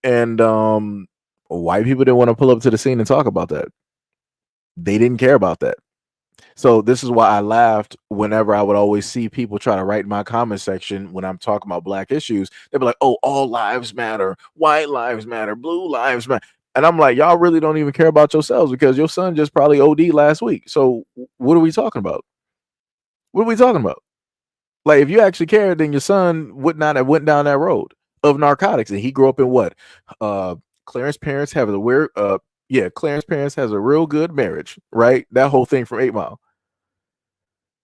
And white people didn't want to pull up to the scene and talk about that. They didn't care about that. So this is why I laughed whenever I would always see people try to write in my comment section when I'm talking about black issues. They'd be like, "Oh, all lives matter, white lives matter, blue lives matter." And I'm like, y'all really don't even care about yourselves because your son just probably OD last week. So what are we talking about? What are we talking about? Like, if you actually cared, then your son would not have went down that road of narcotics. And he grew up in what? Clarence parents have a weird Clarence parents has a real good marriage, right? That whole thing from 8 Mile.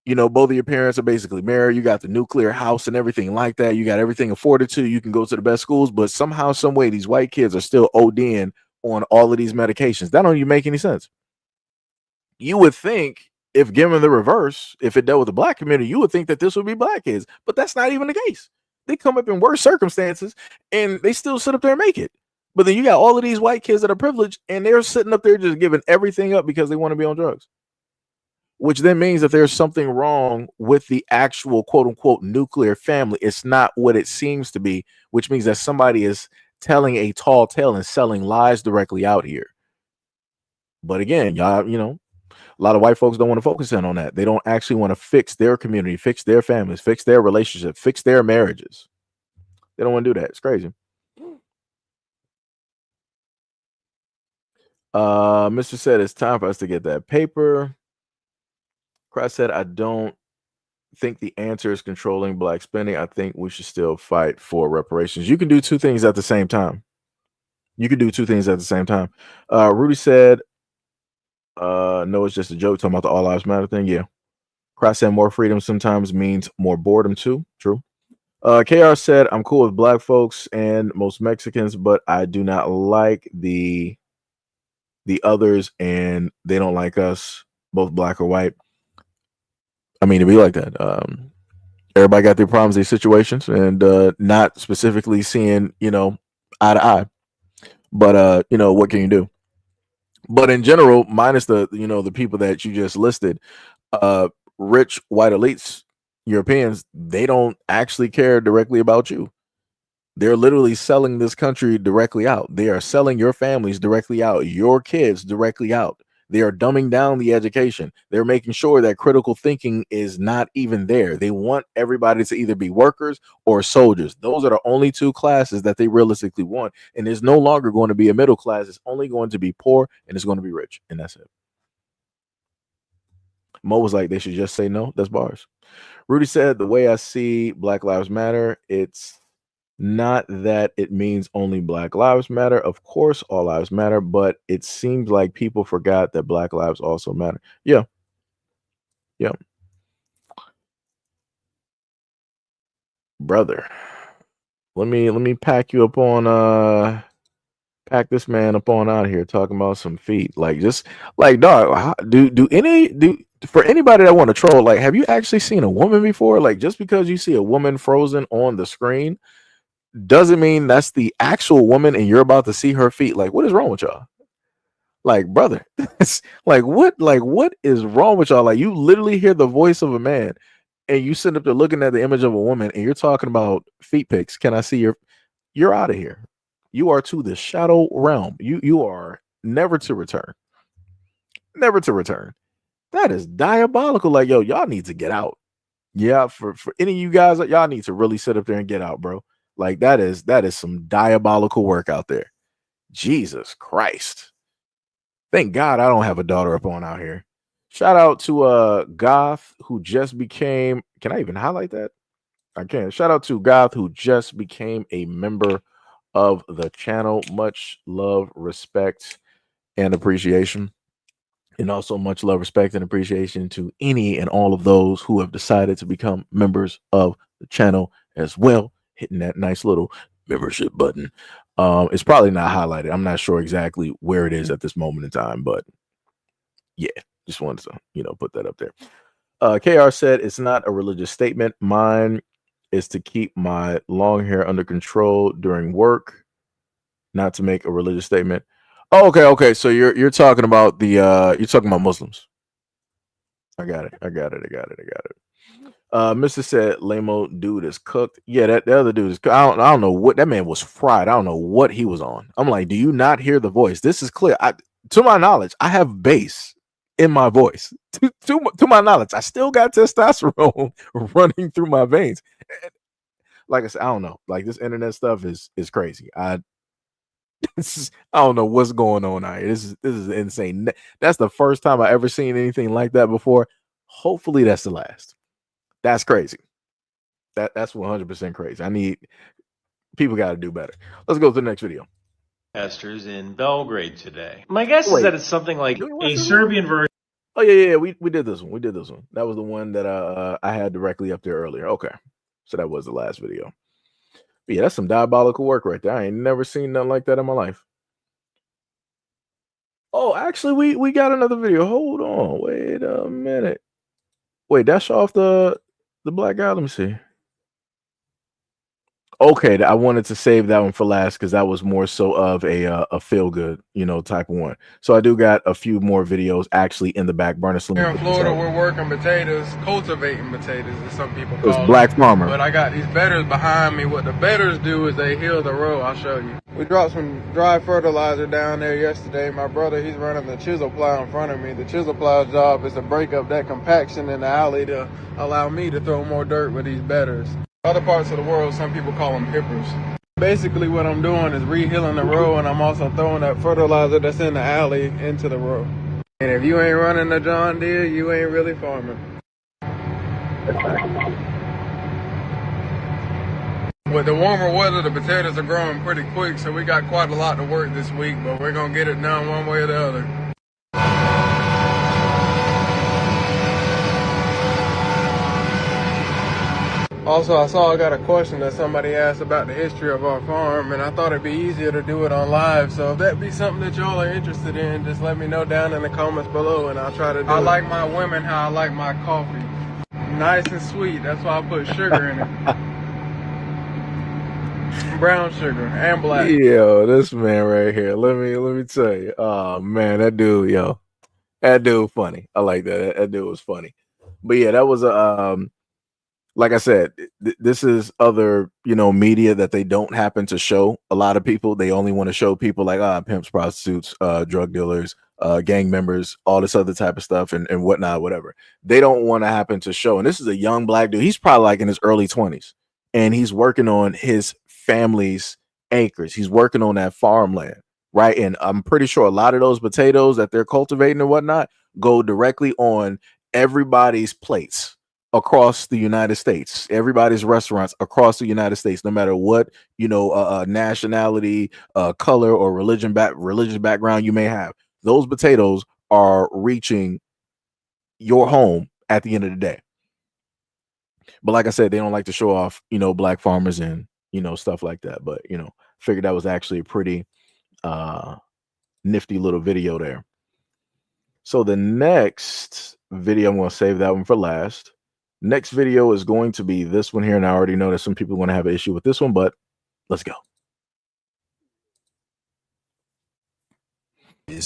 You know, both of your parents are basically married. You got the nuclear house and everything like that. You got everything afforded to you. You can go to the best schools, but somehow, some way, these white kids are still ODing on all of these medications. That don't even make any sense. You would think, if given the reverse, if it dealt with the black community, you would think that this would be black kids, but that's not even the case. They come up in worse circumstances and they still sit up there and make it. But then you got all of these white kids that are privileged and they're sitting up there just giving everything up because they want to be on drugs, which then means that there's something wrong with the actual quote unquote nuclear family. It's not what it seems to be, which means that somebody is telling a tall tale and selling lies directly out here. But again, y'all, you know, a lot of white folks don't want to focus in on that. They don't actually want to fix their community, fix their families, fix their relationships, fix their marriages. They don't want to do that. It's crazy. Mr. said it's time for us to get that paper. Christ said, I don't think the answer is controlling black spending. I think we should still fight for reparations. You can do two things at the same time. Rudy said, no, it's just a joke talking about the all lives matter thing. Yeah. Christ said more freedom sometimes means more boredom too. True. KR said, I'm cool with black folks and most Mexicans, but I do not like the others and they don't like us, both black or white. I mean, to be like that. Everybody got their problems, their situations, and not specifically seeing, you know, eye to eye. But you know, what can you do? But in general, minus the, you know, the people that you just listed, rich white elites, Europeans, they don't actually care directly about you. They're literally selling this country directly out. They are selling your families directly out, your kids directly out. They are dumbing down the education. They're making sure that critical thinking is not even there. They want everybody to either be workers or soldiers. Those are the only two classes that they realistically want. And there's no longer going to be a middle class. It's only going to be poor and it's going to be rich. And that's it. Mo was like, they should just say no. That's bars. Rudy said, the way I see Black Lives Matter, it's not that it means only Black Lives Matter. Of course, all lives matter, but it seems like people forgot that Black lives also matter. Yeah. Yeah. Brother, let me pack you up on pack this man up on out of here talking about some feet. Like, just like, dog, for anybody that want to troll, like, have you actually seen a woman before? Like, just because you see a woman frozen on the screen doesn't mean that's the actual woman and you're about to see her feet. Like, what is wrong with y'all? Like, brother, what is wrong with y'all? Like, you literally hear the voice of a man and you sit up there looking at the image of a woman and you're talking about feet pics. Can I see you're out of here. You are to the shadow realm. You are never to return. Never to return. That is diabolical. Like, yo, y'all need to get out. Yeah, for any of you guys, y'all need to really sit up there and get out, bro. Like, that is some diabolical work out there. Jesus Christ. Thank God I don't have a daughter up on out here. Shout out to Goth, who just became, can I even highlight that? I can. Shout out to Goth, who just became a member of the channel. Much love, respect, and appreciation. And also much love, respect, and appreciation to any and all of those who have decided to become members of the channel as well. Hitting that nice little membership button. It's probably not highlighted. I'm not sure exactly where it is at this moment in time, but yeah, just wanted to, put that up there. KR said it's not a religious statement. Mine is to keep my long hair under control during work, not to make a religious statement. Oh, okay. So you're talking about you're talking about Muslims. I got it. Mr. said, Lamo dude is cooked. Yeah, that the other dude is. I don't know what that man was fried. I don't know what he was on. I'm like, do you not hear the voice? This is clear. To my knowledge, I have bass in my voice. To my knowledge, I still got testosterone running through my veins. Like I said, I don't know. Like this internet stuff is crazy. I don't know what's going on out here. This is insane. That's the first time I ever seen anything like that before. Hopefully, that's the last. That's crazy. That's 100% crazy. People got to do better. Let's go to the next video. Protesters in Belgrade today. My guess is that it's something like a Serbian version. Oh yeah. We did this one. That was the one that I had directly up there earlier. Okay, so that was the last video. But yeah, that's some diabolical work right there. I ain't never seen nothing like that in my life. Oh, actually, we got another video. Hold on. Wait a minute. Wait, that's off the black guy. Let me see. Okay, I wanted to save that one for last because that was more so of a feel good, type of one. So I do got a few more videos actually in the back burner. Here in Florida, we're working potatoes, cultivating potatoes, as some people call it. Black farmer. But I got these bedders behind me. What the bedders do is they heal the row. I'll show you. We dropped some dry fertilizer down there yesterday. My brother, he's running the chisel plow in front of me. The chisel plow's job is to break up that compaction in the alley to allow me to throw more dirt with these bedders. Other parts of the world, some people call them pippers. Basically, what I'm doing is re-healing the row, and I'm also throwing that fertilizer that's in the alley into the row. And if you ain't running the John Deere, you ain't really farming. With the warmer weather, the potatoes are growing pretty quick, so we got quite a lot to work this week, but we're going to get it done one way or the other. Also, I got a question that somebody asked about the history of our farm, and I thought it'd be easier to do it on live. So if that be something that y'all are interested in, just let me know down in the comments below, and I'll try to do it. I like my women how I like my coffee. Nice and sweet. That's why I put sugar in it. Brown sugar and black. Yo, this man right here. Let me tell you. Oh man, that dude funny. I like that. That dude was funny. But yeah, that was a like I said, this is other, media that they don't happen to show a lot of people. They only want to show people like pimps, prostitutes, drug dealers, gang members, all this other type of stuff and whatnot, whatever. They don't want to happen to show. And this is a young black dude. He's probably like in his early 20s, and he's working on his family's acres. He's working on that farmland, right? And I'm pretty sure a lot of those potatoes that they're cultivating and whatnot go directly on everybody's plates across the United States, everybody's restaurants across the United States, no matter what, nationality, color, or religious background you may have. Those potatoes are reaching your home at the end of the day. But like I said, they don't like to show off, black farmers and, stuff like that. But, figured that was actually a pretty nifty little video there. So the next video, I'm going to save that one for last. Next video is going to be this one here, and I already know that some people are going to have an issue with this one, but let's go.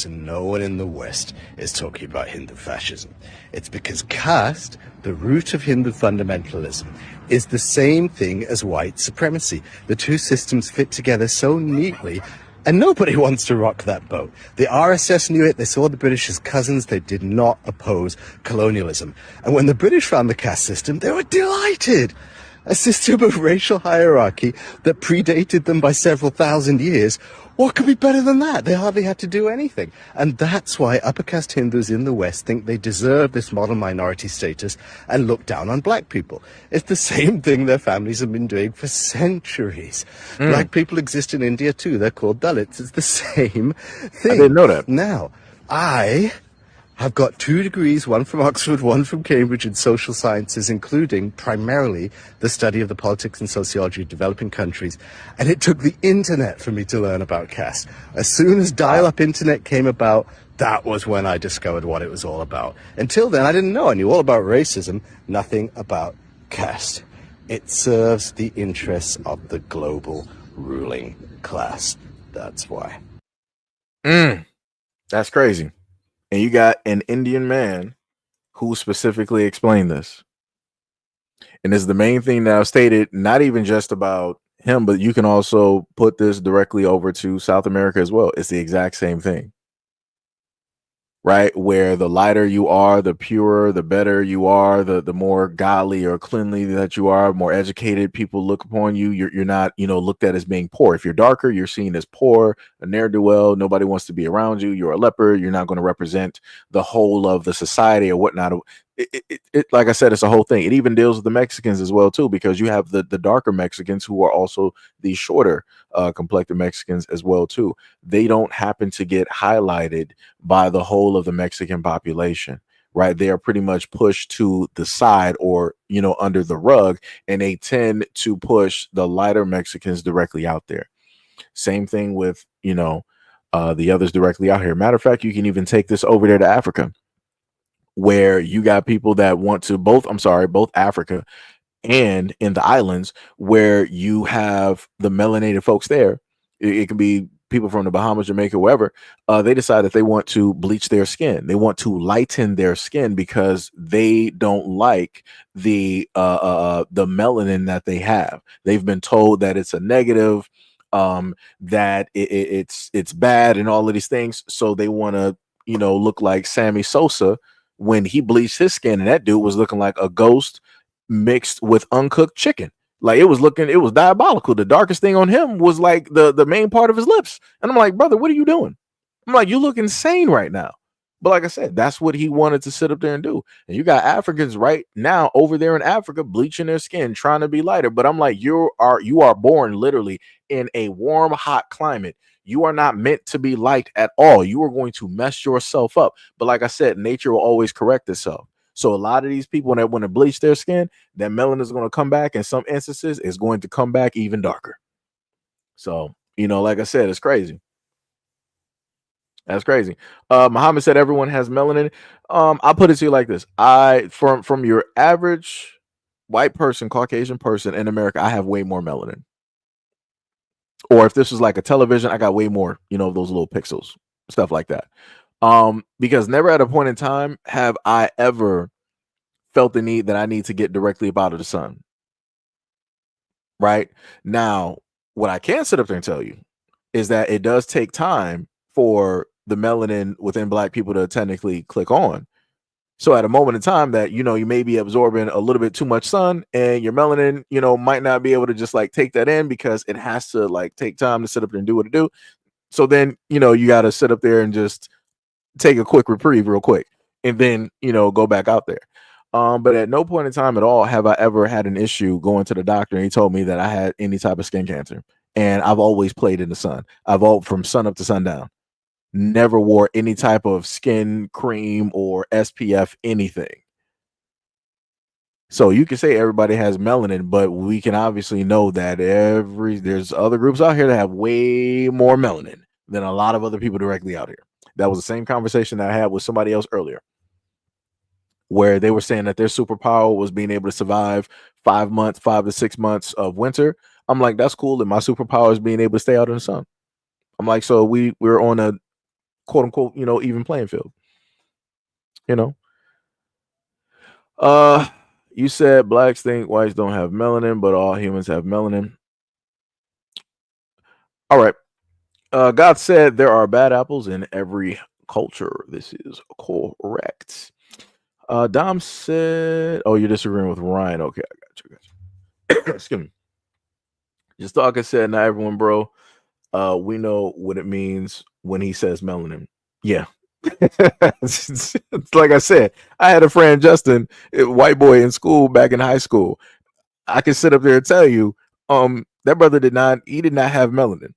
No one in the West is talking about Hindu fascism. It's because caste, the root of Hindu fundamentalism, is the same thing as white supremacy. The two systems fit together so neatly, and nobody wants to rock that boat. The RSS knew it. They saw the British as cousins. They did not oppose colonialism. And when the British found the caste system, they were delighted. A system of racial hierarchy that predated them by several thousand years. What could be better than that? They hardly had to do anything. And that's why upper caste Hindus in the West think they deserve this model minority status and look down on black people. It's the same thing their families have been doing for centuries. Black people exist in India too. They're called Dalits. It's the same thing. I didn't know that. Now, I've got 2 degrees, one from Oxford, one from Cambridge in social sciences, including primarily the study of the politics and sociology of developing countries. And it took the internet for me to learn about caste. As soon as dial-up internet came about, That was when I discovered what it was all about. Until then, I didn't know. I knew all about racism, nothing about caste. It serves the interests of the global ruling class. That's why. That's crazy. And you got an Indian man who specifically explained this. And this is the main thing that I've stated, not even just about him, but you can also put this directly over to South America as well. It's the exact same thing. Right? Where the lighter you are, the purer, the better you are, the more godly or cleanly that you are, more educated people look upon you. You're not, looked at as being poor. If you're darker, you're seen as poor, a ne'er-do-well. Nobody wants to be around you. You're a leper. You're not going to represent the whole of the society or whatnot. It like I said, it's a whole thing. It even deals with the Mexicans as well too, because you have the darker Mexicans who are also the shorter complected Mexicans as well too. They don't happen to get highlighted by the whole of the Mexican population, right? They are pretty much pushed to the side or under the rug, and they tend to push the lighter Mexicans directly out there. Same thing with the others directly out here. Matter of fact, you can even take this over there to Africa, where you got people that want to both Africa and in the islands, where you have the melanated folks there. It can be people from the Bahamas, Jamaica, wherever. They decide that they want to bleach their skin. They want to lighten their skin because they don't like the melanin that they have. They've been told that it's a negative, that it's bad and all of these things. So they want to look like Sammy Sosa when he bleached his skin, and that dude was looking like a ghost mixed with uncooked chicken. Like it was diabolical. The darkest thing on him was like the main part of his lips. And I'm like, brother, what are you doing? I'm like, you look insane right now. But like I said, that's what he wanted to sit up there and do. And you got Africans right now over there in Africa bleaching their skin, trying to be lighter. But I'm like, you are born literally in a warm, hot climate. You are not meant to be light at all. You are going to mess yourself up. But like I said, nature will always correct itself. So a lot of these people that want to bleach their skin, that melanin is going to come back. In some instances, it's going to come back even darker. So, like I said, it's crazy. That's crazy. Muhammad said everyone has melanin. I'll put it to you like this. From your average white person, Caucasian person in America, I have way more melanin. Or if this was like a television, I got way more, those little pixels, stuff like that. Because never at a point in time have I ever felt the need that I need to get directly up out of the sun. Right now, what I can sit up there and tell you is that it does take time for the melanin within Black people to technically click on. So at a moment in time that, you may be absorbing a little bit too much sun, and your melanin, might not be able to just like take that in, because it has to like take time to sit up there and do what it do. So then, you got to sit up there and just take a quick reprieve real quick and then, go back out there. But at no point in time at all have I ever had an issue going to the doctor and he told me that I had any type of skin cancer. And I've always played in the sun. I've all from sun up to sundown. Never wore any type of skin cream or SPF anything. So you can say everybody has melanin, but we can obviously know that there's other groups out here that have way more melanin than a lot of other people directly out here. That was the same conversation that I had with somebody else earlier, where they were saying that their superpower was being able to survive 5 to 6 months of winter. I'm like, that's cool. And my superpower is being able to stay out in the sun. I'm like, so we're on a quote unquote, even playing field. You said Blacks think whites don't have melanin, but all humans have melanin. All right. God said there are bad apples in every culture. This is correct. Dom said, oh, you're disagreeing with Ryan. Okay, I got you. Excuse me. Just like I said, not everyone, bro. We know what it means when he says melanin. Yeah. It's like I said, I had a friend, Justin, a white boy in school back in high school. I can sit up there and tell you, that brother did not have melanin.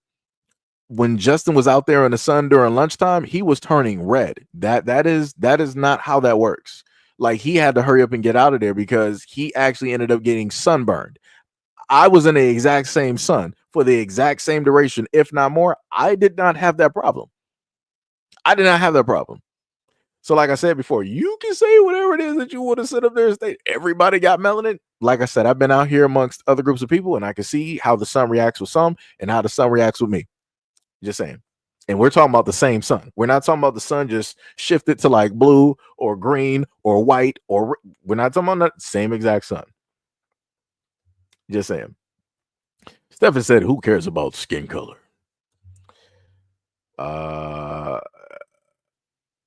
When Justin was out there in the sun during lunchtime, he was turning red. That is not how that works. Like, he had to hurry up and get out of there because he actually ended up getting sunburned. I was in the exact same sun for the exact same duration, if not more. I did not have that problem. I did not have that problem. So, like I said before, you can say whatever it is that you want to sit up there and state. Everybody got melanin. Like I said, I've been out here amongst other groups of people, and I can see how the sun reacts with some and how the sun reacts with me. Just saying. And we're talking about the same sun. We're not talking about the sun just shifted to like blue or green or white, or we're not talking about that same exact sun. Just saying. Stephen said, who cares about skin color?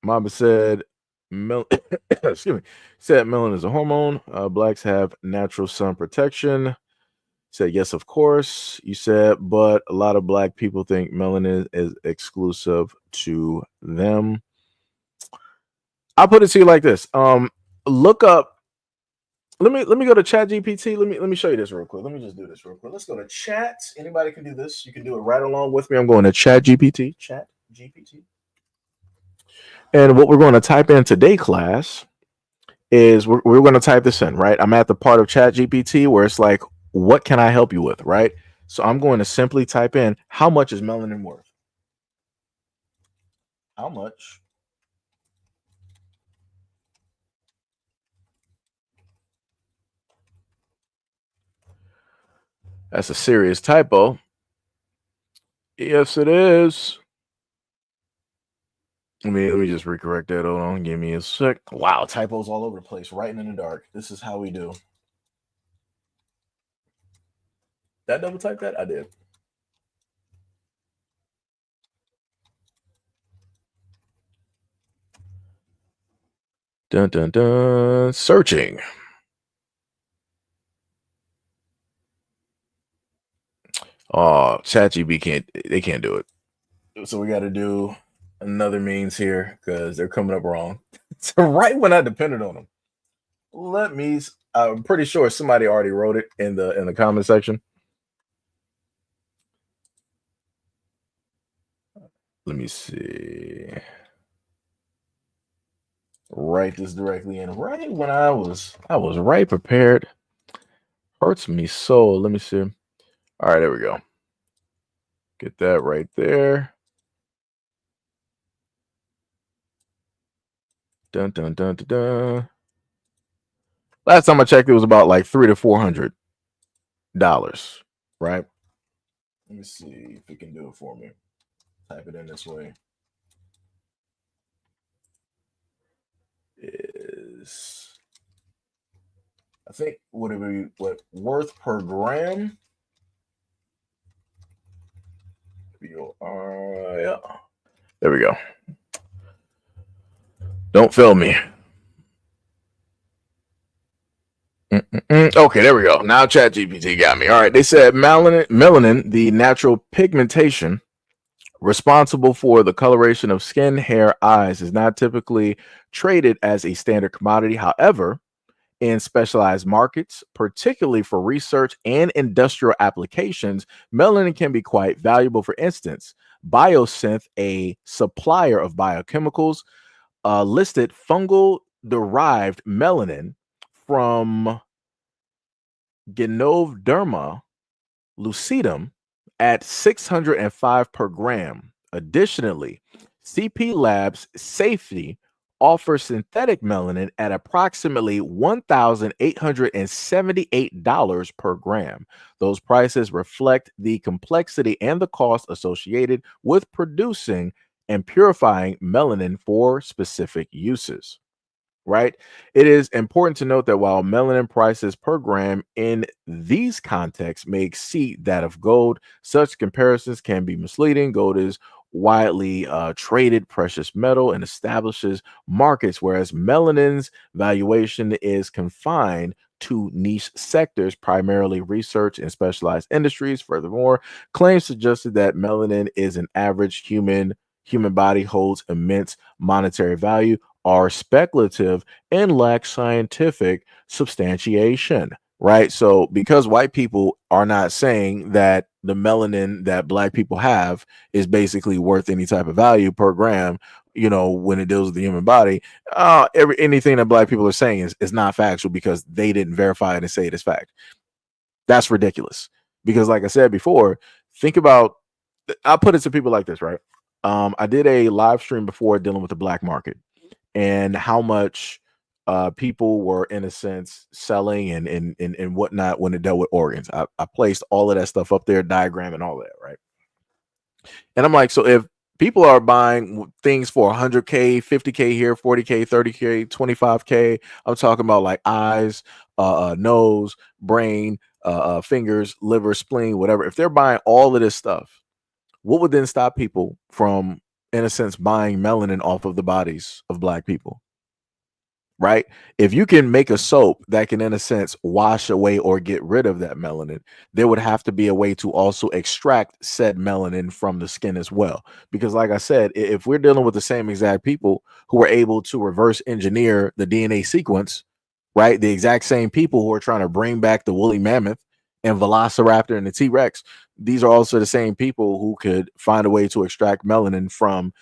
Mama said, excuse me, said melanin is a hormone. Blacks have natural sun protection. Said, yes, of course. You said, but a lot of black people think melanin is exclusive to them. I'll put it to you like this. Look up. Let me go to Chat GPT. Let me show you this real quick. Let me just do this real quick. Let's go to chat. Anybody can do this. You can do it right along with me. I'm going to Chat GPT. Chat GPT. And what we're going to type in today, class, is we're going to type this in, right? I'm at the part of Chat GPT where it's like, what can I help you with, right? So I'm going to simply type in, how much is melanin worth? How much? That's a serious typo. Yes, it is. Let me just recorrect that. Hold on, give me a sec. Wow, typos all over the place, writing in the dark. This is how we do. Did I double type that? I did. Dun dun dun. Searching. Oh, ChatGPT can't do it. So we got to do another means here because they're coming up wrong. So right when I depended on them, I'm pretty sure somebody already wrote it in the comment section. Let me see. Write this directly in right when I was right prepared. Hurts me so. Let me see. All right, there we go. Get that right there. Dun dun dun dun dun. Last time I checked, it was about like $300 to $400, right? Let me see if it can do it for me. Type it in this way. Is I think would it be what worth per gram? Yeah. There we go. Don't fail me. Okay, there we go. Now ChatGPT got me. All right, they said melanin, the natural pigmentation responsible for the coloration of skin, hair, eyes, is not typically traded as a standard commodity. However, in specialized markets, particularly for research and industrial applications, melanin can be quite valuable. For instance, Biosynth, a supplier of biochemicals, listed fungal-derived melanin from Ganoderma lucidum at 605 per gram. Additionally, CP Labs Safety offers synthetic melanin at approximately $1,878 per gram. Those prices reflect the complexity and the cost associated with producing and purifying melanin for specific uses. Right? It is important to note that while melanin prices per gram in these contexts may exceed that of gold, such comparisons can be misleading. Gold is widely traded precious metal and establishes markets, whereas melanin's valuation is confined to niche sectors, primarily research and specialized industries. Furthermore, claims suggested that melanin is an average human body holds immense monetary value are speculative and lack scientific substantiation, right? So because white people are not saying that the melanin that black people have is basically worth any type of value per gram, when it deals with the human body, anything that black people are saying is not factual because they didn't verify it and say it is fact. That's ridiculous. Because like I said before, think about, I'll put it to people like this, right? I did a live stream before dealing with the black market and how much people were, in a sense, selling and whatnot when it dealt with organs. I placed all of that stuff up there, diagram and all that, right? And I'm like, so if people are buying things for 100K, 50K here, 40K, 30K, 25K, I'm talking about like eyes, nose, brain, fingers, liver, spleen, whatever. If they're buying all of this stuff, what would then stop people from, in a sense, buying melanin off of the bodies of black people? Right? If you can make a soap that can, in a sense, wash away or get rid of that melanin, there would have to be a way to also extract said melanin from the skin as well. Because, like I said, if we're dealing with the same exact people who are able to reverse engineer the DNA sequence, right? The exact same people who are trying to bring back the woolly mammoth and Velociraptor and the T-Rex, these are also the same people who could find a way to extract melanin from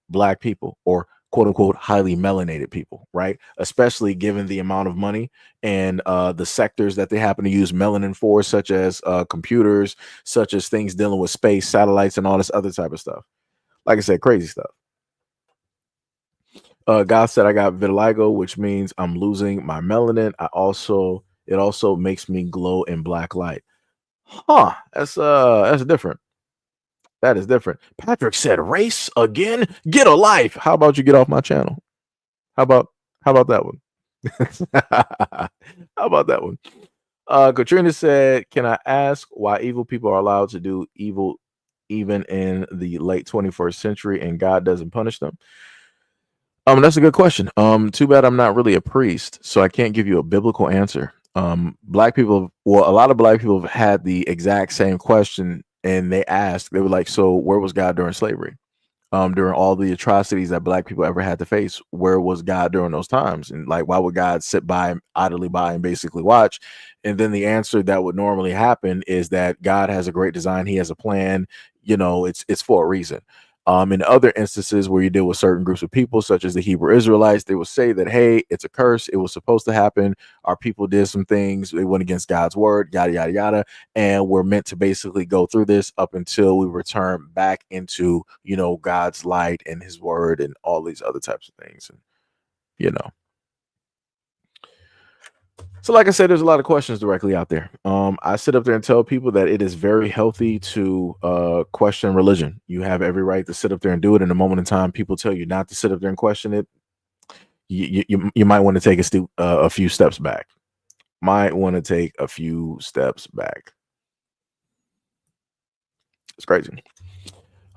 black people, or quote unquote highly melanated people, right? Especially given the amount of money and the sectors that they happen to use melanin for, such as computers, such as things dealing with space, satellites, and all this other type of stuff. Like I said, crazy stuff. God said I got vitiligo, which means I'm losing my melanin. It also makes me glow in black light. Huh? That's different. That is different. Patrick said, race again? Get a life. How about you get off my channel? How about that one? How about that one? Katrina said, can I ask why evil people are allowed to do evil even in the late 21st century and God doesn't punish them? That's a good question. Too bad I'm not really a priest, so I can't give you a biblical answer. Black people, well, a lot of black people have had the exact same question, and they were like, so where was God during slavery? During all the atrocities that black people ever had to face, where was God during those times? And like, why would God sit by, idly by, and basically watch? And then the answer that would normally happen is that God has a great design. He has a plan. It's for a reason. In other instances where you deal with certain groups of people, such as the Hebrew Israelites, they will say that, hey, it's a curse. It was supposed to happen. Our people did some things. They went against God's word, yada, yada, yada. And we're meant to basically go through this up until we return back into, God's light and his word and all these other types of things. And, So like I said, there's a lot of questions directly out there. I sit up there and tell people that it is very healthy to question religion. You have every right to sit up there and do it. In a moment in time, people tell you not to sit up there and question it. You might want to take a few steps back. It's crazy.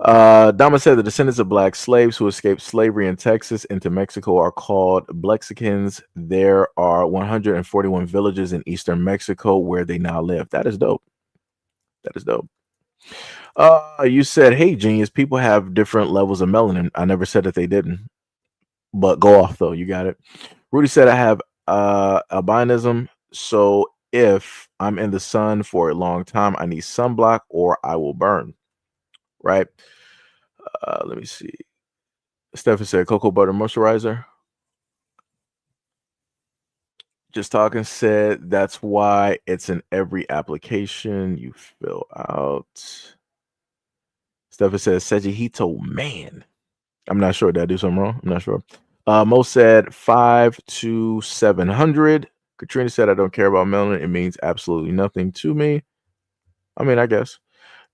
Dama said the descendants of black slaves who escaped slavery in Texas into Mexico are called Blexicans. There are 141 villages in eastern Mexico where they now live. That is dope. You said, hey, genius, people have different levels of melanin. I never said that they didn't, but go off though. You got it. Rudy said, I have albinism. So if I'm in the sun for a long time, I need sunblock or I will burn. Right. Let me see. Stephen said cocoa butter moisturizer. Just Talking said that's why it's in every application you fill out. Stephen says SEIJIHITO, man. I'm not sure. Did I do something wrong? I'm not sure. Mo said 5 to 700. Katrina said I don't care about melanin. It means absolutely nothing to me. I mean, I guess.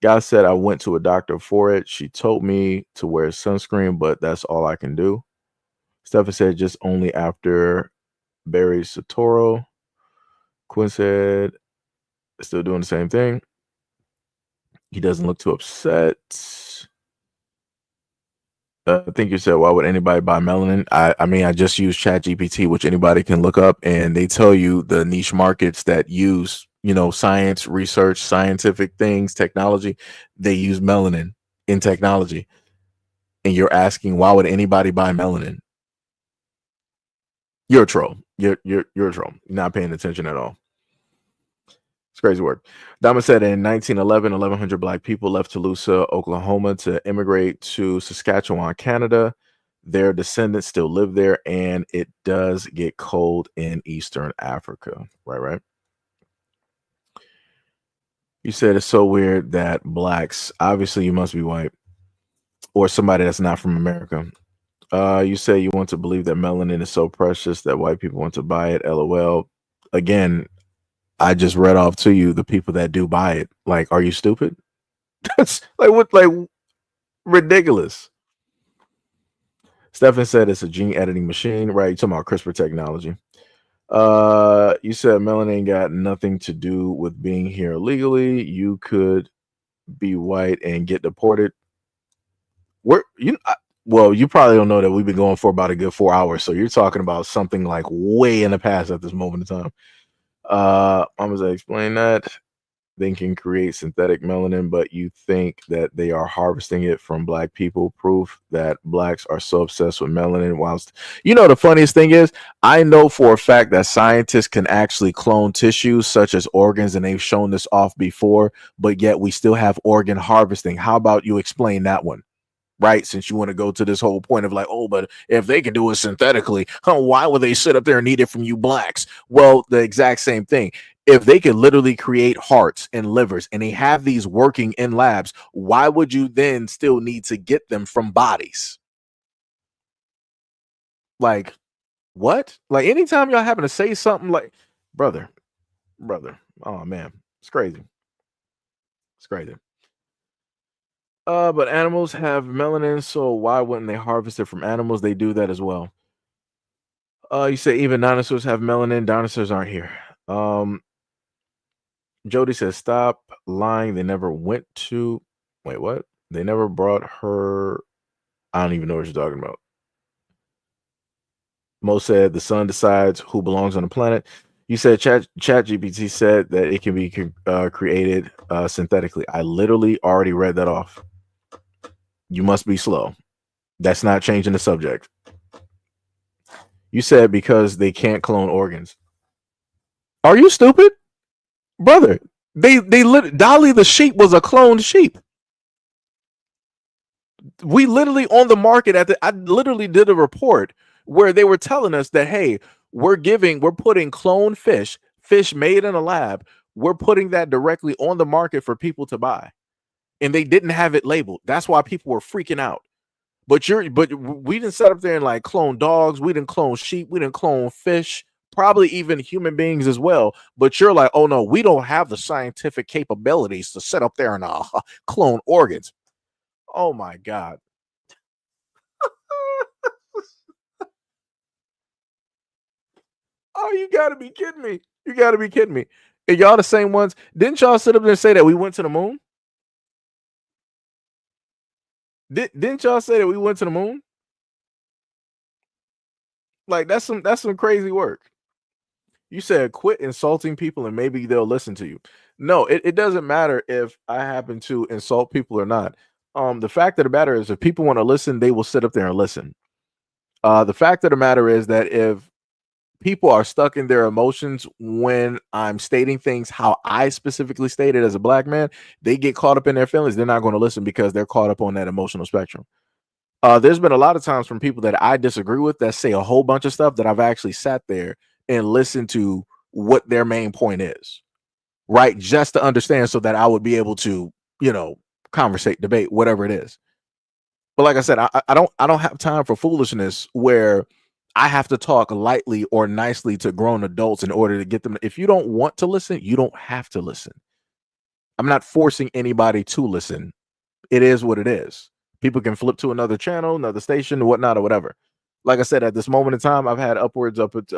God said I went to a doctor for it. She told me to wear sunscreen, but that's all I can do. Stephen said just only after Barry Satoro. Quinn said still doing the same thing. He doesn't look too upset. I think you said, why would anybody buy melanin? I mean, I just use ChatGPT, which anybody can look up, and they tell you the niche markets that use, science, research, scientific things, technology. They use melanin in technology. And you're asking, why would anybody buy melanin? You're a troll. You're a troll. You're not paying attention at all. It's crazy work. Dama said in 1911, 1,100 black people left Tulsa, Oklahoma to immigrate to Saskatchewan, Canada. Their descendants still live there, and it does get cold in Eastern Africa. Right. You said it's so weird that blacks, obviously you must be white. or somebody that's not from America. You say you want to believe that melanin is so precious that white people want to buy it. LOL. Again, I just read off to you the people that do buy it. Like, are you stupid? That's like what, like ridiculous. Stefan said it's a gene editing machine, right? You talking about CRISPR technology. You said melanin got nothing to do with being here illegally. You could be white and get deported. Well, you probably don't know that we've been going for about a good 4 hours. So you're talking about something like way in the past at this moment in time. I'm gonna explain that. They can create synthetic melanin, but you think that they are harvesting it from black people. Proof that blacks are so obsessed with melanin. Whilst, the funniest thing is, I know for a fact that scientists can actually clone tissues such as organs, and they've shown this off before, but yet we still have organ harvesting. How about you explain that one? Right, since you want to go to this whole point of like, oh, but if they can do it synthetically, why would they sit up there and need it from you blacks? Well, the exact same thing. If they can literally create hearts and livers and they have these working in labs, why would you then still need to get them from bodies? Like, what? Like, anytime y'all happen to say something like, brother, oh man, it's crazy. It's crazy. But animals have melanin, so why wouldn't they harvest it from animals? They do that as well. You say even dinosaurs have melanin. Dinosaurs aren't here. Jody says, stop lying. They never went to. Wait, what? They never brought her. I don't even know what you're talking about. Mo said the sun decides who belongs on the planet. You said ChatGPT said that it can be created synthetically. I literally already read that off. You must be slow. That's not changing the subject. You said because they can't clone organs. Are you stupid? Brother, Dolly the sheep was a cloned sheep. We literally on the market I literally did a report where they were telling us that, hey, we're putting cloned fish made in a lab. We're putting that directly on the market for people to buy. And they didn't have it labeled. That's why people were freaking out. But we didn't set up there and like clone dogs. We didn't clone sheep. We didn't clone fish. Probably even human beings as well. But you're like, oh no, we don't have the scientific capabilities to sit up there and clone organs. Oh my God. Oh, you gotta be kidding me. You gotta be kidding me. And y'all the same ones. Didn't y'all sit up there and say that we went to the moon? Didn't y'all say that we went to the moon? Like that's some crazy work. You said quit insulting people and maybe they'll listen to you. No, it doesn't matter if I happen to insult people or not. The fact of the matter is if people want to listen, they will sit up there and listen. The fact of the matter is that if people are stuck in their emotions when I'm stating things how I specifically stated as a black man, they get caught up in their feelings. They're not going to listen because they're caught up on that emotional spectrum. There's been a lot of times from people that I disagree with that say a whole bunch of stuff that I've actually sat there and listened to what their main point is, right? Just to understand so that I would be able to, conversate, debate, whatever it is. But like I said, I don't have time for foolishness where I have to talk lightly or nicely to grown adults in order to get them. If you don't want to listen, you don't have to listen. I'm not forcing anybody to listen. It is what it is. People can flip to another channel, another station, whatnot, or whatever. Like I said, at this moment in time, I've had upwards up at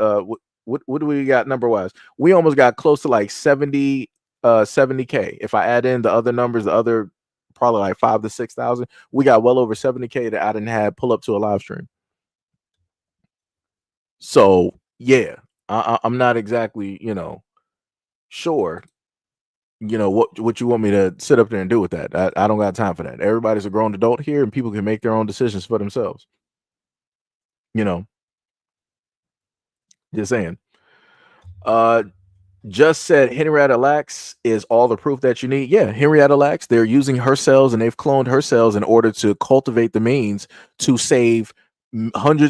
what do we got number wise? We almost got close to like 70K. If I add in the other numbers, the other probably like 5,000 to 6,000, we got well over 70K that I didn't have pull up to a live stream. So yeah, I'm not exactly, sure, what you want me to sit up there and do with that. I don't got time for that. Everybody's a grown adult here and people can make their own decisions for themselves. Just saying. Just said Henrietta Lacks is all the proof that you need. Yeah, Henrietta Lacks, they're using her cells and they've cloned her cells in order to cultivate the means to save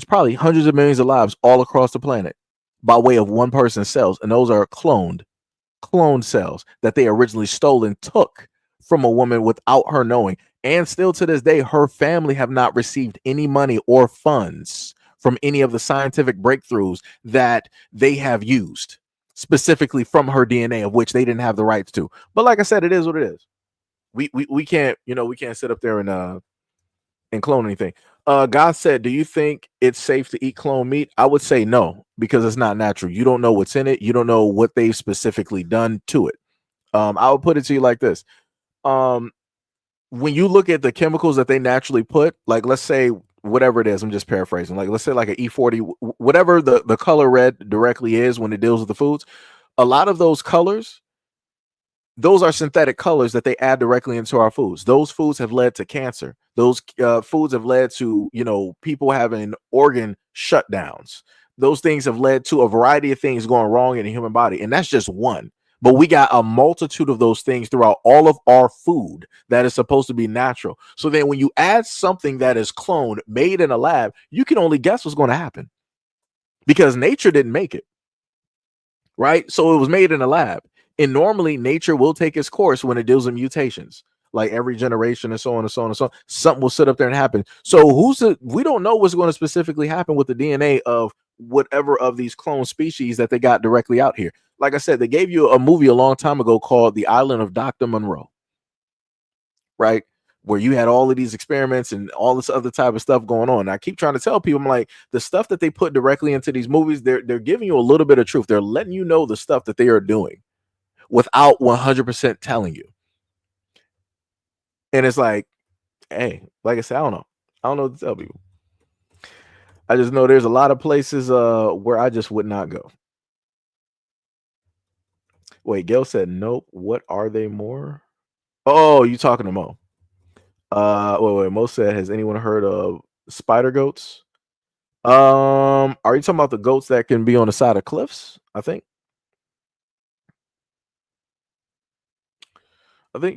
probably hundreds of millions of lives all across the planet by way of one person's cells. And those are cloned cells that they originally stole and took from a woman without her knowing. And still to this day, her family have not received any money or funds from any of the scientific breakthroughs that they have used specifically from her DNA, of which they didn't have the rights to. But like I said, it is what it is. We can't, we can't sit up there and clone anything. God said, do you think it's safe to eat clone meat? I would say no, because it's not natural. You don't know what's in it. You don't know what they've specifically done to it. I would put it to you like this. When you look at the chemicals that they naturally put, like let's say whatever it is, I'm just paraphrasing, like let's say like an E40, whatever the color red directly is when it deals with the foods, a lot of those colors, those are synthetic colors that they add directly into our foods. Those foods have led to cancer. Those foods have led to, people having organ shutdowns. Those things have led to a variety of things going wrong in the human body. And that's just one. But we got a multitude of those things throughout all of our food that is supposed to be natural. So then when you add something that is cloned, made in a lab, you can only guess what's going to happen because nature didn't make it. Right? So it was made in a lab. And normally nature will take its course when it deals with mutations, like every generation and so on and so on and so on. Something will sit up there and happen. So we don't know what's going to specifically happen with the DNA of whatever of these clone species that they got directly out here. Like I said, they gave you a movie a long time ago called The Island of Dr. Monroe, right? Where you had all of these experiments and all this other type of stuff going on. And I keep trying to tell people, I'm like, the stuff that they put directly into these movies, they're giving you a little bit of truth. They're letting you know the stuff that they are doing without 100% telling you. And it's like, hey, like I said, I don't know what to tell people. I just know there's a lot of places where I just would not go. Wait, Gail said nope. What are they more? Oh, you talking to Mo? Wait. Mo said, has anyone heard of spider goats? Are you talking about the goats that can be on the side of cliffs? I think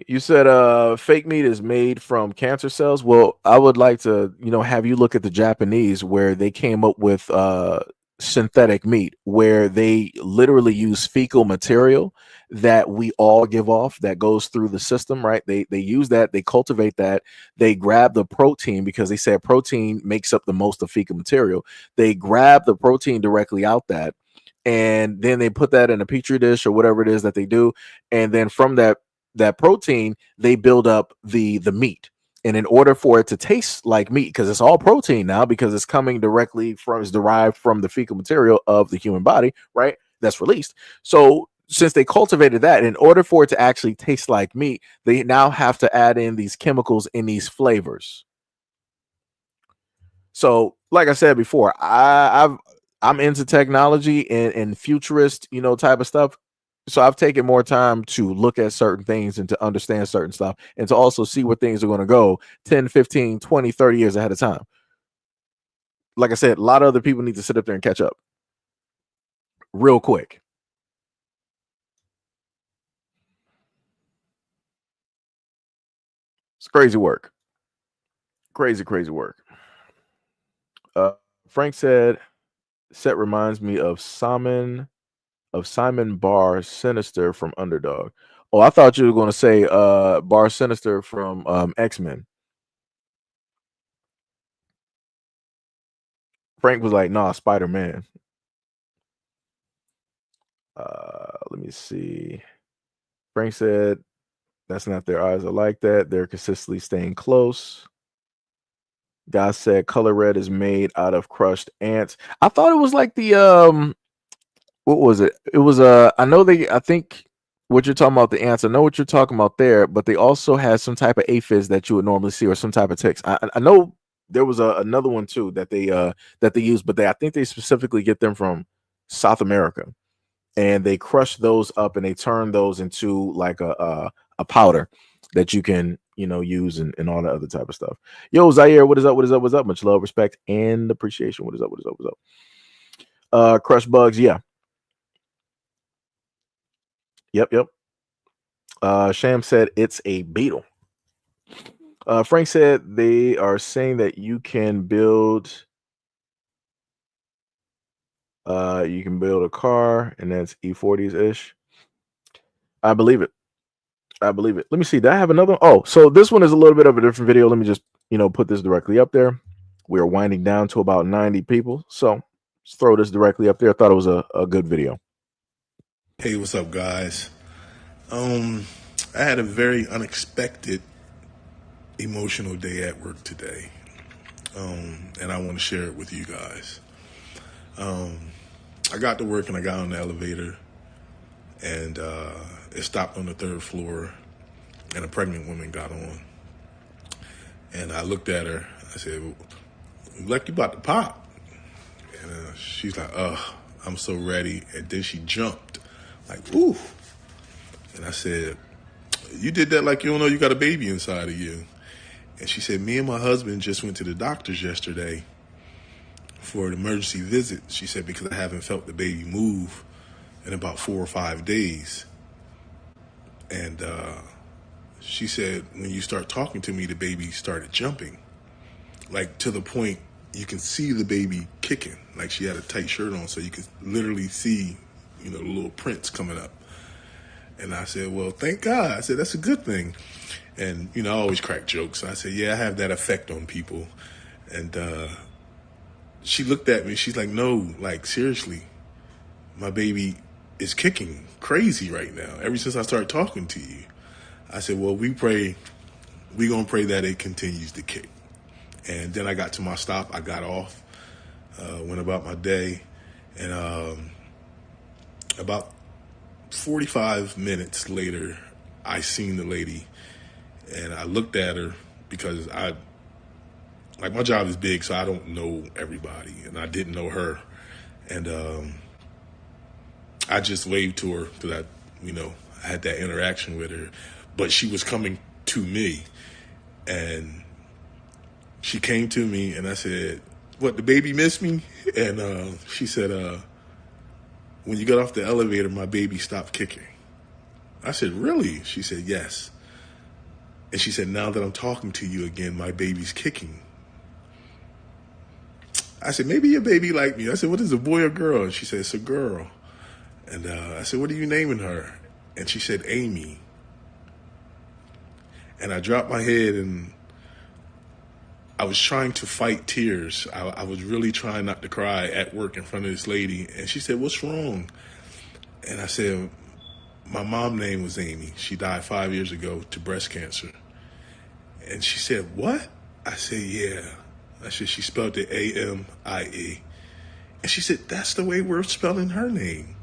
you said fake meat is made from cancer cells. Well, I would like to, have you look at the Japanese where they came up with synthetic meat where they literally use fecal material that we all give off that goes through the system, right? They use that, they cultivate that, they grab the protein because they said protein makes up the most of fecal material. They grab the protein directly out that, and then they put that in a petri dish or whatever it is that they do, and then from that protein they build up the meat. And in order for it to taste like meat, because it's all protein now, because it's coming directly from, it's derived from the fecal material of the human body, right? That's released. So since they cultivated that, in order for it to actually taste like meat, they now have to add in these chemicals in these flavors. So, like I said before, I'm into technology and futurist, type of stuff. So I've taken more time to look at certain things and to understand certain stuff and to also see where things are going to go 10, 15, 20, 30 years ahead of time. Like I said, a lot of other people need to sit up there and catch up real quick. It's crazy work. Crazy work. Frank said, set reminds me of Simon Bar Sinister from Underdog. Oh, I thought you were going to say Bar Sinister from X-Men. Frank was like, nah, Spider-Man. Let me see. Frank said, that's not their eyes. I like that. They're consistently staying close. Guy said color red is made out of crushed ants. I thought it was like the what was it? It was I think what you're talking about, the ants, I know what you're talking about there, but they also had some type of aphids that you would normally see or some type of ticks. I know there was another one too that they use, but I think they specifically get them from South America, and they crush those up and they turn those into like a powder that you can use and all that other type of stuff. Yo, Zaire, what is up? Much love, respect, and appreciation. What is up? Crush bugs, yeah. Yep. Sham said it's a beetle. Frank said they are saying that you can build a car, and that's E40s ish. I believe it. I believe it. Let me see. Did I have another? Oh, so this one is a little bit of a different video. Let me just, put this directly up there. We are winding down to about 90 people. So let's throw this directly up there. I thought it was a good video. Hey, what's up, guys? I had a very unexpected emotional day at work today. And I want to share it with you guys. I got to work and I got on the elevator and it stopped on the 3rd floor and a pregnant woman got on. And I looked at her. I said, like you about to pop. And she's like, I'm so ready. And then she jumped like, ooh. And I said, you did that like you don't know you got a baby inside of you. And she said, me and my husband just went to the doctor's yesterday for an emergency visit. She said, because I haven't felt the baby move in about 4 or 5 days. And she said, when you start talking to me, the baby started jumping. Like to the point you can see the baby kicking. Like she had a tight shirt on, so you could literally see, the little prints coming up. And I said, well, thank God. I said, that's a good thing. And, I always crack jokes. I said, yeah, I have that effect on people. And she looked at me. She's like, no, like, seriously, my baby is kicking crazy right now, ever since I started talking to you. I said, well, we going to pray that it continues to kick. And then I got to my stop. I got off, went about my day. And about 45 minutes later, I seen the lady and I looked at her because my job is big, so I don't know everybody and I didn't know her. And I just waved to her because I had that interaction with her, but she was coming to me and she came to me and I said, what, the baby missed me? And she said, when you got off the elevator, my baby stopped kicking. I said, really? She said, yes. And she said, now that I'm talking to you again, my baby's kicking. I said, maybe your baby like me. I said, what is a boy or girl? And she said, it's a girl. And I said, what are you naming her? And she said, Amy. And I dropped my head and I was trying to fight tears. I was really trying not to cry at work in front of this lady. And she said, what's wrong? And I said, my mom's name was Amy. She died 5 years ago to breast cancer. And she said, what? I said, yeah. I said, she spelled it A-M-I-E. And she said, that's the way we're spelling her name.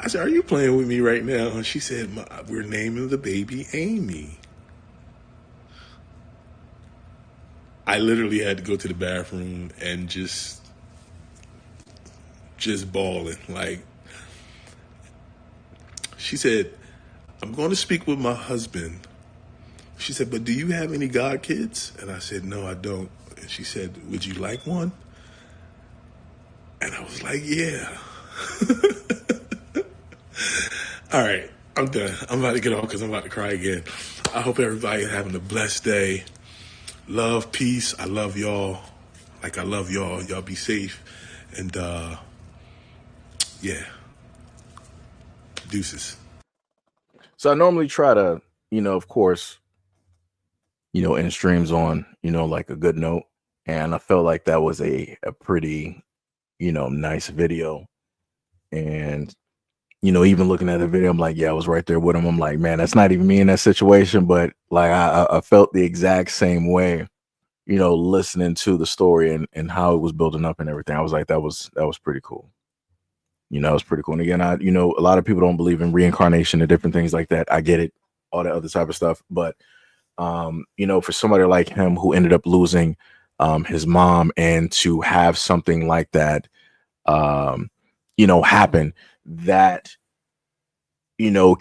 I said, are you playing with me right now? And she said, we're naming the baby Amy. I literally had to go to the bathroom and just bawling. Like, she said, I'm going to speak with my husband. She said, but do you have any god kids? And I said, no, I don't. And she said, would you like one? And I was like, yeah. All right, I'm done. I'm about to get off because I'm about to cry again. I hope everybody having a blessed day. Love, peace. I love y'all. Like I love y'all. Y'all be safe. And yeah. Deuces. So I normally try to, of course, end streams on, like a good note. And I felt like that was a pretty, nice video. And, even looking at the video, I'm like, yeah, I was right there with him. I'm like, man, that's not even me in that situation. But like, I felt the exact same way, listening to the story and how it was building up and everything. I was like, that was pretty cool. It was pretty cool. And again, a lot of people don't believe in reincarnation and different things like that. I get it, all that other type of stuff. But, for somebody like him who ended up losing his mom and to have something like that, happen that,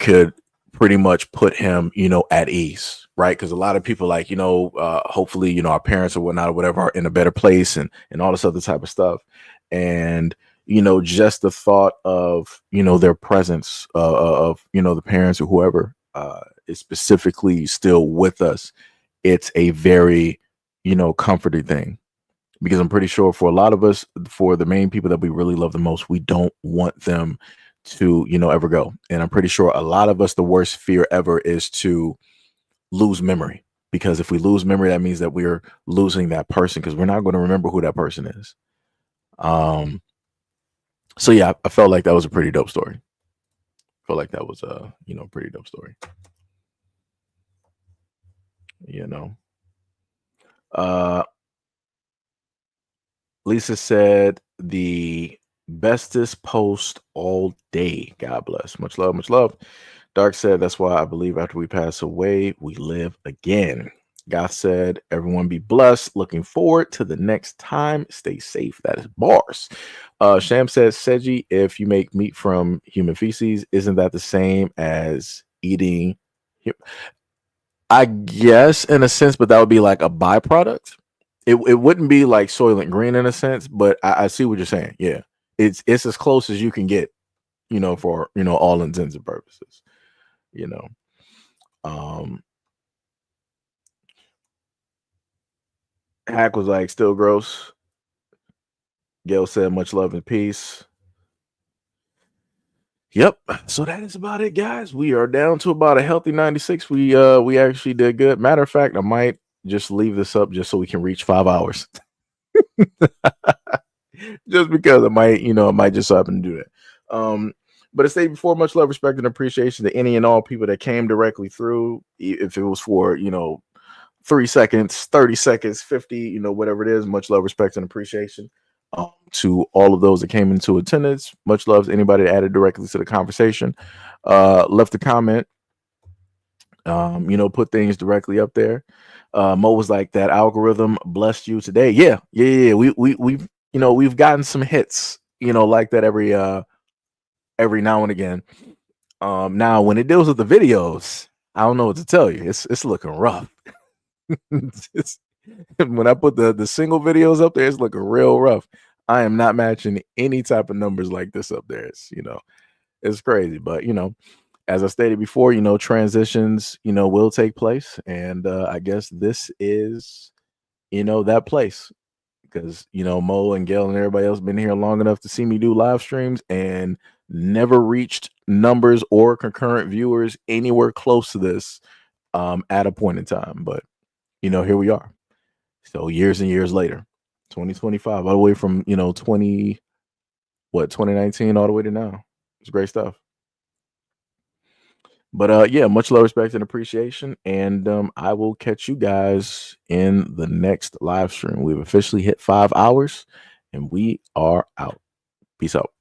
could pretty much put him, at ease. Right. Because a lot of people like, hopefully, our parents or whatnot or whatever are in a better place and all this other type of stuff. And, just the thought of, their presence of, the parents or whoever is specifically still with us. It's a very, comforting thing, because I'm pretty sure for a lot of us, for the main people that we really love the most, we don't want them to, ever go. And I'm pretty sure a lot of us, the worst fear ever is to lose memory, because if we lose memory, that means that we're losing that person, because we're not going to remember who that person is. So yeah, I felt like that was a pretty dope story. I felt like that was a, pretty dope story. Lisa said the bestest post all day. God bless. Much love, much love. Dark said, that's why I believe after we pass away, we live again. Goth said, everyone be blessed. Looking forward to the next time. Stay safe. That is bars. Sham says, Seji, if you make meat from human feces, isn't that the same as eating? I guess in a sense, but that would be like a byproduct. It wouldn't be like Soylent Green in a sense, but I see what you're saying. Yeah, it's as close as you can get, for all intents and purposes. Hack was like, still gross. Gail said, much love and peace. Yep. So that is about it, guys. We are down to about a healthy 96. We actually did good. Matter of fact, I might just leave this up just so we can reach 5 hours. Just because I might just happen to do that. But I say before, much love, respect, and appreciation to any and all people that came directly through. If it was for 3 seconds, 30 seconds, 50, whatever it is, much love, respect, and appreciation. To all of those that came into attendance, much love to anybody that added directly to the conversation, left a comment, put things directly up there. Mo was like, that algorithm blessed you today. Yeah. We've gotten some hits, like that every now and again. Now when it deals with the videos, I don't know what to tell you. It's looking rough. When I put the single videos up there, it's looking real rough. I am not matching any type of numbers like this up there. It's crazy, but as I stated before, transitions, will take place, and I guess this is, that place, because Mo and Gail and everybody else been here long enough to see me do live streams and never reached numbers or concurrent viewers anywhere close to this at a point in time, but here we are. So years and years later, 2025, all the way from 2019 all the way to now. It's great stuff. But yeah, much love, respect, and appreciation. And I will catch you guys in the next live stream. We've officially hit 5 hours, and we are out. Peace out.